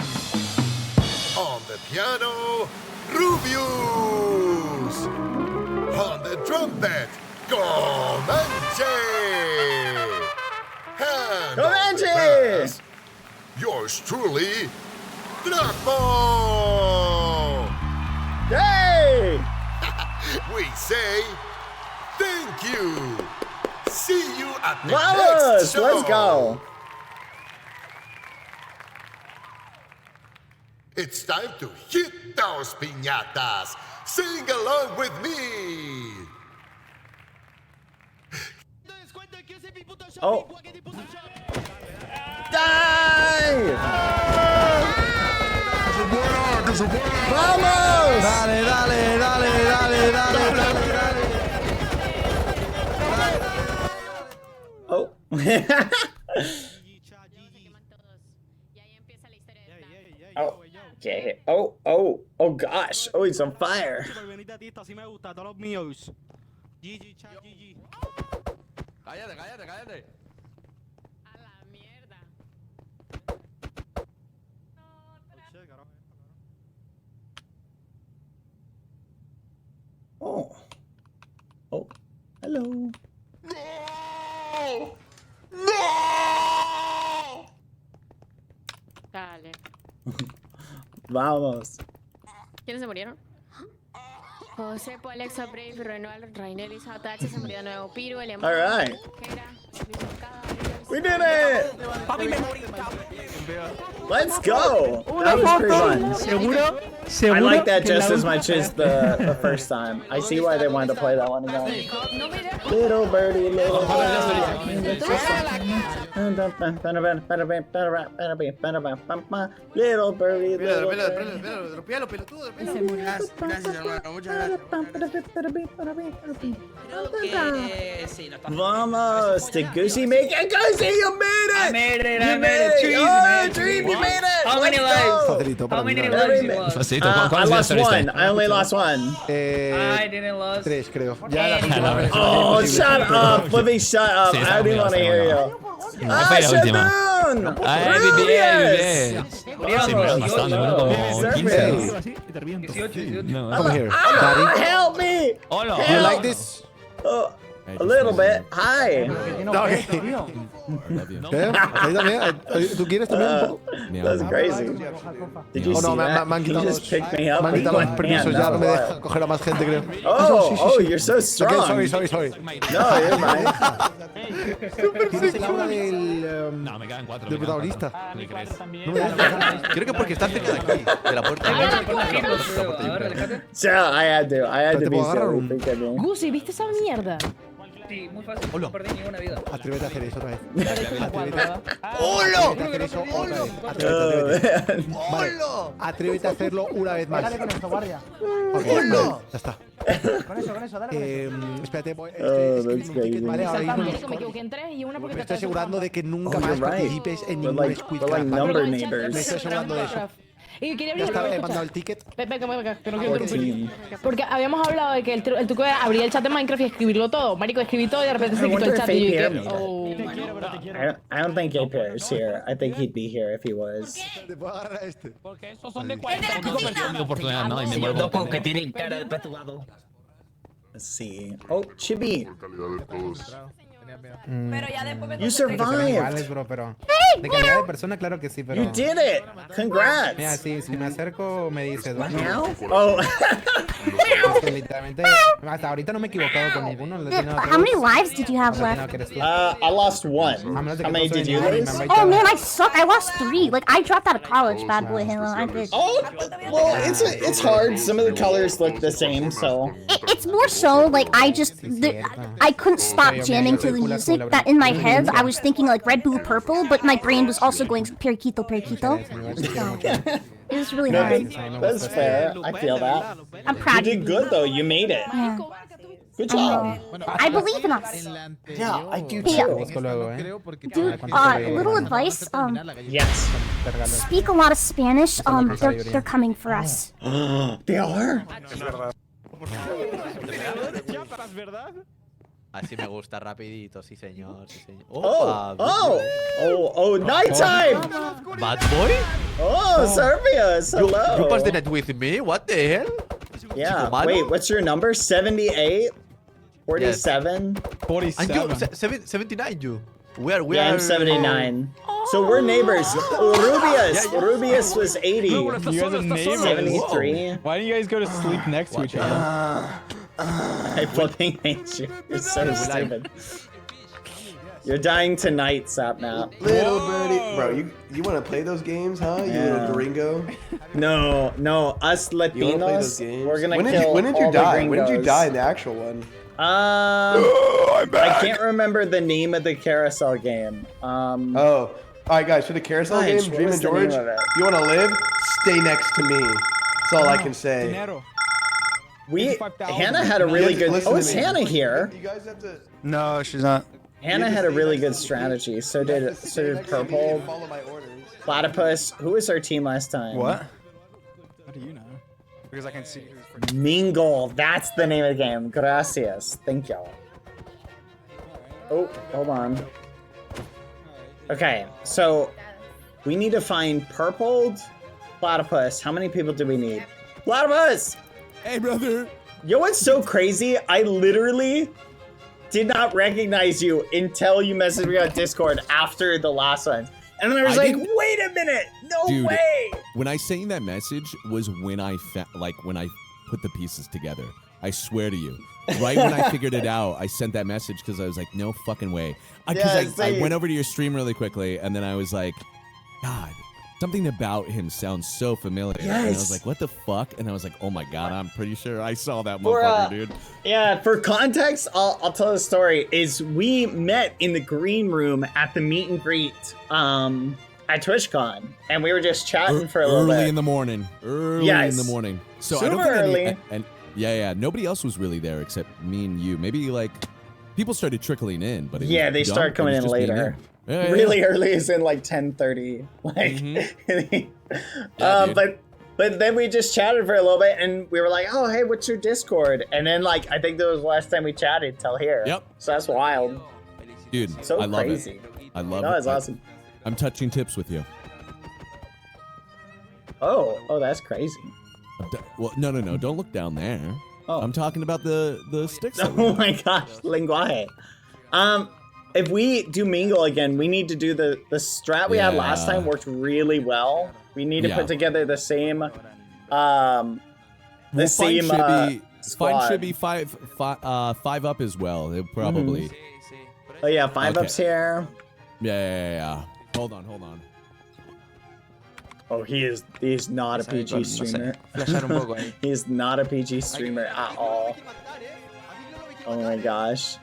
On the piano, Rubius! On the trumpet, Comanche! And on the bass, yours truly, Draco! Yay! We say thank you. See you at the Vamos! next show. Let's go. It's time to hit those piñatas. Sing along with me. Oh. Die! Vamos! Dale, dale, dale, dale, dale, dale, dale. Oh. Oh, okay. Oh gosh. Oh, he's on fire. Cállate, cállate, cállate. Hello. Dale. Vamos. ¿Quiénes se murieron? José, Alexa, Brave, Renoir, Rainel, Isa, Tachi, se murió de nuevo. Piru, Eliam. All right. We did it! Let's go! That was pretty fun. I like that just as much as the first time. I see why they wanted to play that one again. Little birdie, little birdie. Little birdie, little Vamos to Goosey, make it Goosey, you made it! I made it, You I made it. Trees, man. Dream, you made it! How many lives? How many lives you lost? I lost one. I only lost one. I didn't lose. 3, creo. Oh, shut up, Flippy, shut up. I didn't want to hear you. Ah, Shaboon! Come here. Help me! You like this? A little bit. Hi. ¿Qué? ¿Ahí también? ¿Tú quieres también un poco? That's crazy. Did you see that? Me han He quitado just picked me up. me han and quitado los went, permisos, "Man, ya no me that's deja wild." coger a más gente, creo. Oh, you're so strong. Okay, sorry. No, you're fine. ¿Tienes el aura del del protagonista? No me deja. Creo que porque está cerca de aquí, de la puerta. Yeah, I had to be so thinking. Gusi, ¿viste esa mierda? Sí, muy fácil. No perdí ninguna vida. Atrévete a hacer eso otra vez. ¡Holo! Atrévete a hacer eso otra vez. Vale, atrévete a hacerlo una vez más. Dale con esto, guardia. ¡Holo! Ya está. Con eso, dale. Espérate, voy. That's crazy. Vale, ahora mismo Me equivoqué en 3 y una porque me estoy asegurando de que nunca Oh, más you're right. participes en We're ningún like- squid we're like trap, ¿vale? number neighbors. Me estoy asegurando de eso. Y quería Ya abrir está, he escucha. mandado el ticket. Ven, que no quiero interrumpir. Porque habíamos hablado de que el truco era abrir el chat de Minecraft y escribirlo todo. Marico, escribí todo y de repente se quitó el chat y yo dije, oh. I don't think APR is here. I think he'd be here if he was. Porque esos son de 45 personas mi oportunidad, ¿no? Y me muevo. Que tienen cara de petugado. Let's see. Oh, Chibi. Pero ya después me You survived. Iguales, bro, pero de calidad de persona, claro que sí, pero. You did it. Congrats. Mira, si me acerco, me dices, ¿va? Oh. Es que literalmente, hasta ahorita no me he equivocado con ninguno. How many lives did you have left? I lost one. How many did you lose? Oh man, I suck. I lost 3. Like I dropped out of college, Badboyhalo. I did. Oh, well, it's hard. Some of the colors look the same, so. It's more so like I couldn't stop jamming to the music. That in my head I was thinking like red, blue, purple, but my brain was also going periquito, periquito. So, it was really No, hard. that's fair. I feel that. I'm proud You of did good though. You made it. Yeah. Good job. I believe in us. Yeah, I do Yeah. too. Dude, little advice. Yes. Speak a lot of Spanish. They're coming for us. They are. Así me gusta, rapidito, sí señor, sí señor. Oh, nighttime! Bad boy? Oh, Servius, hello. You passed the night with me? What the hell? Yeah, wait, what's your number? 78? 47? 47. And you, 79 you. We I'm 79. So we're neighbors. Rubius! Rubius was 80. You guys are neighbors. 73. Why don't you guys go to sleep next to each other? I fucking hate you. You're so stupid. You're dying tonight, Sapnap. Little birdie. Bro, you want to play those games, huh? You little gringo. No. Us You want to play those Latinos, games? we're gonna when kill When did you all the die? When did you gringos. die in the actual one? I can't remember the name of the carousel game. Oh. Alright guys, for the carousel Gosh, game, what Dream was and the name George, of it? you want to live? Stay next to me. That's all I can say. Hannah had a really good. Listen Oh, to is me. Hannah here? You guys have to. No, she's not. Hannah had a really good strategy. So did Purple. Follow my orders. Platypus. Who was our team last time? What? How do you know? Because I can see who's Mingle. That's the name of the game. Gracias. Thank y'all. Oh, hold on. Okay, so we need to find Purpled Platypus. How many people do we need? Platypus! Hey, brother. Yo, what's so crazy? I literally did not recognize you until you messaged me on Discord after the last one. And then I was like, wait a minute, no Dude, way. when I sent that message was when I when I put the pieces together. I swear to you. Right when I figured it out, I sent that message because I was like, no fucking way. Because I went over to your stream really quickly, and then I was like, God, something about him sounds so familiar. Yes. And I was like, what the fuck? And I was like, oh my God, I'm pretty sure I saw that motherfucker, dude. Yeah, for context, I'll tell the story. Is we met in the green room at the meet and greet at TwitchCon, and we were just chatting for a little bit. Early in the morning. Early in the morning. So I don't Super think early. yeah, nobody else was really there except me and you. Maybe like people started trickling in, but it Yeah, was they dumb. start It coming was in just me and later. you. Yeah, Really yeah. early is in like 10:30. Like, dude. but then we just chatted for a little bit, and we were like, oh, hey, what's your Discord? And then like I think that was the last time we chatted till here. Yep. So that's wild. Dude, So I love crazy. it. I love No, it. it's awesome. I'm touching tips with you. Oh, that's crazy. Well, no. Don't look down there. Oh. I'm talking about the sticks. that we Oh have. my gosh, lenguaje. If we do mingle again, we need to do the strat we had last Yeah. time worked really well. We need to Yeah. put together the same Well, same Fine squad. should be five up as well. It probably. Oh yeah, 5 Okay. ups here. Yeah. Hold on. Oh, he's not a PG streamer. He's not a PG streamer at all. Oh my gosh.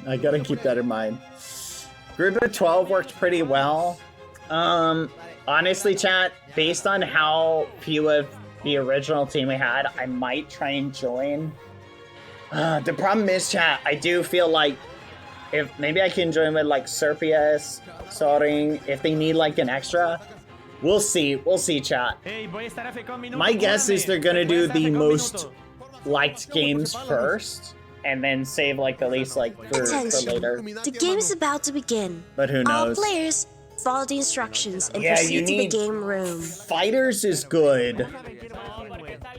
I gotta keep that in mind. Group of 12 worked pretty well. Honestly, chat, based on how few of the original team we had, I might try and join. The problem is, chat, I do feel like if maybe I can join with like Serpius, Soaring, if they need like an extra. We'll see, chat. My guess is they're gonna do the most liked games first, and then save like the least like for later. The game is about to begin. But who All knows? players follow the instructions and Yeah, you proceed to the need- game room. Fighters is good.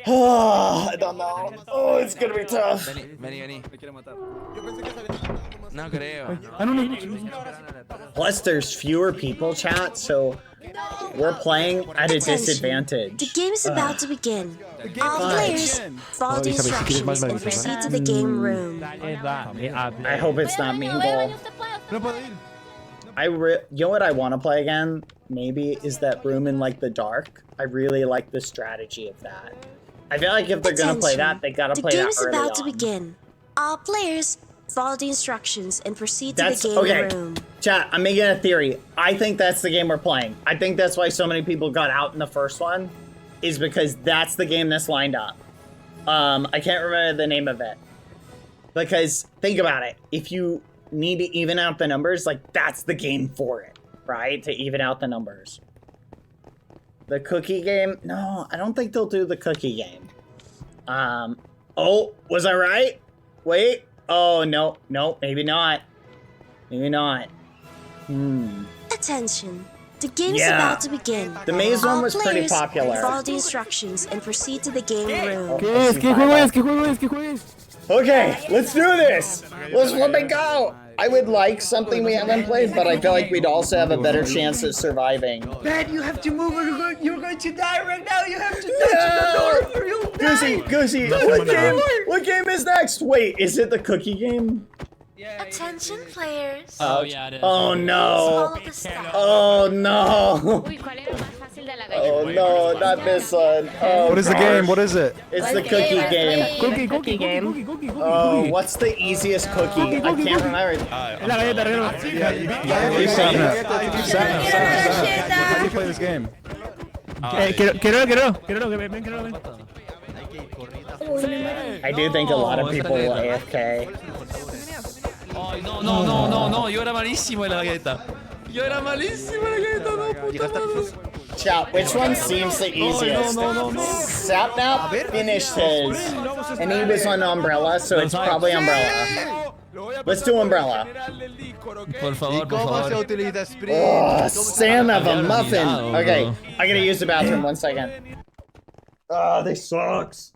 Oh, I don't know. Oh, it's gonna be tough. Vení. No creo. Plus, there's fewer people, chat, so we're playing at a Attention. disadvantage. The game is about to begin. All Fine. players follow the instructions and proceed to the game room. I hope it's not mingle. You know what I want to play again? Maybe is that room in like the dark. I really like the strategy of that. I feel like if they're gonna play that, they gotta The play game that is early about to on. begin. All players follow the instructions and proceed to That's the game okay. room. Chat, I'm making a theory. I think that's the game we're playing. I think that's why so many people got out in the first one, is because that's the game that's lined up. I can't remember the name of it. Because think about it. If you need to even out the numbers, like that's the game for it, right? To even out the numbers. The cookie game? No, I don't think they'll do the cookie game. Oh, was I right? Wait. Oh, no, maybe not. Maybe not. Attention. The game is Yeah. about to begin. The maze one All was pretty players popular. Follow the instructions and proceed to the game room. ¿Qué es? ¿Qué juego es? ¿Qué juego es? ¿Qué juego es? Okay, let's do this. Let's flip and go. I would like something we haven't played, but I feel like we'd also have a better chance at surviving. Man, you have to move or you're going to die right now. You have to touch the door or you'll die. Goosey, what game is next? Wait, is it the cookie game? Attention players. Oh no. Oh no. Oh no, not this one. Oh, What is the game? What is it? It's the cookie game. Cookie game. Oh, what's the easiest cookie? I can't remember. How do you play this game? I do think a lot of people will AFK. Ay, no, yo era malísimo en la galleta. Yo era malísimo en la galleta, no, puta madre. Chat, which one seems the easiest? Sapnap finished his, and he was on Umbrella, so it's probably Umbrella. Let's do Umbrella. Por favor, por ¿Cómo se favor. utiliza sprint? Oh, Sam of a muffin. olvidado, Okay, bro. I gotta use the bathroom 1 second. Oh, this sucks.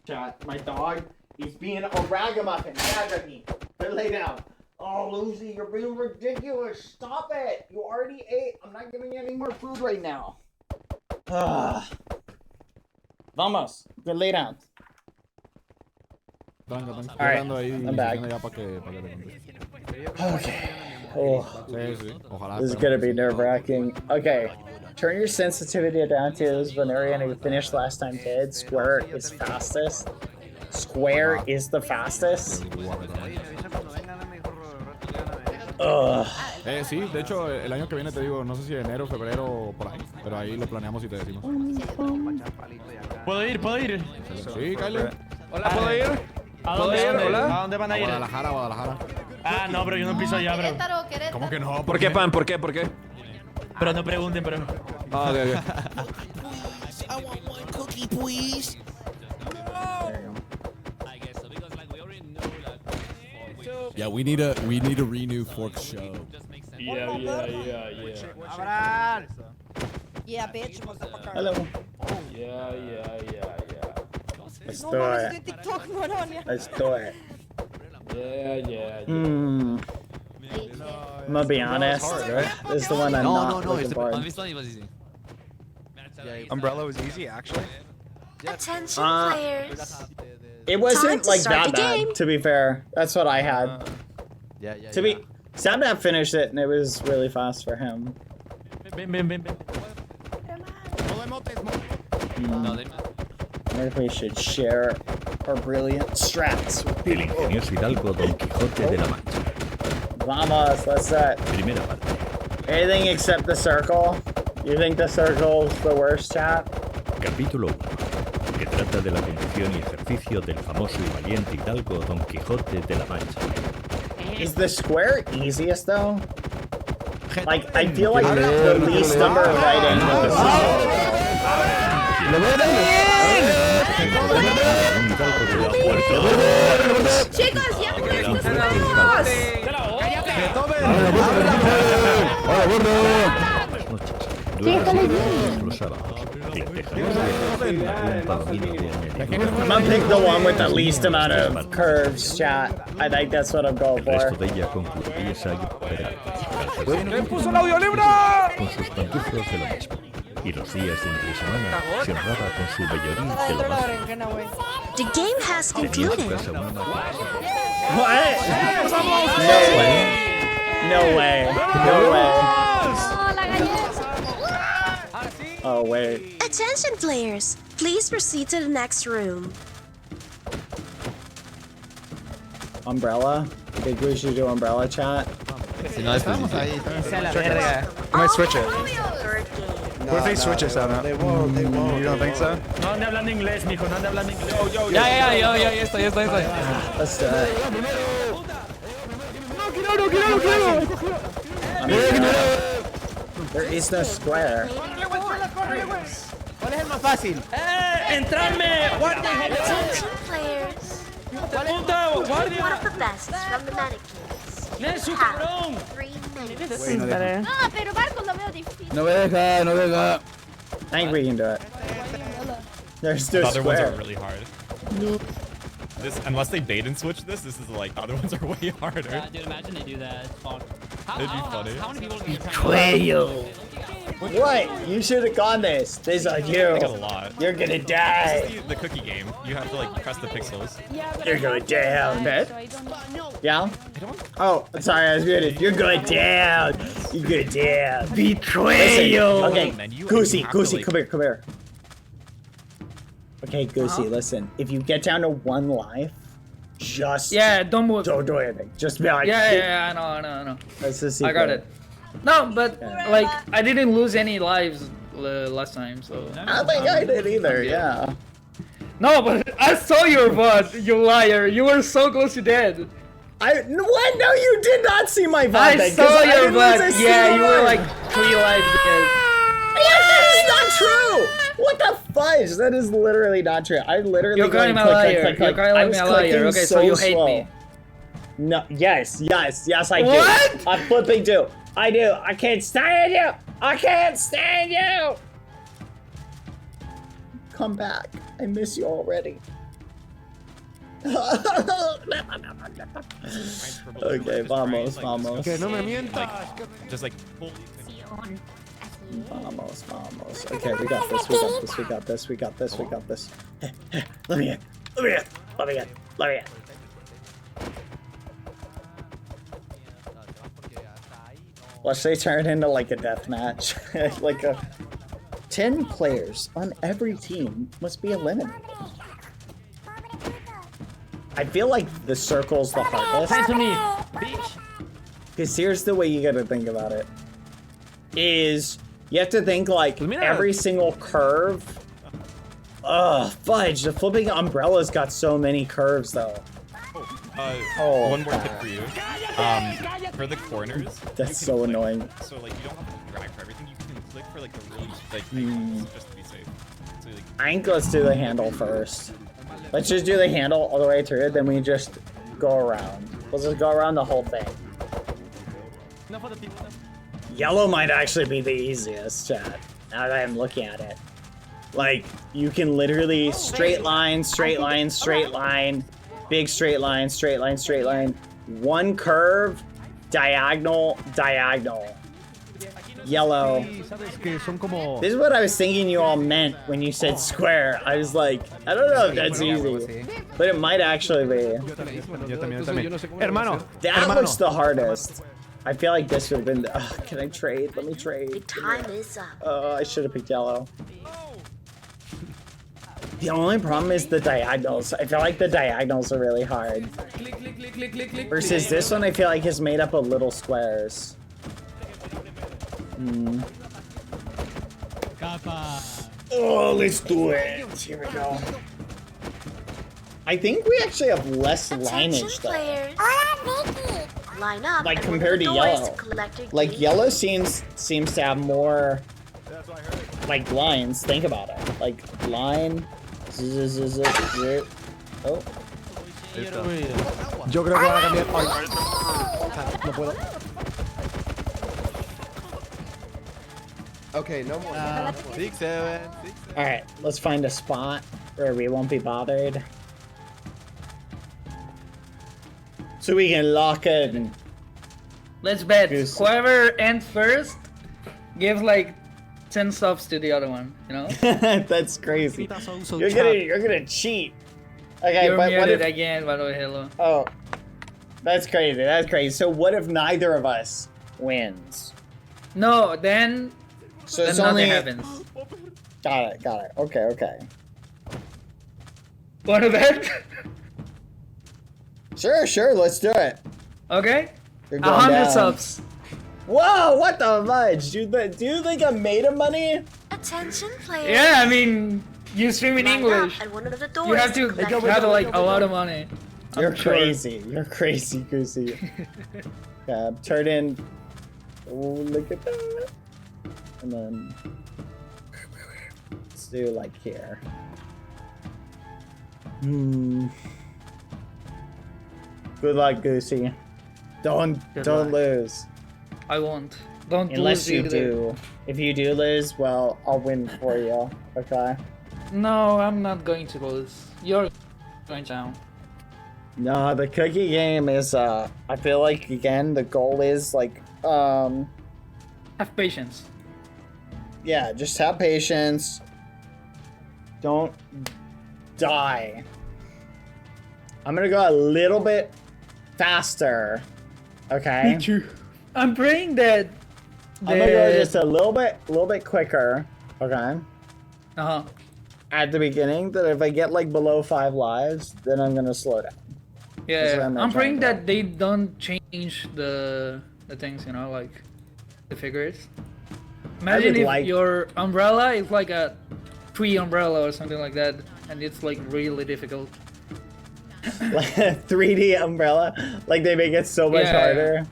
Chat, my dog is being a ragamuffin. Me. Lay down. Oh, Lucy, you're being ridiculous. Stop it. You already ate. I'm not giving you any more food right now. Vamos. Go lay down. Alright, I'm back. Okay. Oh, this is gonna be nerve-wracking. Okay, turn your sensitivity down to this Venerian who finished last time did. Square is fastest. Square is the fastest. Sí, de hecho, el año que viene te digo, no sé si enero, febrero, por ahí, pero ahí lo planeamos y te decimos. ¿Puedo ir? Sí, Kyle. Hola, ¿puedo ir? ¿A dónde? ¿A dónde van a ir? Guadalajara. Ah, no, pero yo no piso allá, bro. ¿Cómo que no? ¿Por qué, Pan? ¿Por qué? Pero no pregunten, pero... Ah, ok. I want one cookie, please. Yeah, we need a renew Fork show. Yeah. Yeah, bitch, motherfucker. Hello. Yeah. Let's do it. Let's do it. Yeah. I'm gonna be honest. This is the one I'm not looking for. Umbrella was easy, actually. Attention players. It wasn't to like start that the bad, game. to be fair. That's what I had. Sabnap finished it and it was really fast for him. Ven. Maybe we should share our brilliant strats with people. Ingenioso Hidalgo Don Quijote de la Mancha. Vamos, let's set. Primera parte. Anything except the circle? You think the circle's the worst, chat? Capítulo 1, que trata de la conducción y ejercicio del famoso y valiente Hidalgo Don Quijote de la Mancha. Is the square easiest though? Like, I feel like the least number of right angles. Chicos, ya I'm gonna pick the one with the least amount of curves, chat. I think that's what I'm going for. El resto de ella concluye ensayo ¿Quién puso el audiolibro? con sus pantuflos de lo mismo. Y los días de entre semana se honraba con su vellorín de lo más. The game has Tenía en su concluded. casa una máquina. No way. Oh, wait. Attention players, please proceed to the next room. Umbrella? I think we should do umbrella chat. Si no, estamos ahí. I might switch it. What if they switch it, Sabna? They won't. You don't think so? No ande hablando inglés, mijo, no ande hablando inglés. Ya estoy. Let's do it. There is no square. ¿Cuál es el más fácil? ¡Entrarme! ¡Guardia! Attention players. ¡Punta! One ¡Guardia! of the best from the mannequins. ¡Nesu, cabrón! 3 minutes. Ah, pero Marco lo veo difícil. No deja. I think we can do it. There's no The other ones square. are really hard. This, unless they bait and switch this is like, the other ones are way harder. Yeah, dude, imagine they do that. Fuck. It'd be funny. How many people can you What? You should have gone this. This is on you. I got a lot. You're gonna die. This is the cookie game. You have to like press the pixels. You're going down. Yeah? Oh, sorry, I was muted. You're going down. You're going down. Betrayal. Okay, Goosey, come here. Okay, Goosey, listen. If you get down to 1 life, just don't move. Don't do anything. Just be like, I know. That's the secret. I got it. No, but like I didn't lose any lives last time, so. I don't think I did either. Yeah. No, but I saw your VOD, you liar. You were so close to dead. What? No, you did not see my VOD. I saw your VOD. Yeah, you were like 3 lives dead. That is not true. What the fudge? That is literally not true. I literally. You're calling me a liar. You're calling me a liar. Okay, so you hate me. No. Yes, I do. What? I'm flipping too. I do. I can't stand you. Come back. I miss you already. Okay, vamos. Que no me mientas. Just like fully. Vamos. Okay, we got this. Let me in. Let's say turn it into like a death match. Like 10 players on every team must be eliminated. I feel like the circle's the hardest. Listen to me, bitch. Because here's the way you gotta think about it. Is you have to think like every single curve. Ugh, fudge, the flipping umbrella's got so many curves though. One more tip for you. For the corners. That's so annoying. So like you don't have to drag for everything. You can click for like the really like things just to be safe. So, like, I think let's do the handle first. Let's just do the handle all the way through, then we just go around. Let's just go around the whole thing. Yellow might actually be the easiest, chat. Now that I'm looking at it. Like, you can literally straight line, big straight line, one curve, diagonal. Yellow. This is what I was thinking you all meant when you said square. I was like, I don't know if that's easy, but it might actually be. That looks the hardest. I feel like this would have been. Can I trade? Let me trade. The time is up. I should have picked yellow. The only problem is the diagonals. I feel like the diagonals are really hard. Versus this one, I feel like is made up of little squares. Oh, let's do it. Here we go. I think we actually have less lineage though. Line up. Like compared to yellow. Like yellow seems to have more like lines. Think about it. Like line. Oh. Yo creo que van a cambiar. No puedo. Okay, no more. 6, 7. All right, let's find a spot where we won't be bothered, so we can lock in. Let's bet. Whoever ends first gives like 10 subs to the other one. You know? That's crazy. You're gonna cheat. Okay, You're but what muted if again, Badboyhalo. Oh, that's crazy. So what if neither of us wins? No, then. So then it's nothing only happens. Got it. Okay. Wanna bet? Sure. Let's do it. Okay. You're going 100 down. subs. Whoa! What the fudge? Do you think I'm made of money? Attention, players. Yeah, I mean, you stream in Line English. up at one of the doors You have to have like a lot of money. You're sure. crazy. You're crazy, Goosey. Yeah, turn in. Oh, look at that. And then let's do like here. Good luck, Goosey. Don't lose. I won't. Don't Unless lose you either. do. If you do lose, well, I'll win for you. Okay. No, I'm not going to lose. You're going down. No, the cookie game is. I feel like again the goal is like. Have patience. Yeah, just have patience. Don't die. I'm gonna go a little bit faster. Okay. Me too. I'm praying that. I'm gonna go just a little bit quicker. Okay. At the beginning, that if I get like below 5 lives, then I'm gonna slow down. Yeah, I'm praying that they don't change the things, you know, like the figures. Imagine if your umbrella is like a tree umbrella or something like that, and it's like really difficult. Like a 3D umbrella, like they make it so much harder.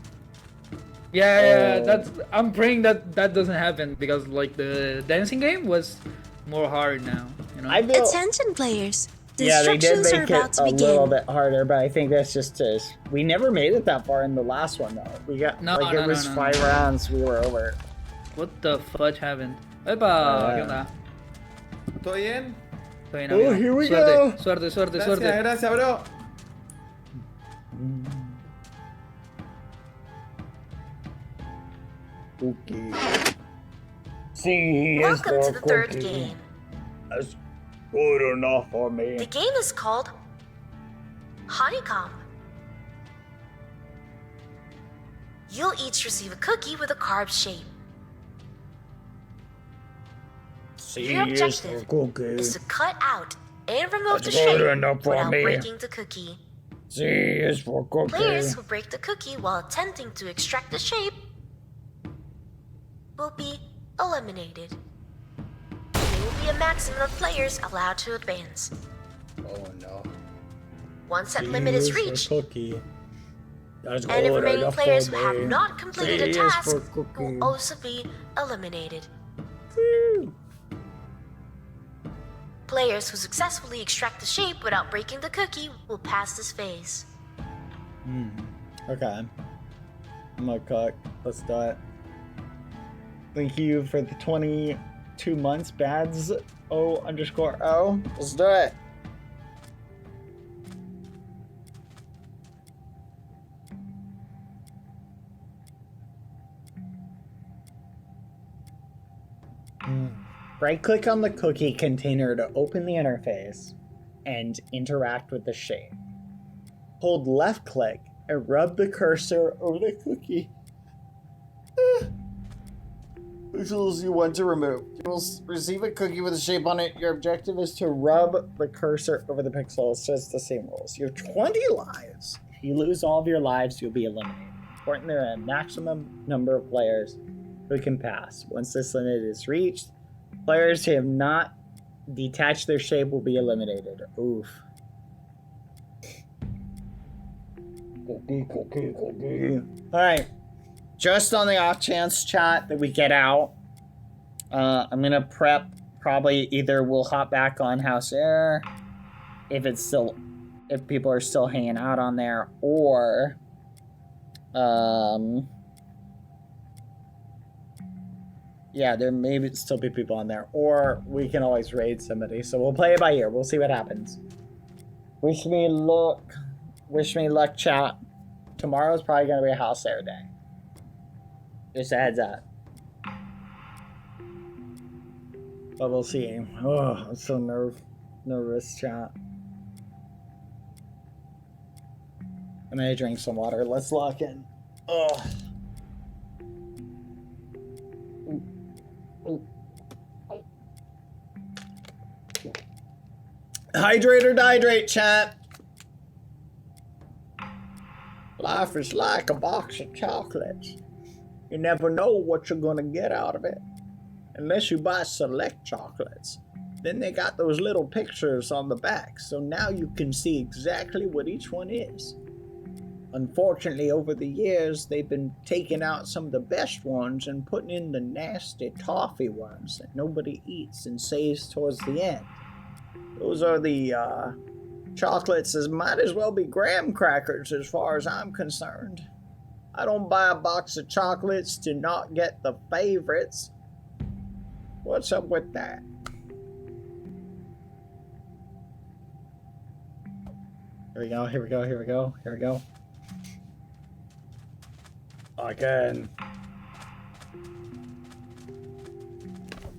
Yeah, that's. I'm praying that doesn't happen because like the dancing game was more hard now. You know. Attention, players. The Yeah, they did instructions are make about it to a begin. little bit harder, but I think that's just we never made it that far in the last one though. We got it was 5 rounds, we were over. What the fudge happened? Epa, ¿qué onda? ¿Todo bien? Estoy bien, Oh, amigo. here we Suerte, go. suerte. Gracias, bro. Cookie. C is Welcome for to the third cookie. game. That's good enough for me. The game is called Honeycomb. You'll each receive a cookie with a carb shape. C Your is for objective cookie. is to cut out and remove That's the shape good enough for without me. breaking the cookie. C is for cookie. Players who break the cookie while attempting to extract the shape will be eliminated. There will be a maximum of players allowed to advance. Oh no. Once that limit is for reached, cookie. That's and if good remaining enough players for who have me. not completed C a is task for cookie. will also be eliminated. Players who successfully extract the shape without breaking the cookie will pass this phase. Okay. I'm gonna cook. Let's do it. Thank you for the 22 months, Bads O_O. Let's do it. Right click on the cookie container to open the interface and interact with the shape. Hold left click and rub the cursor over the cookie. Pixels you want to remove. You will receive a cookie with a shape on it. Your objective is to rub the cursor over the pixel. It's just the same rules. You have 20 lives. If you lose all of your lives, you'll be eliminated. Important, there are a maximum number of players who can pass. Once this limit is reached, players who have not detached their shape will be eliminated. Oof. Cookie. Alright. Just on the off chance, chat, that we get out, I'm gonna prep. Probably either we'll hop back on House Heir if people are still hanging out on there, or yeah, there may still be people on there, or we can always raid somebody. So we'll play it by ear. We'll see what happens. Wish me luck, chat. Tomorrow's probably gonna be a House Heir day. Just a heads up. But we'll see. Oh, I'm so nervous, chat. I'm gonna drink some water. Let's lock in. Oh. Hydrate or dihydrate, chat. Life is like a box of chocolates. You never know what you're gonna get out of it. Unless you buy select chocolates. Then they got those little pictures on the back, so now you can see exactly what each one is. Unfortunately, over the years, they've been taking out some of the best ones and putting in the nasty toffee ones that nobody eats and saves towards the end. Those are the chocolates that might as well be graham crackers as far as I'm concerned. I don't buy a box of chocolates to not get the favorites. What's up with that? Here we go, here we go, here we go, here we go. Again.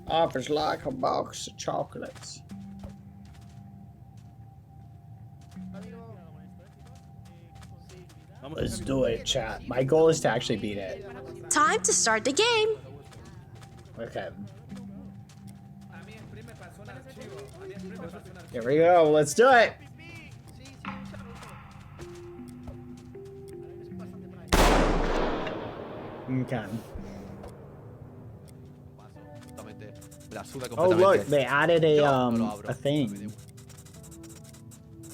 Offers like a box of chocolates. Let's do it, chat. My goal is to actually beat it. Time to start the game. Okay. Here we go. Let's do it. Okay. Oh look, they added a thing.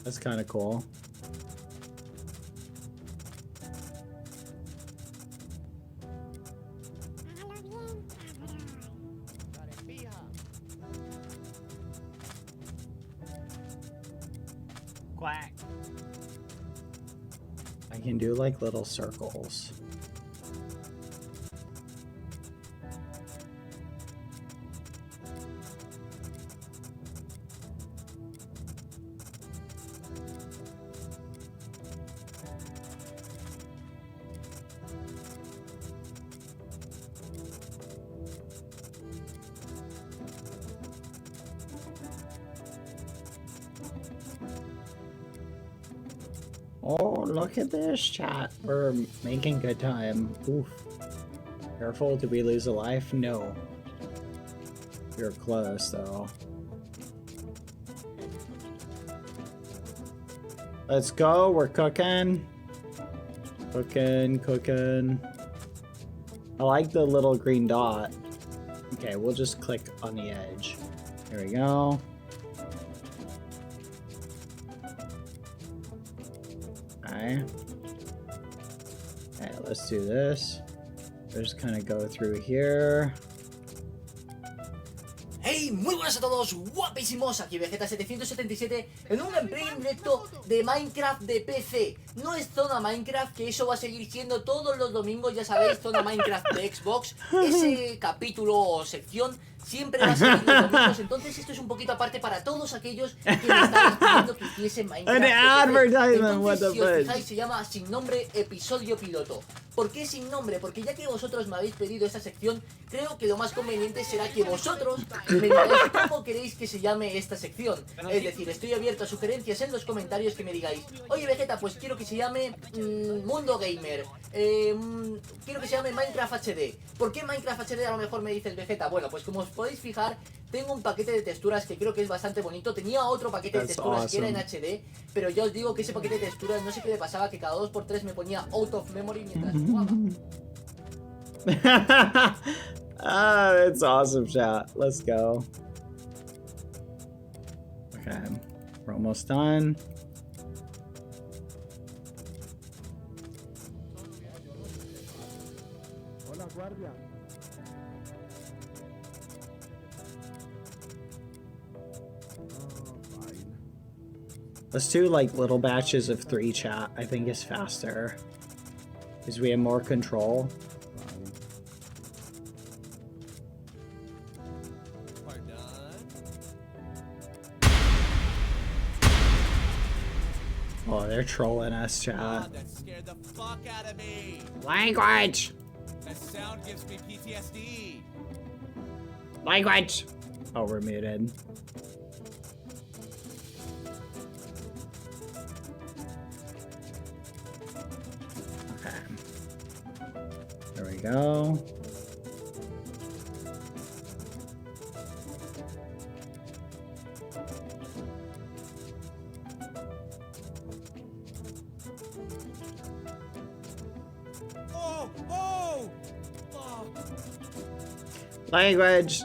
That's kind of cool. Quack. I can do like little circles. Oh, look at this, chat. We're making good time. Oof. Careful, did we lose a life? No. You're close, though. Let's go, we're cooking. Cooking. I like the little green dot. Okay, we'll just click on the edge. There we go. Okay. Okay, let's do this. Just kind of go through here. ¡Hey! Muy buenas a todos, guapísimos, aquí Vegeta777 en un gameplay en directo de Minecraft de PC. No es zona Minecraft, que eso va a seguir siendo todos los domingos, ya sabéis, zona Minecraft de Xbox. Ese capítulo o sección siempre va a seguir los domingos, entonces esto es un poquito aparte para todos aquellos que me estaban pidiendo que hiciese Minecraft de PC. Entonces, si os fijáis, se llama Sin Nombre Episodio Piloto. ¿Por qué sin nombre? Porque ya que vosotros me habéis pedido esta sección, creo que lo más conveniente será que vosotros me digáis cómo queréis que se llame esta sección. Es decir, estoy abierto a sugerencias en los comentarios que me digáis: oye Vegeta, pues quiero que se llame Mundo Gamer, quiero que se llame Minecraft HD. ¿Por qué Minecraft HD? A lo mejor me dice el Vegeta. Bueno, pues como os podéis fijar, tengo un paquete de texturas que creo que es bastante bonito. Tenía otro paquete de texturas que era en HD, pero ya os digo que ese paquete de texturas no sé qué le pasaba, que cada 2x3 me ponía out of memory mientras jugaba. Ah, that's awesome, chat. Let's go. Okay, we're almost done. Hola, guardia. Let's do like little batches of 3, chat. I think it's faster. Because we have more control. Oh, they're trolling us, chat. That scared the fuck out of me. Language! That sound gives me PTSD. Language! Oh, we're muted. There we go. Oh! Language!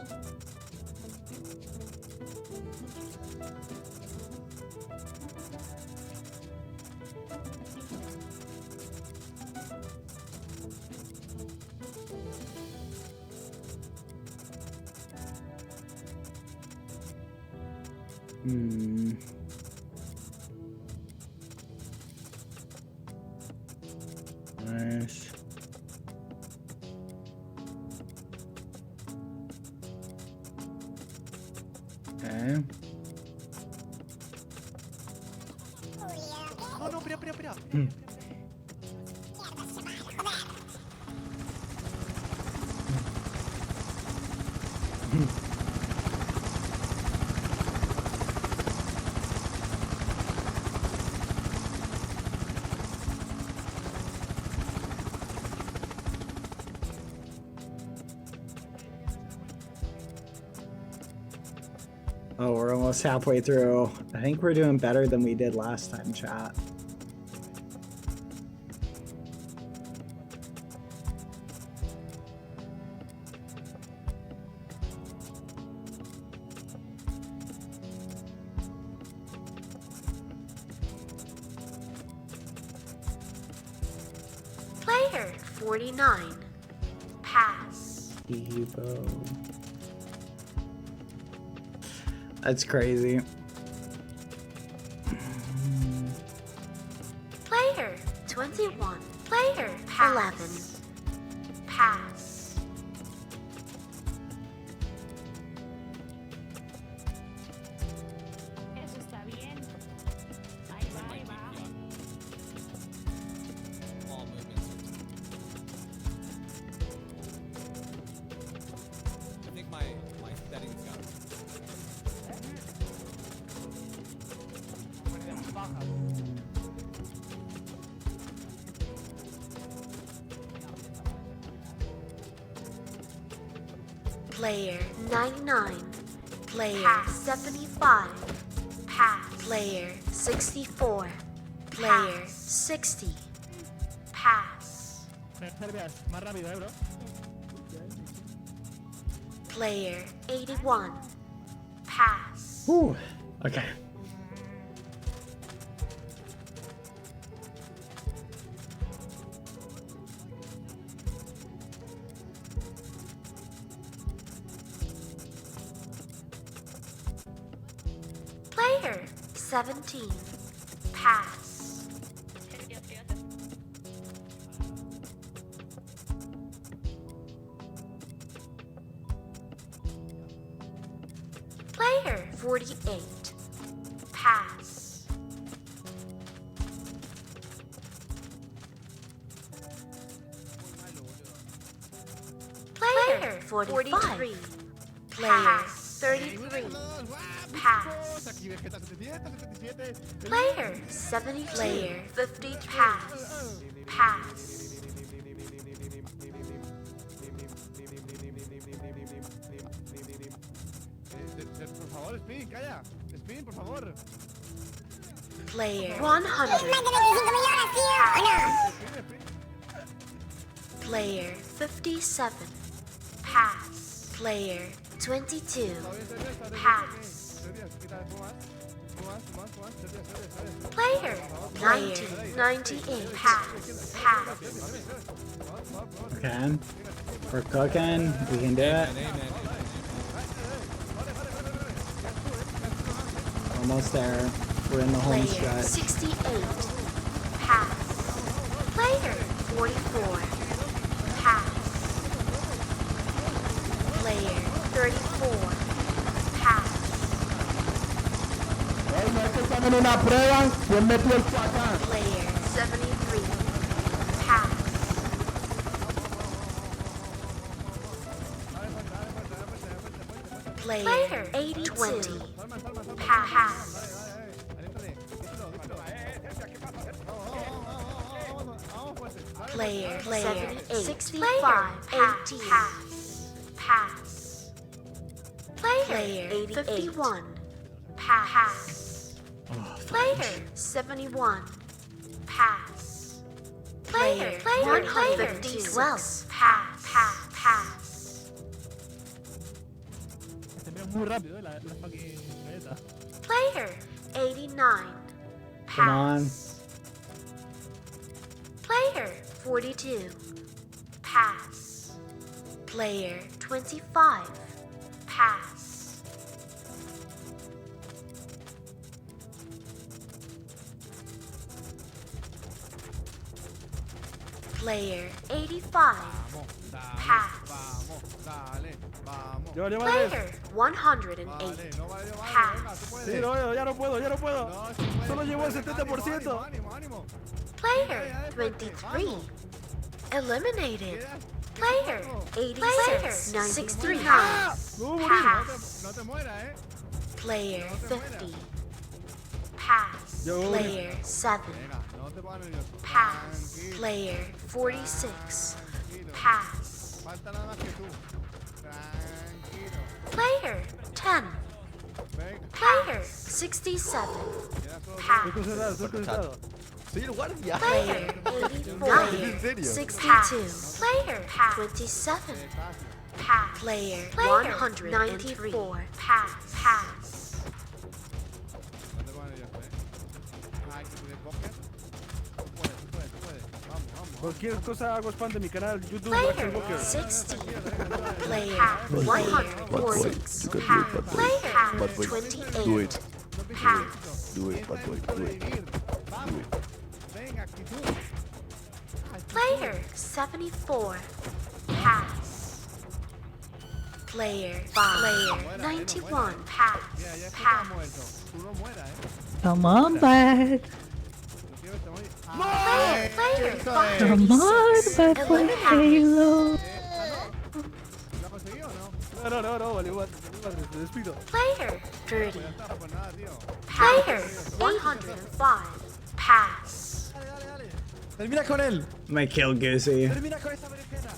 Nice. Okay. Oh no, espera. Oh, we're almost halfway through. I think we're doing better than we did last time, chat. Player 49. Pass. Evo. That's crazy. Player 21. Player pass. 11. Pass. Eso está bien. Ahí va. All movements. I think my settings got Player 99. Player 75. Pass. Player 64. Player 60. Pass. Más rápido, bro. Player 81. Pass. Ooh, okay. Player 17. Pass. Player 48. Pass. Player 43. Player 33. Pass. Player 70. Player 50. Pass. Pass. Por favor, Spin, calla. Spin, por favor. Player 100. Player 57. Pass. Player 22. Pass. Player 98. Pass. Pass. Okay. We're cooking. We can do it. Almost there. We're in the home Player stretch. 68. Pass. Player 44. Pass. Player 34. Pass. No es que están en una prueba. ¿Quién metió el acá? Player 73. Pass. Player 20. Pass. Player 65. 80. Pass. Player 51. Pass. Player 71. Pass. Player 112. Pass. Muy rápido, la fucking beta. Player 89. Come on. Player 42. Pass. Player 25. Pass. Player 85. Pass. Player 108. Pass. Sí, no, ya no puedo. Solo llevo el 70%. Player 23. Eliminated. Player 86. 69. Pass. No te mueras, Player 50. Pass. Player 7. Pass. Player 46. Pass. Falta nada más que tú. Player 10. Player 67. Pass. Soy el guardia. Player 89. 62. Player 27. Pass. Player 194. Pass. Cualquier cosa hago spam de mi canal YouTube. Player 60. Player 146. Player 28. Do it. Pass. Do it, bad boy. Do it. Player 74. Pass. Player 5. Player 91. Pass. Come on back. Player Come on, Badboyhalo. No, vale, te despido. Player 30. Player 105. Pass. Termina con él. My kill Goosey. Termina con esta berenjena.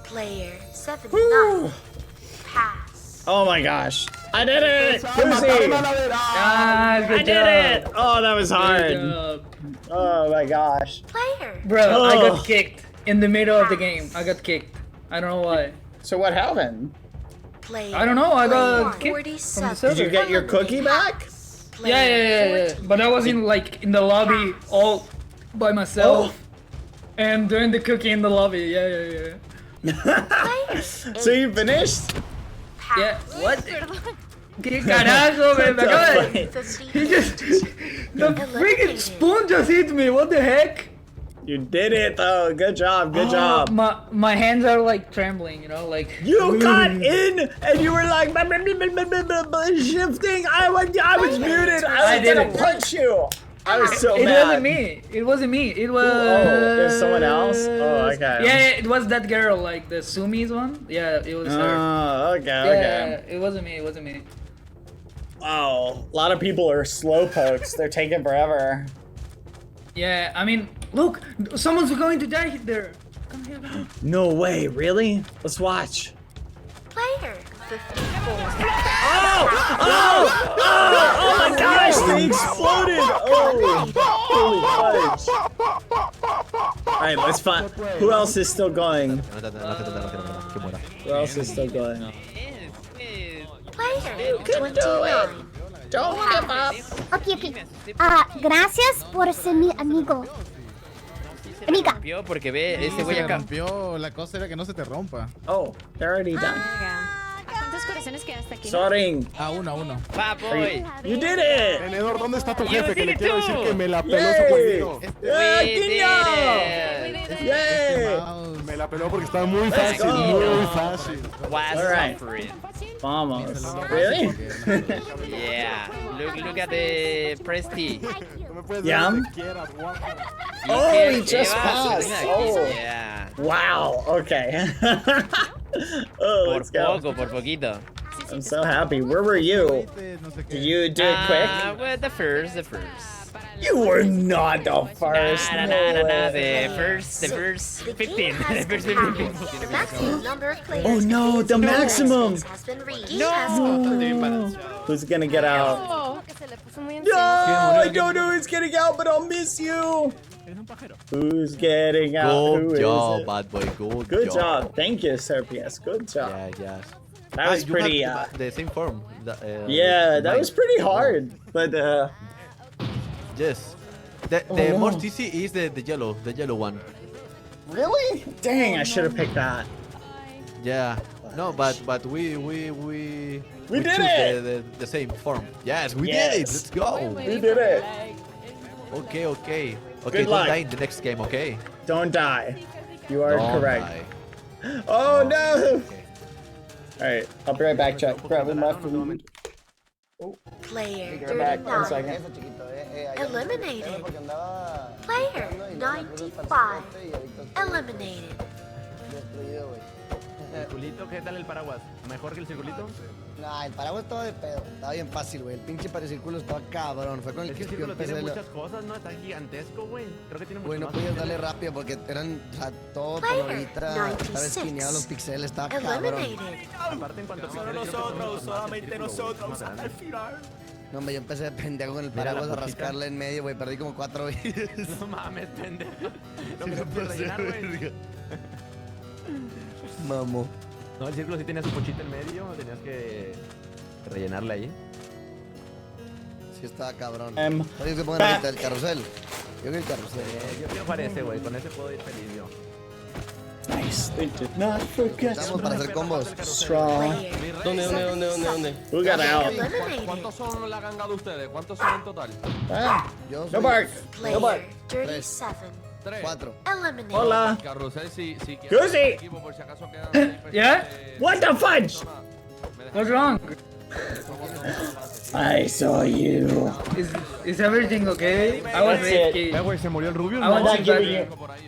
Player 79. Pass. Oh my gosh. I did it! Pussy! I did it! Oh, that was hard. Oh my gosh. Player. Bro, I got kicked in the middle of the game. I got kicked. I don't know why. So what happened? Player. I don't know. I got kicked from the 47. server. Did you get your cookie back? Yeah. But I was in the lobby all by myself. And doing the cookie in the lobby. Yeah. So you finished? Yeah. What? ¿Qué carajo, man? Me acaba de... He just... The freaking spoon just hit me. What the heck? You did it though. Good job. Good job. My hands are like trembling, you know, like... You got in and you were like shifting. I was muted. I was gonna punch you. I was so mad. It wasn't me. It wasn't me. It was... Oh, there's someone else? Oh, okay. Yeah, it was that girl, like the Sumi's one. Yeah, it was her. Oh, okay, Yeah, it wasn't me. It wasn't me. Wow, a lot of people are slow pokes. They're taking forever. Yeah, I mean, look, someone's going to die there. Come here. No way, really? Let's watch. Player 54. Oh my gosh, they exploded! Oh, holy fudge. Alright, let's find. Who else is still going? Who else is still going? Player 29. Don't give up. Okay. Gracias por ser mi amigo. Amiga. Porque ve, ese güey acá. La cosa era que no se te rompa. Oh, they're already done. ¿Cuántos corazones quedaste aquí? Sorry. A uno. Papoy. You did it. Tenedor, ¿dónde está tu You jefe? Que did le it quiero too. decir que me la peló Yay. su jueguito. Yay. Me la peló porque estaba muy fácil, muy fácil. Alright. Vamos. Really? Yeah. Look at the Presti. Yeah. Oh, he just passed. Oh. Yeah. Wow. Okay. Oh, let's go. Por poquito. I'm so happy. Where were you? Did you do it quick? Well, the first. You were not the first. Nah, the first 15. The first 15. The maximum number of players. Oh no, the maximum. Has been reached. No. Who's gonna get out? No, I don't know who's getting out, but I'll miss you. Who's getting out? Good job, bad boy. Good job. Thank you, Sir PS. Good job. Yes. That was pretty. The same form. Yeah, that was pretty hard, but yes. The most easy is the yellow one. Really? Dang, I should have picked that. Yeah. No, but we did choose it. The same form. Yes, we did it. Let's go. We did it. Okay. Good Don't luck. die in the next game, okay? Don't die. You are Don't correct. die. Oh no! Alright, I'll be right back, Chuck. Grabbing my food. Player Be right back. 1 39. second. Eliminated. Player 95. Eliminated. Circulito, ¿qué tal el paraguas? ¿Mejor que el circulito? Nah, el paraguas estaba de pedo. Estaba bien fácil, güey. El pinche paracírculo estaba cabrón. Fue con el Es que que el yo círculo empecé. tiene muchas cosas, ¿no? Está gigantesco, güey. Creo que tiene mucho Güey, no más. podías darle rápido porque eran, o sea, todo por ahorita. Estaba esquineado los pixeles, estaba cabrón. Aparte, en cuanto a pixeles, solamente nosotros, al final. No, hombre, yo empecé de pendejo con el paraguas a rascarle en medio, güey. Perdí como 4 veces. No mames, pendejo. No me lo puedes rellenar, güey. Mamo. No, el círculo sí tenía su pochita en medio, tenías que rellenarle ahí. Sí, estaba cabrón. Em, Oye, que pongan ahorita el carrusel. Yo que el carrusel. Yo quiero para ese, güey. Con ese puedo ir feliz yo. Nice. They did not forget. Estamos para hacer combos. Strong. ¿Dónde? Who got out? ¿Cuántos son la ganga de ustedes? ¿Cuántos son en total? No bark. No bark. Player 37. 4. Eliminated. Hola. Carrusel, si Goosey. por si acaso quedan. Yeah? What the fudge? What's wrong? I saw you. Is everything okay? I was AFK.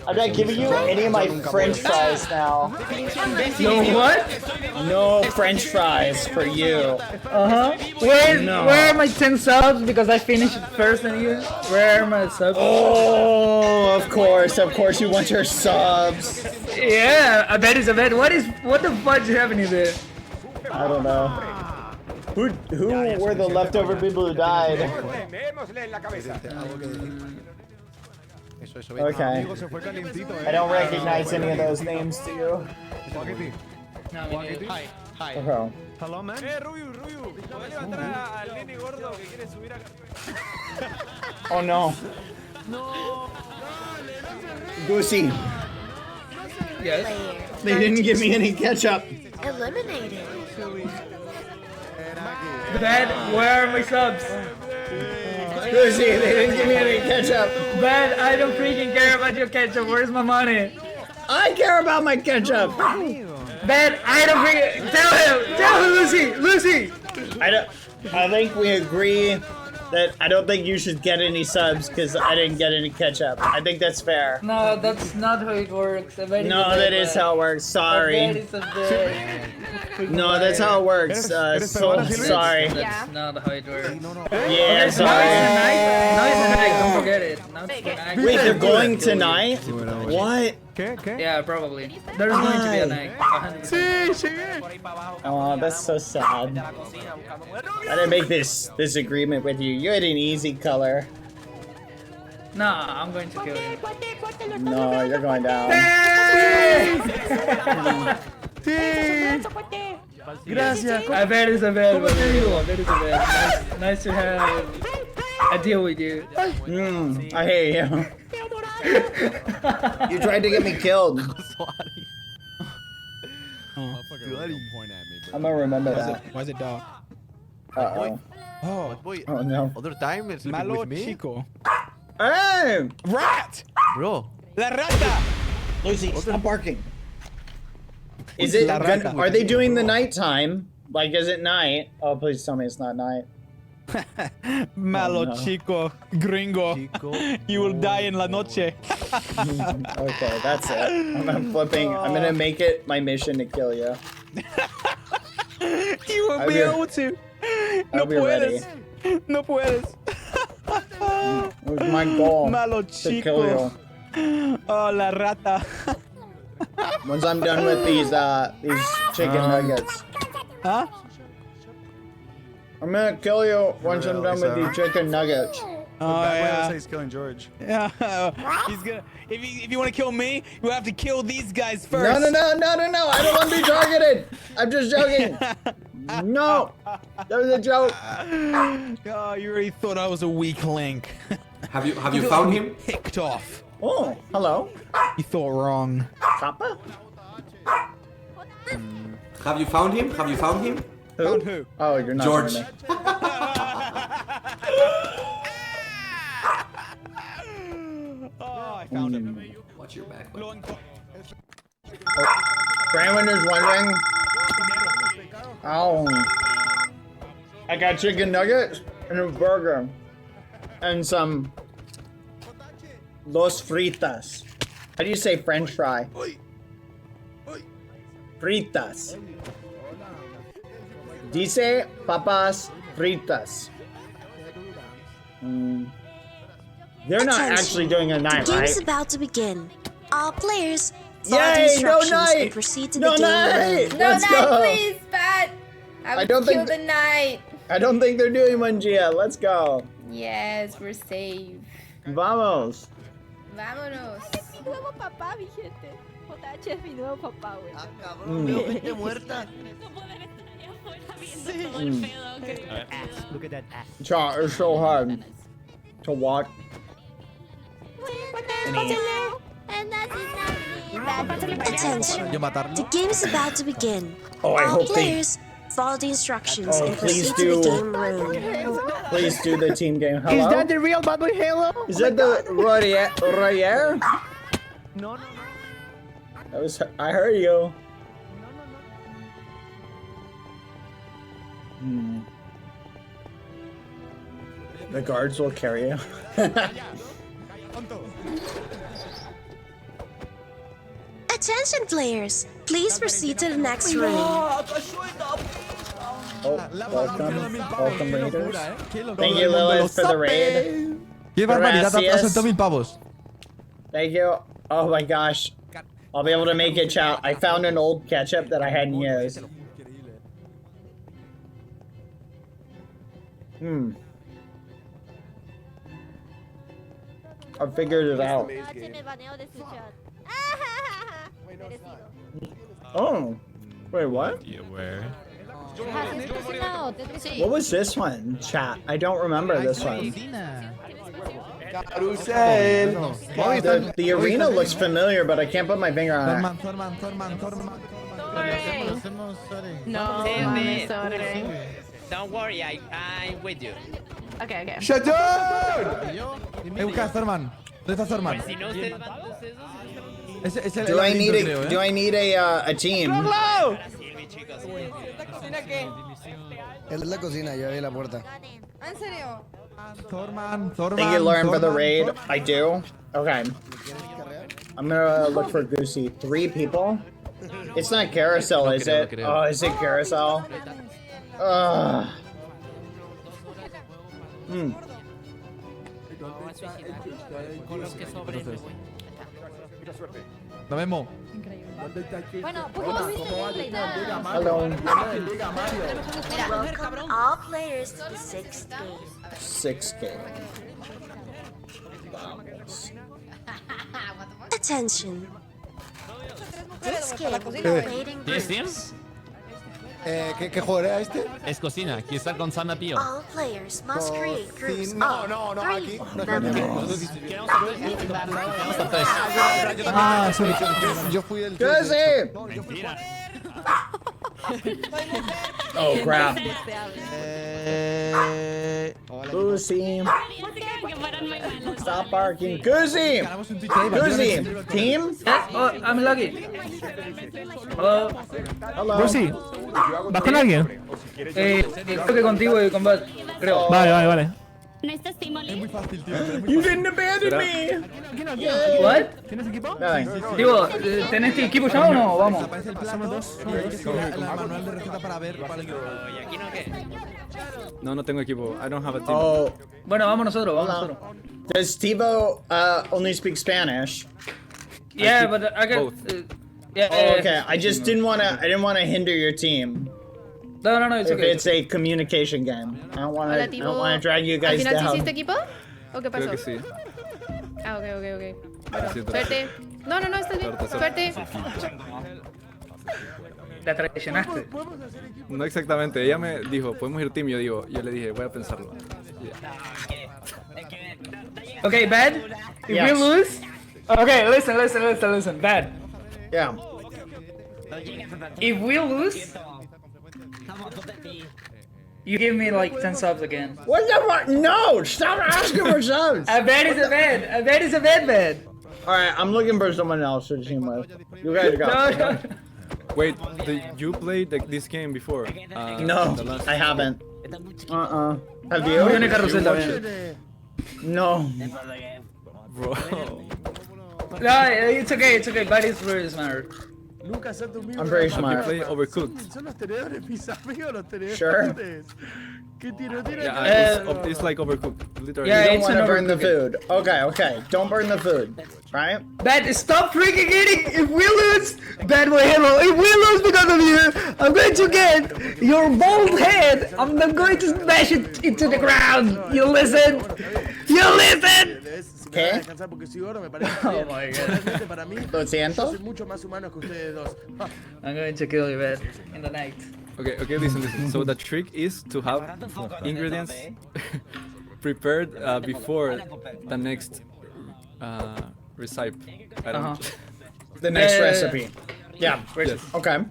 I'm not giving you any of my French fries now. No what? No French fries for you. Where are my 10 subs? Because I finished first than you. Where are my subs? Oh, of course you want your subs. Yeah, I bet it's a bet. What the fuck is happening there? I don't know. Who were the leftover people who died? Okay. I don't recognize any of those names to you. Hi. Okay. Hello, man. Oh no. Goosey. Yes. They didn't give me any ketchup. Eliminated. Bad, where are my subs? Goosey, they didn't give me any ketchup. Bad, I don't freaking care about your ketchup. Where's my money? I care about my ketchup. Bad, I don't freaking... Tell him, Lucy! I think we agree that I don't think you should get any subs because I didn't get any ketchup. I think that's fair. No, that's not how it works. No, that is how it works. Sorry. No, that's how it works. So sorry. That's not how it works. Yeah, sorry. Now it's the night. Don't forget it. Now it's the night. Wait, they're going tonight? What? Yeah, probably. There's going to be a night. 100%. Oh, that's so sad. I didn't make this agreement with you. You had an easy color. Nah, I'm going to kill you. No, you're going down. Gracias. I bet it's a bad one. Nice to have a deal with you. I hate you. You tried to get me killed. I'm gonna remember that. Why is it dog? Uh-oh. Oh no. Other time it's Malo with me. chico. Hey! Rat! Bro. La rata! Lucy, stop barking. Is it? Are they doing the nighttime? Like, is it night? Oh, please tell me it's not night. Malo no. chico, gringo. You will die in la noche. Okay, that's it. I'm flipping. I'm gonna make it my mission to kill you. You will be able to. No puedes. No puedes. It was my goal Malo to chico. kill you. Oh, la rata. Once I'm done with these chicken nuggets. Huh? I'm gonna kill you once I'm done with these chicken nuggets. Oh yeah. He's killing George. Yeah. He's gonna. If you want to kill me, you have to kill these guys first. No! I don't want to be targeted. I'm just joking. No, that was a joke. Oh, you already thought I was a weak link. Have you found him? Picked off. Oh, hello. You thought wrong. Papa? Have you found him? Have you found him? Who? Found who? Oh, you're not George. Oh, I found him. Watch your back. For anyone who's wondering, I got chicken nuggets and a burger and some Los Fritas. How do you say French fry? Fritas. Dice papas fritas. They're not actually doing a night, The right? game's about to begin. All players follow the Yay! No instructions night! and proceed to No the game night! room. No Let's night, go. please, Pat. I would don't kill think the night. I don't think they're doing one, Gia. Let's go. Yes, we're safe. Vamos. Vámonos. Nuevo papá, mi gente. JH es mi nuevo papá, güey. Vete muerta. Look at that ass. It's so hard to watch. Attention. Yo matarlo. The game is about to begin. Oh, I All hope they- players follow the instructions Oh, and please proceed to the do. game room. Please do the team game. Hello? Is that the real Badboyhalo? Is that the Royer? No. That was. I heard you. The guards will carry you. Attention players, please proceed to the next room. Oh, welcome raiders. Thank you, Lilith, for the raid. ¡Qué barbaridad! Gracias. Ha soltado 1000 pavos. Thank you. Oh my gosh. I'll be able to make it, chat. I found an old ketchup that I hadn't used. I figured it out. Oh. Wait, what? What was this one, chat? I don't remember this one. The arena looks familiar, but I can't put my finger on it. No, sorry. Don't worry, I'm with you. Okay, okay. ¡Shut down! Busca a Thorman. ¿Dónde está Thorman? Do I need a team? Él es la cocina, yo abrí la puerta. ¿En serio? Thorman. Thank you, Lauren, for the raid. I do. Okay. I'm gonna look for Goosey. 3 people? It's not carousel, is it? Oh, is it carousel? Ugh. Nos vemos. Bueno, poquito viste gameplay, nada. Welcome all players to the 6th game. 6 game. Attention. This game will be played in ¿Tienes groups. ¿Qué juego era este? Es cocina. Aquí está con Sana Pío. All players must create groups No, of no, 3 aquí. members. Ah, sorry. Yo fui el... ¿Qué es eso? Mentira. Oh, crap. Hola. Goosey. Stop barking. Goosey! Goosey! Team? Yes, oh, I'm lucky. Hello. Hello. Goosey, ¿vas con alguien? Creo que contigo y con Bad, creo. Vale. Es muy fácil, tío. You didn't abandon me! What? ¿Tienes equipo? Digo, ¿tenés equipo ya o no? Vamos. Aparece el plato. El manual de receta para ver cuál equipo. ¿Y aquí no qué? No tengo equipo. I don't have a team. Oh, Bueno, vamos nosotros, vamos nosotros. does Tivo only speak Spanish? Yeah, but I can. Yeah. Oh, okay. I just didn't wanna hinder your team. No, it's If okay. it's a communication game. I don't Hola, Tivo. wanna drag you ¿Al guys final sí down. hiciste equipo? ¿O qué pasó? Creo que sí. Ah, ok. Bueno, Siento. suerte. No, estás bien. Suerte. La traicionaste. No exactamente. Ella me dijo, podemos ir team. Yo le dije, voy a pensarlo. Okay, Bad. If Yes. we lose. Okay, listen. Bad. Yeah. If we lose, you give me like 10 subs again. What the fuck? No! Stop asking for subs! A bad is a bad. Alright, I'm looking for someone else to team with. You guys go. No. Wait, you played this game before? No, I haven't. Have you? Yo en el carrusel también. No. Bro. No, it's okay. Bad is very smart. I'm very Have you smart. played Overcooked? Sure. Yeah, it's like Overcooked, literally. Yeah, You don't it's want to an burn the overcooked. food. Okay. Don't burn the food. Right? Bad, stop freaking eating! If we lose, Badboyhalo, if we lose because of you, I'm going to get your bald head. I'm not going to smash it into the ground. You listen? ¿Qué? Oh my god. Lo siento. I'm going to kill you, Bad, in the night. Okay, listen. So the trick is to have ingredients prepared before the next recipe. I don't know. The next Yeah. recipe. Yeah. Yes. Okay.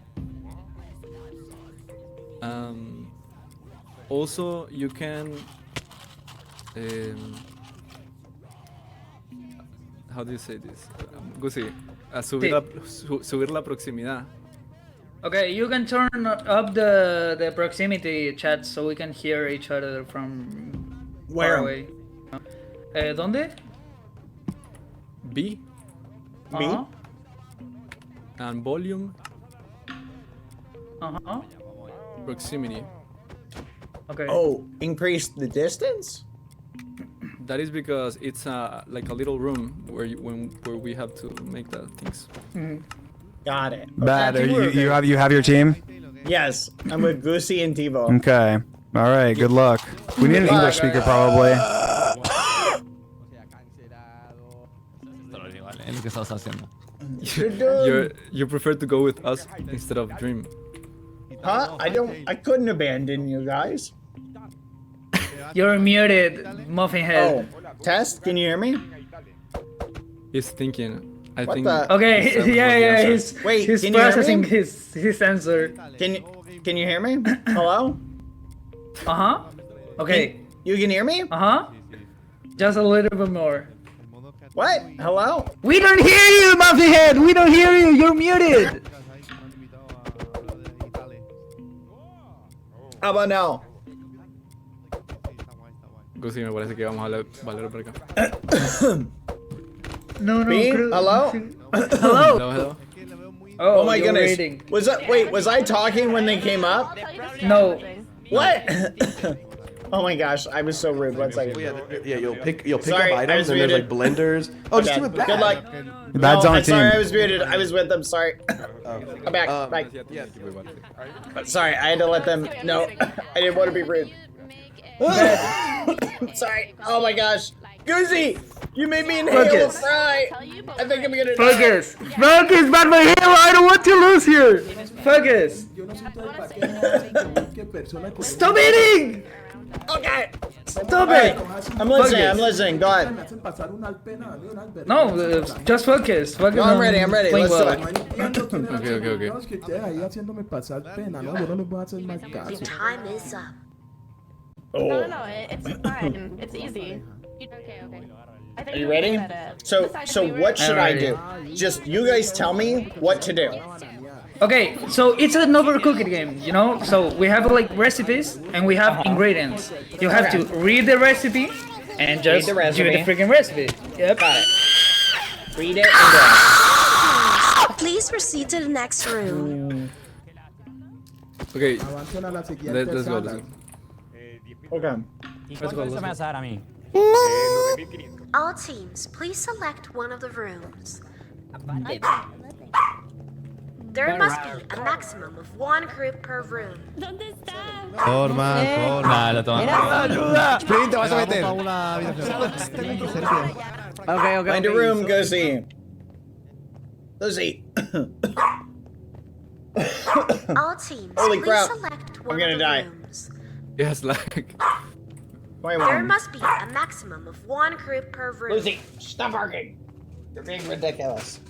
Also, you can. How do you say this? Gusi, subir la proximidad. Okay, you can turn up the proximity chat so we can hear each other from Where? far away. ¿Dónde? B. Uh-huh. And volume. Uh-huh. Proximity. Okay. Oh, increase the distance? That is because it's like a little room where we have to make the things. Got it. Bad. Okay. You have your team? Yes, I'm with Goosey and Tivo. Okay. All right. Good luck. We need an English speaker probably. You prefer to go with us instead of Dream. Huh? I couldn't abandon you guys. You're muted, Muffin Head. Oh, Test, can you hear me? He's thinking. I What think. the- Okay, yeah, he's Wait, he's can you hear processing me? his answer. Can you hear me? Hello? Uh-huh. Okay. You can hear me? Uh-huh. Just a little bit more. What? Hello? We don't hear you, Muffin Head! We don't hear you! You're muted! How about now? Gusi, me parece que vamos a Valero por acá. No, Me? Hello? Hello? Hello. Oh my you're goodness. waiting. Was I talking when they came up? No. What? Oh my gosh, I was so rude. One second. Yeah, you'll pick Sorry, up I items was and there's like muted. blenders. Oh, My just bad. do it back. Good luck. Bad's on the I'm sorry, team. I was muted. I was with them. Sorry. I'm back. Back. Sorry, I had to let them know. I didn't want to be rude. Sorry. Oh my gosh. Goosey, you made me inhale a Focus. fry. I think I'm gonna Focus! Focus, Badboyhalo! I don't want to lose here! Focus! Stop eating! Okay. Stop Alright, it! I'm listening. I'm Focus. listening. Go ahead. No, just focus. Focus No, I'm on ready. I'm ready. playing Let's do well. it. Okay. Ahí haciéndome pasar pena, no, yo no les voy a hacer más caso. Time is up. Oh. It's fine. It's easy. Okay. Are you ready? So what should I do? Just you guys tell me what to do. Okay, so it's an overcooked game, you know? So we have like recipes and we have ingredients. You have to read the recipe and just the do recipe. the freaking recipe. Yep. Got it. Read it and Please proceed to the next room. Okay. Avancen a la siguiente Let's go. sala. Okay. Let's go. Let's go. All teams, please select one of the rooms. There must be a maximum of one group per room. Forma. Nada, toma. ¡Ayuda! Sprint, te vas a meter. Okay. Find a room, Goosey. Goosey. All teams, Holy please crap. select one I'm gonna of the die. rooms. Yes, like. There must be a maximum of one group per room. Lucy, stop barking. You're being ridiculous.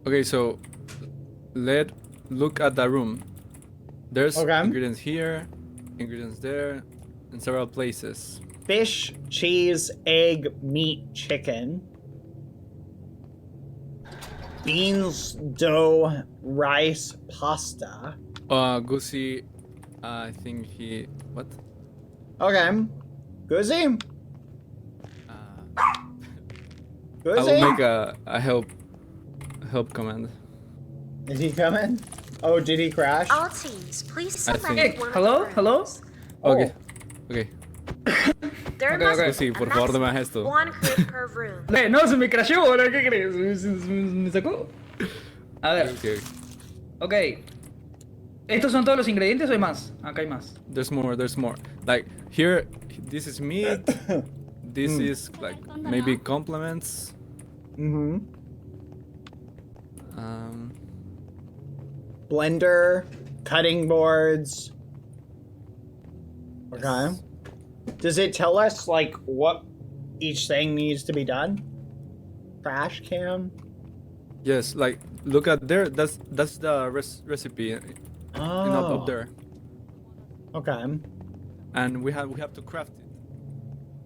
Okay, so look at the room. There's ingredients here, ingredients there, in several places. Fish, cheese, egg, meat, chicken. Beans, dough, rice, pasta. Goosey, I think he what? Okay. Goosey? I will make a help command. Is he coming? Oh, did he crash? All teams, please I select think- one Hello? of the Hello? rooms. Okay. Okay. There Okay, must okay. be Sí, por a favor, no me maximum hagas esto. of one group per room. No, se me crashó, ahora ¿qué crees? Me sacó. A ver, Okay. ok. ¿Estos son todos los ingredientes o hay más? Acá hay más. There's more. Like here, this is meat. This is like maybe complements. Mm-hmm. Blender, cutting boards. Okay. Does it tell us like what each thing needs to be done? Trash can. Yes, like look at there. That's the recipe. Up there. Okay. And we have to craft it.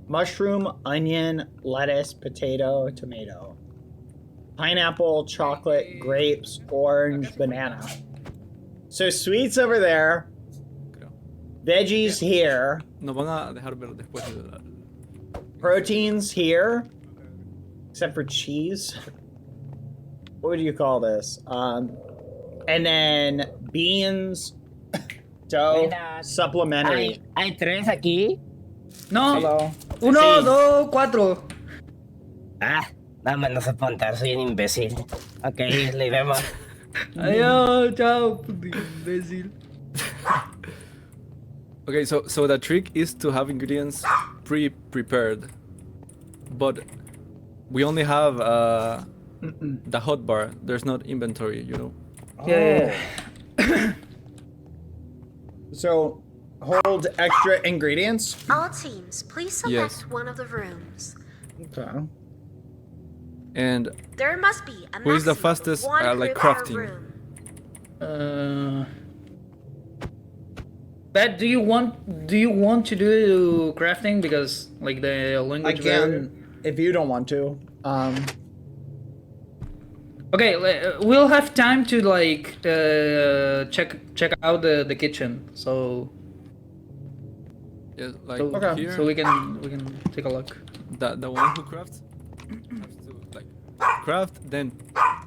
Mushroom, onion, lettuce, potato, tomato. Pineapple, chocolate, grapes, orange, banana. So sweets over there. Veggies here. nos van a dejar ver después. Proteins here, except for cheese. What would you call this? And then beans, dough, supplementary. ¿Hay tres aquí? No. Hello. 1, Sí. 2, 4. Ah, dame, no sé apuntar, soy un imbécil. Ok, le vemos. Adiós, chao, imbécil. Okay, so the trick is to have ingredients pre-prepared, but we only have the hotbar. There's not inventory, you know. Yeah. So, hold extra ingredients. All teams, please select Yes. one of the rooms. Okay. And There must be a who is the maximum of fastest one like group per crafting? room. But do you want to do crafting because like the language barrier? If you don't want to. Okay, we'll have time to like check out the kitchen. So Yeah, like so, here. so we can take a look. The one who crafts has to like craft then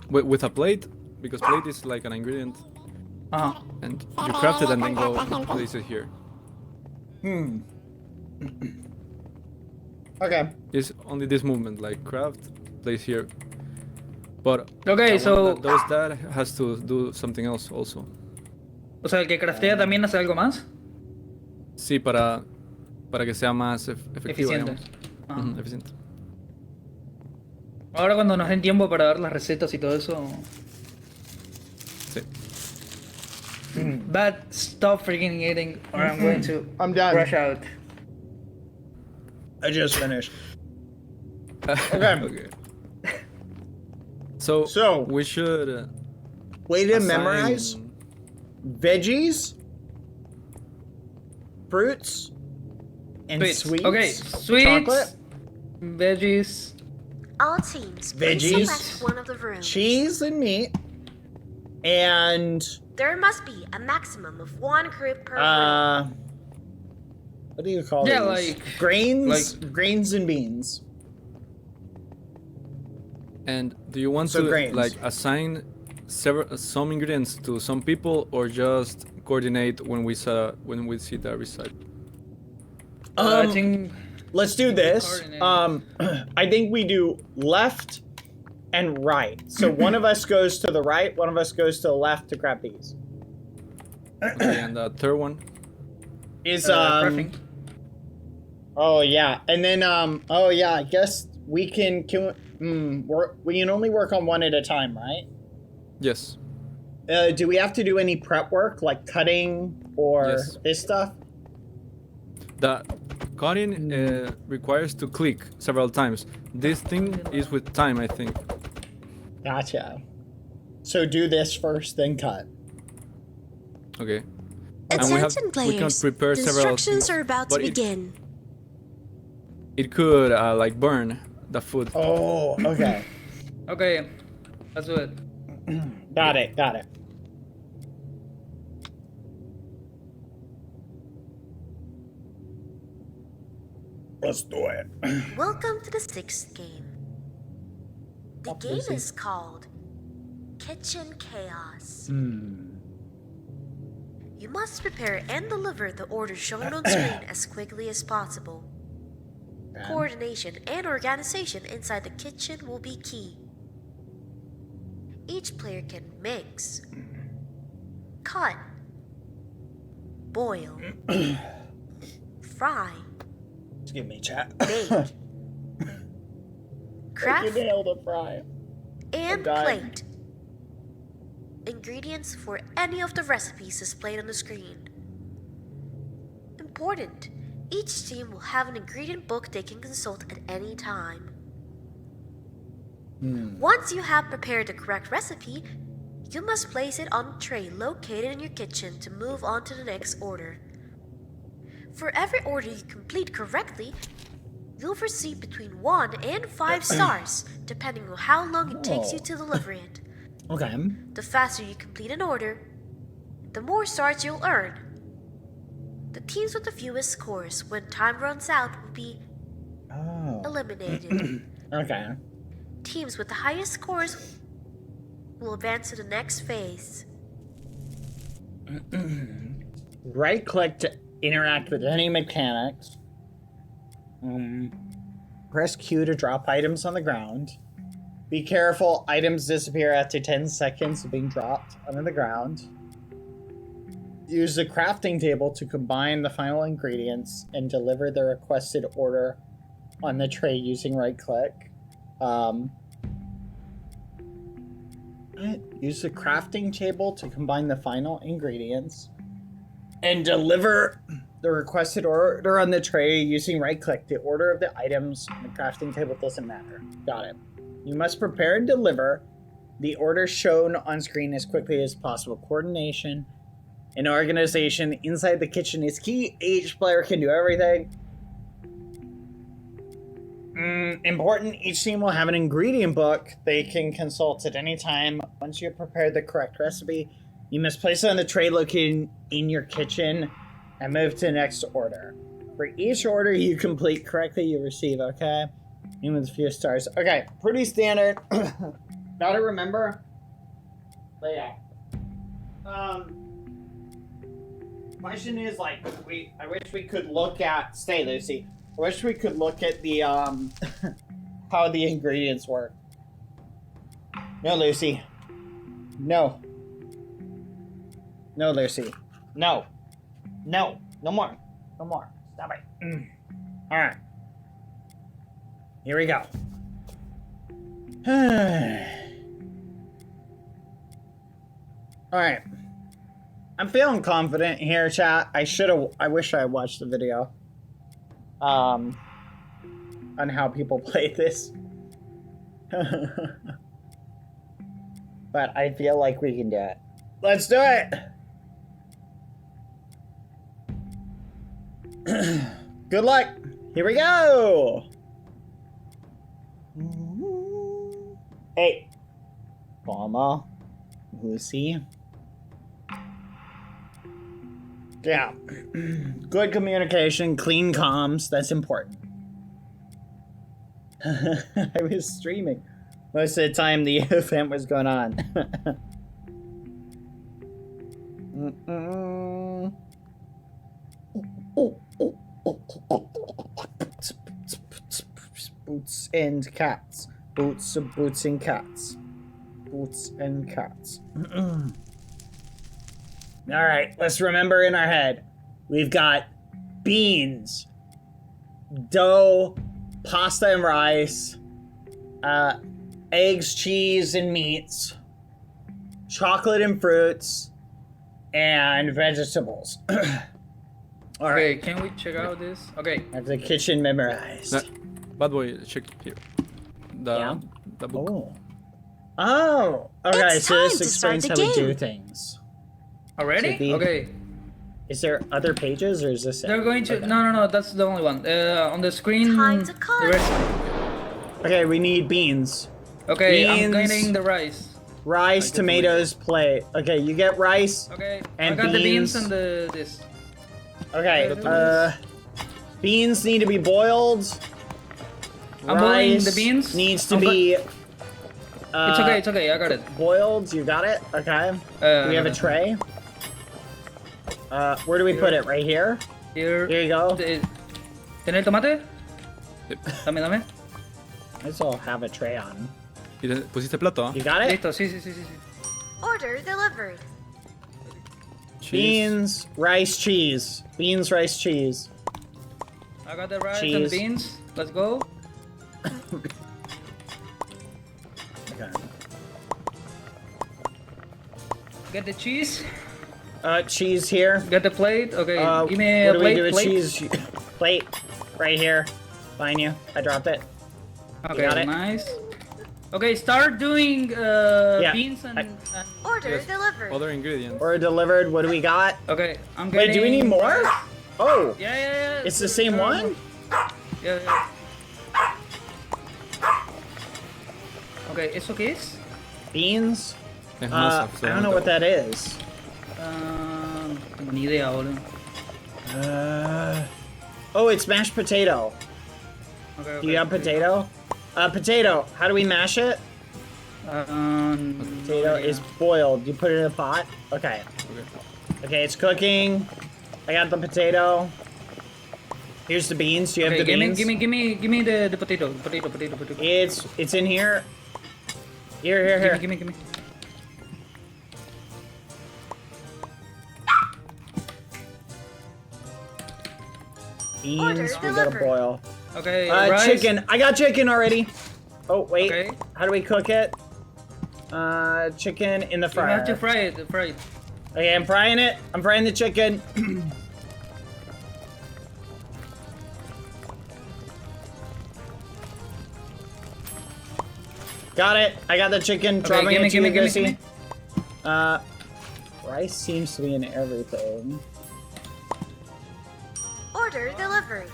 with a plate, because plate is like an ingredient. And you craft it and then go place it here. Okay. It's only this movement, like craft, place here. But Okay, the so- one that does that has to do something else also. O sea, el que craftea también hace algo más. Sí, para que sea más efectivo. Eficiente. Digamos. Ujú, eficiente. Ahora cuando nos den tiempo para ver las recetas y todo eso. Sí. But stop freaking eating or I'm going to I'm done. rush out. I just finished. Okay. Okay. So we should way to assign- memorize veggies, fruits, and sweets. Okay, sweets, chocolate, veggies, All teams, please Veggies. select one of the rooms. cheese, and meat, and There must be a maximum of one group per room. what do you call Yeah, these? like- grains and beans. And do you want So to grains. like assign some ingredients to some people, or just coordinate when we see the recipe? I think Let's do this. coordinate. I think we do left and right. So one of us goes to the right, one of us goes to the left to grab these. Okay, and the third one. Is prepping. Oh yeah, and then oh yeah, I guess we can we can only work on one at a time, right? Yes. Do we have to do any prep work like cutting or Yes. this stuff? The cutting requires to click several times. This thing is with time, I think. Gotcha. So do this first, then cut. Okay. Attention we can players, prepare the several instructions things, are about to but begin. It could like burn the food. Oh, okay. Okay, let's do it. Got it, got it. Let's do it. Welcome to the sixth game. The game busy. is called Kitchen Chaos. You must prepare and deliver the orders shown on screen as quickly as possible. Coordination and organization inside the kitchen will be key. Each player can mix, cut, boil, fry, Excuse me, chat. bake, You craft, nailed it, fry. and I'm dying. plate. Ingredients for any of the recipes displayed on the screen. Important, each team will have an ingredient book they can consult at any time. Once you have prepared the correct recipe, you must place it on a tray located in your kitchen to move on to the next order. For every order you complete correctly, you'll receive between 1 and 5 stars, depending on how long it takes you to deliver it. Okay. The faster you complete an order, the more stars you'll earn. The teams with the fewest scores, when time runs out, will be eliminated. Okay. Teams with the highest scores will advance to the next phase. Right click to interact with any mechanics. Press Q to drop items on the ground. Be careful, items disappear after 10 seconds of being dropped onto the ground. Use the crafting table to combine the final ingredients and deliver the requested order on the tray using right click. Use the crafting table to combine the final ingredients and deliver the requested order on the tray using right click. The order of the items on the crafting table doesn't matter. Got it. You must prepare and deliver the order shown on screen as quickly as possible. Coordination and organization inside the kitchen is key. Each player can do everything. Important, each team will have an ingredient book they can consult at any time. Once you have prepared the correct recipe, you must place it on the tray located in your kitchen and move to the next order. For each order you complete correctly, you receive, okay? Even with a few stars. Okay, pretty standard. Gotta remember. But yeah. Question is, like, I wish we could look at... Stay, Lucy. I wish we could look at the, how the ingredients work. No, Lucy. No. No, Lucy. No. No. No more. No more. Stop it. Alright. Here we go. Alright. I'm feeling confident here, chat. I wish I had watched the video. On how people play this. But I feel like we can do it. Let's do it! Good luck! Here we go! Hey! Mama. Lucy. Yeah. Good communication, clean comms, that's important. I was streaming. Most of the time the event was going on. Boots and cats. Boots and cats. Boots and cats. Alright, let's remember in our head. We've got beans, dough, pasta and rice, eggs, cheese, and meats, chocolate and fruits, and vegetables. Okay, can we check out this? Okay. Have the kitchen memorized. Bad boy, check here. The book. Oh! Okay, It's so time this to explains start how the we do game. things. Already? Okay. Is there other pages, or is this it? They're going to... Okay. No, that's the only one. On the screen... Time to cut. Okay, we need beans. Okay, beans, I'm getting the rice. Rice, tomatoes, plate. Okay, you get rice. Okay, and I got the beans and this. Okay, beans need to be boiled. I'm boiling the beans. Needs to be... it's okay, I got it. Boiled, you got it? Okay. We have a tray. Where do we put it? Right here? Here. Here you go. ¿Tener tomate? Dame. Let's all have a tray on. ¿Pusiste plato? You got it? Listo, sí. Order delivered. Beans, rice, cheese. Beans, rice, cheese. I got the rice and the beans. Let's go. Okay. Get the cheese. Cheese here. Get the plate. Okay, give me what a do plate. We do with cheese? Plate. Right here. Behind you. I dropped it. Okay, You got it? nice. Okay, start doing beans and Order delivered. Other ingredients. Order delivered. What do we got? Okay, I'm getting... Wait, do we need more? Oh. Yeah. It's the same one? Yeah. Okay, ¿eso qué es? Beans? I don't know what that is. Ni idea, boludo. Oh, it's mashed potato. Okay, Do you have potato? Potato. How do we mash it? Potato is boiled. You put it in a pot? Okay. Okay, it's cooking. I got the potato. Here's the beans. Do you have the beans? Give me the potato. Potato. It's in here. Here. Give me. Beans, we gotta boil. Okay, chicken. I got chicken already. Oh, wait. Okay. How do we cook it? Chicken in the fryer. You have to fry it. Okay, I'm frying it. I'm frying the chicken. Got it. I got the chicken. Okay, give me. Rice seems to be in everything. Order delivered.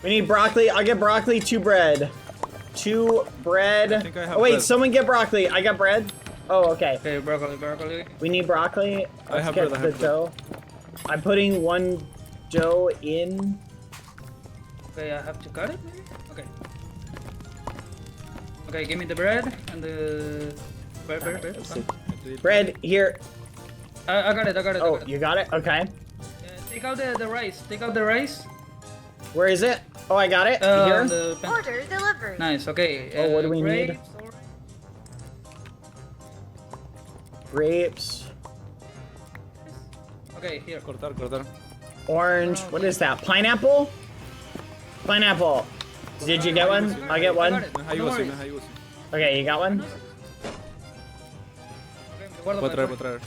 We need broccoli. I'll get broccoli, 2 bread. 2 bread. I think I have oh, wait, bread. someone get broccoli. I got bread. Oh, okay. Okay, broccoli. We need broccoli. I have get bread, the dough. I'm putting 1 dough in. Okay, I have to cut it? Okay. Okay, give me the bread and the... Bread, here. I got it. Oh, you got it? Okay. Take out the rice. Take out the rice. Where is it? Oh, I got it. Here. Order delivered. Nice, okay. Oh, what do we need? Grapes. Okay, here. Cortar. Orange. What is that? Pineapple? Pineapple. Did you get one? I get one. Okay, you got one? Puedo traer.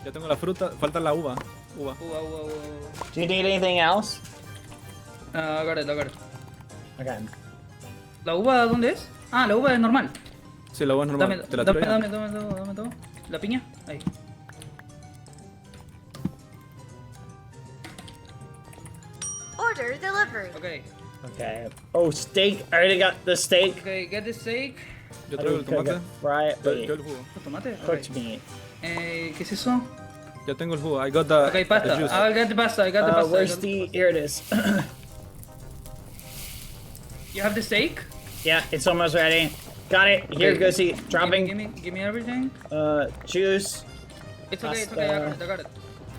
Ya tengo la fruta, falta la uva. Uva. Do you need anything else? I got it. Okay. ¿La uva dónde es? Ah, la uva es normal. Sí, la uva es normal. ¿Te la tiro ya? Dame. ¿La piña? Ahí. Order delivered. Okay. Oh, steak. I already got the steak. Okay, get the steak. Yo traigo el tomate. Fry it. Yo el jugo. ¿Tomate? Cooked meat. ¿Qué es eso? Ya tengo el jugo. I got the pasta. the juice. I got the pasta. Where's the... Here it is. You have the steak? Yeah, it's almost ready. Got it. Here, Gussie. Dropping. Give me everything. Juice. It's okay.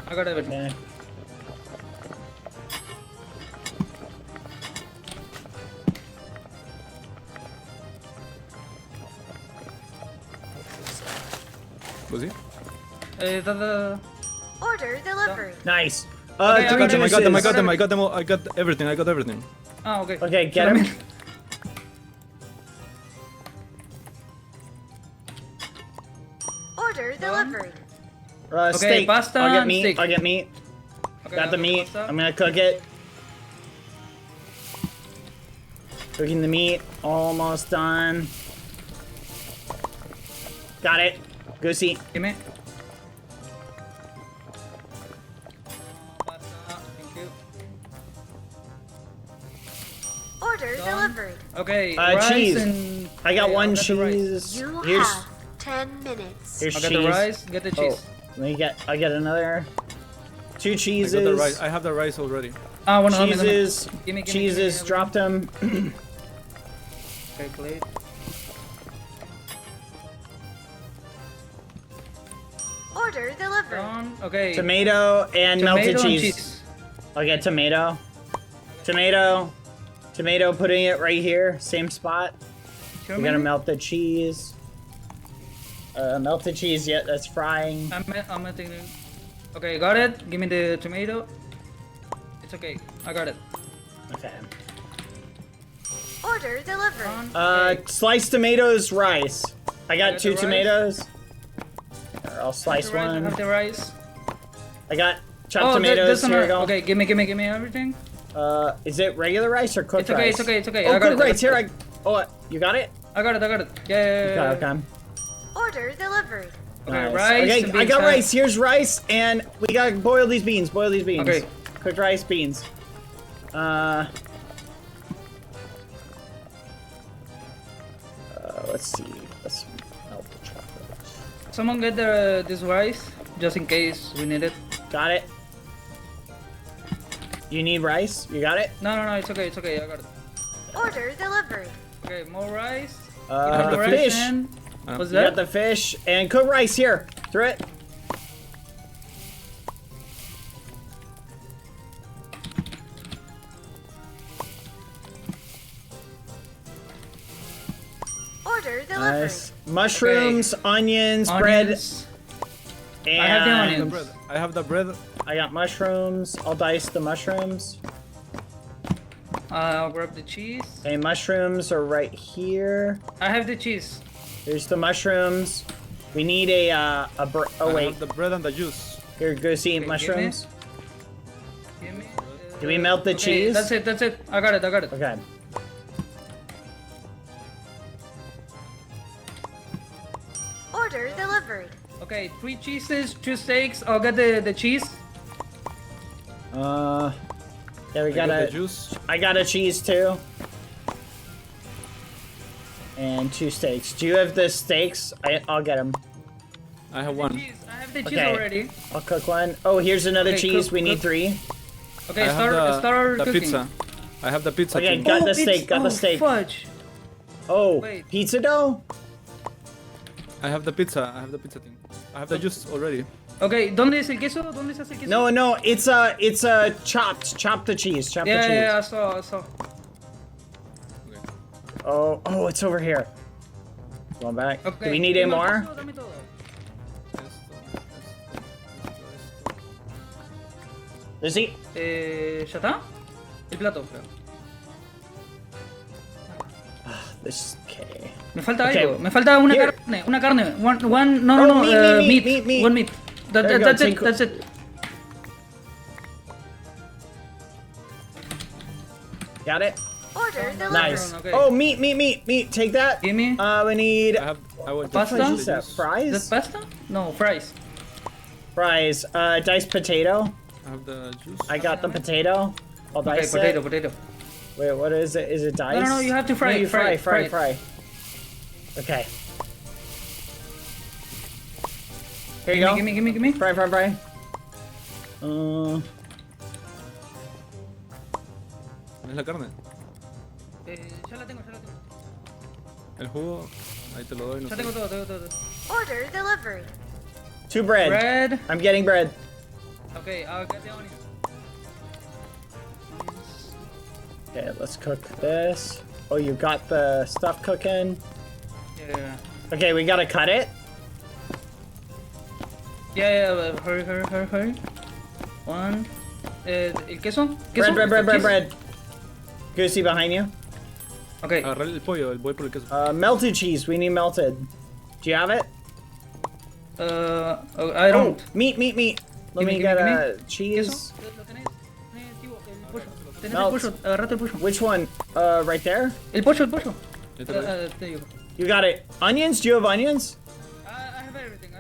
I got everything. Okay. Così? Order delivered. Nice. I got them. I got everything. Ah, okay. Okay, get him. Order delivered. Steak. Pasta. I'll get meat. Steak. I'll get meat. Okay, got the meat. I'm gonna cook it. Cooking the meat. Almost done. Got it. Gussie. Give me. Order delivered. Okay, cheese. And... I got one cheese. You Here's... have 10 minutes. Here's I cheese. got the rice, get the cheese. I get another. 2 cheeses. I got the rice. I have the rice already. Ah, one cheeses. Give me, cheeses. Dropped them. Okay, plate. Order delivered. Okay. Tomato and melted cheese. I'll get tomato. Tomato, putting it right here. Same spot. We're gonna melt the cheese. Melted cheese, yeah, that's frying. I'm melting it. Okay, got it. Give me the tomato. It's okay. I got it. Okay. Order delivered. Sliced tomatoes, rice. I got 2 tomatoes. I'll slice one. I have the rice. I got chopped tomatoes. Here we go. Okay, give me everything. Is it regular rice or cooked rice? It's okay. Oh, cooked rice. Here, you got it? I got it. Yeah. Okay. Order delivered. Okay, nice. rice. Okay, I got rice. Here's rice, and we gotta boil these beans. Okay. Cooked rice, beans. Let's see. Let's melt the chocolate. Someone get this rice. just in case we need it. Got it. You need rice? You got it? No, it's okay, I got it. Order delivered. Okay, more rice. The fish. What's You that? got the fish and cook rice here. Throw it. Order delivered. Nice. Mushrooms, onions, bread. And I have the onions. I have the bread. I got mushrooms. I'll dice the mushrooms. I'll grab the cheese. Okay, mushrooms are right here. I have the cheese. Here's the mushrooms. We need a oh I wait. have the bread and the juice. Here, go see Okay, mushrooms. Give me. Do we melt the Okay, cheese? That's it. I got it. Okay. Order delivered. Okay, 3 cheeses, 2 steaks. I'll get the cheese. Yeah, we got got the juice. I got a cheese too. And 2 steaks. Do you have the steaks? I'll get them. I have one. I have the cheese already. I'll cook one. Oh, here's another Okay, cheese. cook- We need cook. 3. Okay, I have start the cooking. pizza. I have the pizza. Okay, too. got the steak. Got the steak. Fudge. Oh, Wait. pizza dough? I have the pizza. I have the pizza thing. I have the juice already. Okay, ¿dónde es el queso? ¿Dónde se hace el queso? No, it's chopped. Chop the cheese. Chop the cheese. Yeah, I saw. Oh, it's over here. Going back. Okay. Do we need any dame more? queso, dame todo. Sí. ¿Ya está? El plato. This okay. Me falta Okay. algo. Me falta una Here. carne. Una carne. No, meat. One meat. There you go, That's take- it. That's it. Got it? Order delivered. Nice. Okay. Oh, meat. Take that. Give me. We need I want Pasta? the Is that juice. fries? Is that pasta? No, fries. Fries. Diced potato. I have the juice. I got the potato. I'll Okay, dice it. potato. Wait, what is it? Is it diced? No, you have to fry No, it, you fry fry. it. Okay. Here you go. Give me. Fry. ¿Es la carne? Ya la tengo. El jugo. Ahí te lo doy. No Ya sé. tengo todo. Order delivered. 2 bread. Bread. I'm getting bread. Okay, I'll get the onions. Okay, let's cook this. Oh, you got the stuff cooking. Yeah. Okay, we gotta cut it. Yeah, hurry. One. El queso? Bread. Goosey behind you. Okay. Agarré el pollo, voy por el queso. Melted cheese. We need melted. Do you have it? I don't. Oh, meat. Let me get a cheese. Tenés el pollo, agarrate el pollo. Which one? Right there? El pollo. Este There you go. You got it. Onions? Do you have onions? I have everything.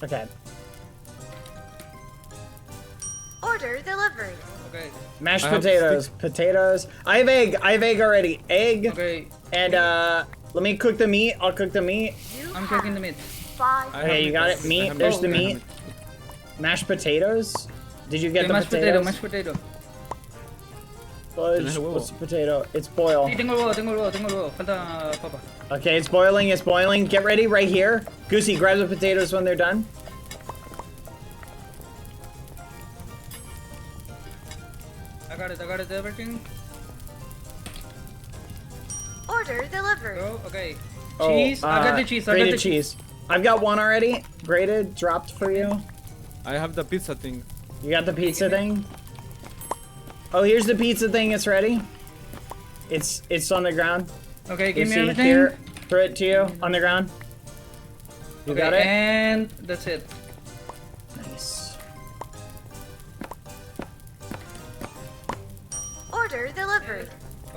Okay. Order delivered. Okay. Mashed I have potatoes. I have egg already. Egg. Okay. And let me cook the meat. I'll cook the meat. I'm cooking the meat. 5. Okay, you got it. Meat. There's the meat. Mashed potatoes. Did you get the potatoes? Mashed potato. Fudge. ¿Tenés el huevo? What's the potato? It's boil. Sí, tengo el huevo. Falta papa. Okay, it's boiling. Get ready right here. Goosey, grab the potatoes when they're done. I got it, everything. Order delivered. Go, okay. Cheese. I got the cheese. Grated cheese. I've got one already. Grated, dropped for you. I have the pizza thing. You got the pizza thing? Oh, here's the pizza thing. It's ready. It's on the ground. Okay, give me Goosey, everything. Here, throw it to you on the ground. You Okay, got it? and that's it. Nice. Order delivered.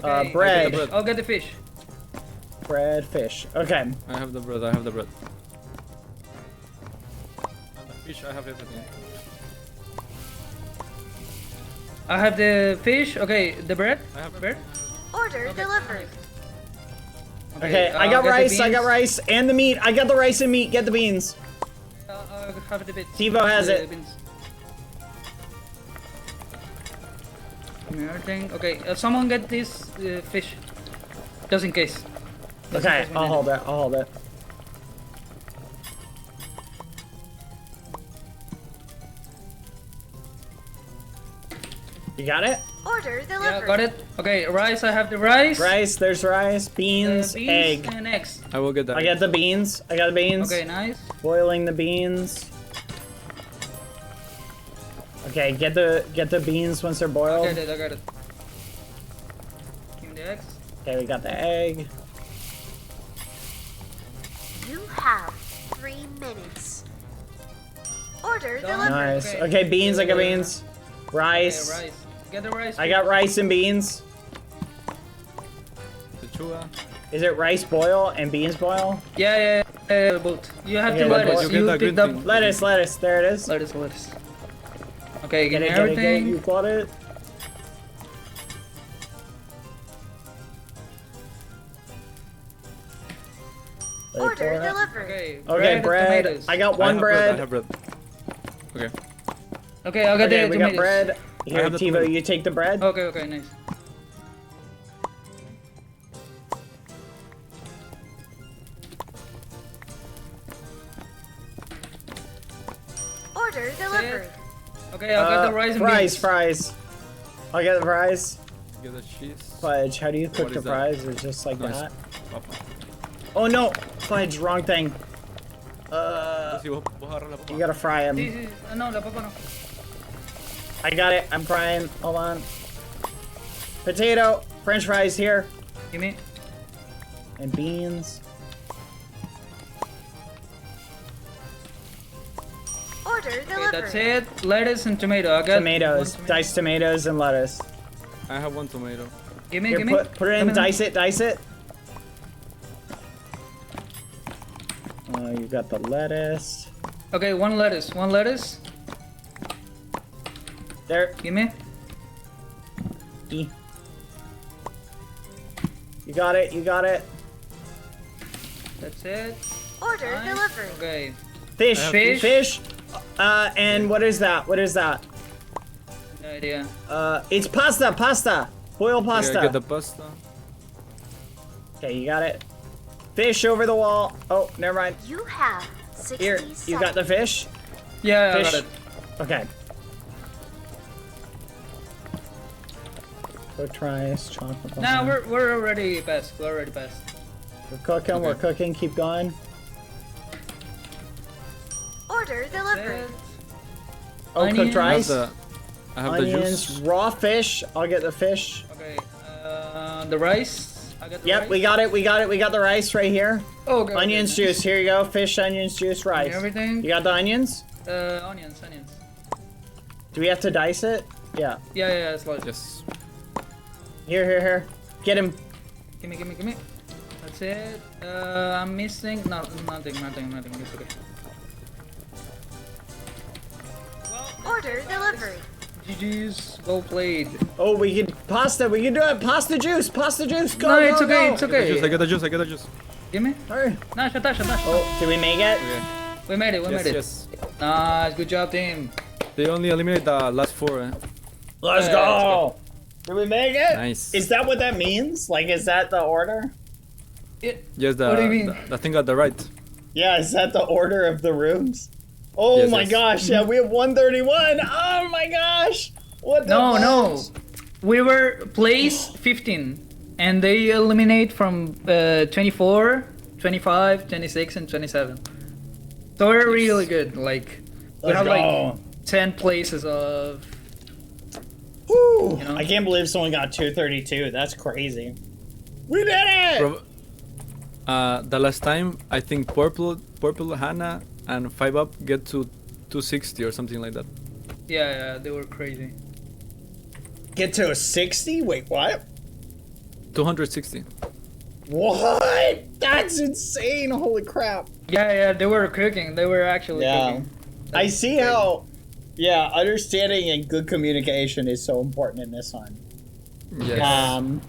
Okay. Bread. I'll get the fish. Bread, fish. Okay. I have the bread. And the fish, I have everything. I have the fish. Okay, the bread. I have bread. Order delivered. Okay, I got get the rice, beans. and the meat. I got the rice and meat. Get the beans. have the bits. TiVo has it. Bins. Give me everything. Okay, someone get this fish. Just in case. Okay, I'll hold it. I'll hold it. You got it? Order delivered. Yeah, got it. Okay, rice. I have the rice. Rice. There's rice. Beans. Egg. And eggs. I will get that. I got the beans. I got the beans. Okay, nice. Boiling the beans. Okay, get the beans once they're boiled. I got it. Give me the eggs. Okay, we got the egg. You have 3 minutes. Order delivered. Nice. Okay, beans. I got beans. Rice. Okay, rice. Get the rice. I got rice and beans. Is it rice boil and beans boil? Yeah, both. You have Okay, to lettuce. you You picked up lettuce. There it is. Lettuce. Okay, give me Get everything. it. You got it. Order delivered. Okay, bread. Tomatoes. I got one bread. I have bread. Okay. Okay, I'll get Okay, the we tomatoes. got bread. Here, have the Tivo, tomato. you take the bread. Okay, nice. Order delivered. Okay, I'll get the rice and beans. Fries. I'll get the fries. Get the cheese. Fudge. How do you cook What the is that? fries? Or just like Nice. that? Oh no! Fudge, wrong thing. You gotta fry them. No, la papa no. I got it. I'm frying. Hold on. Potato. French fries here. Give me. And beans. Order Okay, delivered. that's it. Lettuce and tomato. I got Tomatoes. Diced tomatoes and lettuce. I have one tomato. Give me, Here, give me. put it in. Dice it. You got the lettuce. Okay, one lettuce. There. Give me. You got it. That's it. Order delivered. Okay. Fish. And what is that? No idea. It's pasta. Boiled pasta. Okay, I get the pasta. Okay, you got it. Fish over the wall. Oh, never mind. You have 60 Here, seconds. you got the fish? Yeah, Fish. I got it. Okay. Cooked rice, chocolate. Nah, we're already past. We're cooking. Keep going. Order delivered. Oh, cooked Onions. rice. I have Onions, the juice. raw fish. I'll get the fish. Okay. The rice. I got the Yep, rice. we got it. We got the rice right here. Oh, okay. Onions okay, juice. Here you go. Fish, onions juice, rice. Everything. You got the onions? Onions. Do we have to dice it? Yeah. Yeah, it's like. Yes. Here. Get him. Give me. That's it. I'm missing nothing. It's okay. Order delivered. GG's. Well played. Oh, we can pasta. We can do it. Pasta juice. Go. No, it's okay. go. It's okay. I get the juice. Give me. Hurry. Nah, shut up. Oh, did we make it? We made it. Yes. Nice. Good job, team. They only eliminate the last 4. Let's go. Did we make it? Nice. Is that what that means? Like, is that the order? Yes, What do you mean? The thing got the right. Yeah, is that the order of the rooms? Oh Yes, my yes. gosh, yeah, we have 131. Oh my gosh. What the No. fudge? We were place 15, and they eliminate from 24, 25, 26, and 27. So we're really good. Like we Let's have go. like 10 places of. Whew. You know? I can't believe someone got 232. That's crazy. We did it! The last time, I think Purple Hannah and 5UP get to 260 or something like that. Yeah, they were crazy. Get to a 60? Wait, what? 260. What? That's insane. Holy crap. Yeah, they were cooking. They were actually cooking. I see how, understanding and good communication is so important in this one. Yes.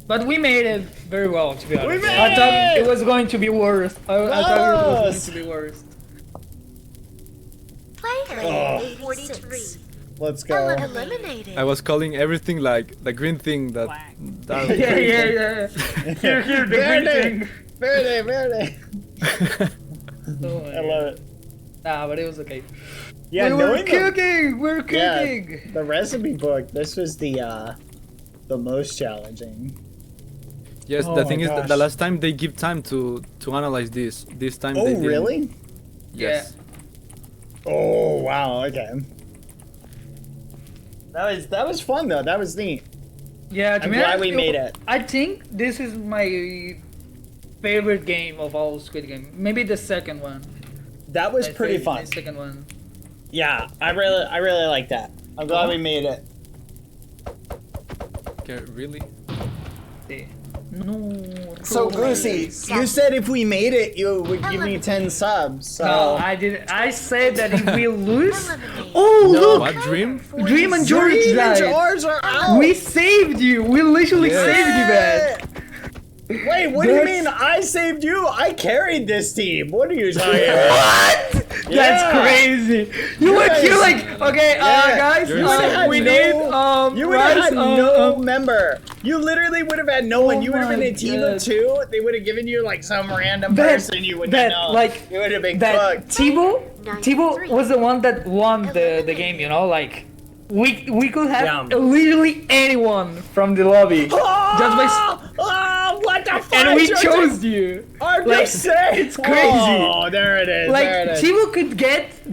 But we made it very well, to be honest. We made I thought it! it was going to be worse. I thought it was going to be worse. played 43. Let's go. Eliminated. I was calling everything like the green thing that. Yeah. Here, the green thing. Verde. I love it. Nah, but it was okay. Yeah, we're cooking. We're cooking. Yeah, the recipe book. This was the most challenging. Yes, Oh the my thing is that gosh. the last time they give time to analyze this. This time Oh, they didn't. really? Yes. Oh wow. Okay. That was fun though. That was neat. Yeah, I'm glad we made it. I think this is my favorite game of all Squid Game. Maybe the second one. That was pretty My fun. second one. Yeah, I really like that. I'm glad we made it. Okay, really? No. So Goosey, you said if we made it, you would give me 10 subs. So. No, I didn't. I said that if we lose. Oh No. look! What, Dream? Dream and George Dream and died. George are out. We saved you. We literally saved you, man. Wait, what do you mean? I saved you? I carried this team. What are you talking about? What? That's crazy. You would feel like, okay, guys, we need you would have had no member. You literally would have had no one. You would have been a team of 2. They would have given you like some random person you wouldn't know. Like, you would have been that cooked. Thibaut was the one that won the game, you know, like we could have literally anyone from the lobby just by what the fuck? and we chose you. Like, it's crazy. Oh, there it is. Like there it is.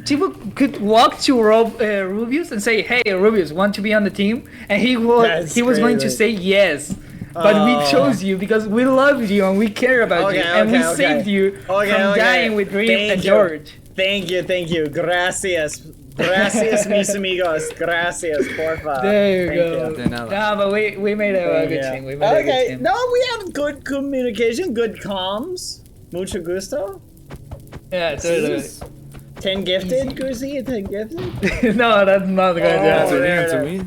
Thibaut could walk to Rubius and say, "Hey, Rubius, want to be on the team?" And he was going to say yes. But we chose you because we loved you and we care about you and we saved you from dying with Dream and George. Thank you. Gracias. Gracias, mis amigos. Gracias, porfa. There you go. Thank you. Nah, but we made a good team. We made a good team. No, we have good communication, good comms. Mucho gusto. Yeah, totally. 10 gifted, Goosey? 10 gifted? No, that's not good. To me.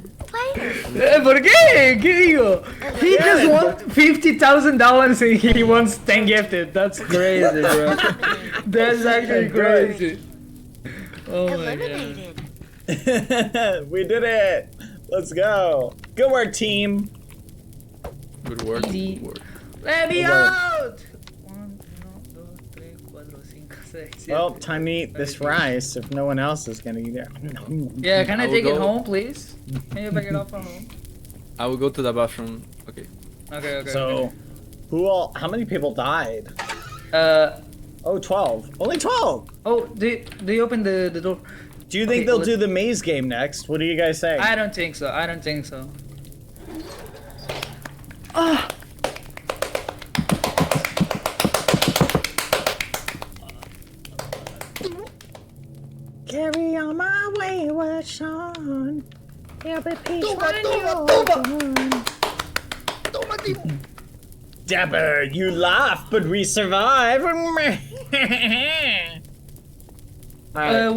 ¿Por qué? ¿Qué digo? He just won $50,000 and he wants 10 gifted. That's crazy, bro. That's actually crazy. Oh my god. We did it. Let's go. Good work, team. Good work. Easy. Good work. Let me Good work. out! 1, 2, 3, 4, 5, 6, 7. Well, time to eat this rice if no one else is gonna eat it. Yeah, can I I will take it go- home, please? Can you pick it up from home? I will go to the bathroom. Okay. Okay. So, how many people died? Oh, 12. Only 12! Oh, do you open the door? Do you think they'll do the maze game next? What do you guys say? I don't think so. Ah! Carry on my wayward son. There'll be peace when you're gone. Dapper, you laugh, but we survive. We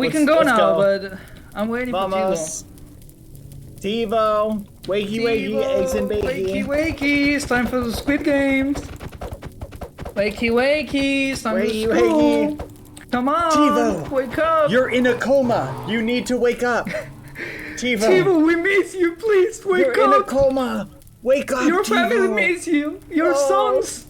can go now, but I'm waiting for Vamos. Tivo, wakey, eggs and bacon. Wakey, it's time for the Squid Games. Wakey, it's time for school. Come on, Tivo, wake up. You're in a coma. You need to wake up. Tivo, we miss you. Please wake up. You're in a coma. Wake up, Your Tivo. family miss you. Your sons.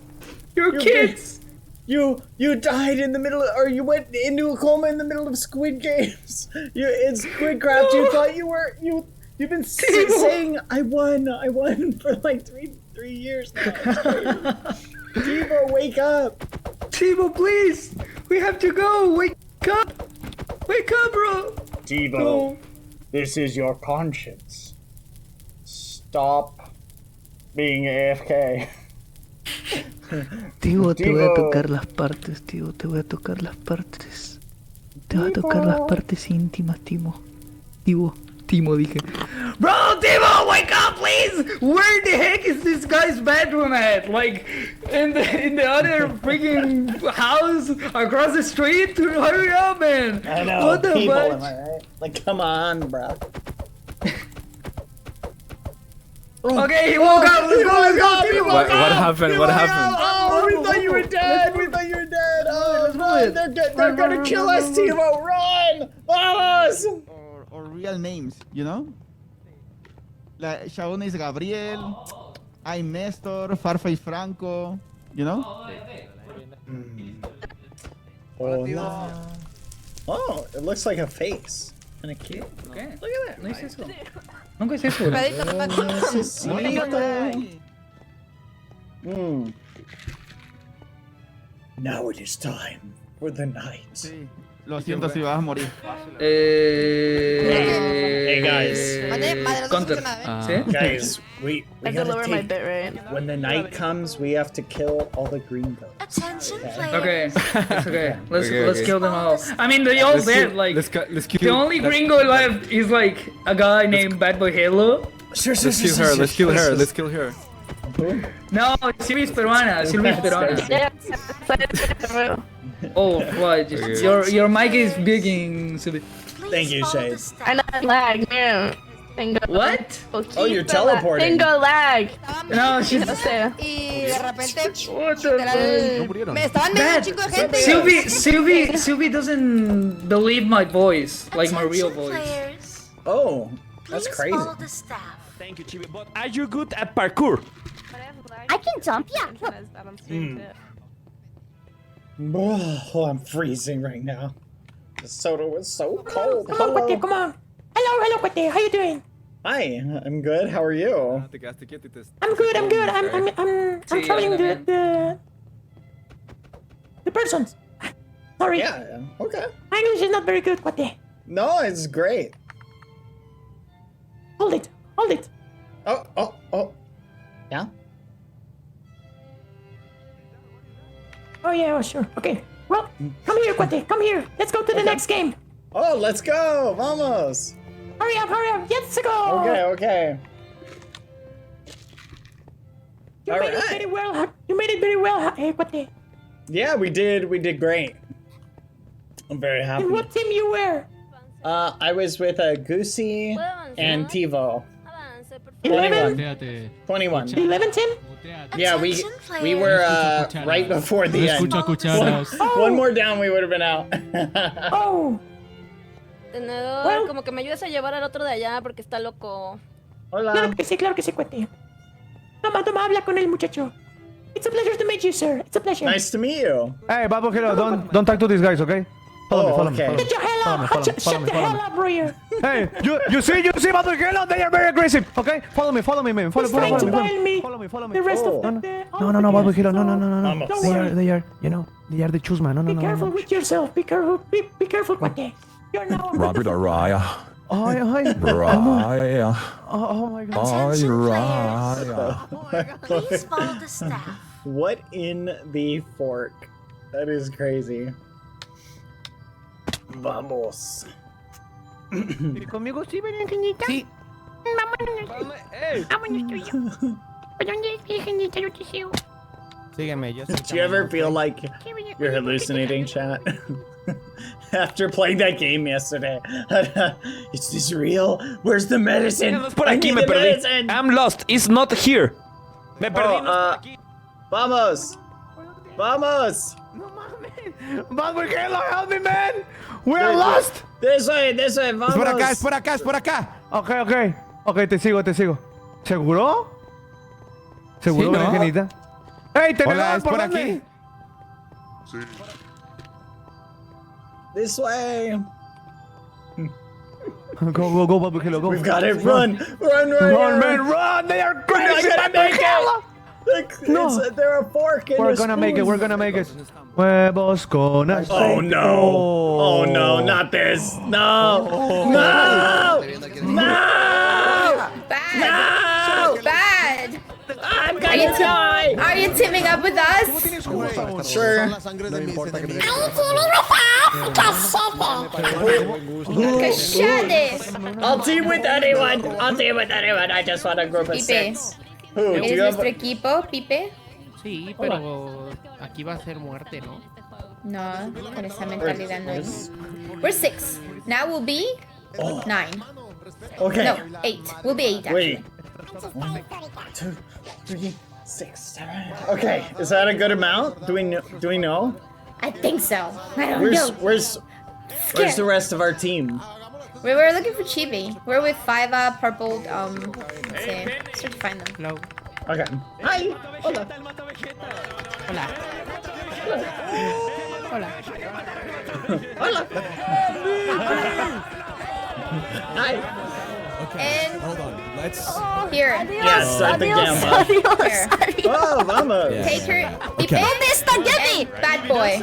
Your kids. You died in the middle of, or you went into a coma in the middle of Squid Games. It's Squidcraft. You thought you've been saying I won for like three years now. Tivo, wake up. Tivo, please. We have to go. Wake up. Wake up, bro. Tivo, this is your conscience. Stop being AFK. Tío, te voy a tocar las partes, tío. Te voy a tocar las partes. Te voy a tocar las partes íntimas, Timo. Timo, dije. Bro, Timo, wake up, please! Where the heck is this guy's bedroom at? Like, in the other freaking house across the street? Hurry up, man! I know. What the people, fuck? am I right? Like, come on, bro. Okay, he woke up. Let's go. What happened? What happened? Oh, we thought you were dead. Oh, run! They're gonna kill us, Timo. Run! Vamos! Or real names, you know? Like Shaun is Gabriel, I'm Nestor, Farfay Franco, you know? Hola. Oh, it looks like a face. Kinda cute. Okay. Look at that. Nice eso. Nunca hice eso. Now it is time for the night. Sí. Lo siento si vas a morir. Hey guys. Counter. ¿Sí? Guys, we I have to gotta lower my take, bit rate. when the night comes, we have to kill all the green goats. Attention, players. Okay, it's okay. Let's Okay. kill them all. I mean, they all dead. Like let's the only gringo left is like a guy named Badboyhalo. Let's kill her. Let's kill her. Let's kill her. No, Silvia is peruana. Silvia is peruana. Oh, what? Your mic is big in Silvia. Thank you, Shade. I know lag, man. Tengo What? Oh, you're teleporting. Tengo lag. No, she's No sé. Y de repente, What literal, me estaban viendo un chico de gente. Sylvie doesn't believe my voice, like my real voice. Players, Oh, that's please crazy. follow the staff. Thank you, Chibi. But are you good at parkour? I can jump, yeah. Oh, I'm freezing right now. The soda was so cold. Come on, Cuate, come on. Hello, Cuate. How you doing? Hi, I'm good. How are you? I'm good. I'm traveling the persons. Sorry. Yeah, okay. My English is not very good, Cuate. No, it's great. Hold it. Oh. Yeah? Oh yeah, oh, sure. Okay. Well, come here, Cuate. Come here. Let's go to the next game. Oh, let's go. Vamos. Hurry up. Let's go. Okay. You made it very well. You made it very well, hey, Cuate. Yeah, we did great. I'm very happy. And what team you were? I was with Goosey and Tivo. 11? 21. The 11 team? Yeah, we were right before the end. One more down, we would have been out. Oh. Tenedor, como que me ayudes a llevar al otro de allá porque está loco. Hola. Claro que sí, Cuate. Toma, habla con el muchacho. It's a pleasure to meet you, sir. It's a pleasure. Nice to meet you. Hey, Badboyhalo, don't talk to these guys, okay? Follow me. Get your hell up! Shut the hell up, Royer! Hey, you see, Badboyhalo? They are very aggressive, okay? Follow me, man. Follow me. Follow me. The rest of the... No, Badboyhalo, no. Don't worry. They are, they are the chusma. No. Be careful with yourself. Be careful, Cuate. You're now... Robert Araya. Hi. Raya. Oh my God. Please follow the staff. What in the fork? That is crazy. Vamos. ¿Conmigo sí, Berenjenita? Sí. Vámonos tú y yo. ¿Dónde es, Berenjenita? Yo te sigo. Sígueme, yo Do you ever feel like you're hallucinating, chat? After playing that game yesterday. Is this real? Where's the medicine? Por aquí me perdí. I'm lost. It's not here. Me perdí. Vamos. Badboyhalo, help me, man. We are lost. This way, vamos. Es por acá. Ok, te sigo. ¿Seguro? ¿Seguro, Berenjenita? Hey, Hola, ¿es por aquí? Sí. This way. Go, Badboyhalo, go. We've got it. Run, man, run. They are crazy. No. They're a fork. We're gonna make it. Huevos con aceite. Oh no, not this. No. Bad. I'm gonna die. Are you teaming up with us? Sure. I'll team with anyone. I just want a group of 6. Who? ¿Eres nuestro equipo, Pipe? Sí, pero aquí va a ser muerte, ¿no? No, con esa mentalidad no es. We're 6. Now we'll be 9. Okay. No, 8. We'll be 8 actually. Wait. 1, 2, 3, 6, 7. Okay, is that a good amount? Do we know? I think so. I don't know. Where's the rest of our team? We were looking for Chibi. We're with 5 purple, let's see. Let's try to find them. No. Okay. Hi. Hola. Hola. Hola. Hi. Okay. And Hold on. Let's. here. Yes, start the gamma. Here. Oh, vamos. Yeah. Take her. Okay. ¿Dónde está Gabby? Bad boy.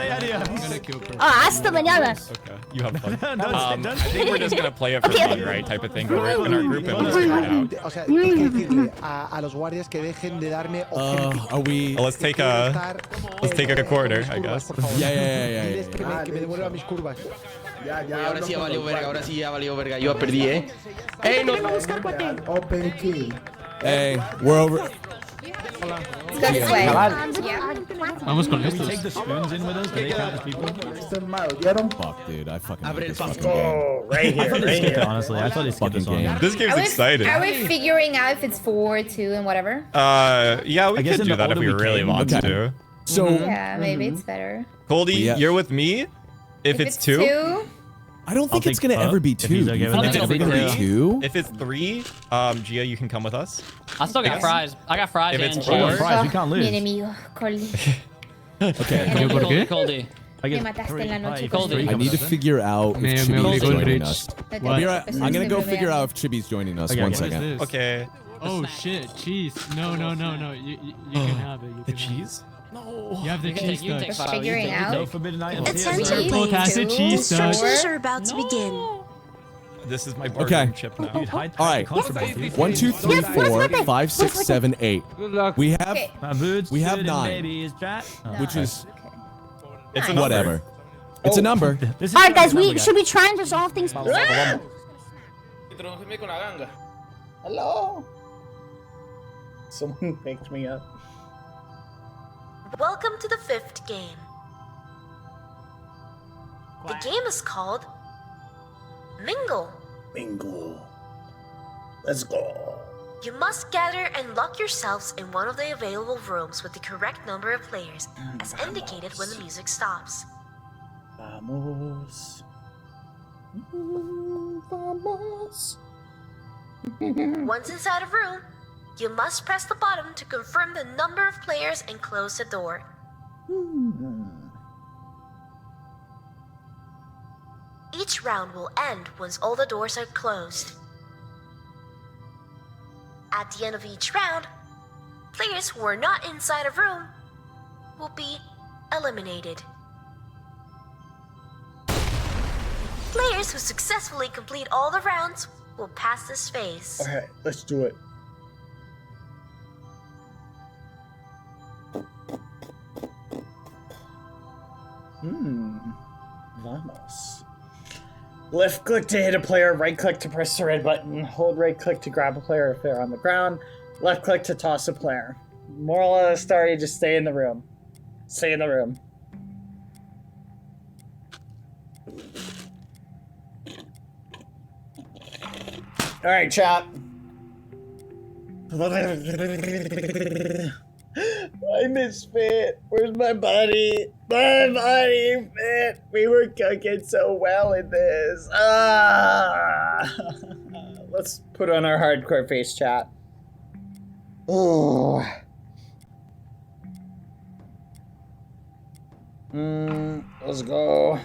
hasta mañana. Okay, you have fun. I think we're just gonna play it for fun, right? Type of thing. We're in our group and we'll just figure it out. O sea, hay que decirle a los guardias que dejen de darme Are we? Well, let's take a quarter, I guess. Yeah. que me devuelva mis curvas. Ahora sí ya valió verga, ahora sí ya valió verga. Yo ya perdí, ¡Ey, no! Open key. Hey, we're over. Let's go this way. Vamos con estos. Take the spoons in with us. Do they count as people? Fuck, dude. I fucking hate Abre el this paso. fucking game. Right I thought here. they skipped it, honestly. I thought they skipped this one. This game's exciting. Are we figuring out if it's 4, 2, and whatever? Yeah, we guess could in do the that if order we we really came. want Okay. to. So. Yeah, maybe it's better. Goldie, Yeah. you're with me. If it's 2. I don't think I'll it's take gonna ever be 2. he's okay with If that. it's ever gonna be 2. If it's 3, Gia, you can come with us. I still got fries. I got fries If and it's cheese. four- Fries, we can't Mi lose. enemigo, Colby. Okay. Coldy. I Me get mataste en la noche. Coldy. I need to figure out if Me Chibi's obligó el joining rich. us. No I'll te be right- preocupes, I'm gonna go estoy figure bromeando. out if Chibi's joining us. Okay, One what is second. Okay. Oh shit, cheese. No. You can have it. The cheese? No. You have the You can cheese take- you stuff. take Figuring out. No forbidden items. Attention, Purple players. acid cheese stuff. Instructions are about to begin. This is my Okay. boardroom chip now. Dude, hide All right. contraband, dude. 1, 2, 3, 4, 5, 6, 7, 8. Good luck. We have, Okay. My boots. We have good 9. and baby is chat. which is It's a number. whatever. It's a number. This is Alright, guys, the number, should we try and resolve things? Hello. Someone picked me up. Welcome to the 5th game. The game is called Mingle. Bingo. Let's go. You must gather and lock yourselves in one of the available rooms with the correct number of players, as indicated when the music stops. Vamos. Vamos. Once inside a room, you must press the button to confirm the number of players and close the door. Each round will end once all the doors are closed. At the end of each round, players who are not inside a room will be eliminated. Players who successfully complete all the rounds will pass this phase. Alright, let's do it. Vamos. Left click to hit a player, right click to press the red button, hold right click to grab a player if they're on the ground, left click to toss a player. Moral of the story, just stay in the room. Stay in the room. Alright, chat. I misfit. Where's my buddy? My buddy fit. We were cooking so well in this. Let's put on our hardcore face, chat. Oh. Let's go.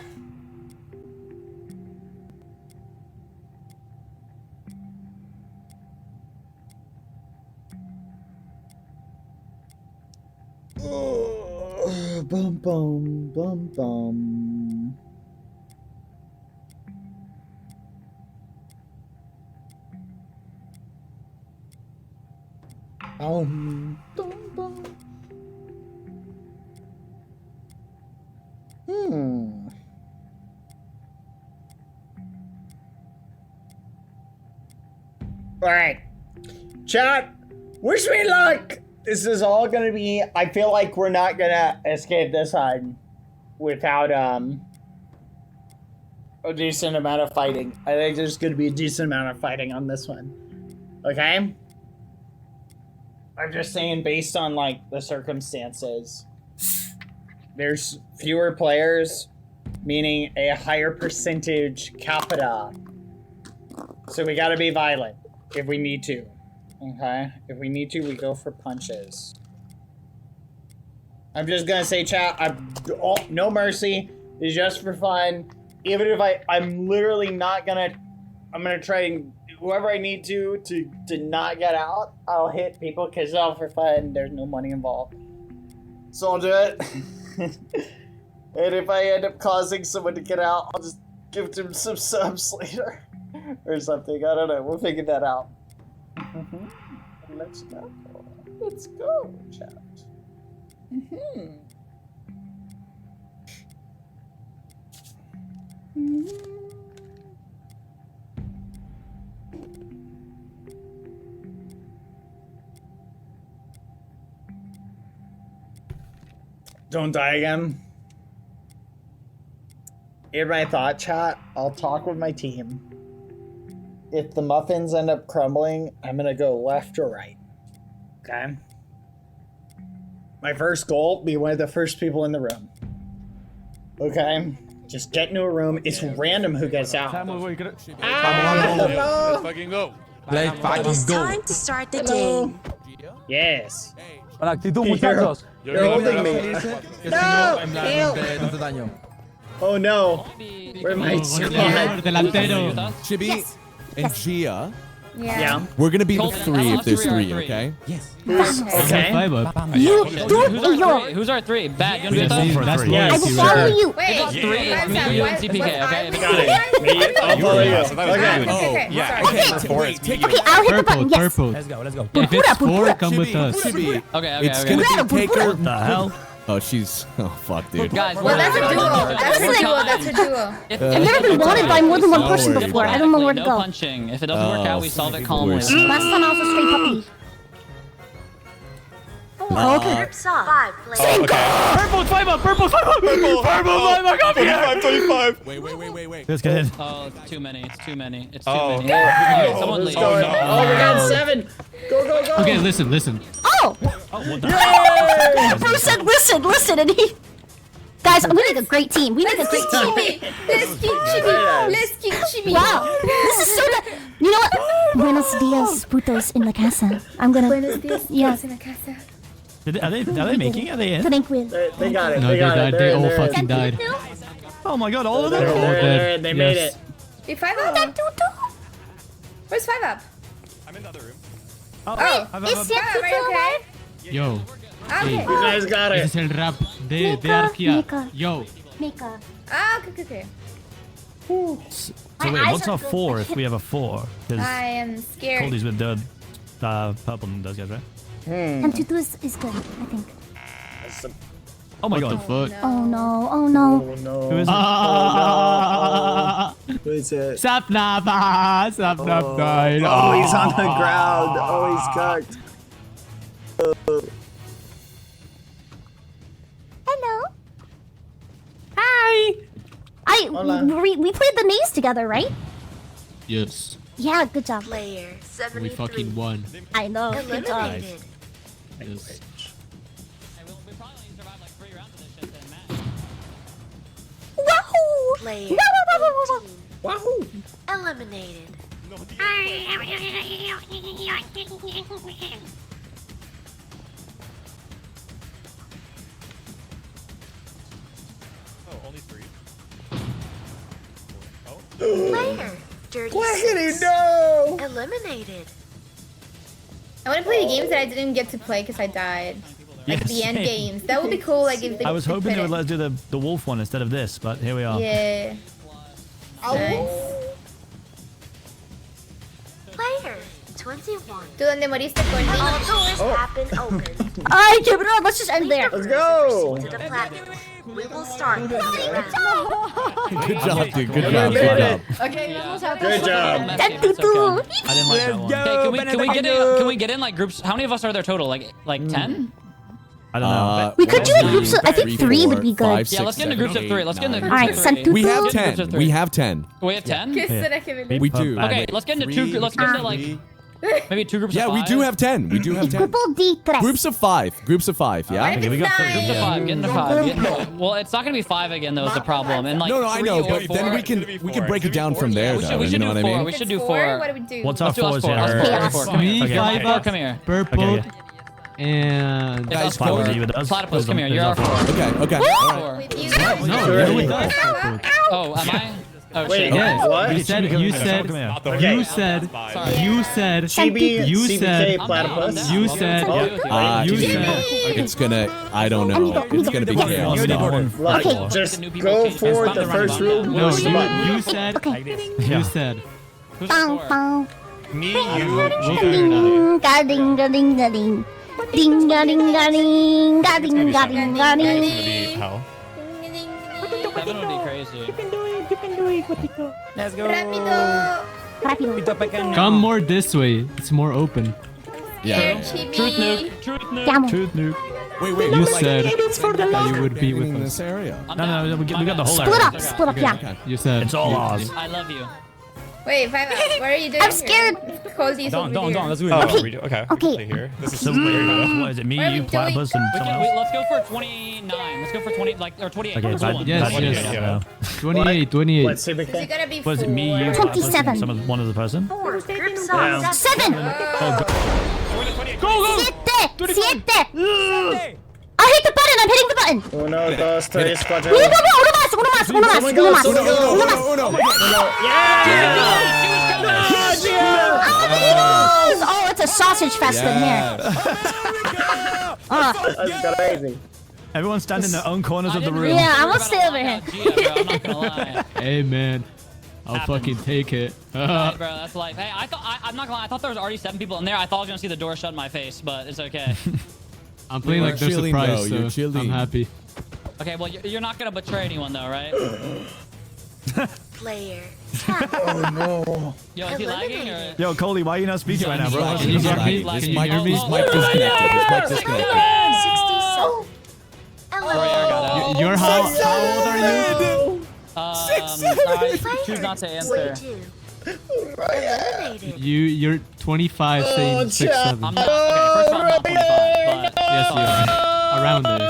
Bum bum bum bum. Bum bum. Alright. Chat, wish me luck! This is all gonna be, I feel like we're not gonna escape this one without a decent amount of fighting. I think there's gonna be a decent amount of fighting on this one. Okay? I'm just saying based on like the circumstances. There's fewer players. meaning a higher percentage capita. So we gotta be violent if we need to. Okay? If we need to, we go for punches. I'm just gonna say, chat, no mercy. It's just for fun. Even if I'm literally not gonna, I'm gonna try and whoever I need to not get out, I'll hit people because it's all for fun. There's no money involved. So I'll do it. And if I end up causing someone to get out, I'll just give them some subs later. Or something. I don't know. We'll figure that out. Let's go. Let's go, chat. Don't die again. In my thought chat, I'll talk with my team. If the muffins end up crumbling, I'm gonna go left or right. Okay? My first goal, be one of the first people in the room. Okay? Just get into a room. It's random who gets out. Let's fucking go. It's time to start the game. Yes. Con actitud, muchachos. You're holding me. No! Oh no. Where am I? Delantero. Chibi and Gia. Yeah. We're gonna be the three if there's three, okay? Yes. Okay. Who's our three? Bad, you want to do that? Yes. I will follow you. Wait, it's three. It's me, you, and CPK, okay? Got it. Me, I'll follow you. Okay. Yeah. Okay, Wait, take Okay, I'll hit the button. Yes. Purple. Let's go. If it's 4, come with us. Chibi. Okay. It's gonna be Taker. What the hell? Oh, she's. Oh, fuck, dude. Guys, Well, that's a duo. That's a duo. I've never been wanted by more than one person worry. before. I don't know where to no go. punching. If it doesn't work out, we solve it calmly. Last time I was a stray puppy. Oh, okay. Groups of 5 players. Purple, 5 up. Purple, 5 up. Purple, 5 up. Come here. 25. Wait. Let's get in. Oh, it's too many. It's too many. It's too Oh. many. Alright, someone Let's leave. go. Oh, we got 7. Go. Okay, listen. Oh! Bruce said, listen, and he... Guys, we make a great team. We make a great team. Let's keep chibi. Wow, this is so good. You know what? Buenos dias, putos in la casa. I'm gonna... Buenos dias, Yes. en la casa. Are they making? Are they in? Tranquil. They got it. No, They got died. it. They all They're in. fucking died. Oh my god, all of them? They're in. They made it. Hey, 5 up. Where's 5 up? I'm in the other room. Oh, Is Five up, right, okay? Yo, Okay. You guys got ese it. es el rap de Arquia. Mika. Yo. Mika. Okay. So wait, My eyes what's are our good. 4 if we have a 4? Because I am scared. Cody's with the purple and those guys, right? And Tutu is good, I think. Oh my god. Oh no. Oh No. no. Who is it? Who is it? Sapnap died. Oh, he's on the ground. Oh, he's cooked. Hello. Hi. We played the maze together, right? Yes. Yeah, good job. Player We 73. fucking won. I know. Good job. Eliminated. Yes. We probably only survived like 3 rounds of this shit then, Matt. Wahoo! Player Wahoo! eliminated. Oh, only 3. Player dirty Clackety 6 no! eliminated. I want to play the games that I didn't get to play because I died. Like Yes, the end same. games. That would be cool. Like if they I was could hoping put they would it. let us do the wolf one instead of this, but here we are. Yeah. Nice. Player 21. ¿Tú dónde moriste, All Courtney? doors have been opened. Alright, give it up. Let's just end there. Let's go! To the platform. We will start. Good job, dude. Good You job. made Good it. job. Okay, vamos a Good job. That Tutu. I didn't like that one. Okay, can we get in like groups? How many of us are there total? Like 10? I don't know. We could do like groups of, I think 3 would be good. Yeah, let's get into groups of 3. Let's get into groups Alright, of 3. send Tutu. We have Let's get into 10. groups of We three. have 10. We have 10? ¿Qué será que me We do. Okay, let's get into 2. Let's get into like. Maybe 2 groups of Yeah, 5? we do have 10. We do have 10. Grupo de tres. Groups of 5. Groups of 5. Yeah. Okay, we got 3 groups of 5. Get into 5. Get into, well, it's not gonna be 5 again though. Is the problem? And like No, I know, 3 or but 4. then we can break it down from there, though. We should You know do what I 4. mean? We should do 4. What do we do? What's our Let's do us 4s 4. here? Us 4. Come here. Okay. Four, come here. Purple. And It's us 4. Platypus, come here. You're our 4. Okay. With you. No, you're with us. Oh, am I? Oh Wait, shit. Yes. what? You said. Okay. You said. Platypus. You said. It's gonna. I don't know. It's gonna be chaos. Look, just go for the first rule. No, push the button. you said. You said. Bow, bow. Me, We'll you, figure it out. Ding, ga ding, ga ding. Ding, ga ding, ga ding. Ga ding, ga ding, ga ding. Hell. 7 would be crazy. You can do it, Guatico. Let's go. Rápido. Come more this way. It's more open. Yeah. Truth nuke. Truth nuke. Wait. You said for the that you would be in with this us. area. No, we got the whole Split area. up, yeah. You said. It's all ours. I love you. Wait, what are you doing? I'm scared. Don't. Let's do it. Okay. Okay. Here. This is So what is it? Me, What are you, we Platypus, and We someone can, else? let's go for 29. Let's go for 20, like, or 28. Okay, Who's bad, one? Yes, bad, yes. yeah. 28. Let's see if we Is it can. gonna be Was it me, you, 27. Platypus, and one other person? 4. Groups Down. of 7. Go! Siete. I hit the button. I'm hitting the button. 1, 2, 3, 4. Uno más. Oh, it's a sausage fest in here. That's crazy. Everyone stand in their own corners of the room. Yeah, I'm gonna stay over here. I'm not gonna lie. Hey man, I'll fucking take it. Alright, bro, that's life. Hey, I'm not gonna lie. I thought there was already 7 people in there. I thought I was gonna see the door shut in my face, but it's okay. I'm playing like they're chilling, surprised, bro. You're so chilling. I'm happy. Okay, well, you're not gonna betray anyone though, right? player. Oh no. Yo, is he lagging or? Yo, Coley, why are you not speaking right now, bro? Can you hear me? His Can you mic hear me? disconnected. His mic disconnected. 67. You're how old are you? I choose not to answer. Eliminated. You're 25 saying 6, 7. I'm not. Okay, first of all, I'm not 45, but Yes, you are. Around there.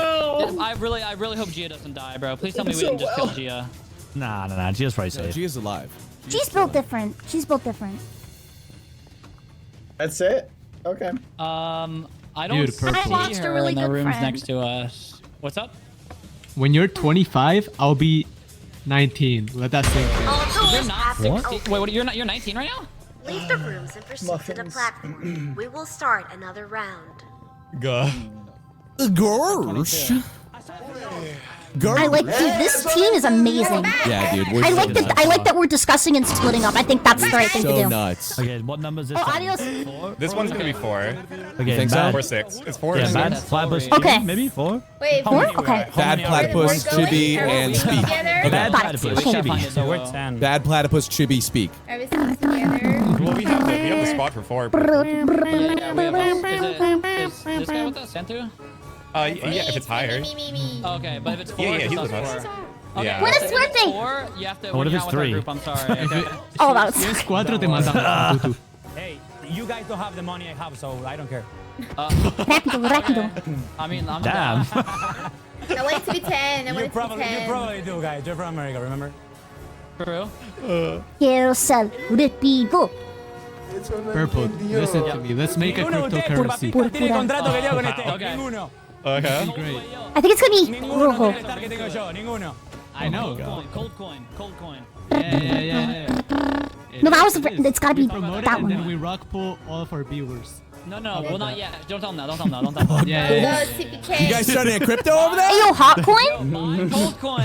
I really hope Gia doesn't die, bro. Please tell me we didn't just kill Gia. Nah. Gia's probably safe. Gia's alive. She's built different. That's it? Okay. I don't Dude, see purple. I lost a her really in the good rooms friend. next to us. What's up? When you're 25, I'll be 19. Let that sink in. All doors You're not have been 60. opened. Wait, what, you're 19 right now? Leave the rooms and proceed to the platform. We will start another round. Gosh. I like, dude, this team is amazing. Yeah, dude. We're I like that we're discussing and splitting up. I think that's the right thing to so do. nuts. Okay, what number is this? Oh, time? adios. 4? This one's gonna be 4. Okay, think so? bad. Or 6. It's 4. Yeah, bad. That's Platypus. all Okay. Maybe 4? Wait, Four? Okay. Bad platypus, chibi, and speak. Bad Platypus. Platypus. We can't Chibi. find it, so we're 10. Bad platypus, chibi, speak. Are we still together? Well, we have the spot for 4. Yeah, we have is this guy with us? Santu? Yeah, if it's higher. Me. Okay, but if it's 4, Yeah, it's he's us with us. 4. Okay, Yeah. When if is it's birthday? 4, you have to. What when if you're it's not with our 3? group, I'm sorry. Okay. Oh, that was. Si es 4, te matan. Tutu. Hey, you guys don't have the money I have, so I don't care. Rápido. I mean, I'm Damn. I want it to be 10. I want it to be 10. do, guys. You're from America, remember? True. Quiero ser rápido. Purple, listen to me. Let's make a cryptocurrency. Okay. Great. I think it's gonna be rojo. I know. Cold coin. Yeah. No, that was. It's gotta be Promote it that and then one. we rock pull all of our viewers. No, well, not yet. Don't tell them that. Yeah. TPK. You guys studying crypto over there? Hey, yo, hot coin? Cold coin.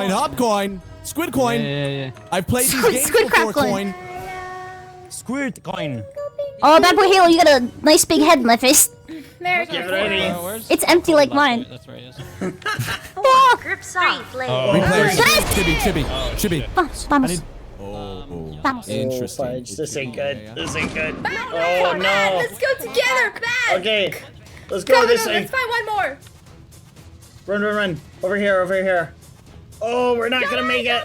Hop coin. Squid coin. Yeah. I've played these games Squid before, crab coin. Squirt coin. Oh, Badboyhalo, you got a nice big head in my face. American. It's empty like mine. That's right. Yes. Oh, Groups off. Replayers. Chibi. Vamos. Oh. Vamos. Interesting. Fudge. This ain't good. This ain't good. Oh Oh no. Let's go together, Bad. Okay. Let's go this way. Let's find one more. Run. Over here. Oh, we're not gonna make it.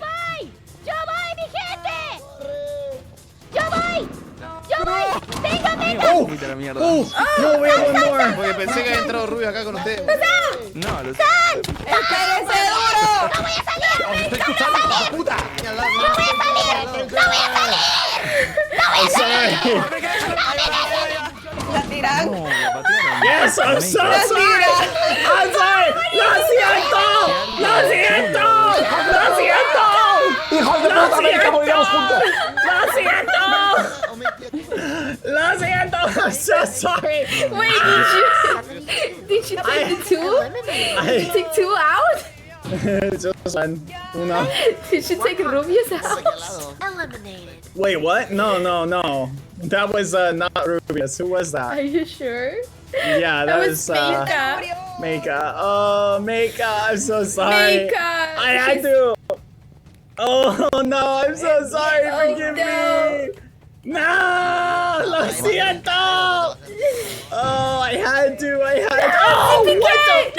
Yo voy, mi gente. Yo voy. No, we have one more. Oye, pensé que había entrado Rubio acá con ustedes. No, lo ¡Espérese duro! ¡No voy a salir! estoy escuchando, hijo de puta. ¡No voy a salir! ¡No voy a salir! ¡No voy a salir! La tiran. Yes, I'm so sorry. I'm sorry. ¡Lo siento! ¡Lo siento! ¡Lo siento! ¡Hijos de puta, América, moriremos juntos! ¡Lo siento! ¡Lo siento! I'm so sorry. Wait, did you take the two? Did you take two out? Just one. Uno. Did you take Rubio's out? Eliminated. Wait, what? No. That was not Rubius. Who was Are that? you sure? Yeah, that was Meika. Meika. Oh, Meika, I'm so sorry. Meika. I had to. Oh no, I'm so sorry. Forgive me. No, lo siento. Oh, I had to. Oh, what the?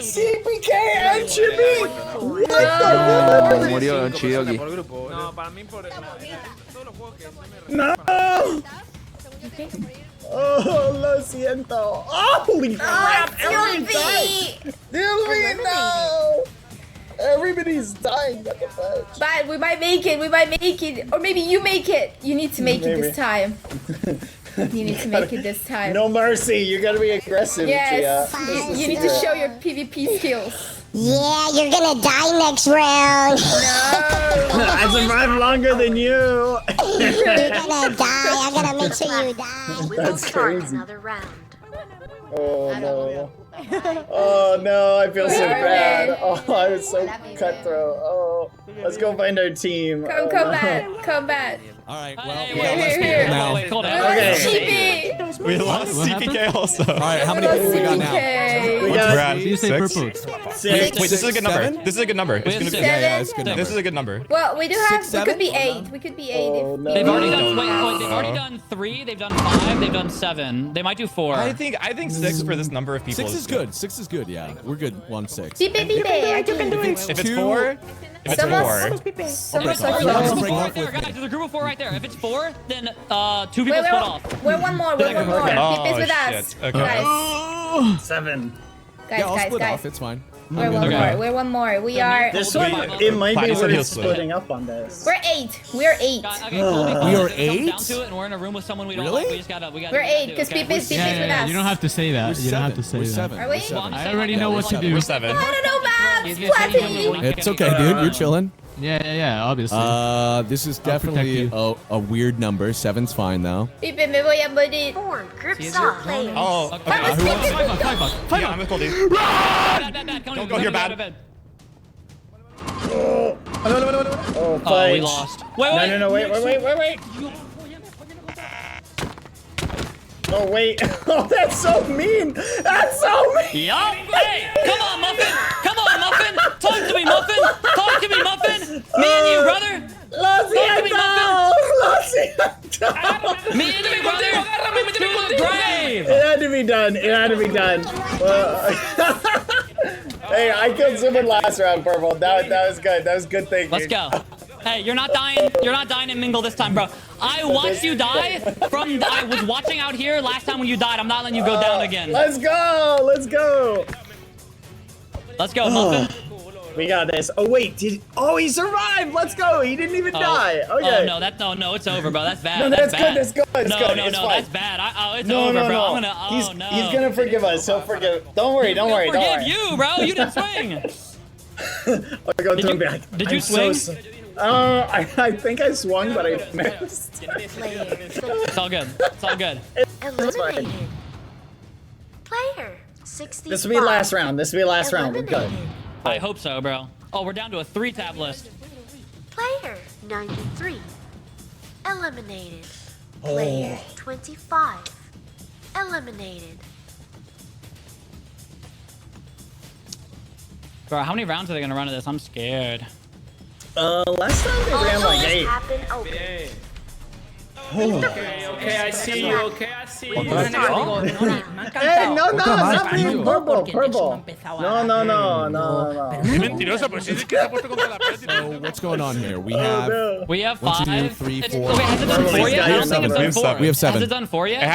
CPK and Chibi. What the? Murió Chidoki. No. Oh, lo siento. Holy crap! Everybody died. Dilby, no. Everybody's dying. What the fuck? But we might make it. We might make it. Or maybe you make it. You need to make it this time. You need to make it this time. No mercy. You gotta be aggressive. Yes. Chia. You need to show your PvP skills. Yeah, you're gonna die next round. I survived longer than you. You're gonna die. I'm gonna make sure you die. That's crazy. Another round. Oh no. Oh no, I feel so bad. Oh, I was so cutthroat. Oh, let's go find our team. Come back. All right, well, we Here, got less here. people now. Wait, hold on. Cheapy. We lost CPK also. All right, how many people we got now? We We're got at You say 6. purple. Wait, this is a good number. Seven? This is a good number. It's gonna be, Yeah, it's a good this number. is a good number. Well, we do have. 6, We could be 7? 8. We could be 8. Oh, no. They've already done. No. Wait, they've already done 3. They've done 5. They've done 7. They might do 4. I think 6 for this number of people. 6 is good. 6 is good. Yeah, we're good on 6. Pipe, pipe. You can do it. If it's 4, Guys, There's a group of 4 right there. If it's 4, then 2 people split off. We're one more. We're one more. Oh, Pipe's with us. shit. Okay. Guys, 7. Yeah, I'll split guys. off. It's fine. We're one more. We're one more. We are. This one, it might be Fine, worth he'll split. splitting up on this. We're 8. We're 8. Okay, cool. We are If it comes 8? down to it, and we're in a room with someone we don't Really? like. We gotta We're 8 because okay? Pipe's with Yeah, us. you don't have to say that. You don't have to say We're that. 7. Are we? We're 7. I already know what to do. We're 7. I don't know, Babs. Platty. It's okay, dude. You're chilling. Yeah, obviously. This is I'll protect definitely you. a weird number. 7's fine though. Pipe, me voy a morir. Form grips up. Players. Oh, okay. Vamos, Who Pipe. wants it? 5 Yeah, I'm with Goldie. Bad. Don't go here, bad. Oh, Oh, fight. we lost. Wait. No, wait. Oh, wait. Oh, that's so mean. That's so mean. Yup. Hey, come on, Muffin. Talk to me, Muffin. Me and you, brother. Lo siento. Me and you, brother. To the grave. It had to be done. Hey, I killed someone last round, Purple. That was good. That was good thinking. Let's go. Hey, you're not dying. You're not dying in Mingle this time, bro. I watched you die I was watching out here last time when you died. I'm not letting you go down again. Let's go. Let's go, Muffin. We got this. Oh wait, he survived. Let's go. He didn't even die. Okay. Oh no, it's over, bro. That's bad. No, that's good. It's good. It's good. No, It's fine. that's bad. It's over, bro. I'm gonna. He's gonna forgive us. He'll forgive. Don't worry. He'll forgive you, bro. You didn't swing. I'll go through back. Did you swing? I think I swung, but I missed. It's all good. Eliminated. Player 65. This will be last round. We're good. I hope so, bro. Oh, we're down to a 3-tab list. Player 93. Eliminated. Player 25. Eliminated. Bro, how many rounds are they gonna run of this? I'm scared. Last time they ran like 8. Happen open. Okay, I see you. Okay, I see you. Hey, no, stop being purple. No. Qué mentiroso, pero sí que se ha puesto contra la pared. So what's going on here? We have 1, 2, 3, 4. Okay, has it done 4 yet? I don't think it's done 4. We have 7. Has it done 4 yet? It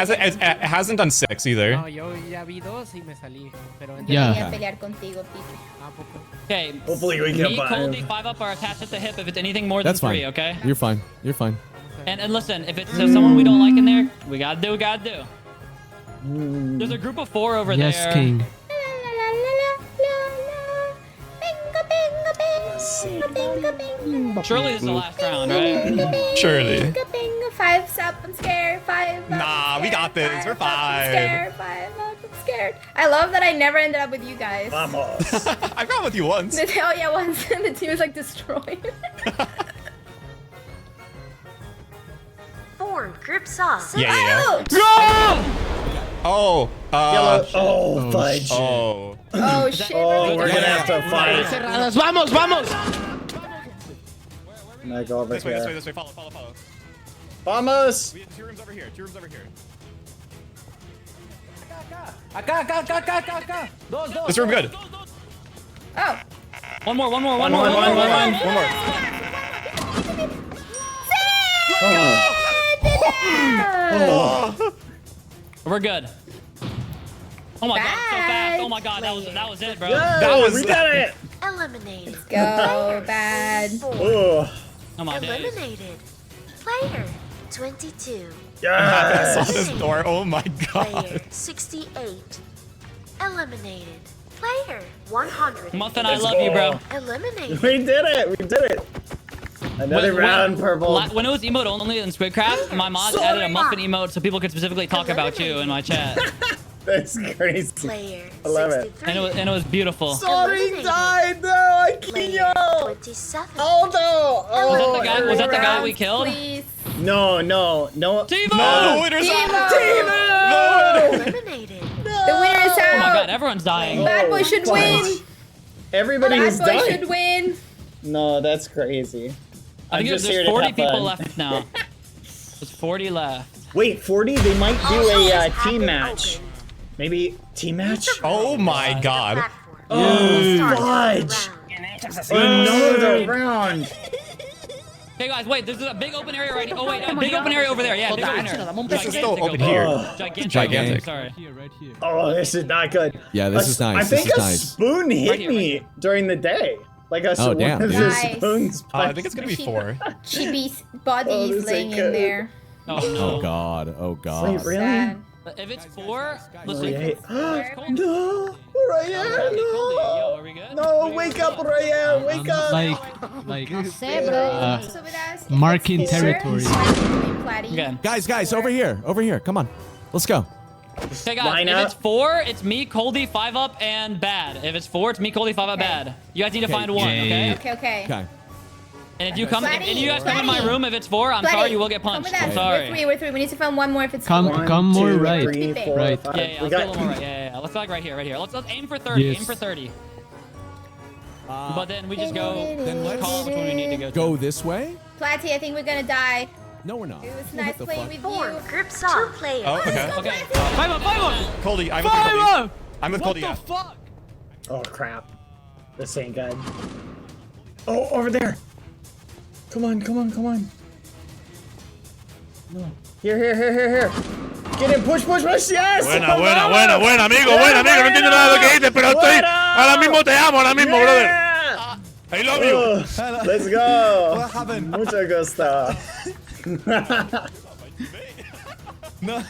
hasn't done 6 either. No, yo ya vi 2 y me salí. Pero Yeah. Voy a pelear contigo, Pichu. Okay. Hopefully we can Me, buy Cold, him. 5 up are attached at the hip if it's anything more than That's 3, fine. okay? You're fine. You're fine. And listen, if it's someone we don't like in there, we gotta do. There's a group of 4 over there. Yes, King. Surely this is the last round, right? Surely. 5 up, I'm scared. 5 up, Nah, we got this. We're fine. I'm scared. 5 up, I'm scared. I love that I never ended up with you guys. I've gone with you once. Oh yeah, once the team was like destroyed. Form groups up. Yeah. Oh. Yellow. Oh, fudge. Oh. Oh shit. Oh, we're gonna have to fight. Vamos, vamos. I go over This way. here. Follow. Vamos. We have 2 rooms over here. Acá. Dos. This room good. Oh. One more. We're good. Oh my god, so fast. Oh my god, that was it, bro. We got it. Eliminated. Let's go, bad. Oh. Oh my days. Eliminated. Player 22. I saw this door. Oh my Player god. 68. Eliminated. Player 100. Muffin, I love you, bro. Eliminated. We did it. Another round, purple. When it was emote only in Squidcraft, my mods added a muffin emote so people could specifically talk about you in my chat. That's crazy. Player I love it. And it was beautiful. Sorry, died. No, Aquino. 27. Oh, Was that the guy we killed? Please. No. Timo! No, winner's Eliminated. The winner is out. Oh my god, everyone's dying. Bad boy should win. Everybody's Bad boy dying. should win. No, that's crazy. I think I'm just there's here to 40 have people fun. left now. There's 40 left. Wait, 40? They might do a team match. Maybe team match? Oh my god. Oh, fudge! Another round. Okay, guys, wait. There's a big open area right here. Oh wait, a big open area over there. Yeah, big open area. This is still open here. Gigantic. Sorry. Oh, this is not good. Yeah, this is nice. I think This is a nice. spoon hit Right here. me during the day. Like a Oh, damn, one of dude. the Nice. spoons. I think it's gonna be 4. Chibi's body Oh, is this laying ain't in good. there. Oh Oh no. god. Oh god. Wait, really? Sad. If it's 4, listen. Wait. Cold. No, Ryan, Cold, no. yo, are we good? No, wake up, Ryan, wake up. Like So with us, marking if it's four, territory. Okay. Guys, over here. Come on. Let's go. Okay, guys, Line if up. it's 4, it's me, Coldy, 5 up, and Bad. If it's 4, it's me, Coldy, 5 up, Bad. You guys need to find one, okay? Okay. And if you come, Flatty, and you guys come in my Flatty. room, if it's 4, I'm Flatty, sorry, you will get come punched. with us. I'm sorry. We're 3. We need to find one more if it's Come 4. more 1, 2, right. 3, 4, Right. 5. Yeah, We let's go a got little more right. Yeah. Let's go like right here. Let's aim for 30. Yes. Aim for 30. But then we just go. Then let's Call which one we need to go to. go this way. Platty, I think we're gonna die. No, we're not. It was What nice the playing fuck? with Form you. groups up. 2 players. Oh, okay. Okay. 5 up. Coldy, I'm with Five Coldy. up. I'm with Coldy. What Yeah. the fuck? Oh, crap. This ain't good. Oh, over there. Come on. No. Here. Get in, push, yes! Buena, amigo. No entiendo nada de lo que dices, pero estoy. Ahora mismo te amo, brother. I love you. Let's go. What happened? Mucho gusto. No.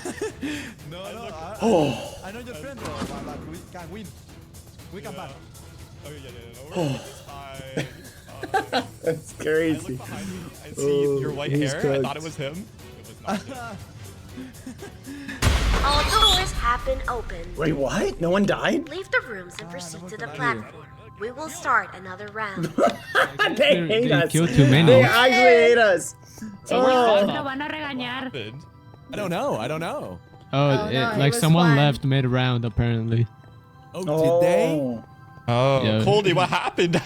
Oh. I know your friend, but we can win. We can back. That's crazy. I see your white he's hair. I cooked. thought it was him. It was not. All doors have been opened. Wait, what? No one died? Leave the rooms and proceed to the platform. We will start another round. They hate us. Killed too many. They actually hate us. So where's Oh. Five Up? I don't know. Oh, no, it like was someone one. left mid-round apparently. Oh, did they? Oh, Yeah. Coldy, what happened? Dude,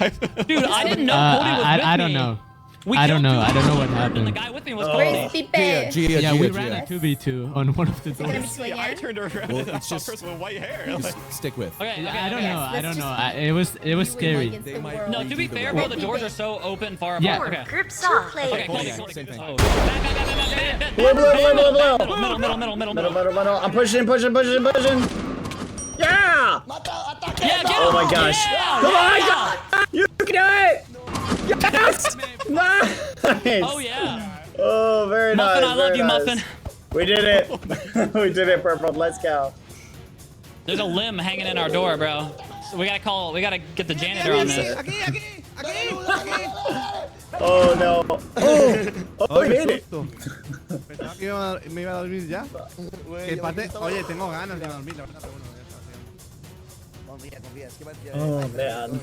I didn't know Coldy was with I me. don't know. I don't know. I don't know what The happened. guy with me was Where's calling me. Pipe? Yeah, we ran a 2v2 on one of the doors. I turned around Well, and I it's saw a just- person with white hair. Just stick with. Okay, I don't know. I don't let's know. It was scary. No, to be fair, bro, the doors are so open far apart. Yeah. Okay. Groups off. Okay, Players. cool. Same thing. Oh. Back. Blue, blue, blue, blue, blue. Middle. I'm pushing. Yeah! Yeah, get Oh my him. gosh. Yeah, Come on, yeah. God. You can do it! Yes! Nice! Oh, yeah. Oh, very Muffin, nice. I love very you, nice. Muffin. We did it. We did it, Purple. Let's go. There's a limb hanging in our door, bro. So we gotta get the janitor on this. Oh, no. Oh, we made it. Pensaba que me iba a dormir ya. Que parte, oye, tengo ganas de dormir, la verdad, pero bueno, ya está haciendo. Oh, man.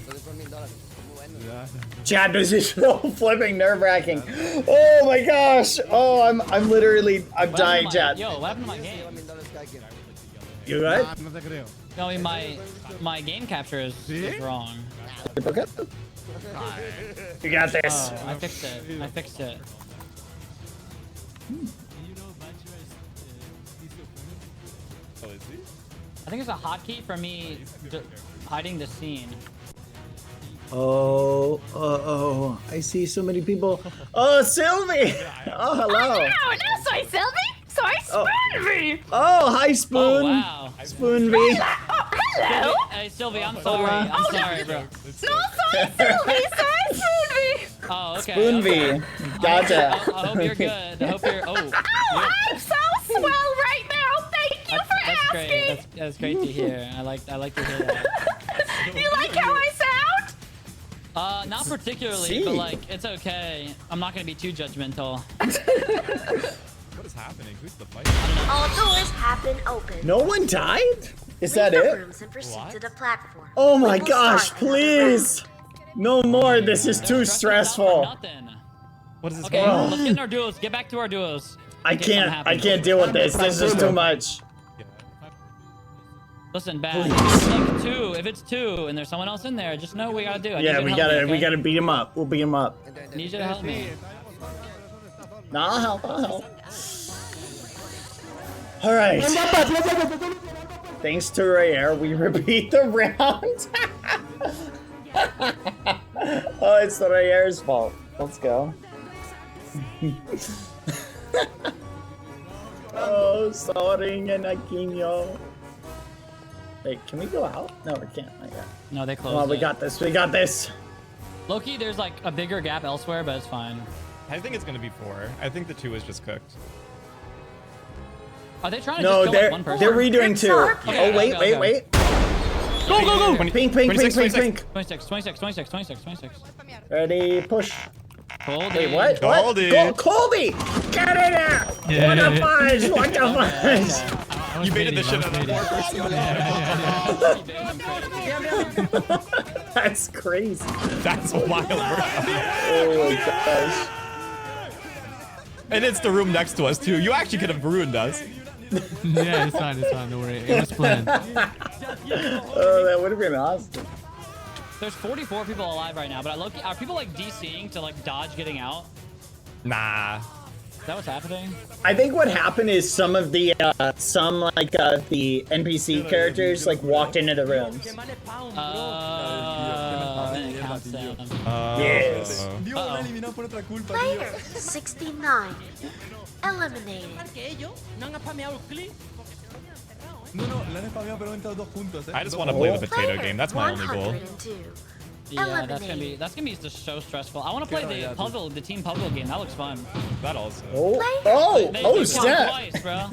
Chat, this is so flipping nerve-wracking. Oh my gosh. Oh, I'm dying, chat. Yo, what happened to my game? You good? No te creo. No, I mean, my game capture is wrong. Okay. You got this. Oh, I fixed it. Oh, is he? I think it's a hotkey for me hiding the scene. Oh, I see so many people. Oh, Sylvie! Oh, hello. No, soy Sylvie. Soy Spoonvy. Oh, hi, Spoon. Oh, wow. Spoonvy. Hello. Hey, Sylvie, I'm sorry. I'm sorry, bro. No, soy Sylvie. Soy Spoonvy. Oh, okay. Spoonvy. Gotcha. I hope you're good. I hope you're. Oh, I'm so swell right now. Thank you for that's asking. great. That's great to hear. I like to hear that. You like how I sound? Not particularly, but like it's okay. I'm not gonna be too judgmental. What is happening? Who's the fight? All doors have been opened. No one died? Is that Leave the it? rooms and proceed to the platform. Oh my We will gosh, start another please. No more. This is too stressful. What is this Okay, going on? let's get in our duos. Get back to our duos. I in case something can't happens. deal with this. This is too much. Listen, Bad. If it's two and there's someone else in there, just know what we gotta do. I need Yeah, you to we help me, gotta okay? beat him up. We'll beat him up. I need you to help me. No, I'll help. All right. Thanks to Heir, we repeat the round. Oh, it's the Heir's fault. Let's go. Oh, sorry, Nanakinyo. Wait, can we go out? No, we can't. No, they closed. Come on, we it. got this. We got this. Loki, there's like a bigger gap elsewhere, but it's fine. I think it's gonna be 4. I think the 2 is just cooked. Are they trying to No, just kill like one person? they're redoing 2. Okay, Oh, wait. Go! 26. 26. Ready, push. Colby. Wait, what? Colby. Colby! Get in there! What the fudge? What the fudge? You baited the shit out of that. That's crazy. That's wild. Oh my gosh. And it's the room next to us too. You actually could have ruined us. Yeah, it's fine. Don't worry. It was planned. Oh, that would have been awesome. There's 44 people alive right now, but are people like DCing to like dodge getting out? Nah. Is that what's happening? I think what happened is some of the the NPC characters like walked into the rooms. Then it counts them. Yes. Player 69 eliminated. I just want to play the potato game. That's my only goal. Yeah, that's gonna be just so stressful. I want to play the team puzzle game. That looks fun. That also. Oh, snap! Twice, bro.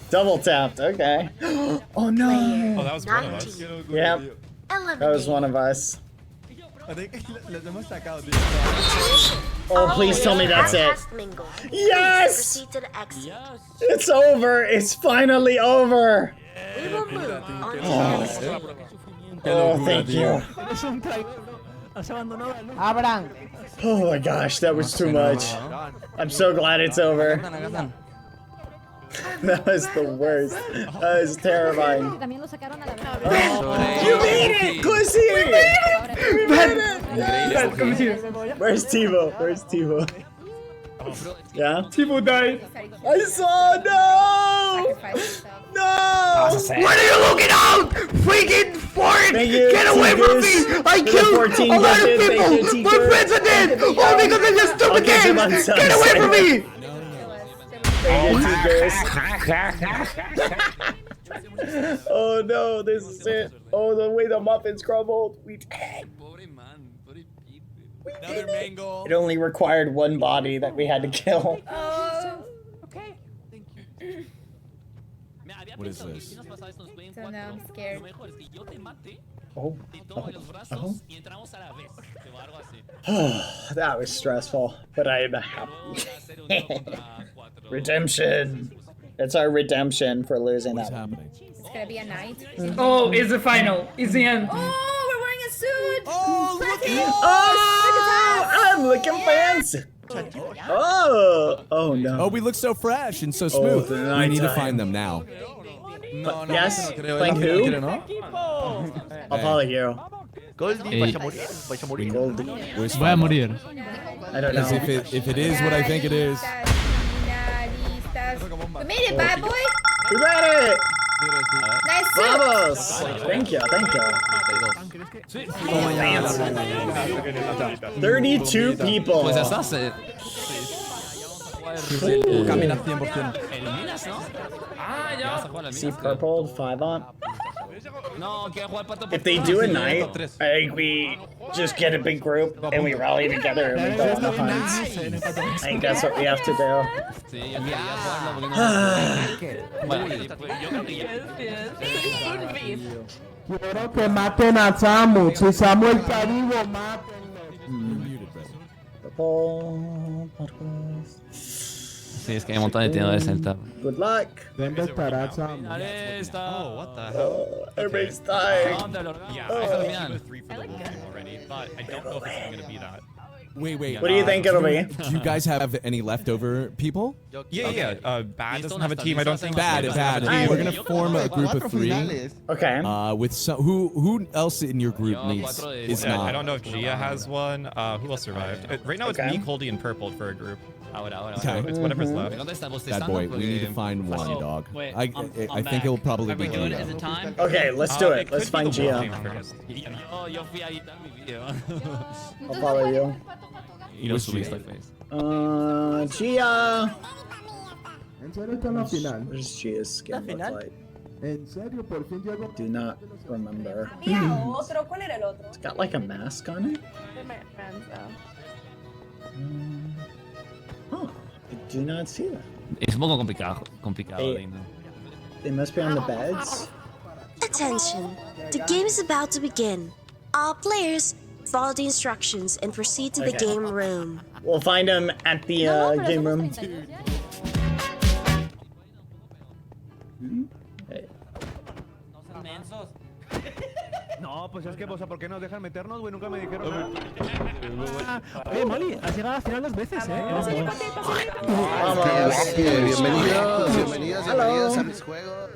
Double tapped. Okay. Oh no. Oh, that was one of us. Yep. That was one of us. Oh, please tell me that's it. Yes! It's over. It's finally over. We will move on to Oh. the stage. Oh, thank you. Abran. Oh my gosh, that was too much. I'm so glad it's over. That was the worst. That was terrifying. También lo sacaron a la You made it, Pussy! We made it! Where's Tivo? Where's Tivo? Yeah? Tivo died. I saw, no! No! What are you looking out? Freaking fart! Get away from me! I killed a lot of people! My friends are dead! All because of your stupid game! Get away from me! Oh no, this is it. Oh, the way the muffins crumbled. We did. Another mango. It only required one body that we had to kill. Okay. What is this? So now I'm scared. Oh. That was stressful, but I am happy. Redemption. It's our redemption for losing that one. It's gonna be a night. Oh, it's the final. It's the end. Oh, we're wearing a suit. Oh, look at Oh, I'm looking fancy. Oh no. Oh, we look so fresh and so smooth. We need to find them now. Yes? Playing who? I'll follow you. Goldie, vais a morir. Where's Voy a morir. I don't know. As if it is what I think it is. We made it, bad boy. We made it! Nice suit. Vamos! Thank you, thank you. 32 people. Pues está se... Camina 100%. Eliminas, ¿no? Ah, ya. See purple, 5 on. No, que jugar pato. If they do a night, I think we just get a big group and we rally together and we go on the hunts. I think that's what we have to do. Sí, yo quería jugarlo porque no. Bueno, yo creo que ya. Quiero que maten a Samu. Si Samuel está vivo, mátenlo. Purple. Sí, es que hay un montón de tiendas de Celta. Good luck. ¿Dónde estará Samu? Oh, what the hell? Everybody's dying. Yeah, I have a team of 3 for the wolf team already, but I don't know if it's going to be that. Wait. What do you think it'll be? Do you guys have any leftover people? Yeah. Bad doesn't have a team. I don't think. Bad. We're gonna form a group of 3. Okay. With some who else in your group is not? I don't know if Gia has one. Who else survived? Right now it's me, Coldy, and Purple for a group. So it's whatever's left. Bad boy, we need to find one, dog. I think it'll probably be doing Gia. it? Is it time? Okay, let's do it. Let's find Gia. Oh, yo fui a editar mi video. I'll follow you. Y lo subiste al Face. Gia! ¿En serio está en la final? What does Gia's skin look like? ¿En serio? Por fin llegó. Do not remember. Otro, ¿cuál era el otro? It's got like a mask on it? Oh, I do not see that. Es un poco complicado. They must be on the beds. Attention! The game is about to begin. All players, follow the instructions and proceed to the Okay. game room. We'll find him at the game room. Hey. No, pues es que, o sea, ¿por qué nos dejan meternos, güey? Nunca me dijeron nada. Oye, Molly, has llegado a la final 2 veces, Vamos. Bienvenidos a mis juegos.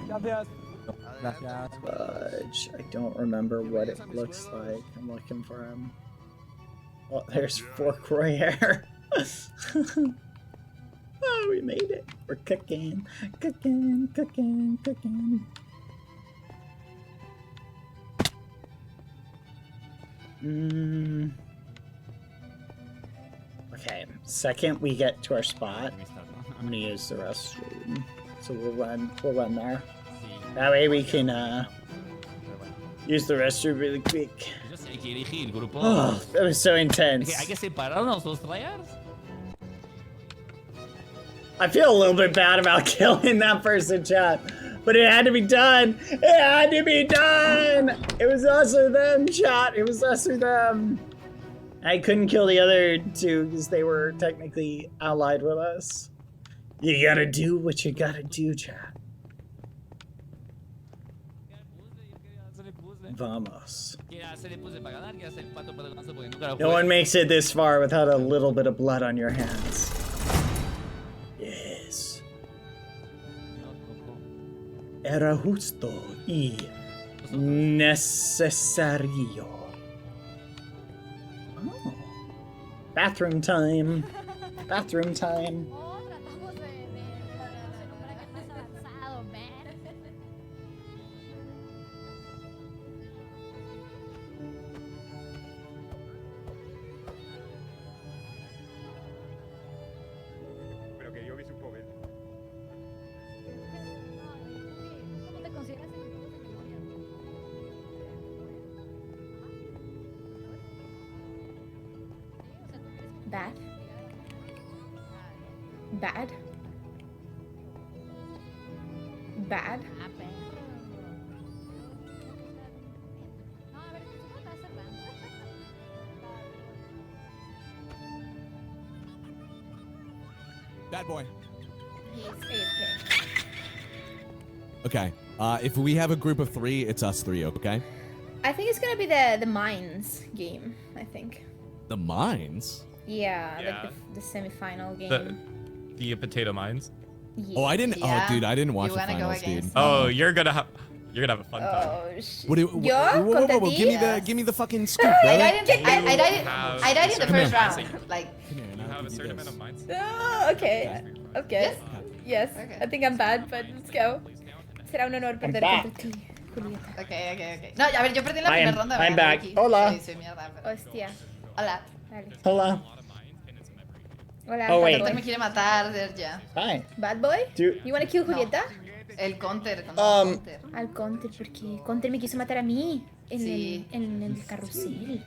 Gracias. Fudge. I don't remember what it looks like. I'm looking for him. Oh, there's Forkroy Heir. Oh, we made it. We're cooking. Cooking. Okay, second we get to our spot, I'm gonna use the restroom. So we'll run there. That way we can use the restroom really quick. Oh, that was so intense. Hay que separarnos los tryhards. I feel a little bit bad about killing that person, chat. But it had to be done! It had to be done! It was us or them, chat. It was us or them. I couldn't kill the other two because they were technically allied with us. You gotta do what you gotta do, chat. Vamos. No one makes it this far without a little bit of blood on your hands. Yes. Era justo y Necesario. Oh. Bathroom time. Bathroom time. Bad. Bad. Bad. Bad boy. He's AFK. Okay. If we have a group of 3, it's us 3, okay? I think it's gonna be the mines game, I think. The mines? Yeah, Yeah. like the semi-final game. The potato mines. Oh, I didn't. Yeah. Oh, dude, I didn't watch You the wanna go finals, dude. against Oh, you're gonna have a fun time. Oh shit. What do you, Yo, contra ti. give me the fucking scoop, I brother. died in the first round. Like. You have a certain amount of mines. Oh, okay. Okay. Yes. I think I'm bad, but let's go. Será un honor perder contra ti, Julieta. Ok. No, a ver, yo perdí en la primera ronda. I'm ¿verdad, back. Ricky? Hola. Soy mierda. Hostia. Hola. Hola. Hola. Oh, wait. Counter me quiere matar ya. Hi. Bad boy? You wanna kill Julieta? El counter. Al counter, porque counter me quiso matar a mí en el carrusel.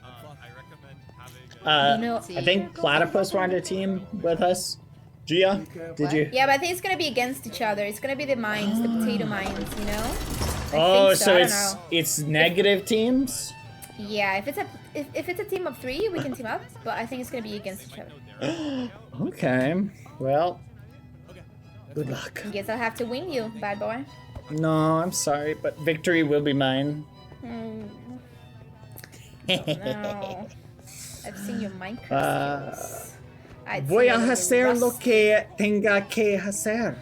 I think Platypus wanted a team with us. Gia, did you? Yeah, but I think it's gonna be against each other. It's gonna be the mines, the potato mines, you know? Oh, so I don't know. it's negative teams? Yeah, if it's a team of 3, we can team up, but I think it's gonna be against each other. Okay. Well, good luck. Guess I'll have to win you, bad boy. No, I'm sorry, but victory will be mine. No. I've seen your Minecraft skills. Voy a hacer lo que tenga que hacer.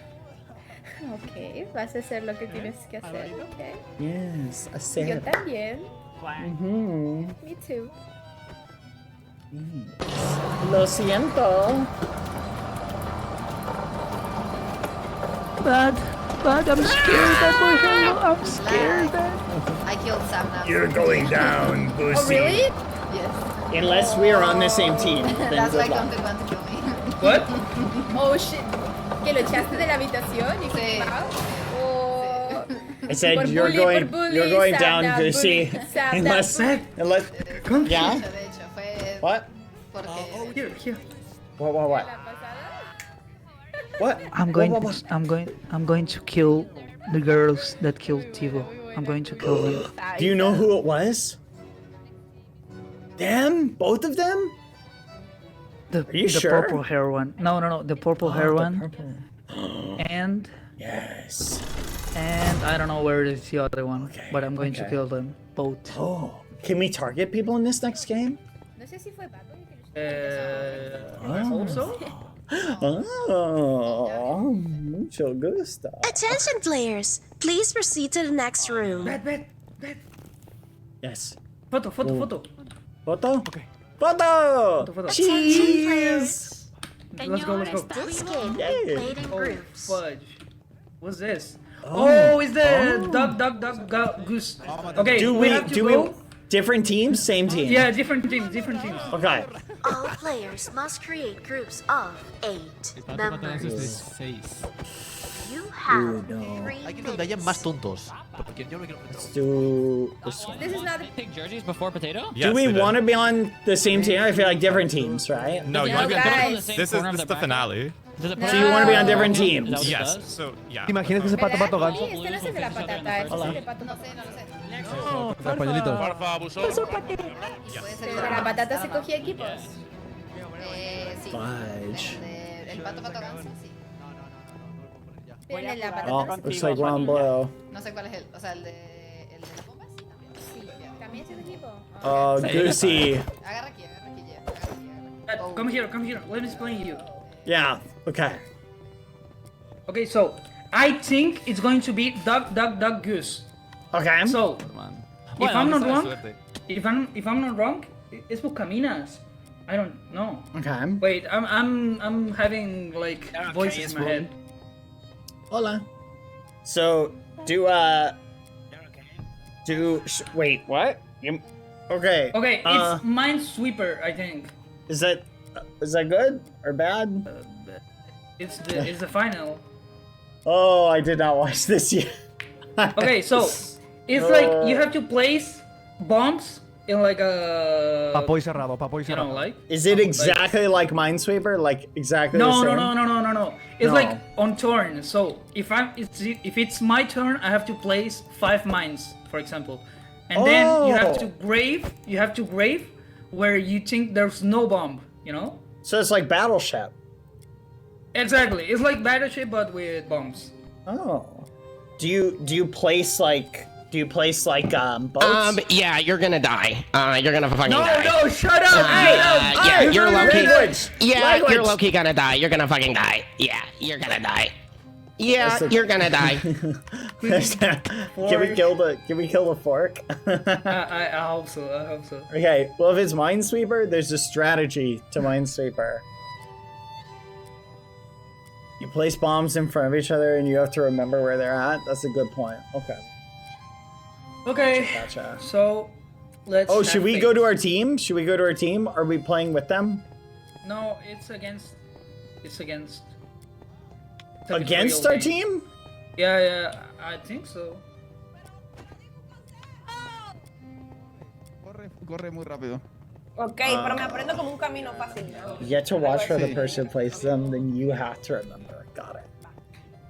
Ok, vas a hacer lo que tienes que hacer, ok. Yes, Yo hacer. también. Me too. Lo siento. Bad, I'm scared, Badboyhalo. I'm scared. I killed Sam now. You're going down, Goosey. Oh, really? Yes. Unless we are on the same team. Then That's why good luck. counter want to kill me. What? Oh shit. ¿Que lo echaste de la habitación? Y Sí. Oh. I said Por you're bully, going Sam down, now, Goosey. bully, Sam Unless, now, unless, yeah. De hecho, fue What? porque... Here. What? What? I'm going to kill the girls that killed Tivo. I'm going to kill them. Do you know who it was? Them? Both of them? The you sure? purple hair one. No, the purple hair one. And yes. And I don't know where is the other one, but I'm going to kill them both. Oh, can we target people in this next game? No sé si fue Bad Boy I hope so. Oh, mucho gusto. Attention players, please proceed to the next room. Bet. Yes. Photo. Photo? Okay. Photo! Cheese! Let's go. This game Yay. played in groups. Fudge. What's this? Oh, it's the duck, goose. Okay, do we have to go. Different teams, same team? Yeah, different teams. Okay. All players must create groups of 8 members. You have 3 Aquí donde haya más tontos. Porque yo no quiero. Let's do this one. This is not Pick jerseys before potato? Do we want to be on the same team? I feel like different teams, right? No, you want to be on different. This is the finale. So you want to be on different teams? Yes. So yeah. Imagínate ese pato ganso. Sí, este no es el de la patata, este es el de pato. No sé. Los pañuelitos. El de la patata se cogía equipos. Sí. Fudge. El pato ganso, sí. Pero el de la patata Oh, no se looks like we're on blue. No sé cuál es o sea, el de las bombas, sí, también. Sí, también es el equipo. Oh, Goosey. Agarra aquí, ya. Come here. Let me explain you. Yeah, okay. Okay, so I think it's going to be duck, goose. Okay. So, Bueno, if I'm not esa es wrong, suerte. if I'm not wrong, es Buscaminas. I don't know. Okay. Wait, I'm having like voices in my head. Hola. So, wait, what? Okay. Okay, it's Minesweeper, I think. Is that good or bad? It's the final. Oh, I did not watch this yet. Okay, so it's like you have to place bombs in like a. Papoy cerrado, papoy You know, cerrado. like. Is it exactly like Minesweeper? Like exactly the No, same? no. It's No. like on turn. So if it's my turn, I have to place 5 mines, for example, and then you have to grave where you think there's no bomb. You know. So it's like Battleship. Exactly. It's like Battleship but with bombs. Oh. Do you place like boats? Yeah, you're gonna die. You're gonna fucking No, die. no, shut up! Yeah, you're low-key. Yeah, Language. you're low-key gonna die. You're gonna fucking die. Yeah, you're gonna die. Yeah, you're gonna die. Can we kill the fork? I hope so. Okay, well if it's Minesweeper, there's a strategy to Minesweeper. You place bombs in front of each other and you have to remember where they're at. That's a good point. Okay. Okay. Gotcha. So, let's. Oh, have should we faith. go to our team? Should we go to our team? Are we playing with them? No, it's against. It's against. It's like a Against real our game. team? Yeah, I think so. Corre muy rápido. Ok, pero me aprendo como un camino fácil. You get to watch where the person plays them, then you have to remember. Got it.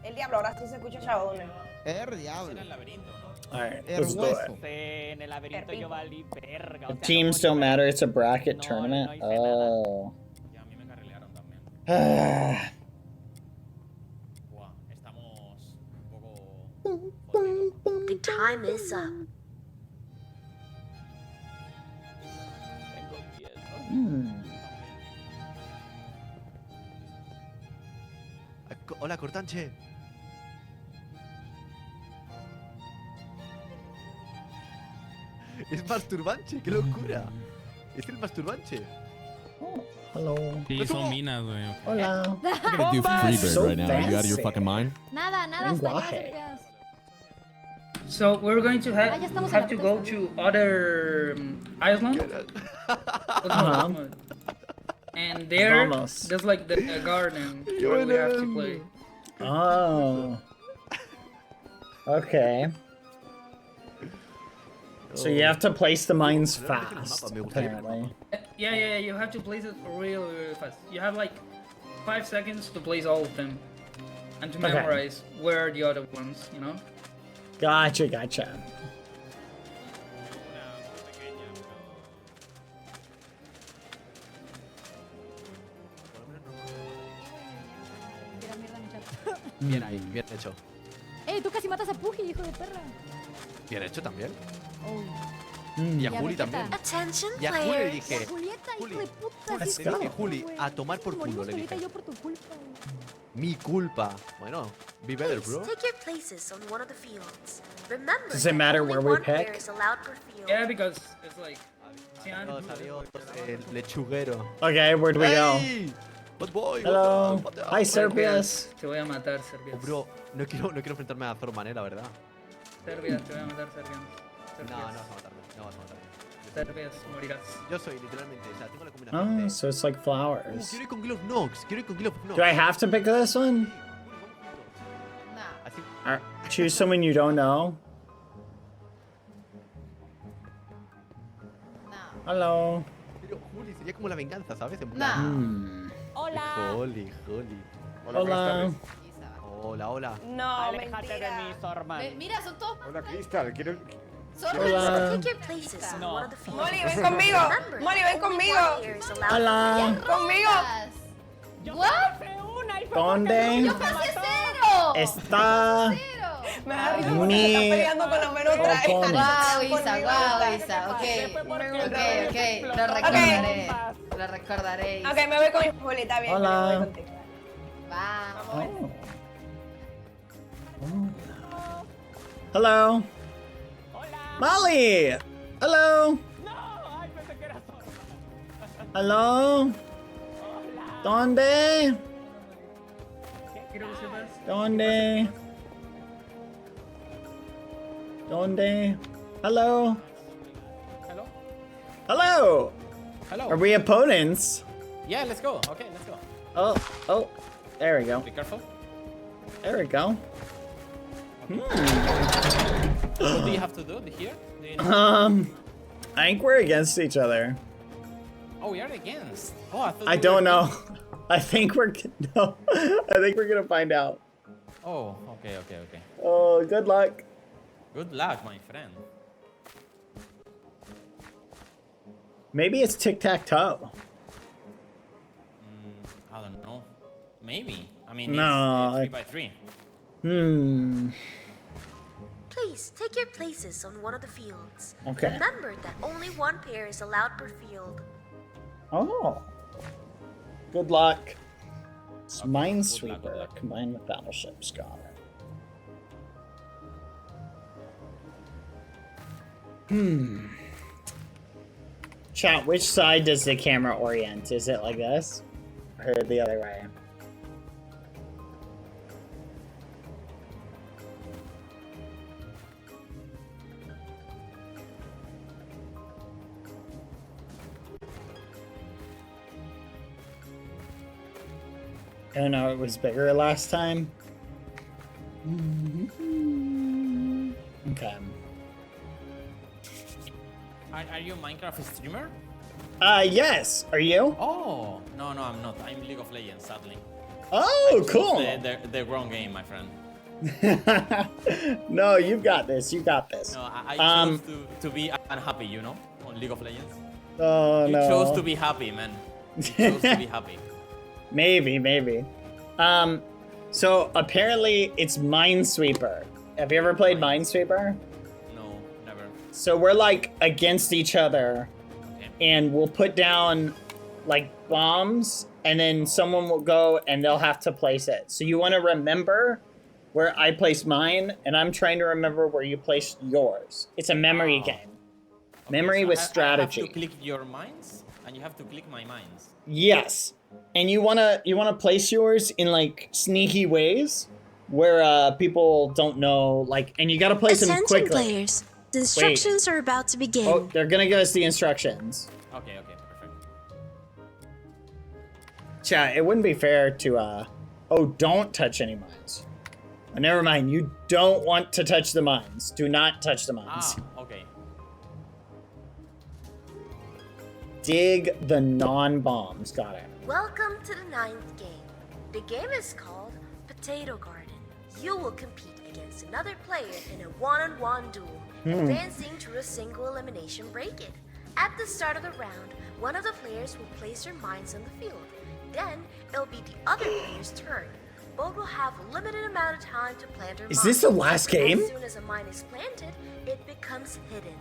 El diablo, ahora sí se escucha chabón. Diablo. Alright, let's do it. En el laberinto yo valí verga. The teams don't matter, it's a bracket tournament. Oh. The time is up. Hola, Cortanche. Es masturbanche, qué locura. Es el masturbanche. Hello. Sí, son minas, güey. Hola. I'm gonna do Freebird So right now. Are you out of your fancy. fucking mind? Nada, hasta allá, Serpias. So we're going to Ah, ya estamos en have la to go protesta. to other island. And there, Vamos. there's like the garden where we have to play. Oh. Okay. So you have to place the mines fast, apparently. Yeah, you have to place it really fast. You have like 5 seconds to place all of them. And to Okay. memorize where are the other ones, you know? Gotcha. Tira mierda en el chat. Bien ahí, bien hecho. Ey, tú casi matas a Puji, hijo de perra. Bien hecho también. Oh. Y a Ya, Juli Vegeta. también. Attention, Y a Juli le players. dije, Julieta, hijo de puta. le sí, dije, sí, Juli, güey. a tomar por culo, Morimos le Julieta y dije. yo por tu culpa, güey. Mi culpa. Bueno, be better, Please bro. take your places on one of the fields. Remember Does it that matter only where we one player pick? is allowed per field. Yeah, because it's like... Adiós, adiós, el lechuguero. Okay, where do we go? Hey! Bad boy, Hello. what the- Hi, Serpias. Te voy a matar, Serpias. Oh, bro, no quiero enfrentarme a Zorman, la verdad. Serpias, te voy a matar, Serpias. No vas a matarme, no vas a matarme. Serpias, morirás. Yo soy literalmente, o sea, tengo la combinación Oh, so it's like flowers. quiero ir con Guild of Nox, quiero ir con Guild of Nox. Do I have to pick this one? Choose someone you don't know. Hello. Pero Juli sería como la venganza, ¿sabes? En plan... Hola. Juli. Hola. Hola. No, Aléjate de mí, Sorman. Mira, son todos. Hola, Crystal, quiero... Hola. Take your places on one of the fields. Molly, ven conmigo. Remember, Molly, ven only conmigo. one player is allowed Hola. Conmigo. ¿What? ¿Dónde Yo pasé cero. está Me da risa porque mi está peleando con la menos otra opponent? Guau, Isa, ok. Lo recordaré. Lo recordaré. Ok, me voy con mi Juli, está bien. Hola. Me voy contigo. Vamos. Hello. Molly! Hello! Hello? ¿Dónde? ¿Dónde? ¿Dónde? Hello? Hello? Hello! Hello. Are we opponents? Yeah, let's go. Okay, let's go. Oh, there we go. Be careful. There we go. What do you have to do here? Do you know? I think we're against each other. Oh, we are against. Oh, I thought I we don't were know. I think we're no. I think we're gonna find out. Oh, okay. Oh, good luck. Good luck, my friend. Maybe it's tic-tac-toe. I don't know. Maybe. I mean, No, it's 3 by 3. Please take your places on one of the fields. Okay. Remember that only one player is allowed per field. Oh. Good luck. It's Minesweeper combined with Battleship Scholar. Chat, which side does the camera orient? Is it like this? Or the other way? Oh no, it was bigger last time. Okay. Are you a Minecraft streamer? Yes. Are you? Oh, no, I'm not. I'm League of Legends, sadly. Oh, cool. The wrong game, my friend. No, you've got this. You got this. No, I chose to be unhappy, you know, on League of Legends. Oh, you no. chose to be happy, man. You chose to be happy. Maybe. So apparently it's Minesweeper. Have you ever played Minesweeper? No, never. So we're like against each other, and we'll put down like bombs, and then someone will go and they'll have to place it. So you want to remember where I placed mine, and I'm trying to remember where you placed yours. It's a memory game. Memory so with I strategy. have to click your mines, and you have to click my mines. Yes. And you wanna place yours in like sneaky ways where people don't know, like, and you gotta place them Attention quickly. players, the instructions are about to begin. Oh, they're gonna give us the instructions. Okay, perfect. Chat, it wouldn't be fair to oh, don't touch any mines. Oh, never mind, you don't want to touch the mines. Do not touch the mines. Okay. Dig the non-bombs. Got it. Welcome to the 9th game. The game is called Potato Garden. You will compete against another player in a one-on-one duel, advancing to a single elimination break-in. At the start of the round, one of the players will place their mines on the field. Then, it'll be the other player's turn. Both will have a limited amount of time to plant their mines. Is this the last game? As soon as a mine is planted, it becomes hidden.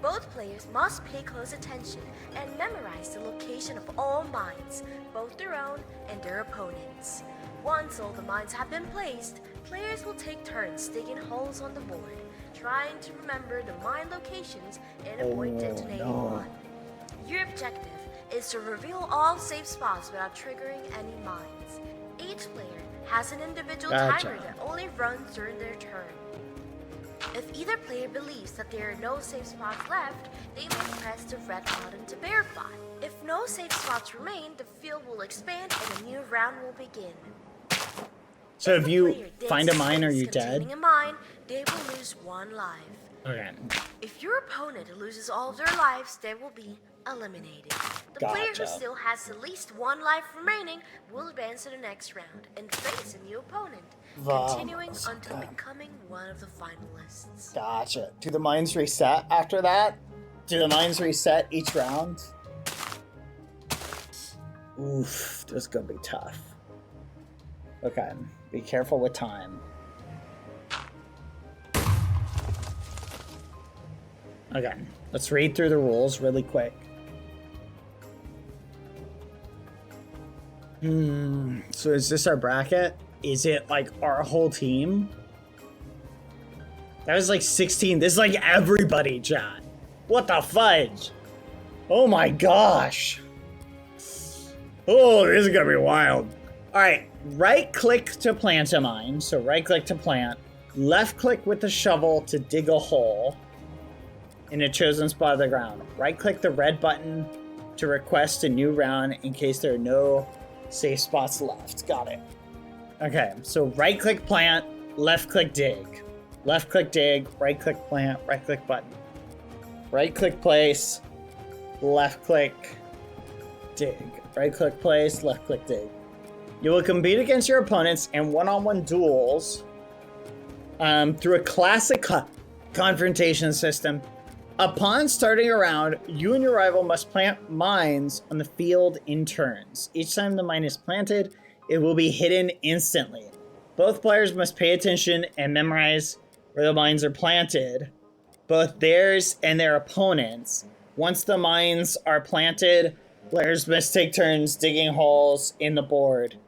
Both players must pay close attention and memorize the location of all mines, both their own and their opponents. Once all the mines have been placed, players will take turns digging holes on the board, trying to remember the mine locations and avoid detonating one. Your objective is to reveal all safe spots without triggering any mines. Each player has an individual timer that only runs during their turn. If either player believes that there are no safe spots left, they may press the red button to verify. If no safe spots remain, the field will expand and a new round will begin. So if you find a mine, are you dead? Containing a mine, they will lose 1 life. Okay. If your opponent loses all of their lives, they will be eliminated. The player who still has at least 1 life remaining will advance to the next round and face a new opponent, continuing until becoming one of the finalists. Gotcha. Do the mines reset after that? Do the mines reset each round? Oof, this is gonna be tough. Okay, be careful with time. Okay, let's read through the rules really quick. So is this our bracket? Is it like our whole team? That was like 16. This is like everybody, chat. What the fudge? Oh my gosh. Oh, this is gonna be wild. All right, right click to plant a mine. So right click to plant. Left click with the shovel to dig a hole in a chosen spot of the ground. Right click the red button to request a new round in case there are no safe spots left. Got it. Okay, so right click plant, left click dig. Left click dig, right click plant, right click button. Right click place, left click dig. Right click place, left click dig. You will compete against your opponents in one-on-one duels through a classic confrontation system. Upon starting a round, you and your rival must plant mines on the field in turns. Each time the mine is planted, it will be hidden instantly. Both players must pay attention and memorize where the mines are planted, both theirs and their opponents. Once the mines are planted, players must take turns digging holes in the board.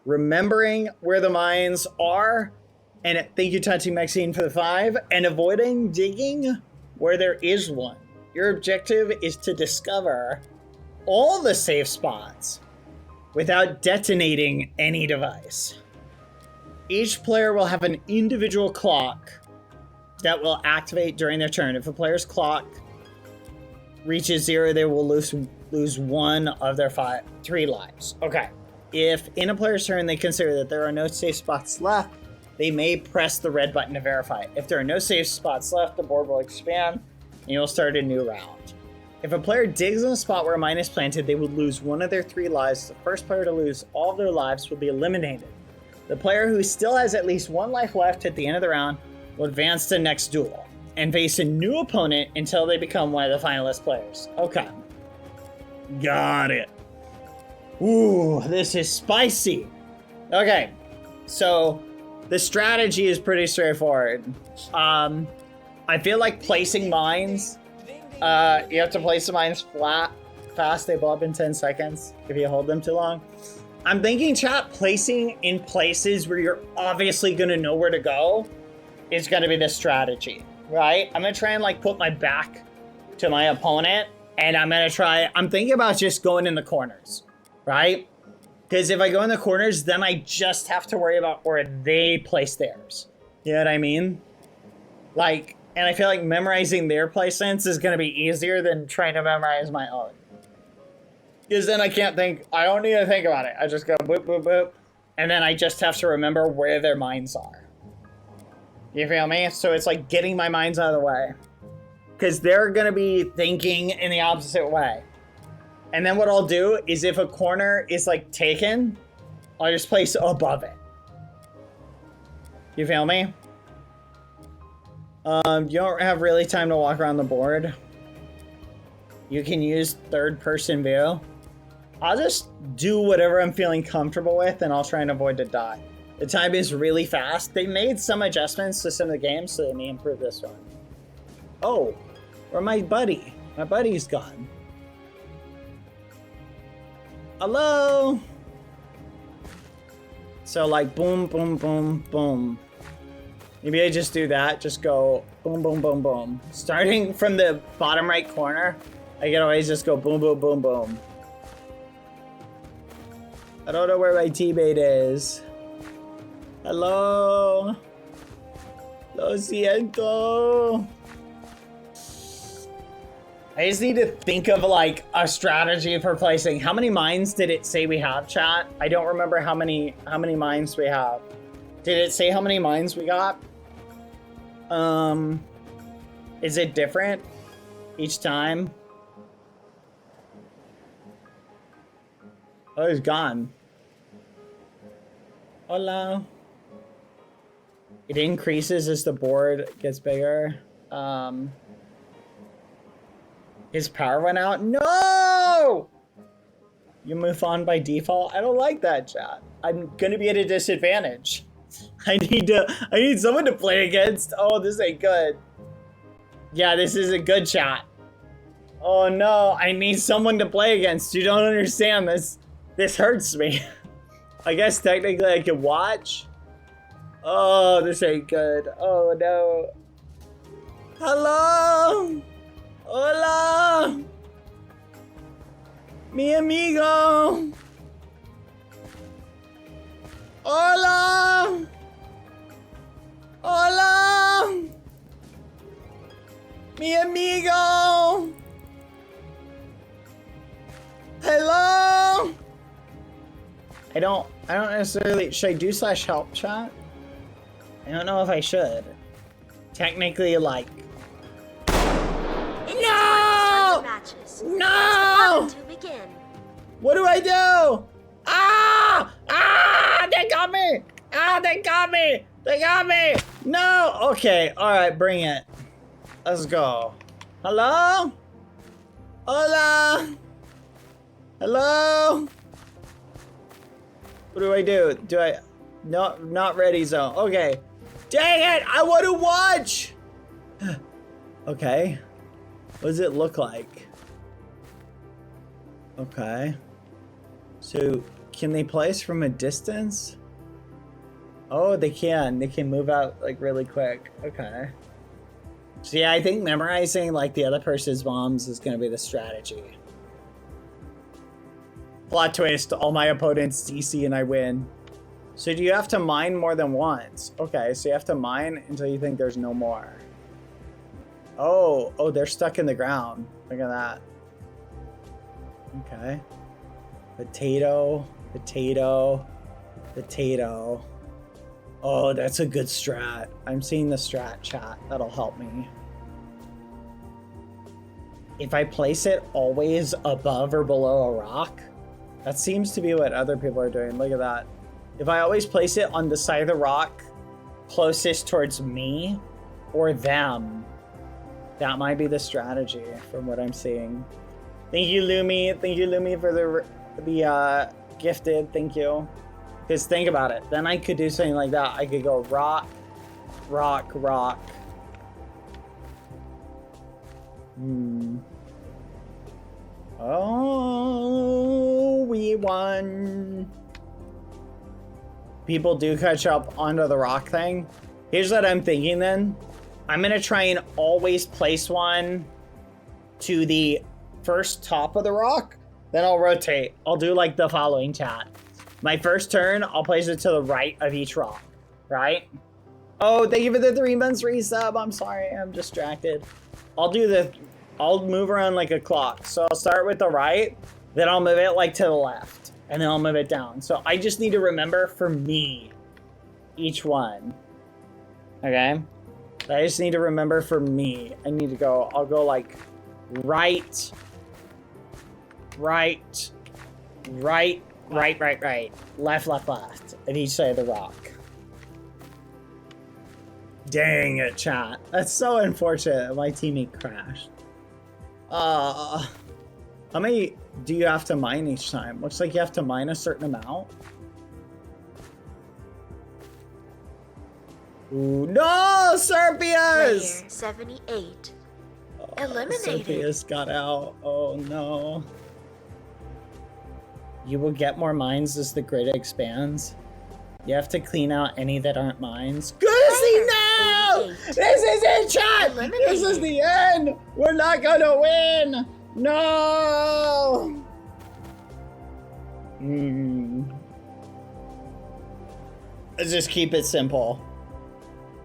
Remembering where the mines are, and thank you Tati Maxine for the 5, and avoiding digging where there is one. Your objective is to discover all the safe spots without detonating any device. Each player will have an individual clock that will activate during their turn. If a player's clock reaches 0, they will lose one of their 3 lives. Okay. If in a player's turn they consider that there are no safe spots left, they may press the red button to verify. If there are no safe spots left, the board will expand and you'll start a new round. If a player digs in a spot where a mine is planted, they would lose one of their 3 lives. The first player to lose all of their lives will be eliminated. The player who still has at least 1 life left at the end of the round will advance to the next duel and face a new opponent until they become one of the finalist players. Okay. Got it. Ooh, this is spicy. Okay, so the strategy is pretty straightforward. I feel like placing mines, you have to place the mines fast. They blow up in 10 seconds if you hold them too long. I'm thinking, chat, placing in places where you're obviously gonna know where to go is gonna be the strategy, right? I'm gonna try and like put my back to my opponent, and I'm thinking about just going in the corners, right? Because if I go in the corners, then I just have to worry about where they place theirs. You know what I mean? Like, and I feel like memorizing their placements is gonna be easier than trying to memorize my own. Because then I don't need to think about it. I just go boop, boop, boop. And then I just have to remember where their mines are. You feel me? So it's like getting my mines out of the way. Because they're going to be thinking in the opposite way. And then what I'll do is if a corner is like taken, I'll just place above it. You feel me? You don't have really time to walk around the board. You can use third-person view. I'll just do whatever I'm feeling comfortable with, and I'll try and avoid to die. The time is really fast. They made some adjustments to some of the games, so they may improve this one. Oh, where's my buddy? My buddy's gone. Hello? So like boom, boom, boom, boom. Maybe I just do that. Just go boom, boom, boom, boom. Starting from the bottom right corner, I can always just go boom, boom, boom, boom. I don't know where my teammate is. Hello? Lo siento. I just need to think of like a strategy for placing. How many mines did it say we have, chat? I don't remember how many mines we have. Did it say how many mines we got? Is it different each time? Oh, he's gone. Hola. It increases as the board gets bigger. His power went out? No! You move on by default? I don't like that, chat. I'm gonna be at a disadvantage. I need someone to play against. Oh, this ain't good. Yeah, this isn't good, chat. Oh no, I need someone to play against. You don't understand this. This hurts me. I guess technically I can watch. Oh, this ain't good. Oh no. Hello. Hola. Mi amigo. Hola. Hola. Mi amigo. Hello. I don't necessarily, should I do /help chat? I don't know if I should. Technically, like, no! No! What do I do? Ah! Ah! They got me! Ah! They got me! They got me! No! Okay, alright, bring it. Let's go. Hello? Hola? Hello? What do I do? Do I... No, not ready zone. Okay. Dang it! I want to watch! Okay. What does it look like? Okay. So, can they place from a distance? Oh, they can. They can move out, like, really quick. Okay. So, yeah, I think memorizing, like, the other person's bombs is gonna be the strategy. Plot twist, all my opponents DC and I win. So do you have to mine more than once? Okay, so you have to mine until you think there's no more. Oh, they're stuck in the ground. Look at that. Okay. Potato, potato, potato. Oh, that's a good strat. I'm seeing the strat chat. That'll help me. If I place it always above or below a rock, that seems to be what other people are doing. Look at that. If I always place it on the side of the rock closest towards me or them, that might be the strategy from what I'm seeing. Thank you, Lumi. Thank you, Lumi, for the gifted. Thank you. Because think about it. Then I could do something like that. I could go rock, rock, rock. Oh, we won. People do catch up onto the rock thing. Here's what I'm thinking then. I'm gonna try and always place one to the first top of the rock, then I'll rotate. I'll do like the following chat. My first turn, I'll place it to the right of each rock, right? Oh, thank you for the 3 months resub. I'm sorry, I'm distracted. I'll move around like a clock. So I'll start with the right, then I'll move it like to the left, and then I'll move it down. So I just need to remember for me, each one, okay? I just need to remember for me. I need to go, I'll go like right, right, right, right, right, right, left, left, left, at each side of the rock. Dang it, chat. That's so unfortunate. My teammate crashed. How many do you have to mine each time? Looks like you have to mine a certain amount. Ooh, no! Serpias! Player 78. Eliminated. Serpias got out. Oh no. You will get more mines as the grid expands. You have to clean out any that aren't mines. Goosey, no! This is it, chat! This is the end! We're not gonna win! No! Let's just keep it simple.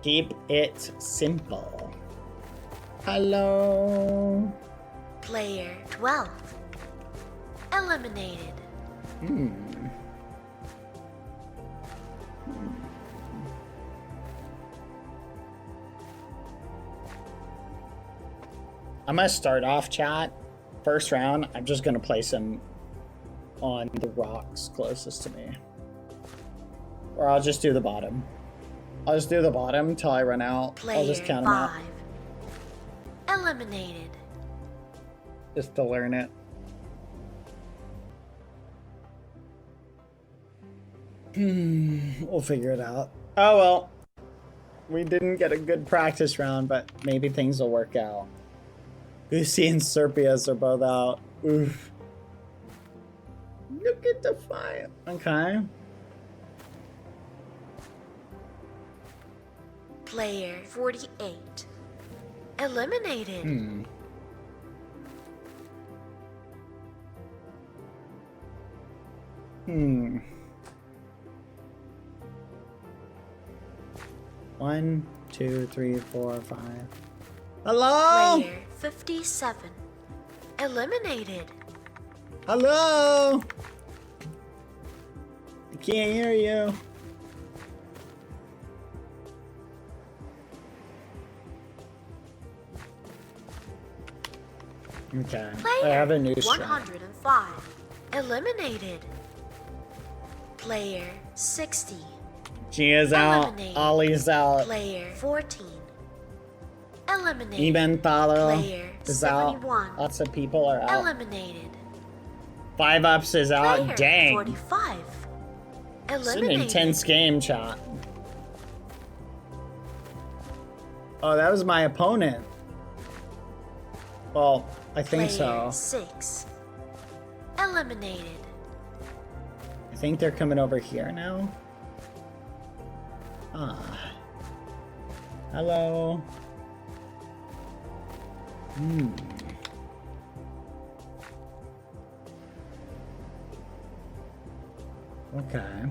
Keep it simple. Hello? Player 12. Eliminated. I'm gonna start off, chat. First round, I'm just gonna place him on the rocks closest to me. Or I'll just do the bottom. I'll just do the bottom until I run out. I'll just count them out. Eliminated. Just to learn it. We'll figure it out. Oh well. We didn't get a good practice round, but maybe things will work out. Goosey and Serpias are both out. Oof. Look at the fire. Okay. Player 48. Eliminated. One, two, three, four, five. Hello? Player 57. Eliminated. Hello? I can't hear you. Okay. I have a new strat. 105. Eliminated. Player 60. She is out. Eliminated. Ollie's out. Player 14. Eliminated. Eben Thalo Player is 71. out. Lots of people are out. Eliminated. 5 Ups is out. Player Dang. 45. It's an Eliminated. intense game, chat. Oh, that was my opponent. Well, I think Player so. 6. Eliminated. I think they're coming over here now. Hello. Okay.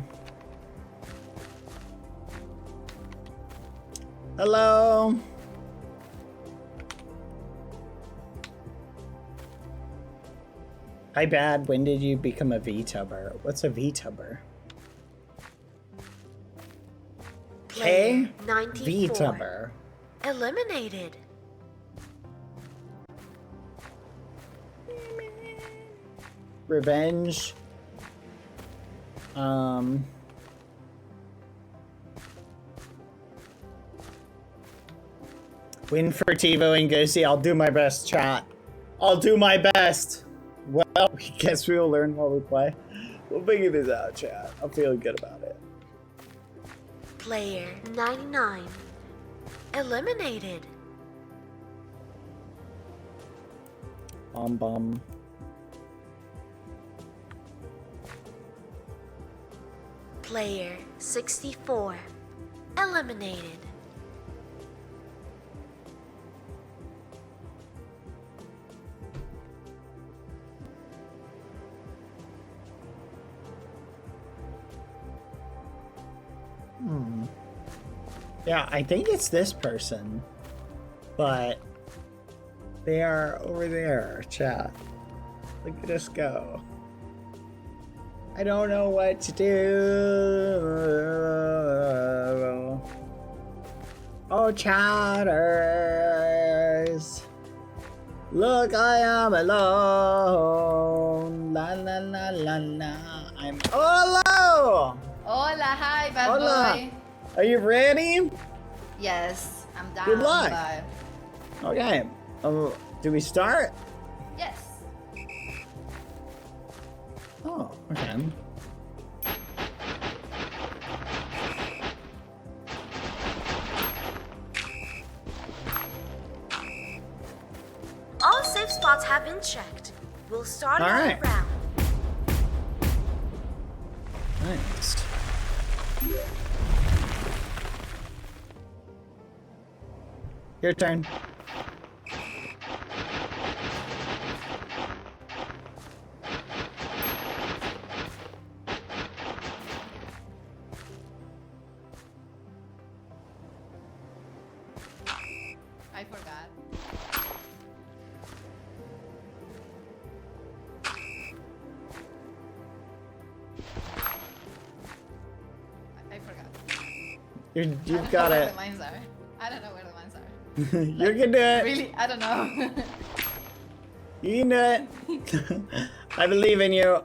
Hello. Hi, Bad. When did you become a VTuber? What's a VTuber? Player K? 94. VTuber. Eliminated. Revenge. Win for TiVo and Goosey. I'll do my best, chat. I'll do my best. Well, I guess we'll learn while we play. We'll figure this out, chat. I'm feeling good about it. Player 99. Eliminated. Bum. Player 64. Eliminated. Yeah, I think it's this person. But they are over there, chat. Look at us go. I don't know what to do. Oh, chatters. Look, I am alone. La la la la la. I'm. Oh, hello! Hola, hi, bad Hola. boy. Are you ready? Yes, I'm down. Good luck. Bye. Okay. Do we start? Yes. Oh, okay. All safe spots have been checked. We'll start All another right. round. Nice. Your turn. I forgot. I forgot. You've got I it. don't know where the mines are. I don't know where the mines are. You can do it. Really? I don't know. You can do it. I believe in you.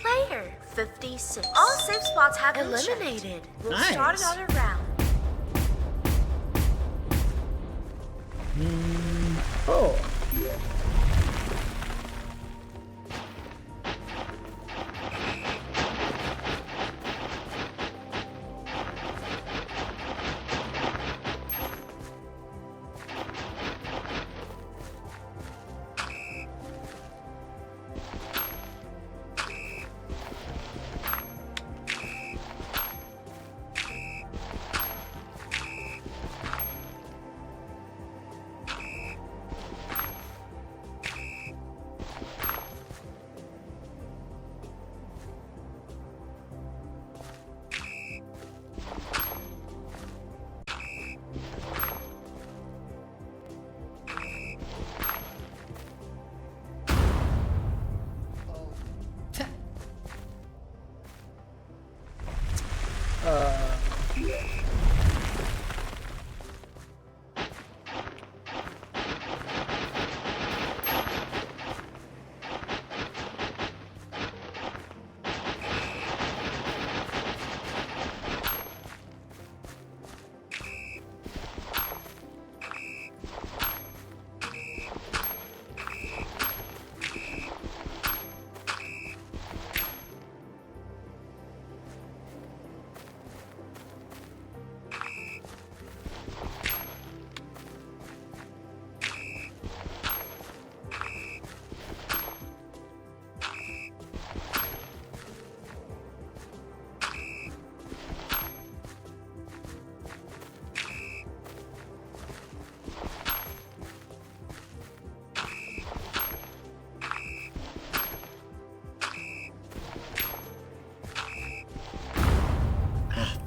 Player 56. All safe spots have been eliminated. We'll start Nice. another round. Oh.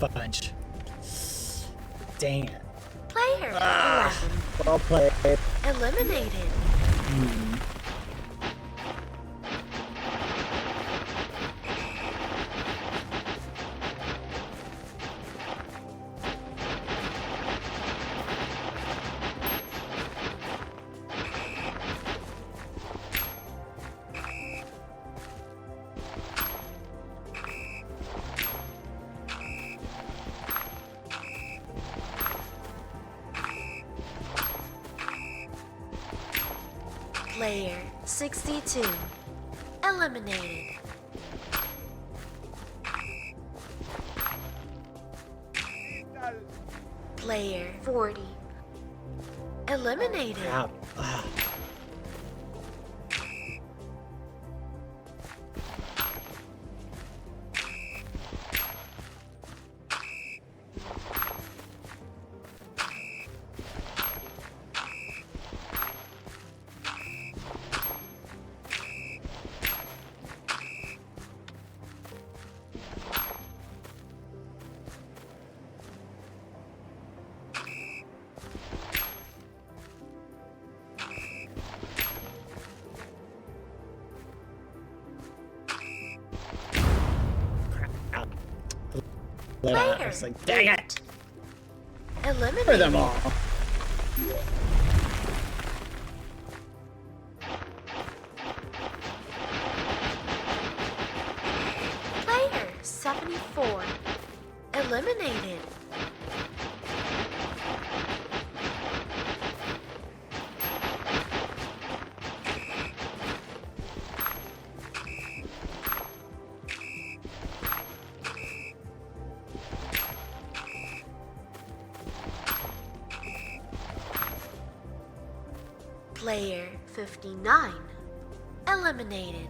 fudge. Dang it. Player. Well played. Eliminated. Player 62. Eliminated. Player 40. Eliminated. I was like, dang it! Eliminated. For them all. Player 74. Eliminated. Player 59. Eliminated.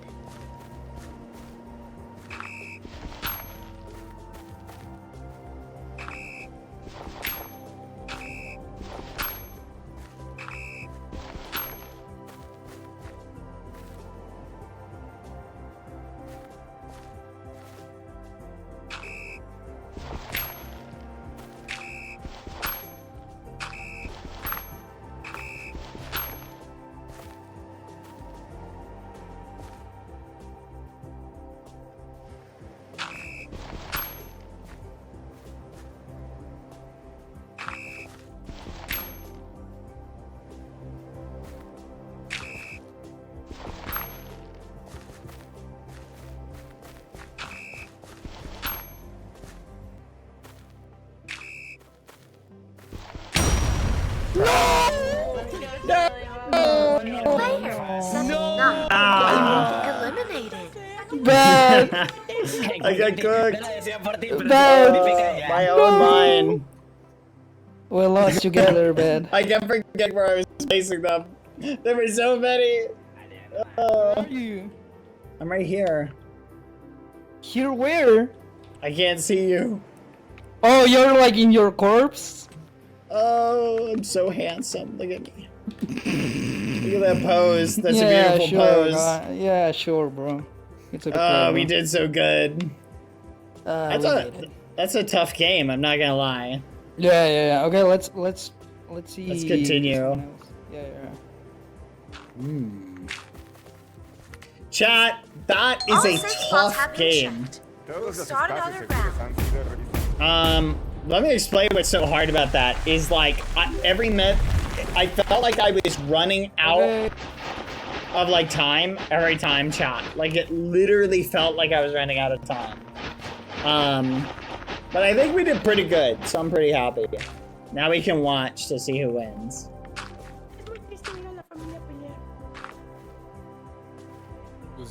Player 79. Eliminated. Bad. I got cooked. Bad. My own mind. We lost together, man. I kept forgetting where I was placing them. There were so many. Where are you? I'm right here. Here where? I can't see you. Oh, you're like in your corpse? Oh, I'm so handsome. Look at me. Look at that pose. That's yeah, a beautiful sure, pose. Yeah, sure, bro. It's okay. Oh, we did so good. That's a tough game. I'm not gonna lie. Yeah. Okay, let's see. Let's continue. Yeah. Chat, that is a tough game. We'll start another round. Let me explain what's so hard about that. Is like I felt like I was running out of like time every time, chat. Like it literally felt like I was running out of time. But I think we did pretty good, so I'm pretty happy. Now we can watch to see who wins.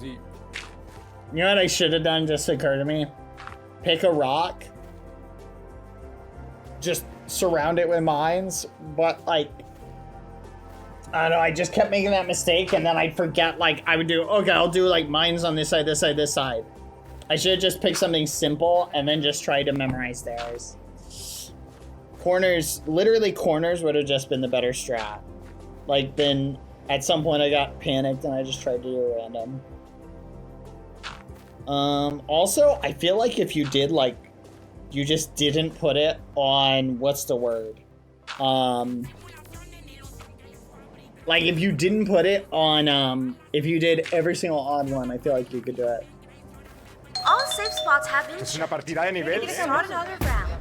You know what I should have done just occurred to me? Pick a rock. Just surround it with mines. But like, I don't know, I just kept making that mistake and then I'd forget, like, I would do, okay, I'll do like mines on this side, this side, this side. I should have just picked something simple and then just tried to memorize theirs. Corners, literally corners would have just been the better strat. Like then at some point I got panicked and I just tried to do random. Also, I feel like if you did like you just didn't put it on, what's the word? Like if you didn't put it on, if you did every single odd one, I feel like you could do it. All safe spots have been Es una partida de nivel. Start another round.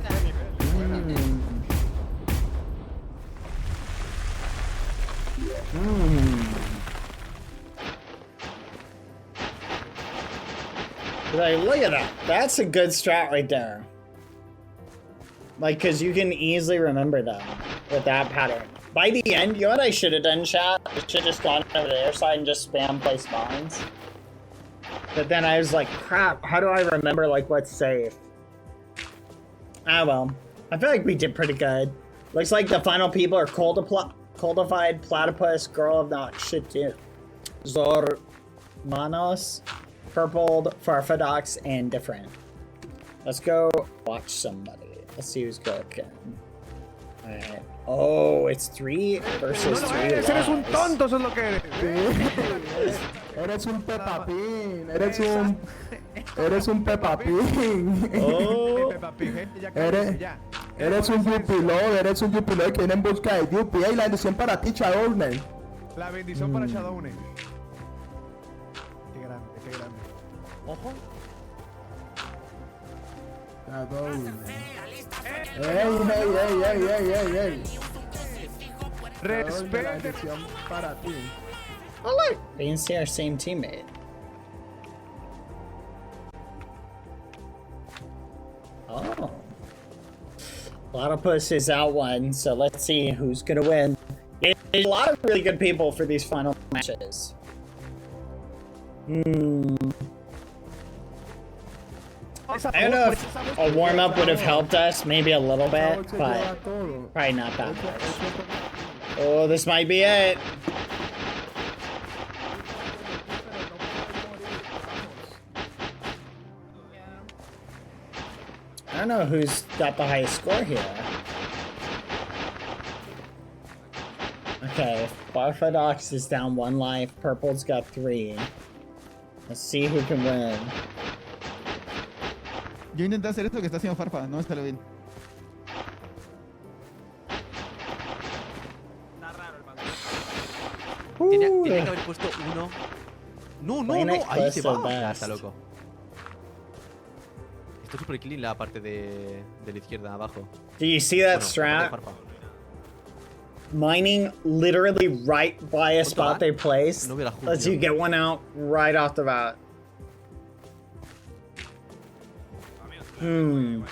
Like, look at that. That's a good strat right there. Like, because you can easily remember them with that pattern. By the end, you know what I should have done, chat? I should have just gone over to their side and just spam place mines. But then I was like, crap, how do I remember, like, what's safe? Ah, well. I feel like we did pretty good. Looks like the final people are Cultified Platypus, Girl of Not Shit, Zormanos, Purpled, Farfadox, and Different. Let's go watch somebody. Let's see who's good again. Alright. Oh, it's 3 versus 3. Eres un tonto, eso es lo que eres. Eres un Peppa Pig. Eres un Peppa Pig. Oh. Eres un Jupilor que viene en busca de Yuppie. Y la bendición para ti, Shadowman. La bendición para Shadowman. Qué grande, qué grande. Ojo. Ey. Respete. Para ti. Oh look, they can see our same teammate. Oh. Platypus is out one, so let's see who's gonna win. There's a lot of really good people for these final matches. I don't know if a warm-up would have helped us, maybe a little bit, but probably not that much. Oh, this might be it. I don't know who's got the highest score here. Okay, Farfadox is down 1 life, Purple's got 3. Let's see who can win. Yo intenté hacer esto que está haciendo Farfa, no me salió bien. Tenía que haber puesto 1. No, ahí se va. Ya está loco. Está super clean la parte de la izquierda abajo. Do you see that strat? Mining literally right by a spot they placed lets you get one out right off the bat. I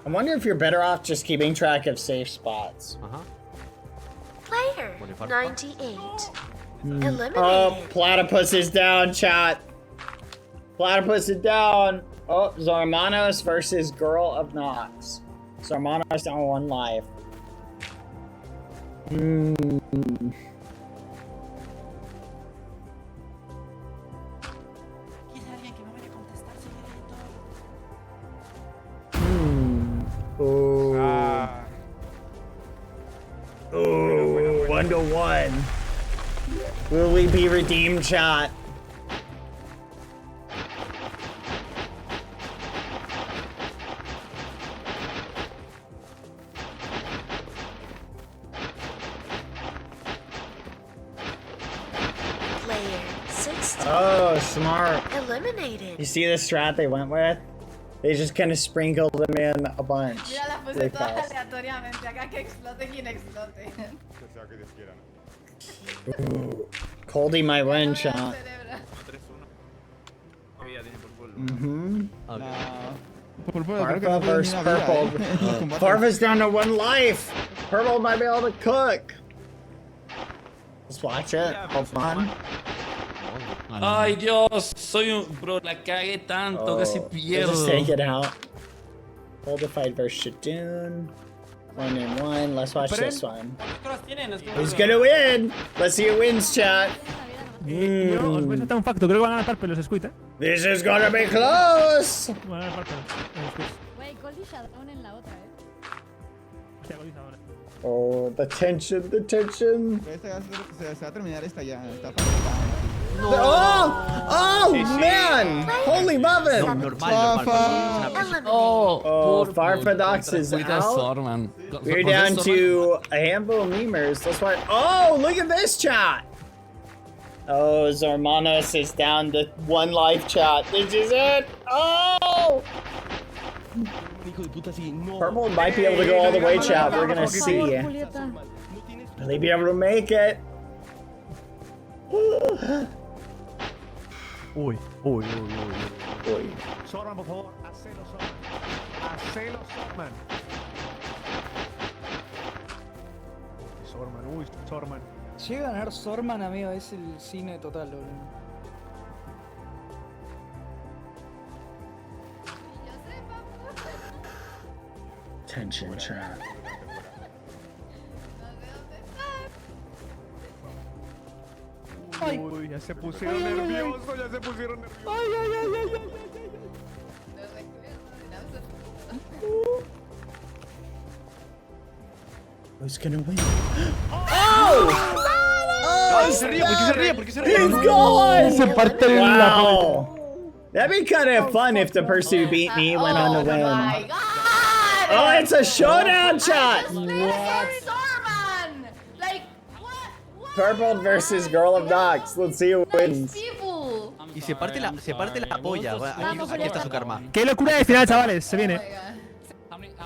wonder if you're better off just keeping track of safe spots. Player 98. Eliminated. Oh, Platypus is down, chat. Platypus is down. Oh, Zormanos versus Girl of Knots. Zormanos down 1 life. Oh, 1-1. Will we be redeemed, chat? Player 60. Oh, smart. Eliminated. You see the strat they went with? They just kind of sprinkled them in a bunch. Mira, las puse really todas fast. aleatoriamente. Acá que exploten y no exploten. Ooh. Coldie might win, chat. Farfa versus Purple. Farfa's down to 1 life. Purple might be able to cook. Let's watch it. Hold on. Ay, Dios, soy un... Bro, la cagué tanto, casi pierdo. Just take it out. Cultified versus Shadoon. 1-1. Let's watch this one. Who's gonna win? Let's see who wins, chat. Yo os voy a saltar un facto, creo que van a ganar Parpe los Squid, This is gonna be close. Van a ganar Parpe los Squid. Wey, Goldie Shadowman en la otra, Hostia, Goldie ahora. Oh, the tension, the tension. Se va a terminar esta ya. Está Oh, man! Holy muffin! Oh, Farfadox is out. We're down to a handful of memers. Let's watch. Oh, look at this chat! Oh, Zormanos is down to 1 life, chat. This is it! Oh! Purple might be able to go all the way, chat. We're gonna see. Will they be able to make it? Uy. Sorman, por favor, hacelo, Sorman. Hacelo, Sorman. Sorman. Si llega a ganar Sorman, amigo, es el cine total, boludo. Tension chat. Uy, ya se pusieron nerviosos, Ay. Who's gonna win? Oh! ¿Por qué se ríe? ¿Por qué se ríe? He's gone! Se parte la Wow! That'd be kind of fun if the person who beat me went on to win. Oh my god! Oh, it's a showdown shot! Sorman! Like, what? Purple versus Girl of Dogs. Let's see who wins. People! Y se parte la polla. Aquí está su karma. ¡Qué locura de final, chavales! Se viene.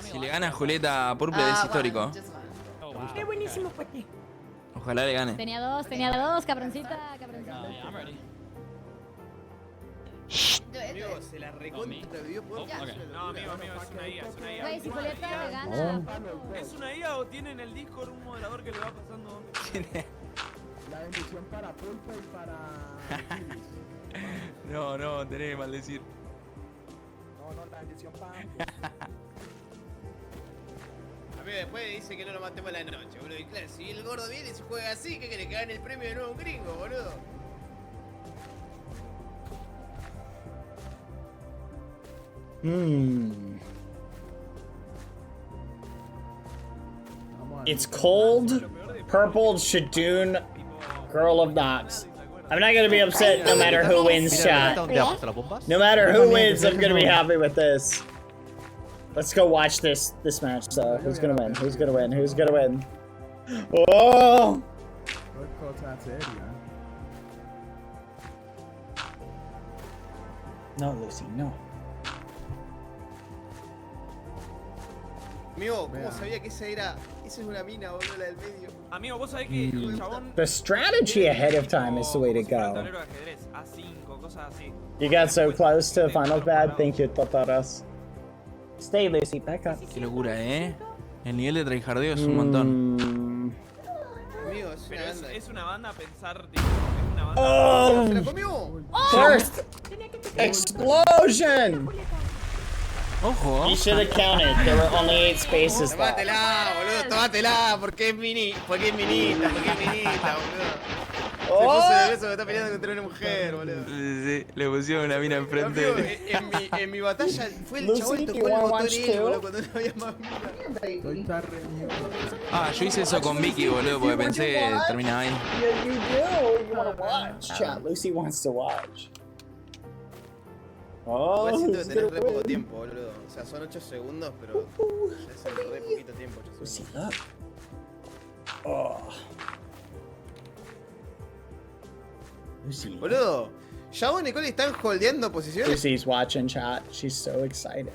Si le gana a Julieta Purple es histórico. Qué buenísimo, Pati. Ojalá le gane. Tenía dos, cabroncita. Amigo, se la recontravivió por... No, amigo, es una IA, Güey, si Julieta le gana. ¿Es una IA o tiene en el Discord un moderador que le va pasando? La bendición para Pulpa y para... No, tenés que maldecir. No, la bendición para... Amigo, después dice que no lo matemos a la noche, boludo. Y claro, si el gordo viene y se juega así, ¿qué quiere? Que gane el premio de nuevo un gringo, boludo. It's cold, purple, Shadoon, Girl of Dogs. I'm not gonna be upset no matter who wins, chat. No matter who wins, I'm gonna be happy with this. Let's go watch this match. So who's gonna win? Who's gonna win? Who's gonna win? Oh! No, Lucy, no. Amigo, ¿cómo sabía que esa era? Esa es una mina, boludo, la del medio. Amigo, vos sabés que el chabón... The strategy ahead of time is the way to go. tablero de ajedrez, A5, cosas así. You got so close to the final bad. Thank you, Totoros. Stay, Lucy. Back up. Qué locura, El nivel de tryhardeo es un montón. Amigo, Pero es una banda a pensar, digo, es una banda... Oh! ¡Se la comió! First explosion! Ojo. You should have counted. There were only 8 spaces left. Tómatela, boludo, tómatela, porque es minita, boludo. Se Oh. puso nervioso que está peleando contra una mujer, boludo. Sí, le pusieron una mina enfrente. Amigo, en mi batalla fue el Lucy, chabón que do tocó you el wanna botón watch y él, too? boludo, cuando no había más mina. Yo hice eso con Vicky, boludo, porque pensé que terminaba ahí. Yeah, you do. You want to watch. Chat, Lucy wants to watch. Oh, Igual siento que who's tenés gonna re poco win? tiempo, boludo. O sea, son 8 segundos, pero ya es re poquito tiempo. 8 Lucy, segundos. look. Oh. Lucy. Boludo, Yao y Nicole están holdeando posiciones. Lucy's watching, chat. She's so excited.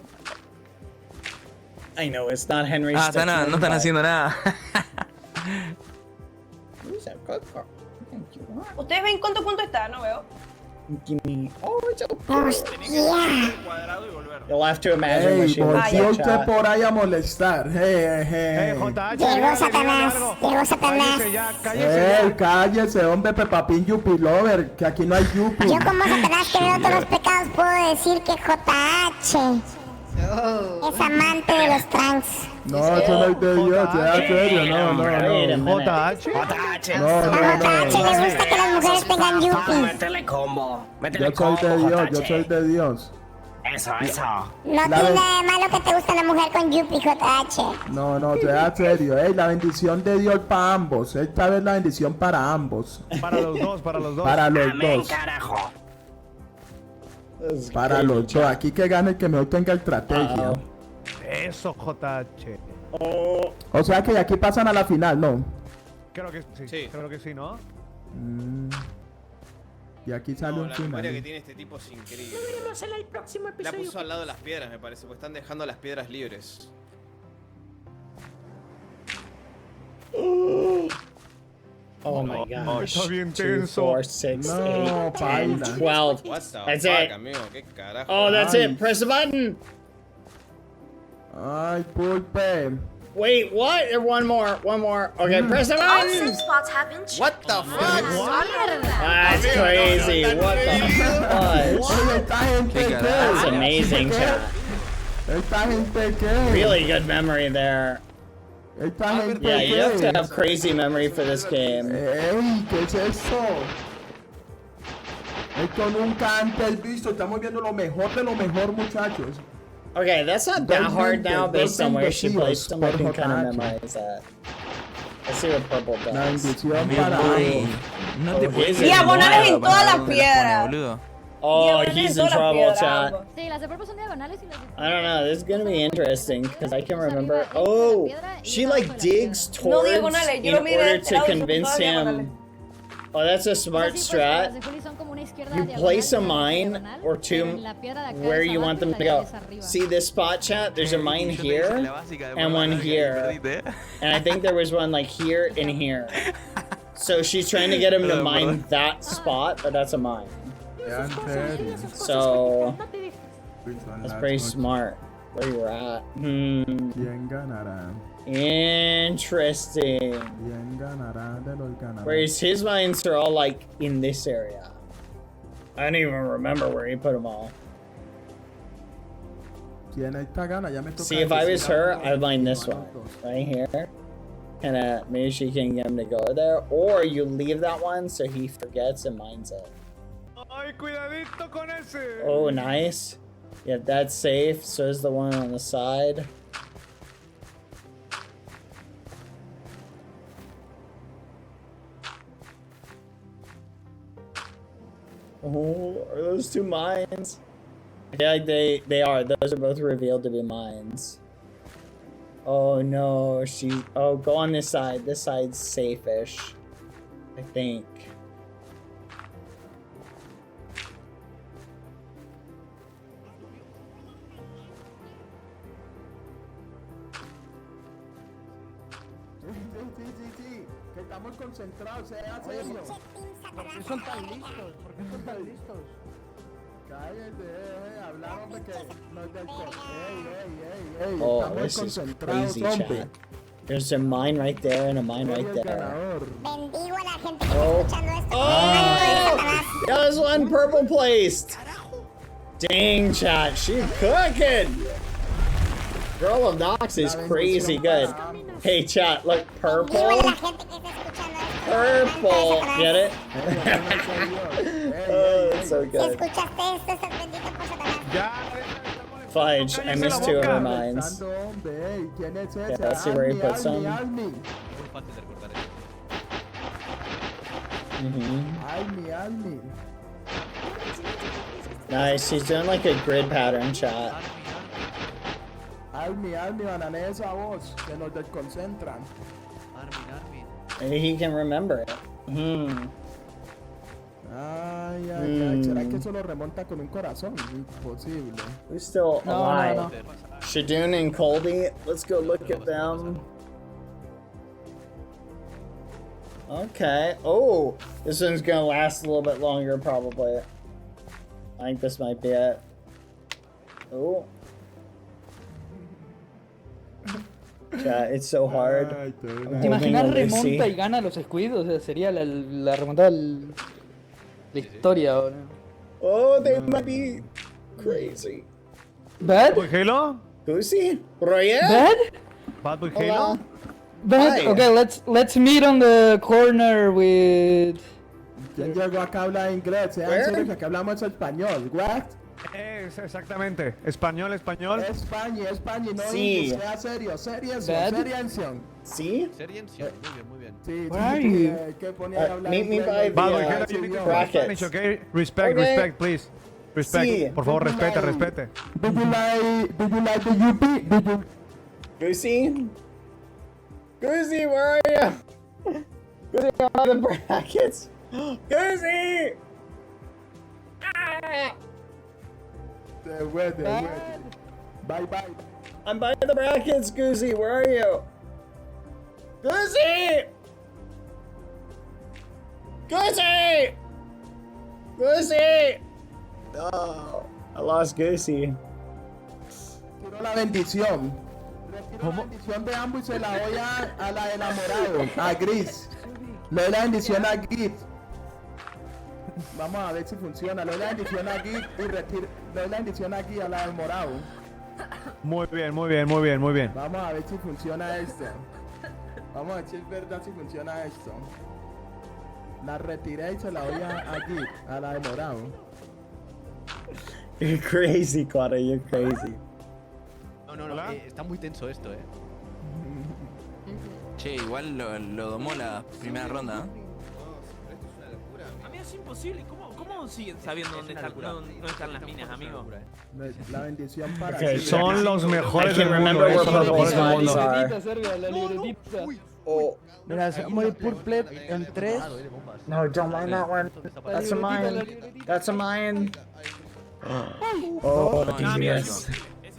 I know it's not Henry's. No están haciendo nada. ¿Ustedes ven cuánto punto está? No veo. Give me. Oh, it's a cuadrado y volver. You'll have to imagine what Hey, she looks volvió like, usted chat. por ahí a molestar. Hey. Llegó Satanás, llegó Satanás. Cállese, hombre, Pepapín Yuppie Lover, que aquí no hay Yuppie. Yo como Satanás que veo todos los pecados puedo decir que JH es amante de los trans. No, eso no es de Dios, ya, en serio, no. JH. No. A JH le gusta que las mujeres tengan yuppies. Métele combo. Yo soy de Dios, Eso. No tiene nada de malo que te guste la mujer con Yuppie, JH. No, sea serio, la bendición de Dios para ambos. Esta vez la bendición para ambos. Para los dos. Para los Amén, dos. carajo. Para los dos. Aquí que gane el que mejor tenga estrategia. Eso, JH. O sea que aquí pasan a la final, ¿no? Creo que sí. Creo que sí, ¿no? Y aquí sale un La final. memoria que tiene este tipo es increíble. Nos veremos en el próximo La episodio. puso al lado de las piedras, me parece, porque están dejando las piedras libres. Oh my gosh. Está bien 2, tenso. 4, 6, No, 8, 10, paila. 12. What the That's fuck, it. amigo? ¿Qué carajo? Oh, that's it. Press the button. Ay, pulpe. Wait, what? One more. Okay, press the All button. safe spots have been checked. What the fuck? That's crazy. What the fudge? Oye, esta gente That's que. amazing, chat. Esta gente que. Really good memory there. Esta gente Yeah, you have to que. have crazy memory for this game. Ey, ¿qué es eso? Esto nunca antes visto. Estamos viendo lo mejor de lo mejor, muchachos. Okay, that's not that hard now based on where she placed them. I can kind of Por memorize that. Let's see what purple La does. bendición para ambos. No te puedes Diagonales en todas las piedras. boludo. Oh, he's in trouble, chat. Sí, las de purple son diagonales y las de... I don't know, this is gonna be interesting because I can remember. Oh, she like digs No towards diagonales, yo in lo miré order de este to lado y son convince todas diagonales. him. Oh, that's a smart strat. You place a mine or two where you want them to go. See this spot, chat? There's a mine here and one here. And I think there was one like here and here. So she's trying to get him to mine that spot, but that's a mine. So that's pretty smart where you're at. ¿Quién ganará? Interesting. ¿Quién ganará de los ganadores? Whereas his mines are all like in this area. I don't even remember where he put them all. ¿Quién esta gana? Ya me toca. See, if I was her, I'd mine this one right here. And maybe she can get him to go there. Or you leave that one so he forgets and mines it. Ay, cuidadito con ese. Oh, nice. Yeah, that's safe. So is the one on the side. Oh, are those two mines? I feel like they are. Those are both revealed to be mines. Oh no, oh, go on this side. This side's safe-ish, I think. Sí. Que estamos concentrados, sea serio. ¿Por qué son tan listos? ¿Por qué son tan listos? Cállate, hablar, hombre, que no es del todo. Ey, Oh, estamos this is concentrados, crazy, hombre. chat. There's a mine right there and a mine right there. Bendigo a la gente que Oh. está escuchando esto. Oh! That was one purple placed! Dang, chat, she cooking! Girl of Nox is crazy good. Hey, chat, look, purple. Purple, get it? Oh, that's so good. Fudge, I missed two of her mines. Yeah, let's see where he puts them. Nice, he's doing like a grid pattern, chat. Almi, bananea esa voz, que nos desconcentran. Maybe he can remember it. Ay, ¿será que eso lo remonta con un corazón? Imposible. Who's still alive? Shadun and Coldy, let's go look at them. Okay. Oh, this one's gonna last a little bit longer, probably. I think this might be it. Oh. Chat, it's so hard. ¿Te imaginas remonta y gana los squids? O sea, sería la remontada de la historia ahora. Oh, they might be crazy. Bad? Badboyhalo? Who's he? Royer? Bad? Badboyhalo? Bad? Okay, let's meet on the corner with... ¿Quién llegó acá a hablar inglés? Sean serios que acá hablamos español. What? Exactamente. Español. España, no Sí. sea serio, seriación. ¿Sí? Muy bien. Sí, Where are you? ¿Qué pone a hablar Meet me inglés? by Badboyhalo, the you need to speak brackets. Spanish, okay? Respect, please. Respect. Sí. Por favor, respete. Do you like the UP? Goosey? Goosey, where are you? Goosey, I'm on the brackets. Goosey! Bye. I'm by the brackets, Goosey. Where are you? Goosey! Goosey! Goosey! Oh, I lost Goosey. Quiero la bendición. Retiro la bendición de ambos y se la doy a la enamorado, a Gris. Le doy la bendición a Gris. Vamos a ver si funciona. Le doy la bendición a Gris y retiro. Le doy la bendición aquí a la del morado. Muy bien. Vamos a ver si funciona esto. Vamos a ver si es verdad si funciona esto. La retiré y se la doy a Gris, a la del morado. You're crazy, Quada. You're crazy. No, está muy tenso esto, Che, igual lo domó la primera ronda. Amigo, es imposible. ¿Cómo siguen sabiendo dónde están las minas, amigo? La bendición para Okay, Son los mejores I del can mundo. remember where Son los purple mejores del spines mundo. are. La libretita. Oh. Mira, se llama Purple en 3. No, don't mind that one. That's a mine. That's a mine. Oh, yes. Es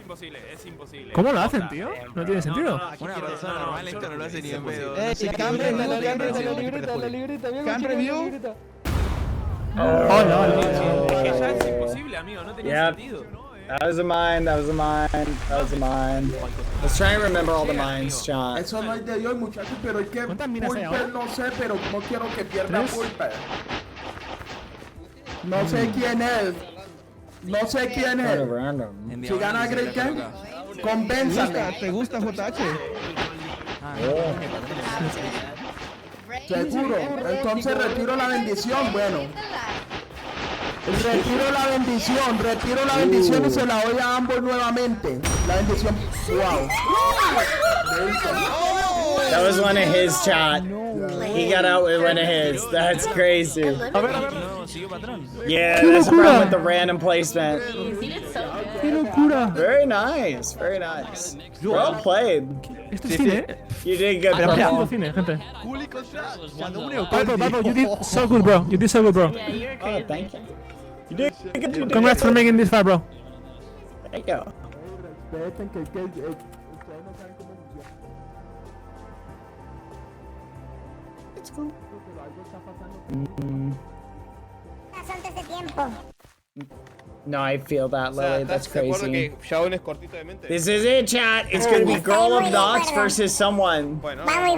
imposible. ¿Cómo lo hacen, tío? No tiene sentido. Una persona normal esto no lo hace ni en pedo. La libreta, Can review. Ya es imposible, amigo. No tenía sentido. That was a mine. Let's try and remember all the mines, John. Eso no es de Dios, muchachos, pero es que Pulper no sé, pero no quiero que pierda Pulper. No sé quién es. Si gana Great Ken, convénzame. ¿Te gusta JH? Seguro. Entonces retiro la bendición, bueno. Retiro la bendición y se la doy a ambos nuevamente. La bendición. Wow. That was one of his, chat. He got out with one of his. That's crazy. Yeah, that's the problem with the random placement. Very nice. Well played. You did good, Purple. Badbo, you did so good, bro. Oh, thank you. You did good. Congrats for making this far, bro. Thank you. It's cool. Antes de tiempo. No, I feel that, Lily. That's crazy. This This is it, chat. It's gonna be Girl of Dots versus someone.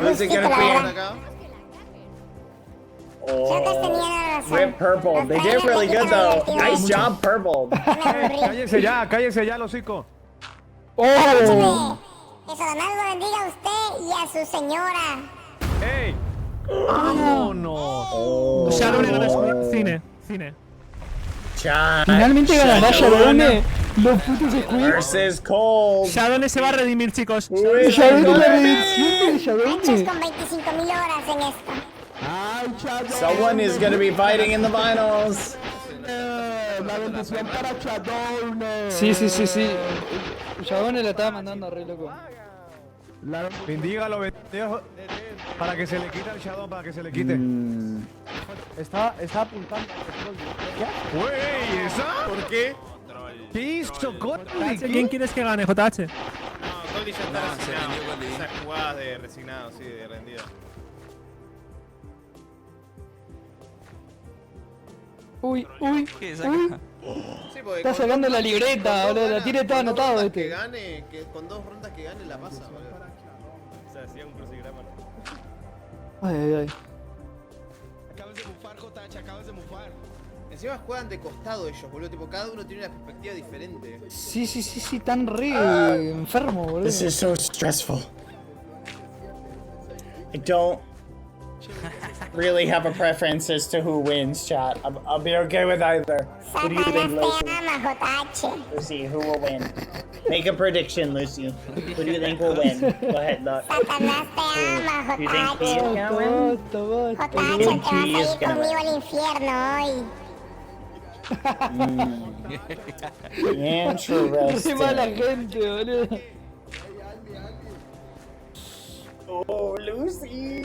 Who's it gonna be? Oh, Rip Purple. They did really good though. Nice job, Purple. Cállese ya, los hocico. Eso, Donald lo bendiga a usted y a su señora. ¡Ey! ¡Vámonos! Shadow le gana cine. Chat. Finalmente ganará Shadowne. Los putos squid. Versus Cold. Shadow se va a redimir, chicos. Shadowne la redención de Shadowne. Con 25.000 horas en esto. Someone is gonna be fighting in the finals. La bendición para Shadowne. Sí. Shadowne la estaba mandando re loco. Bendígalo para que se le quite el Shadow, para que se le quite. Está apuntando. Güey, ¿esa? ¿Por qué? ¿Qué hizo Goldie? ¿Quién quieres que gane, JH? No, Goldie ya está resignado. Esas jugadas de resignado, sí, de rendido. Uy. Sí, porque Está con sacando la libreta, boludo. La tiene todo anotado que este. gane, que con 2 rondas que gane la pasa, boludo. O sea, hacía un crucigrama. Ay. Acabas de mufar, JH, acabas de mufar. Encima juegan de costado ellos, boludo. Tipo, cada uno tiene una perspectiva diferente. Sí, tan re enfermo, boludo. This is so stressful. I don't. really have a preference as to who wins, chat. I'll be okay with either. What do you think, Lucy? Lucy, who will win? Make a prediction, Lucy. Who do you think will win? Go ahead, look. Do you think he is gonna win? Do you think he is gonna win? Interesting. mala gente, boludo. Oh, Lucy.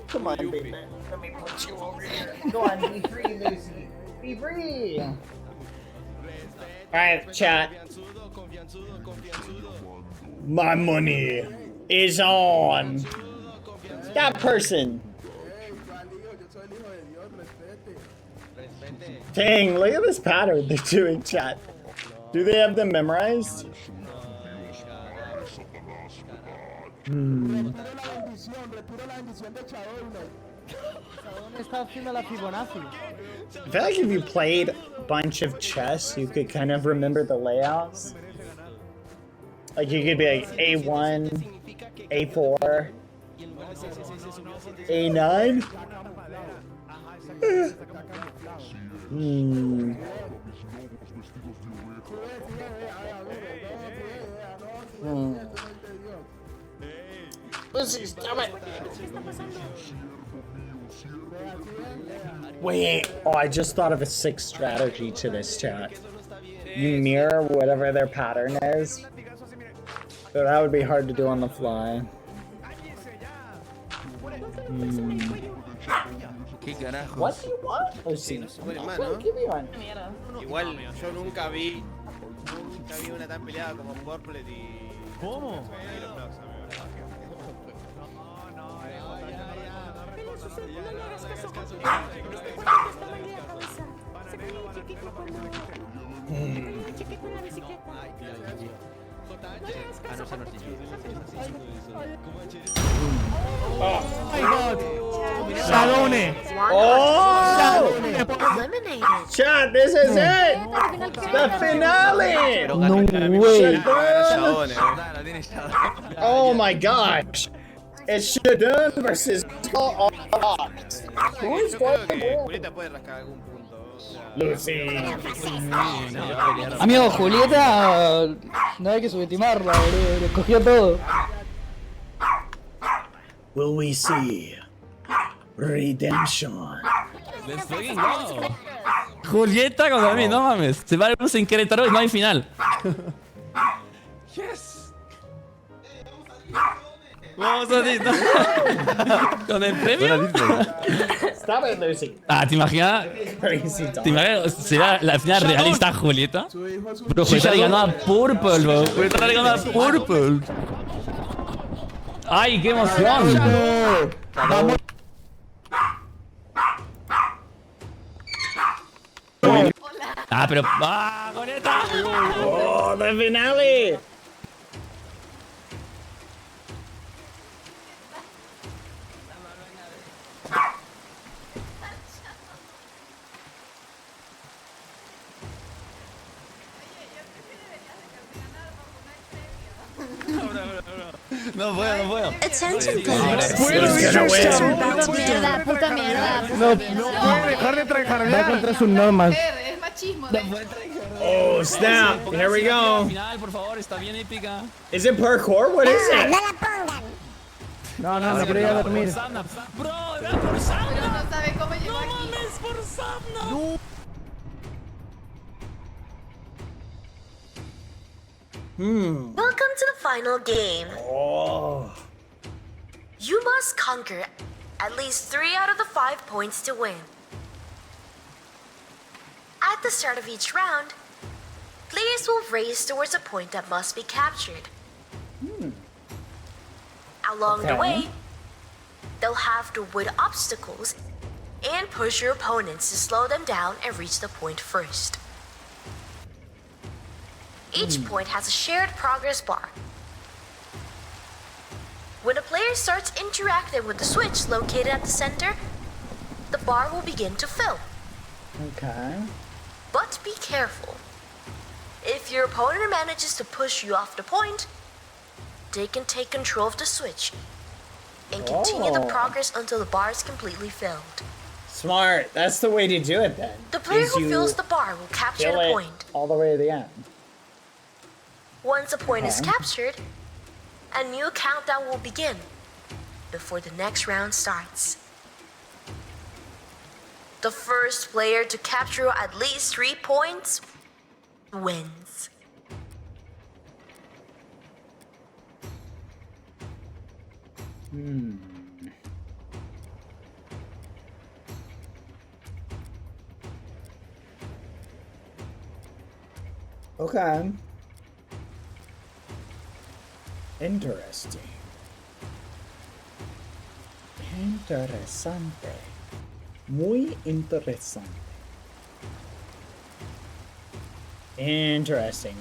Come on, baby. Let me put you over here. Go on, be free, Lucy. Be free. Alright, chat. My money is on that person. Dang, look at this pattern they're doing, chat. Do they have them memorized? Hmm. Está haciendo la Fibonacci. I feel like if you played a bunch of chess, you could kind of remember the layouts. Like you could be like A1, A4, A9. Hmm. Lucy, stop it! Wait, oh, I just thought of a sick strategy to this, chat. You mirror whatever their pattern is. So that would be hard to do on the fly. What do you want? Lucy? I'll give you one. Igual, yo nunca vi una tan peleada como Purple y... ¿Cómo? Oh my god! Sadone! Oh! Eliminated. Chat, this is it! The finale! No way! Oh my gosh! It's Shadun versus Ox. Who's going to win? Julieta puede rascar algún punto. Lucy. Amigo, Julieta, no hay que subestimarla, boludo. Le cogió todo. Will we see redemption? Let's fucking go. Julieta contra mí, no mames. Se va a luz en Querétaro y no hay final. Yes. Vamos a decir, ¿con el premio? Stop it, Lucy. Ah, ¿te imaginas? ¿Te imaginas? ¿Será la final realista Julieta? Pero Julieta le ganó a Purple, bro. Julieta le ganó a Purple. ¡Ay, qué emoción! Vamos. Ah, pero... ¡Ah, Julieta! ¡Oh, the finale! No puedo. Attention, players. Mierda, puta mierda. No puede dejar de trabajar. Va contra sus normas. Es machismo. Oh, snap. Here we go. Final, por favor, está bien épica. Is it parkour? What is it? No, me quiero ir a dormir. Bro, era por Sabna. No sabe cómo llegó No aquí. mames, por Sabna. Welcome to the final game. Oh. You must conquer at least 3 out of the 5 points to win. At the start of each round, players will race towards a point that must be captured. Along the way, they'll have to avoid obstacles and push your opponents to slow them down and reach the point first. Each point has a shared progress bar. When a player starts interacting with the switch located at the center, the bar will begin to fill. Okay. But be careful. If your opponent manages to push you off the point, they can take control of the switch. and continue the progress until the bar is completely filled. Smart. That's the way to do it then. The player who fills the bar will capture the point. All the way to the end. Once a point is captured, a new countdown will begin before the next round starts. The first player to capture at least 3 points wins. Okay. Interesting. Interesante. Muy interesante. Interesting.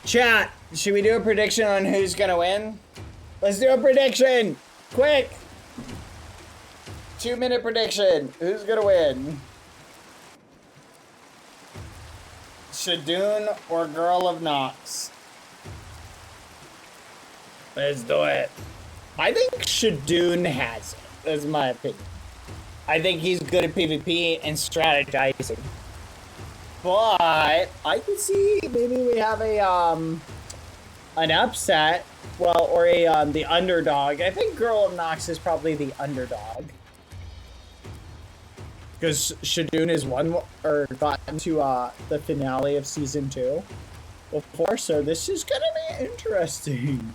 Chat, should we do a prediction on who's gonna win? Let's do a prediction! Quick! 2-minute prediction. Who's gonna win? Shadoon or Girl of Nox? Let's do it. I think Shadoon has it. That's my opinion. I think he's good at PvP and strategizing. But I can see maybe we have a an upset. Well, or a the underdog. I think Girl of Nox is probably the underdog. Because Shadoon has won or gotten to the finale of season 2 before, so this is gonna be interesting.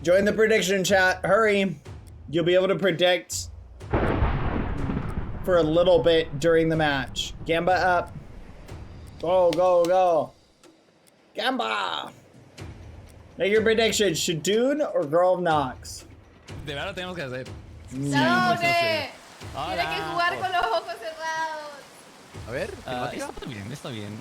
Join the prediction chat. Hurry. You'll be able to predict for a little bit during the match. Gamba up. Go, go, go. Gamba. Make your prediction. Shadoon or Girl of Nox? De verdad lo tenemos que hacer. ¡No, hombre! Tiene que jugar con los ojos cerrados. A ver, Está bien, está bien.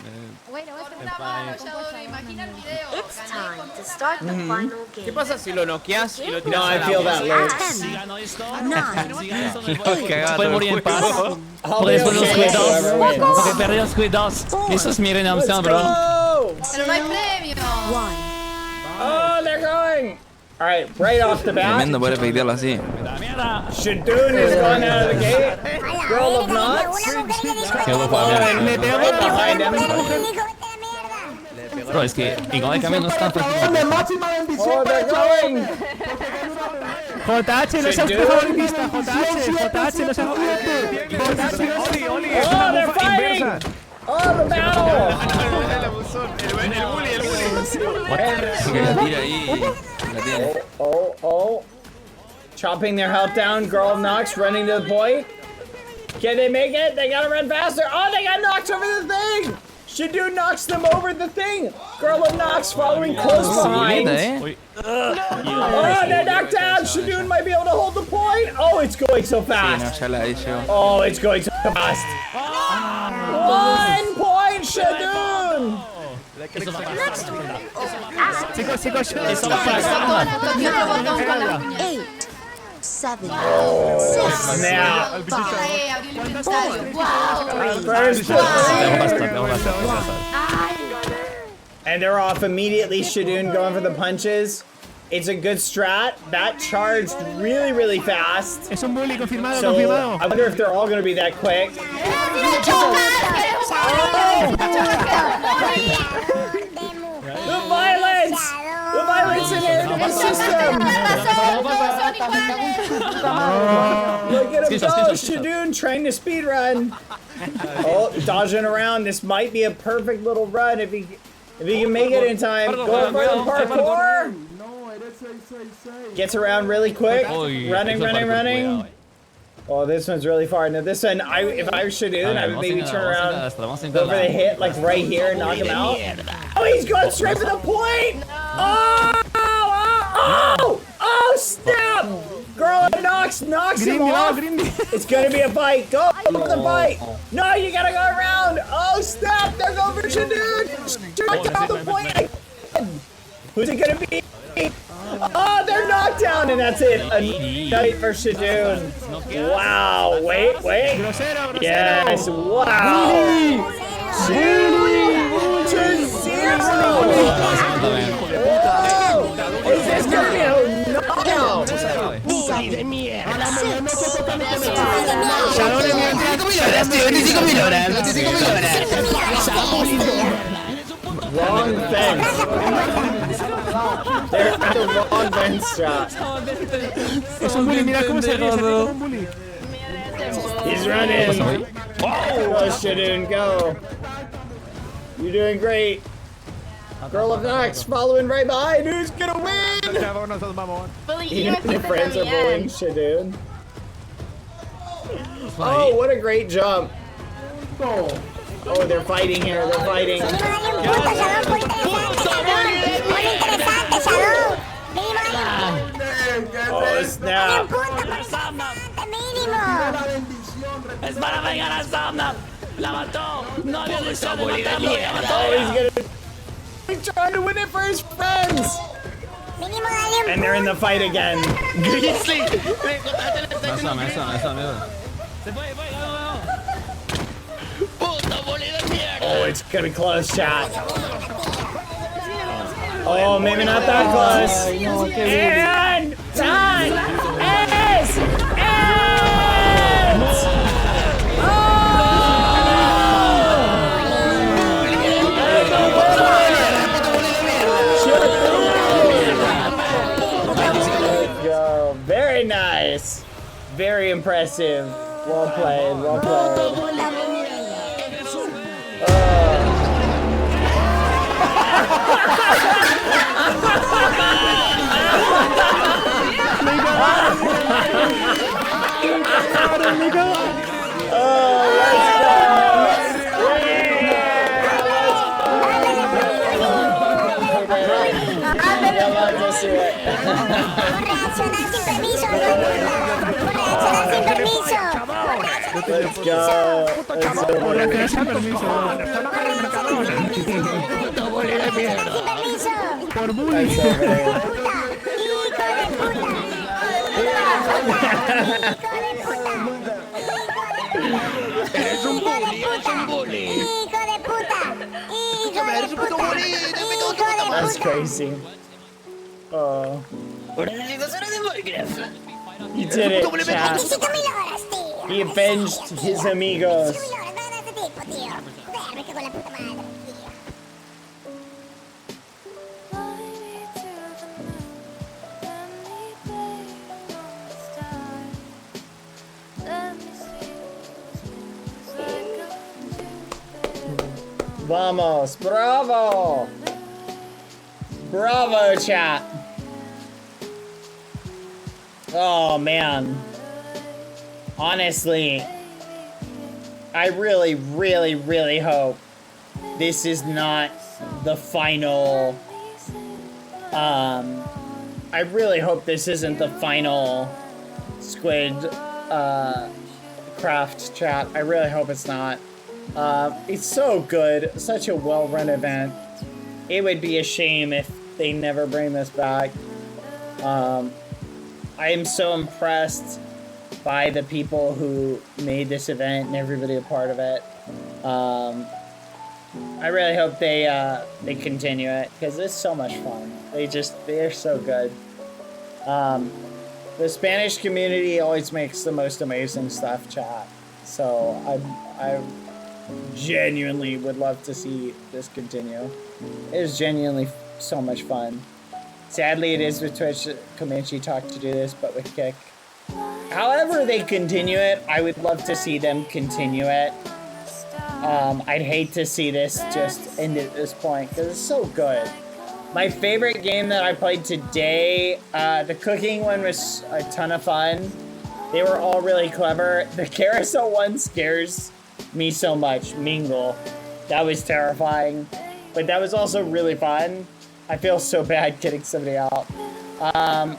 Bueno, con una mano, Shadow, imagina el video. It's time to start the final game. ¿Qué pasa si lo noqueas y lo tiras No, a I la feel boca? that late. Si ganó esto, 9, si ganó esto, Cagado, puede morir en paz. I'll Porque be después de los okay, Squid 2, whoever wins. porque perdió Squid 2. Eso es mi redención, bro. Pero no hay premio. 1. Oh, they're going. All right, right off the bat. Tremendo poder efectuarlo así. Shadoon is going out of the gate. Girl of Nox. Right behind him. Bro, es que igual de cambio no está fácil. Oh, they're going. JH, no seas favorita. JH, no seas favorita. Oh, they're fighting. Oh, the battle. Tira ahí. La tiene. Oh. Chopping their health down. Girl of Nox running to the point. Can they make it? They gotta run faster. Oh, they got knocked over the thing. Shadoon knocks them over the thing. Girl of Nox following close behind. Oh, they're knocked down. Shadoon might be able to hold the point. Oh, it's going so fast. Oh, it's going so fast. 1 point, Shadoon. Chicos, Toqué otro botón con las uñas. 8, 7, Snap. 6, 5, Abrió el inventario. ¡Wow! First ¡Ay! and they're off immediately. Shadoon going for the punches. It's a good strat. That charged really, really fast. Es un bully, confirmado, So confirmado. I wonder if they're all going to be that quick. The violence! The violence in the system! Look at him go! Shadoon trying to speed run. Oh, dodging around. This might be a perfect little run if he can make it in time. Go for the parkour. Gets around really quick. Running. Oh, this one's really far. Now this one, if I were Shadoon, I would maybe turn around, go for the hit, like right here, knock him out. Oh, he's going straight for the point! Oh, snap! Girl of Nox knocks him off. It's gonna be a fight. Go for the fight. No, you gotta go around. Oh, snap! They're going for Shadoon. Shadoon off the point. Who's it gonna be? Oh, they're knocked down, and that's it. A night for Shadoon. Wow. Wait. Yes. Wow. 2-0. Is this gonna Wrong fence. They're at the wrong fence shot. Es un bully, mira cómo se ríe, como un bully. He's running. Go, Shadoon, go. You're doing great. Girl of Nox following right behind. Who's gonna win? Even the friends are bullying Shadoon. Oh, what a great jump. Oh, they're fighting here. They're fighting. Oh, snap. Es para vengar a Samnap. La mató. No había deseado de matarlo. La mató. He's trying to win it for his friends. And they're in the fight again. Grizzly. Oh, it's gonna be close shot. Oh, maybe not that close. And time is Go. Very nice. Very impressive. Well played. Well played. Let's go. Por bully. Eres un bully, eres un bully. Hijo de puta. Hijo de puta. That's crazy. Oh. He did it, chat. He avenged his amigos. Vamos, bravo! Bravo, chat! Oh, man. Honestly, I really, really, really hope this is not the final... I really hope this isn't the final Squid, craft chat. I really hope it's not. It's so good, such a well-run event. It would be a shame if they never bring this back. I am so impressed by the people who made this event and everybody a part of it. I really hope they continue it because it's so much fun. They're so good. The Spanish community always makes the most amazing stuff, chat. So I genuinely would love to see this continue. It is genuinely so much fun. Sadly, it is with Twitch Comanche Talk to do this, but with Kick. However they continue it, I would love to see them continue it. I'd hate to see this just end at this point, because it's so good. My favorite game that I played today, the cooking one was a ton of fun. They were all really clever. The carousel one scares me so much. Mingle. That was terrifying. But that was also really fun. I feel so bad getting somebody out. I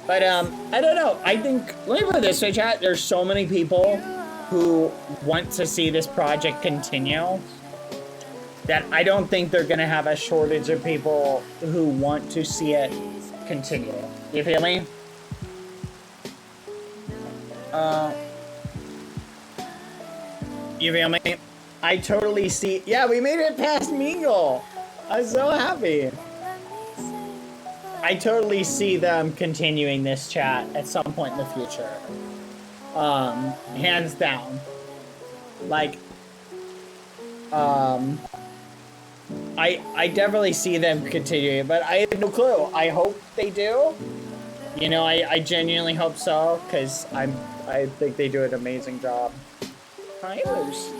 don't know. I think, let me put it this way, chat. There's so many people who want to see this project continue that I don't think they're gonna have a shortage of people who want to see it continue. You feel me? You feel me? I totally see. Yeah, we made it past Mingle. I'm so happy. I totally see them continuing this chat at some point in the future. Hands down. Like, I definitely see them continuing, but I have no clue. I hope they do. You know, I genuinely hope so, because I think they do an amazing job. Hi, Lucy.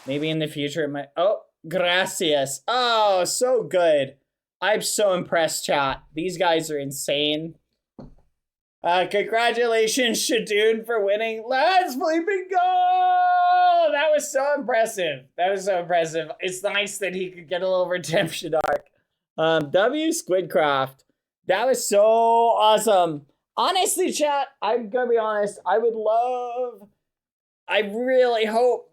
Maybe in the future it might. Oh, gracias. Oh, so good. I'm so impressed, chat. These guys are insane. Congratulations, Shadoon, for winning. Let's Flipping Go! That was so impressive. That was so impressive. It's nice that he could get a little redemption arc. W Squidcraft. That was so awesome. Honestly, chat, I'm gonna be honest. I really hope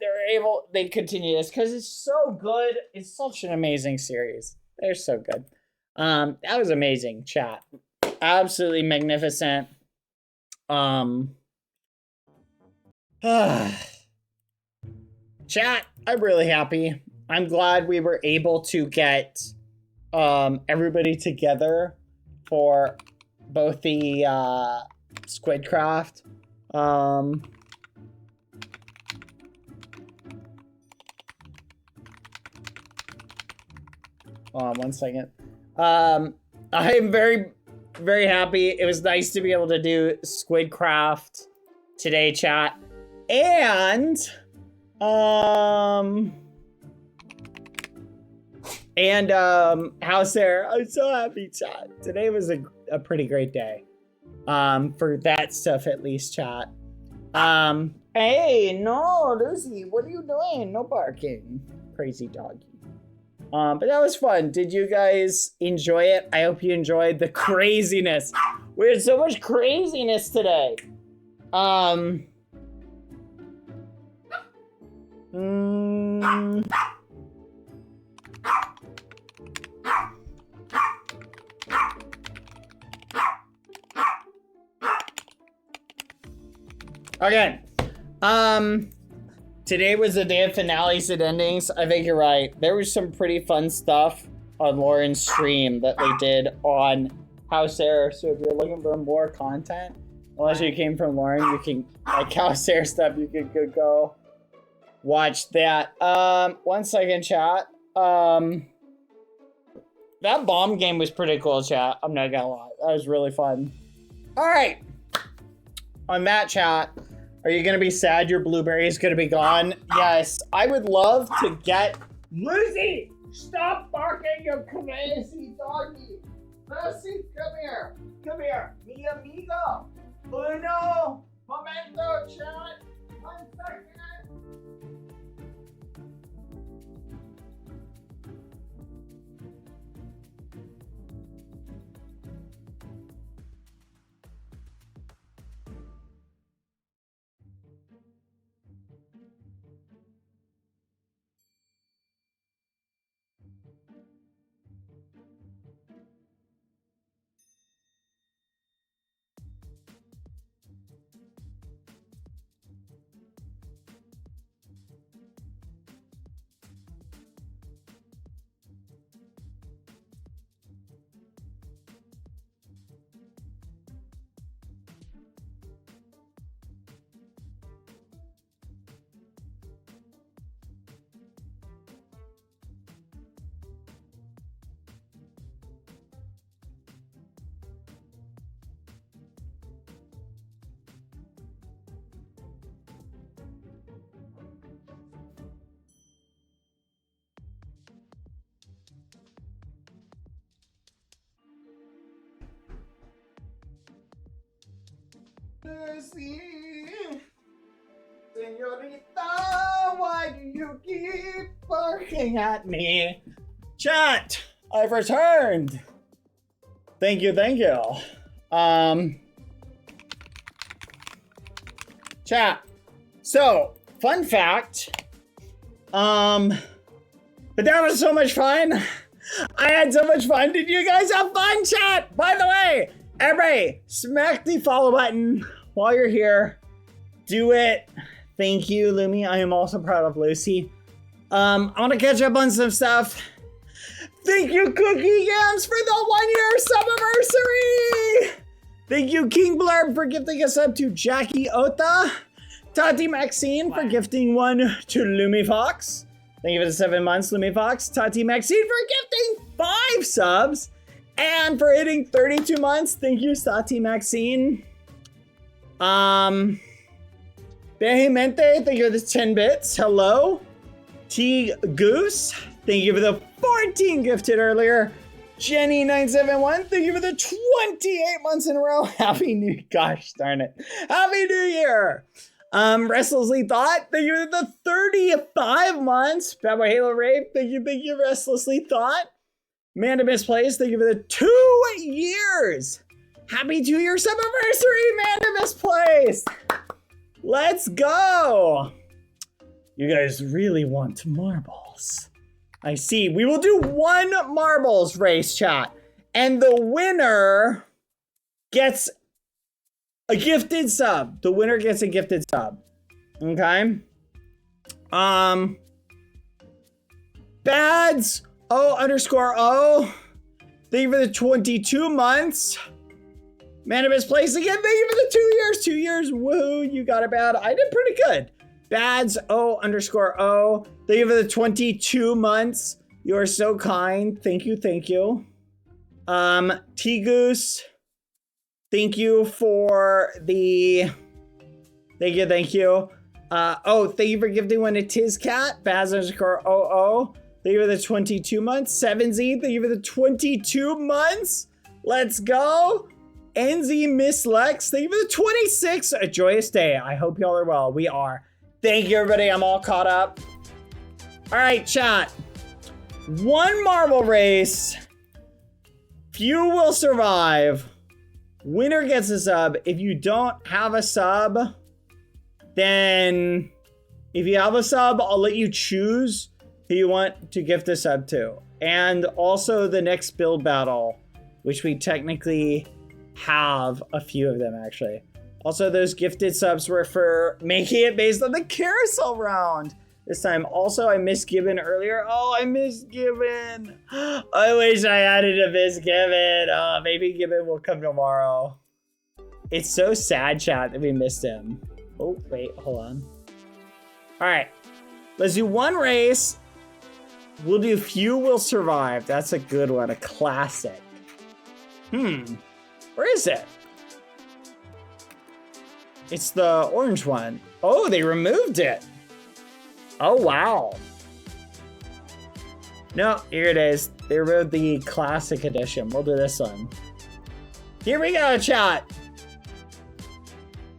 they continue this because it's so good. It's such an amazing series. They're so good. That was amazing, chat. Absolutely magnificent. Chat, I'm really happy. I'm glad we were able to get everybody together for both the Squidcraft. Hold on 1 second. I am very, very happy. It was nice to be able to do Squidcraft today, chat. And how's there? I'm so happy, chat. Today was a pretty great day. For that stuff at least, chat. Hey, no, Lucy, what are you doing? No barking. Crazy doggy. But that was fun. Did you guys enjoy it? I hope you enjoyed the craziness. We had so much craziness today. Okay. Today was the day of finales and endings. I think you're right. There was some pretty fun stuff on Lauren's stream that they did on House Heir. So if you're looking for more content, unless you came from Lauren, you can, like House Heir stuff, you can go watch that. 1 second, chat. That bomb game was pretty cool, chat. I'm not gonna lie. That was really fun. All right. On that, chat. Are you gonna be sad your blueberry is gonna be gone? Yes, I would love to get... Lucy! Stop barking, you crazy doggy! Lucy, come here! Come here! Mi amigo! Uno! Momento, chat! 1 second! Lucy, señorita, why do you keep barking at me? Chat, I've returned. Thank you, thank you. Chat. So, fun fact. But that was so much fun. I had so much fun. Did you guys have fun, chat? By the way, everybody, smack the follow button while you're here. Do it. Thank you, Lumi. I am also proud of Lucy. I want to catch up on some stuff. Thank you, Cookie Yams, for the 1-year sub-anniversary! Thank you, King Blurb, for gifting a sub to Jackie Ota. Tati Maxine for gifting one to Lumi Fox. Thank you for the 7 months, Lumi Fox. Tati Maxine for gifting 5 subs. And for hitting 32 months, thank you, Tati Maxine. Vehemente, thank you for the 10 bits. Hello. T Goose, thank you for the 14 gifted earlier. Jenny971, thank you for the 28 months in a row. Happy New, gosh darn it. Happy New Year. Restlessly Thought, thank you for the 35 months. Badboyhalo Rape, thank you, Restlessly Thought. Amanda Misplaced, thank you for the 2 years. Happy 2-year sub-anniversary, Amanda Misplaced. Let's go. You guys really want marbles. I see. We will do 1 marbles race, chat. And the winner gets a gifted sub. The winner gets a gifted sub. Okay? Bads O_O. Thank you for the 22 months. Manibus Place again. Thank you for the 2 years. 2 years. Woo, you got it bad. I did pretty good. Bads O_O. Thank you for the 22 months. You are so kind. Thank you. Thank you. T-Goose. Thank you for the... Thank you. Thank you. Thank you for gifting one to Tizcat. Baz_OO. Thank you for the 22 months. 7Z. Thank you for the 22 months. Let's go. NZ Miss Lex. Thank you for the 26. A joyous day. I hope y'all are well. We are. Thank you, everybody. I'm all caught up. All right, chat. 1 marble race. Few will survive. Winner gets a sub. If you don't have a sub, then if you have a sub, I'll let you choose who you want to gift a sub to. And also the next build battle, which we technically have a few of them actually. Also, those gifted subs were for making it based on the carousel round this time. Also, I missed Gibbon earlier. Oh, I missed Gibbon. I wish I added a miss Gibbon. Maybe Gibbon will come tomorrow. It's so sad, chat, that we missed him. Oh, wait, hold on. All right, let's do 1 race. We'll do Few Will Survive. That's a good one, a classic. Where is it? It's the orange one. Oh, they removed it. Oh, wow. No, here it is. They removed the classic edition. We'll do this one. Here we go, chat.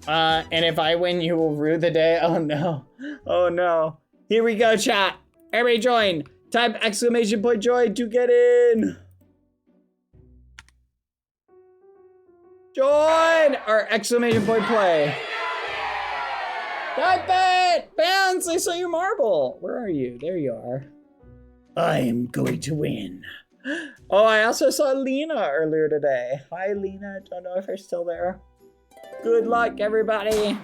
And if I win, you will rue the day. Oh, no. Oh, no. Here we go, chat. Everybody join. Type !joy to get in. Join! Or !play. Type it! Bounce, I saw your marble. Where are you? There you are. I'm going to win. Oh, I also saw Lena earlier today. Hi, Lena. Don't know if you're still there. Good luck, everybody.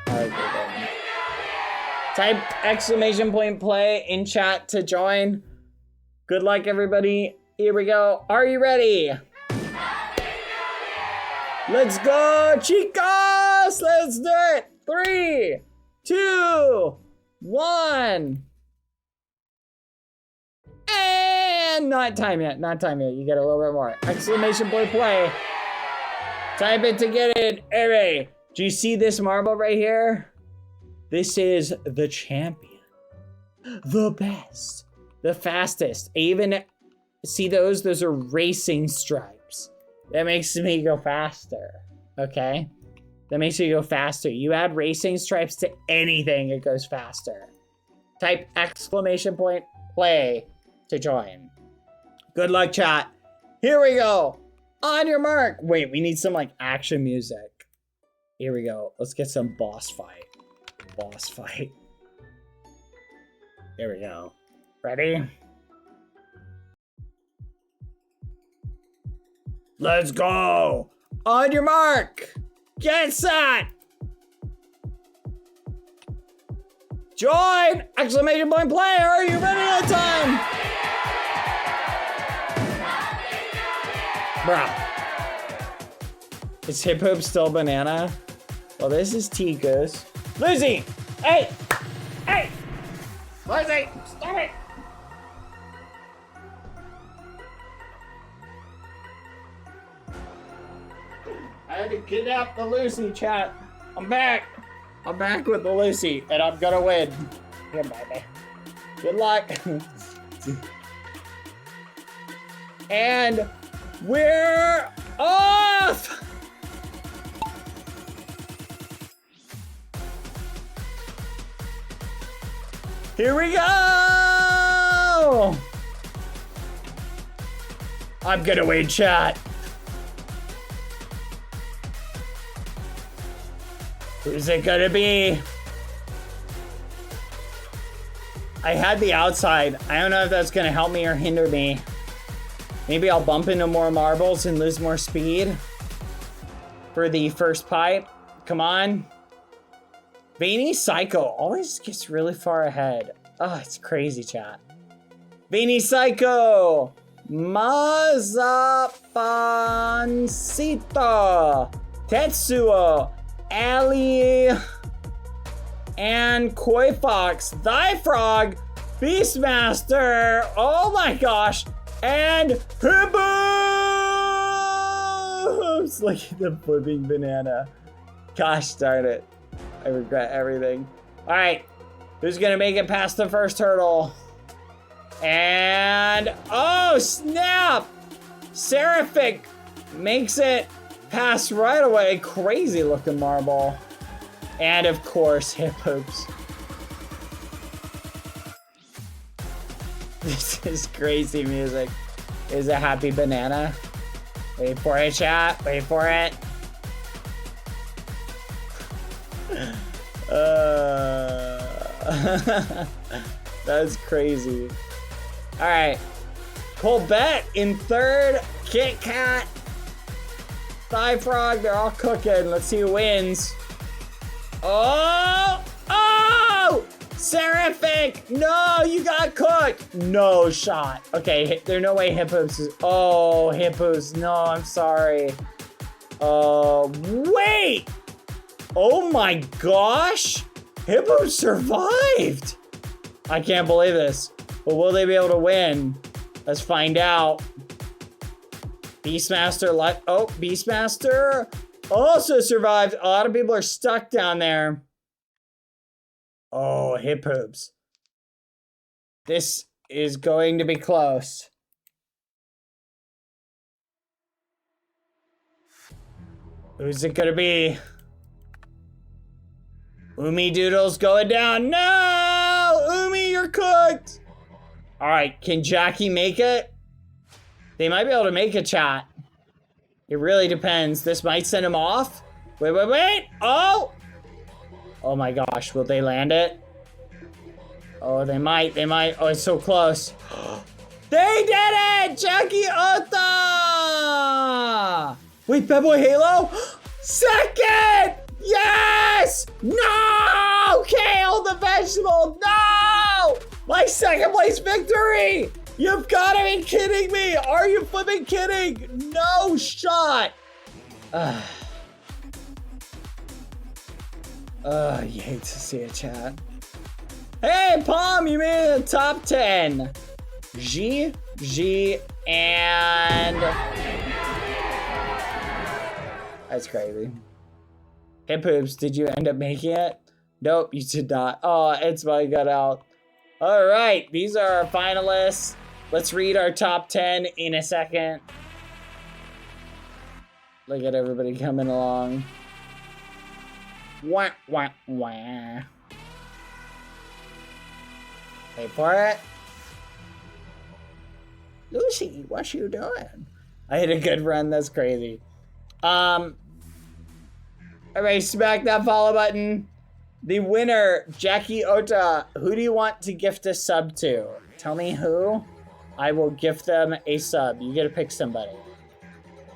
Okay, type !play in chat to join. Good luck, everybody. Here we go. Are you ready? Let's go, chicos! Let's do it! 3, 2, 1. And not time yet, not time yet. You get a little bit more. !play. Type it to get in. Alright. Do you see this marble right here? This is the champion. The best. The fastest. Even see those? Those are racing stripes. That makes me go faster. Okay? That makes you go faster. You add racing stripes to anything, it goes faster. Type !play to join. Good luck, chat. Here we go. On your mark. Wait, we need some like action music. Here we go. Let's get some boss fight. Boss fight. There we go. Ready? Let's go. On your mark. Get set. Join! !play. Are you ready on time? Bruh. Is Hip Hoop still banana? Well, this is Tika's. Lizzie! Hey! Hey! Lizzie! Stop it! I had to kidnap the Lucy, chat. I'm back. I'm back with the Lucy, and I'm gonna win. Here, baby. Good luck. And we're off! Here we go! I'm gonna win, chat. Who's it gonna be? I had the outside. I don't know if that's gonna help me or hinder me. Maybe I'll bump into more marbles and lose more speed for the first pipe. Come on. Veiny Psycho always gets really far ahead. Oh, it's crazy, chat. Veiny Psycho! Mazapancito! Tetsuo! Ali! And Koi Fox! Thy Frog! Beastmaster! Oh my gosh! And Hibbos! Look at the flipping banana. Gosh darn it. I regret everything. Alright. Who's gonna make it past the first hurdle? And oh snap! Seraphic makes it past right away. Crazy looking marble. And of course, Hip Hoops. This is crazy music. Is a happy banana. Wait for it, chat. Wait for it. That's crazy. All right. Colbert in third. Kit Kat. Thigh Frog. They're all cooking. Let's see who wins. Oh! Oh! Seraphic! No, you got cooked! No shot. Okay, there's no way Hippos is... Oh, Hippos. No, I'm sorry. Wait! Oh my gosh! Hippos survived! I can't believe this. But will they be able to win? Let's find out. Beastmaster oh, Beastmaster also survived. A lot of people are stuck down there. Oh, Hip Hoops. This is going to be close. Who's it gonna be? Umi Doodle's going down. No! Umi, you're cooked! Alright, can Jackie make it? They might be able to make a chat. It really depends. This might send him off. Wait, wait, wait! Oh! Oh my gosh, will they land it? Oh, they might, they might. Oh, it's so close. They did it! Jackie Ota! Wait, Badboyhalo? Second! Yes! No! Kale the vegetable! No! My second place victory! You've gotta be kidding me! Are you flipping kidding? No shot! You hate to see it, chat. Hey, Palm, you made it the top 10. G, and... That's crazy. Hip Hoops, did you end up making it? Nope, you did not. Oh, it's my gut out. All right, these are our finalists. Let's read our top 10 in a second. Look at everybody coming along. Wah, wah, wah. Wait for it. Lucy, what you doing? I hit a good run, that's crazy. Everybody smack that follow button. The winner, Jackie Ota. Who do you want to gift a sub to? Tell me who. I will gift them a sub. You get to pick somebody.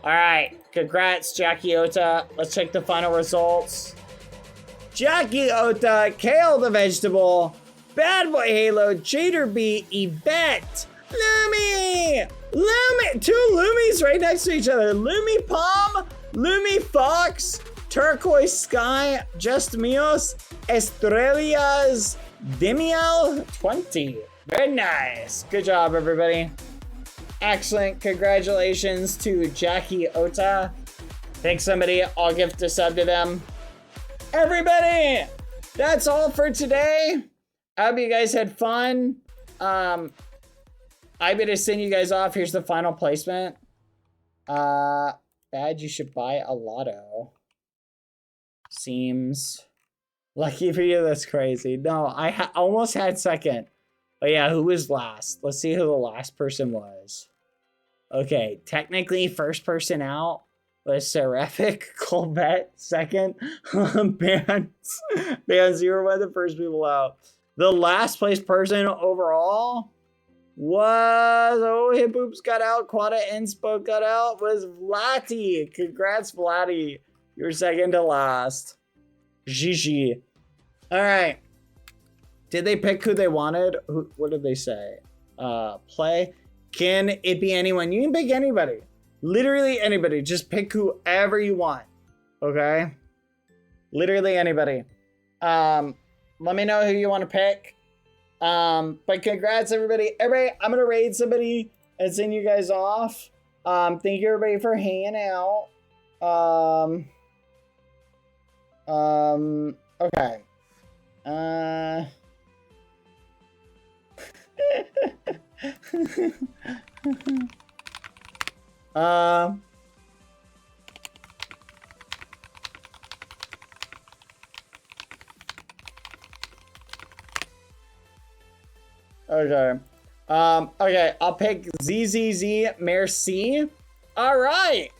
All right, congrats, Jackie Ota. Let's check the final results. Jackie Ota, Kale the Vegetable, Badboyhalo, Jader B, Yvette, Lumi! two Lumis right next to each other. Lumi Palm, Lumi Fox, Turquoise Sky, Just Mios, Estrellas, Demiel 20. Very nice. Good job, everybody. Excellent. Congratulations to Jackie Ota. Thanks, somebody. I'll gift a sub to them. Everybody, that's all for today. I hope you guys had fun. I'm gonna send you guys off. Here's the final placement. Bad, you should buy a lotto. Seems lucky for you. That's crazy. No, I almost had second. But yeah, who was last? Let's see who the last person was. Okay, technically first person out was Seraphic Colbert. Second, Bands. Bands, you were one of the first people out. The last place person overall was, oh, Hip Hoops got out, Quada Inspo got out, was Vlatty. Congrats, Vlatty. You're second to last. GG. All right. Did they pick who they wanted? What did they say? Play. Can it be anyone? You can pick anybody. Literally anybody. Just pick whoever you want. Okay? Literally anybody. Let me know who you want to pick. But congrats, everybody. Everybody, I'm going to raid somebody and send you guys off. Thank you, everybody, for hanging out. Okay. Okay. Okay, I'll pick ZZZ Merci. All right.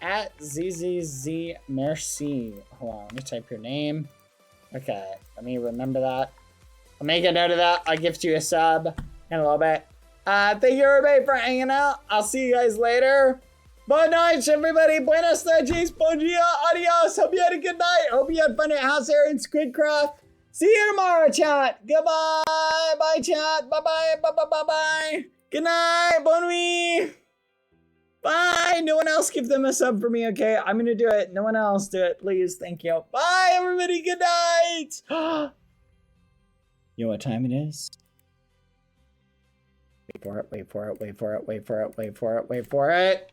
At ZZZ Merci. Hold on, let me type your name. Okay, let me remember that. I'll make a note of that. I'll gift you a sub in a little bit. Thank you, everybody, for hanging out. I'll see you guys later. Buenas noches, everybody. Buenas noches. Bon dia. Adios. Hope you had a good night. Hope you had fun at House Air and Squidcraft. See you tomorrow, chat. Goodbye. Bye, chat. Bye-bye. Bye-bye. Good night. Bon nuit. Bye. No one else give them a sub for me, okay? I'm going to do it. No one else do it, please. Thank you. Bye, everybody. Good night. You know what time it is? Wait for it, wait for it, wait for it, wait for it, wait for it, wait for it.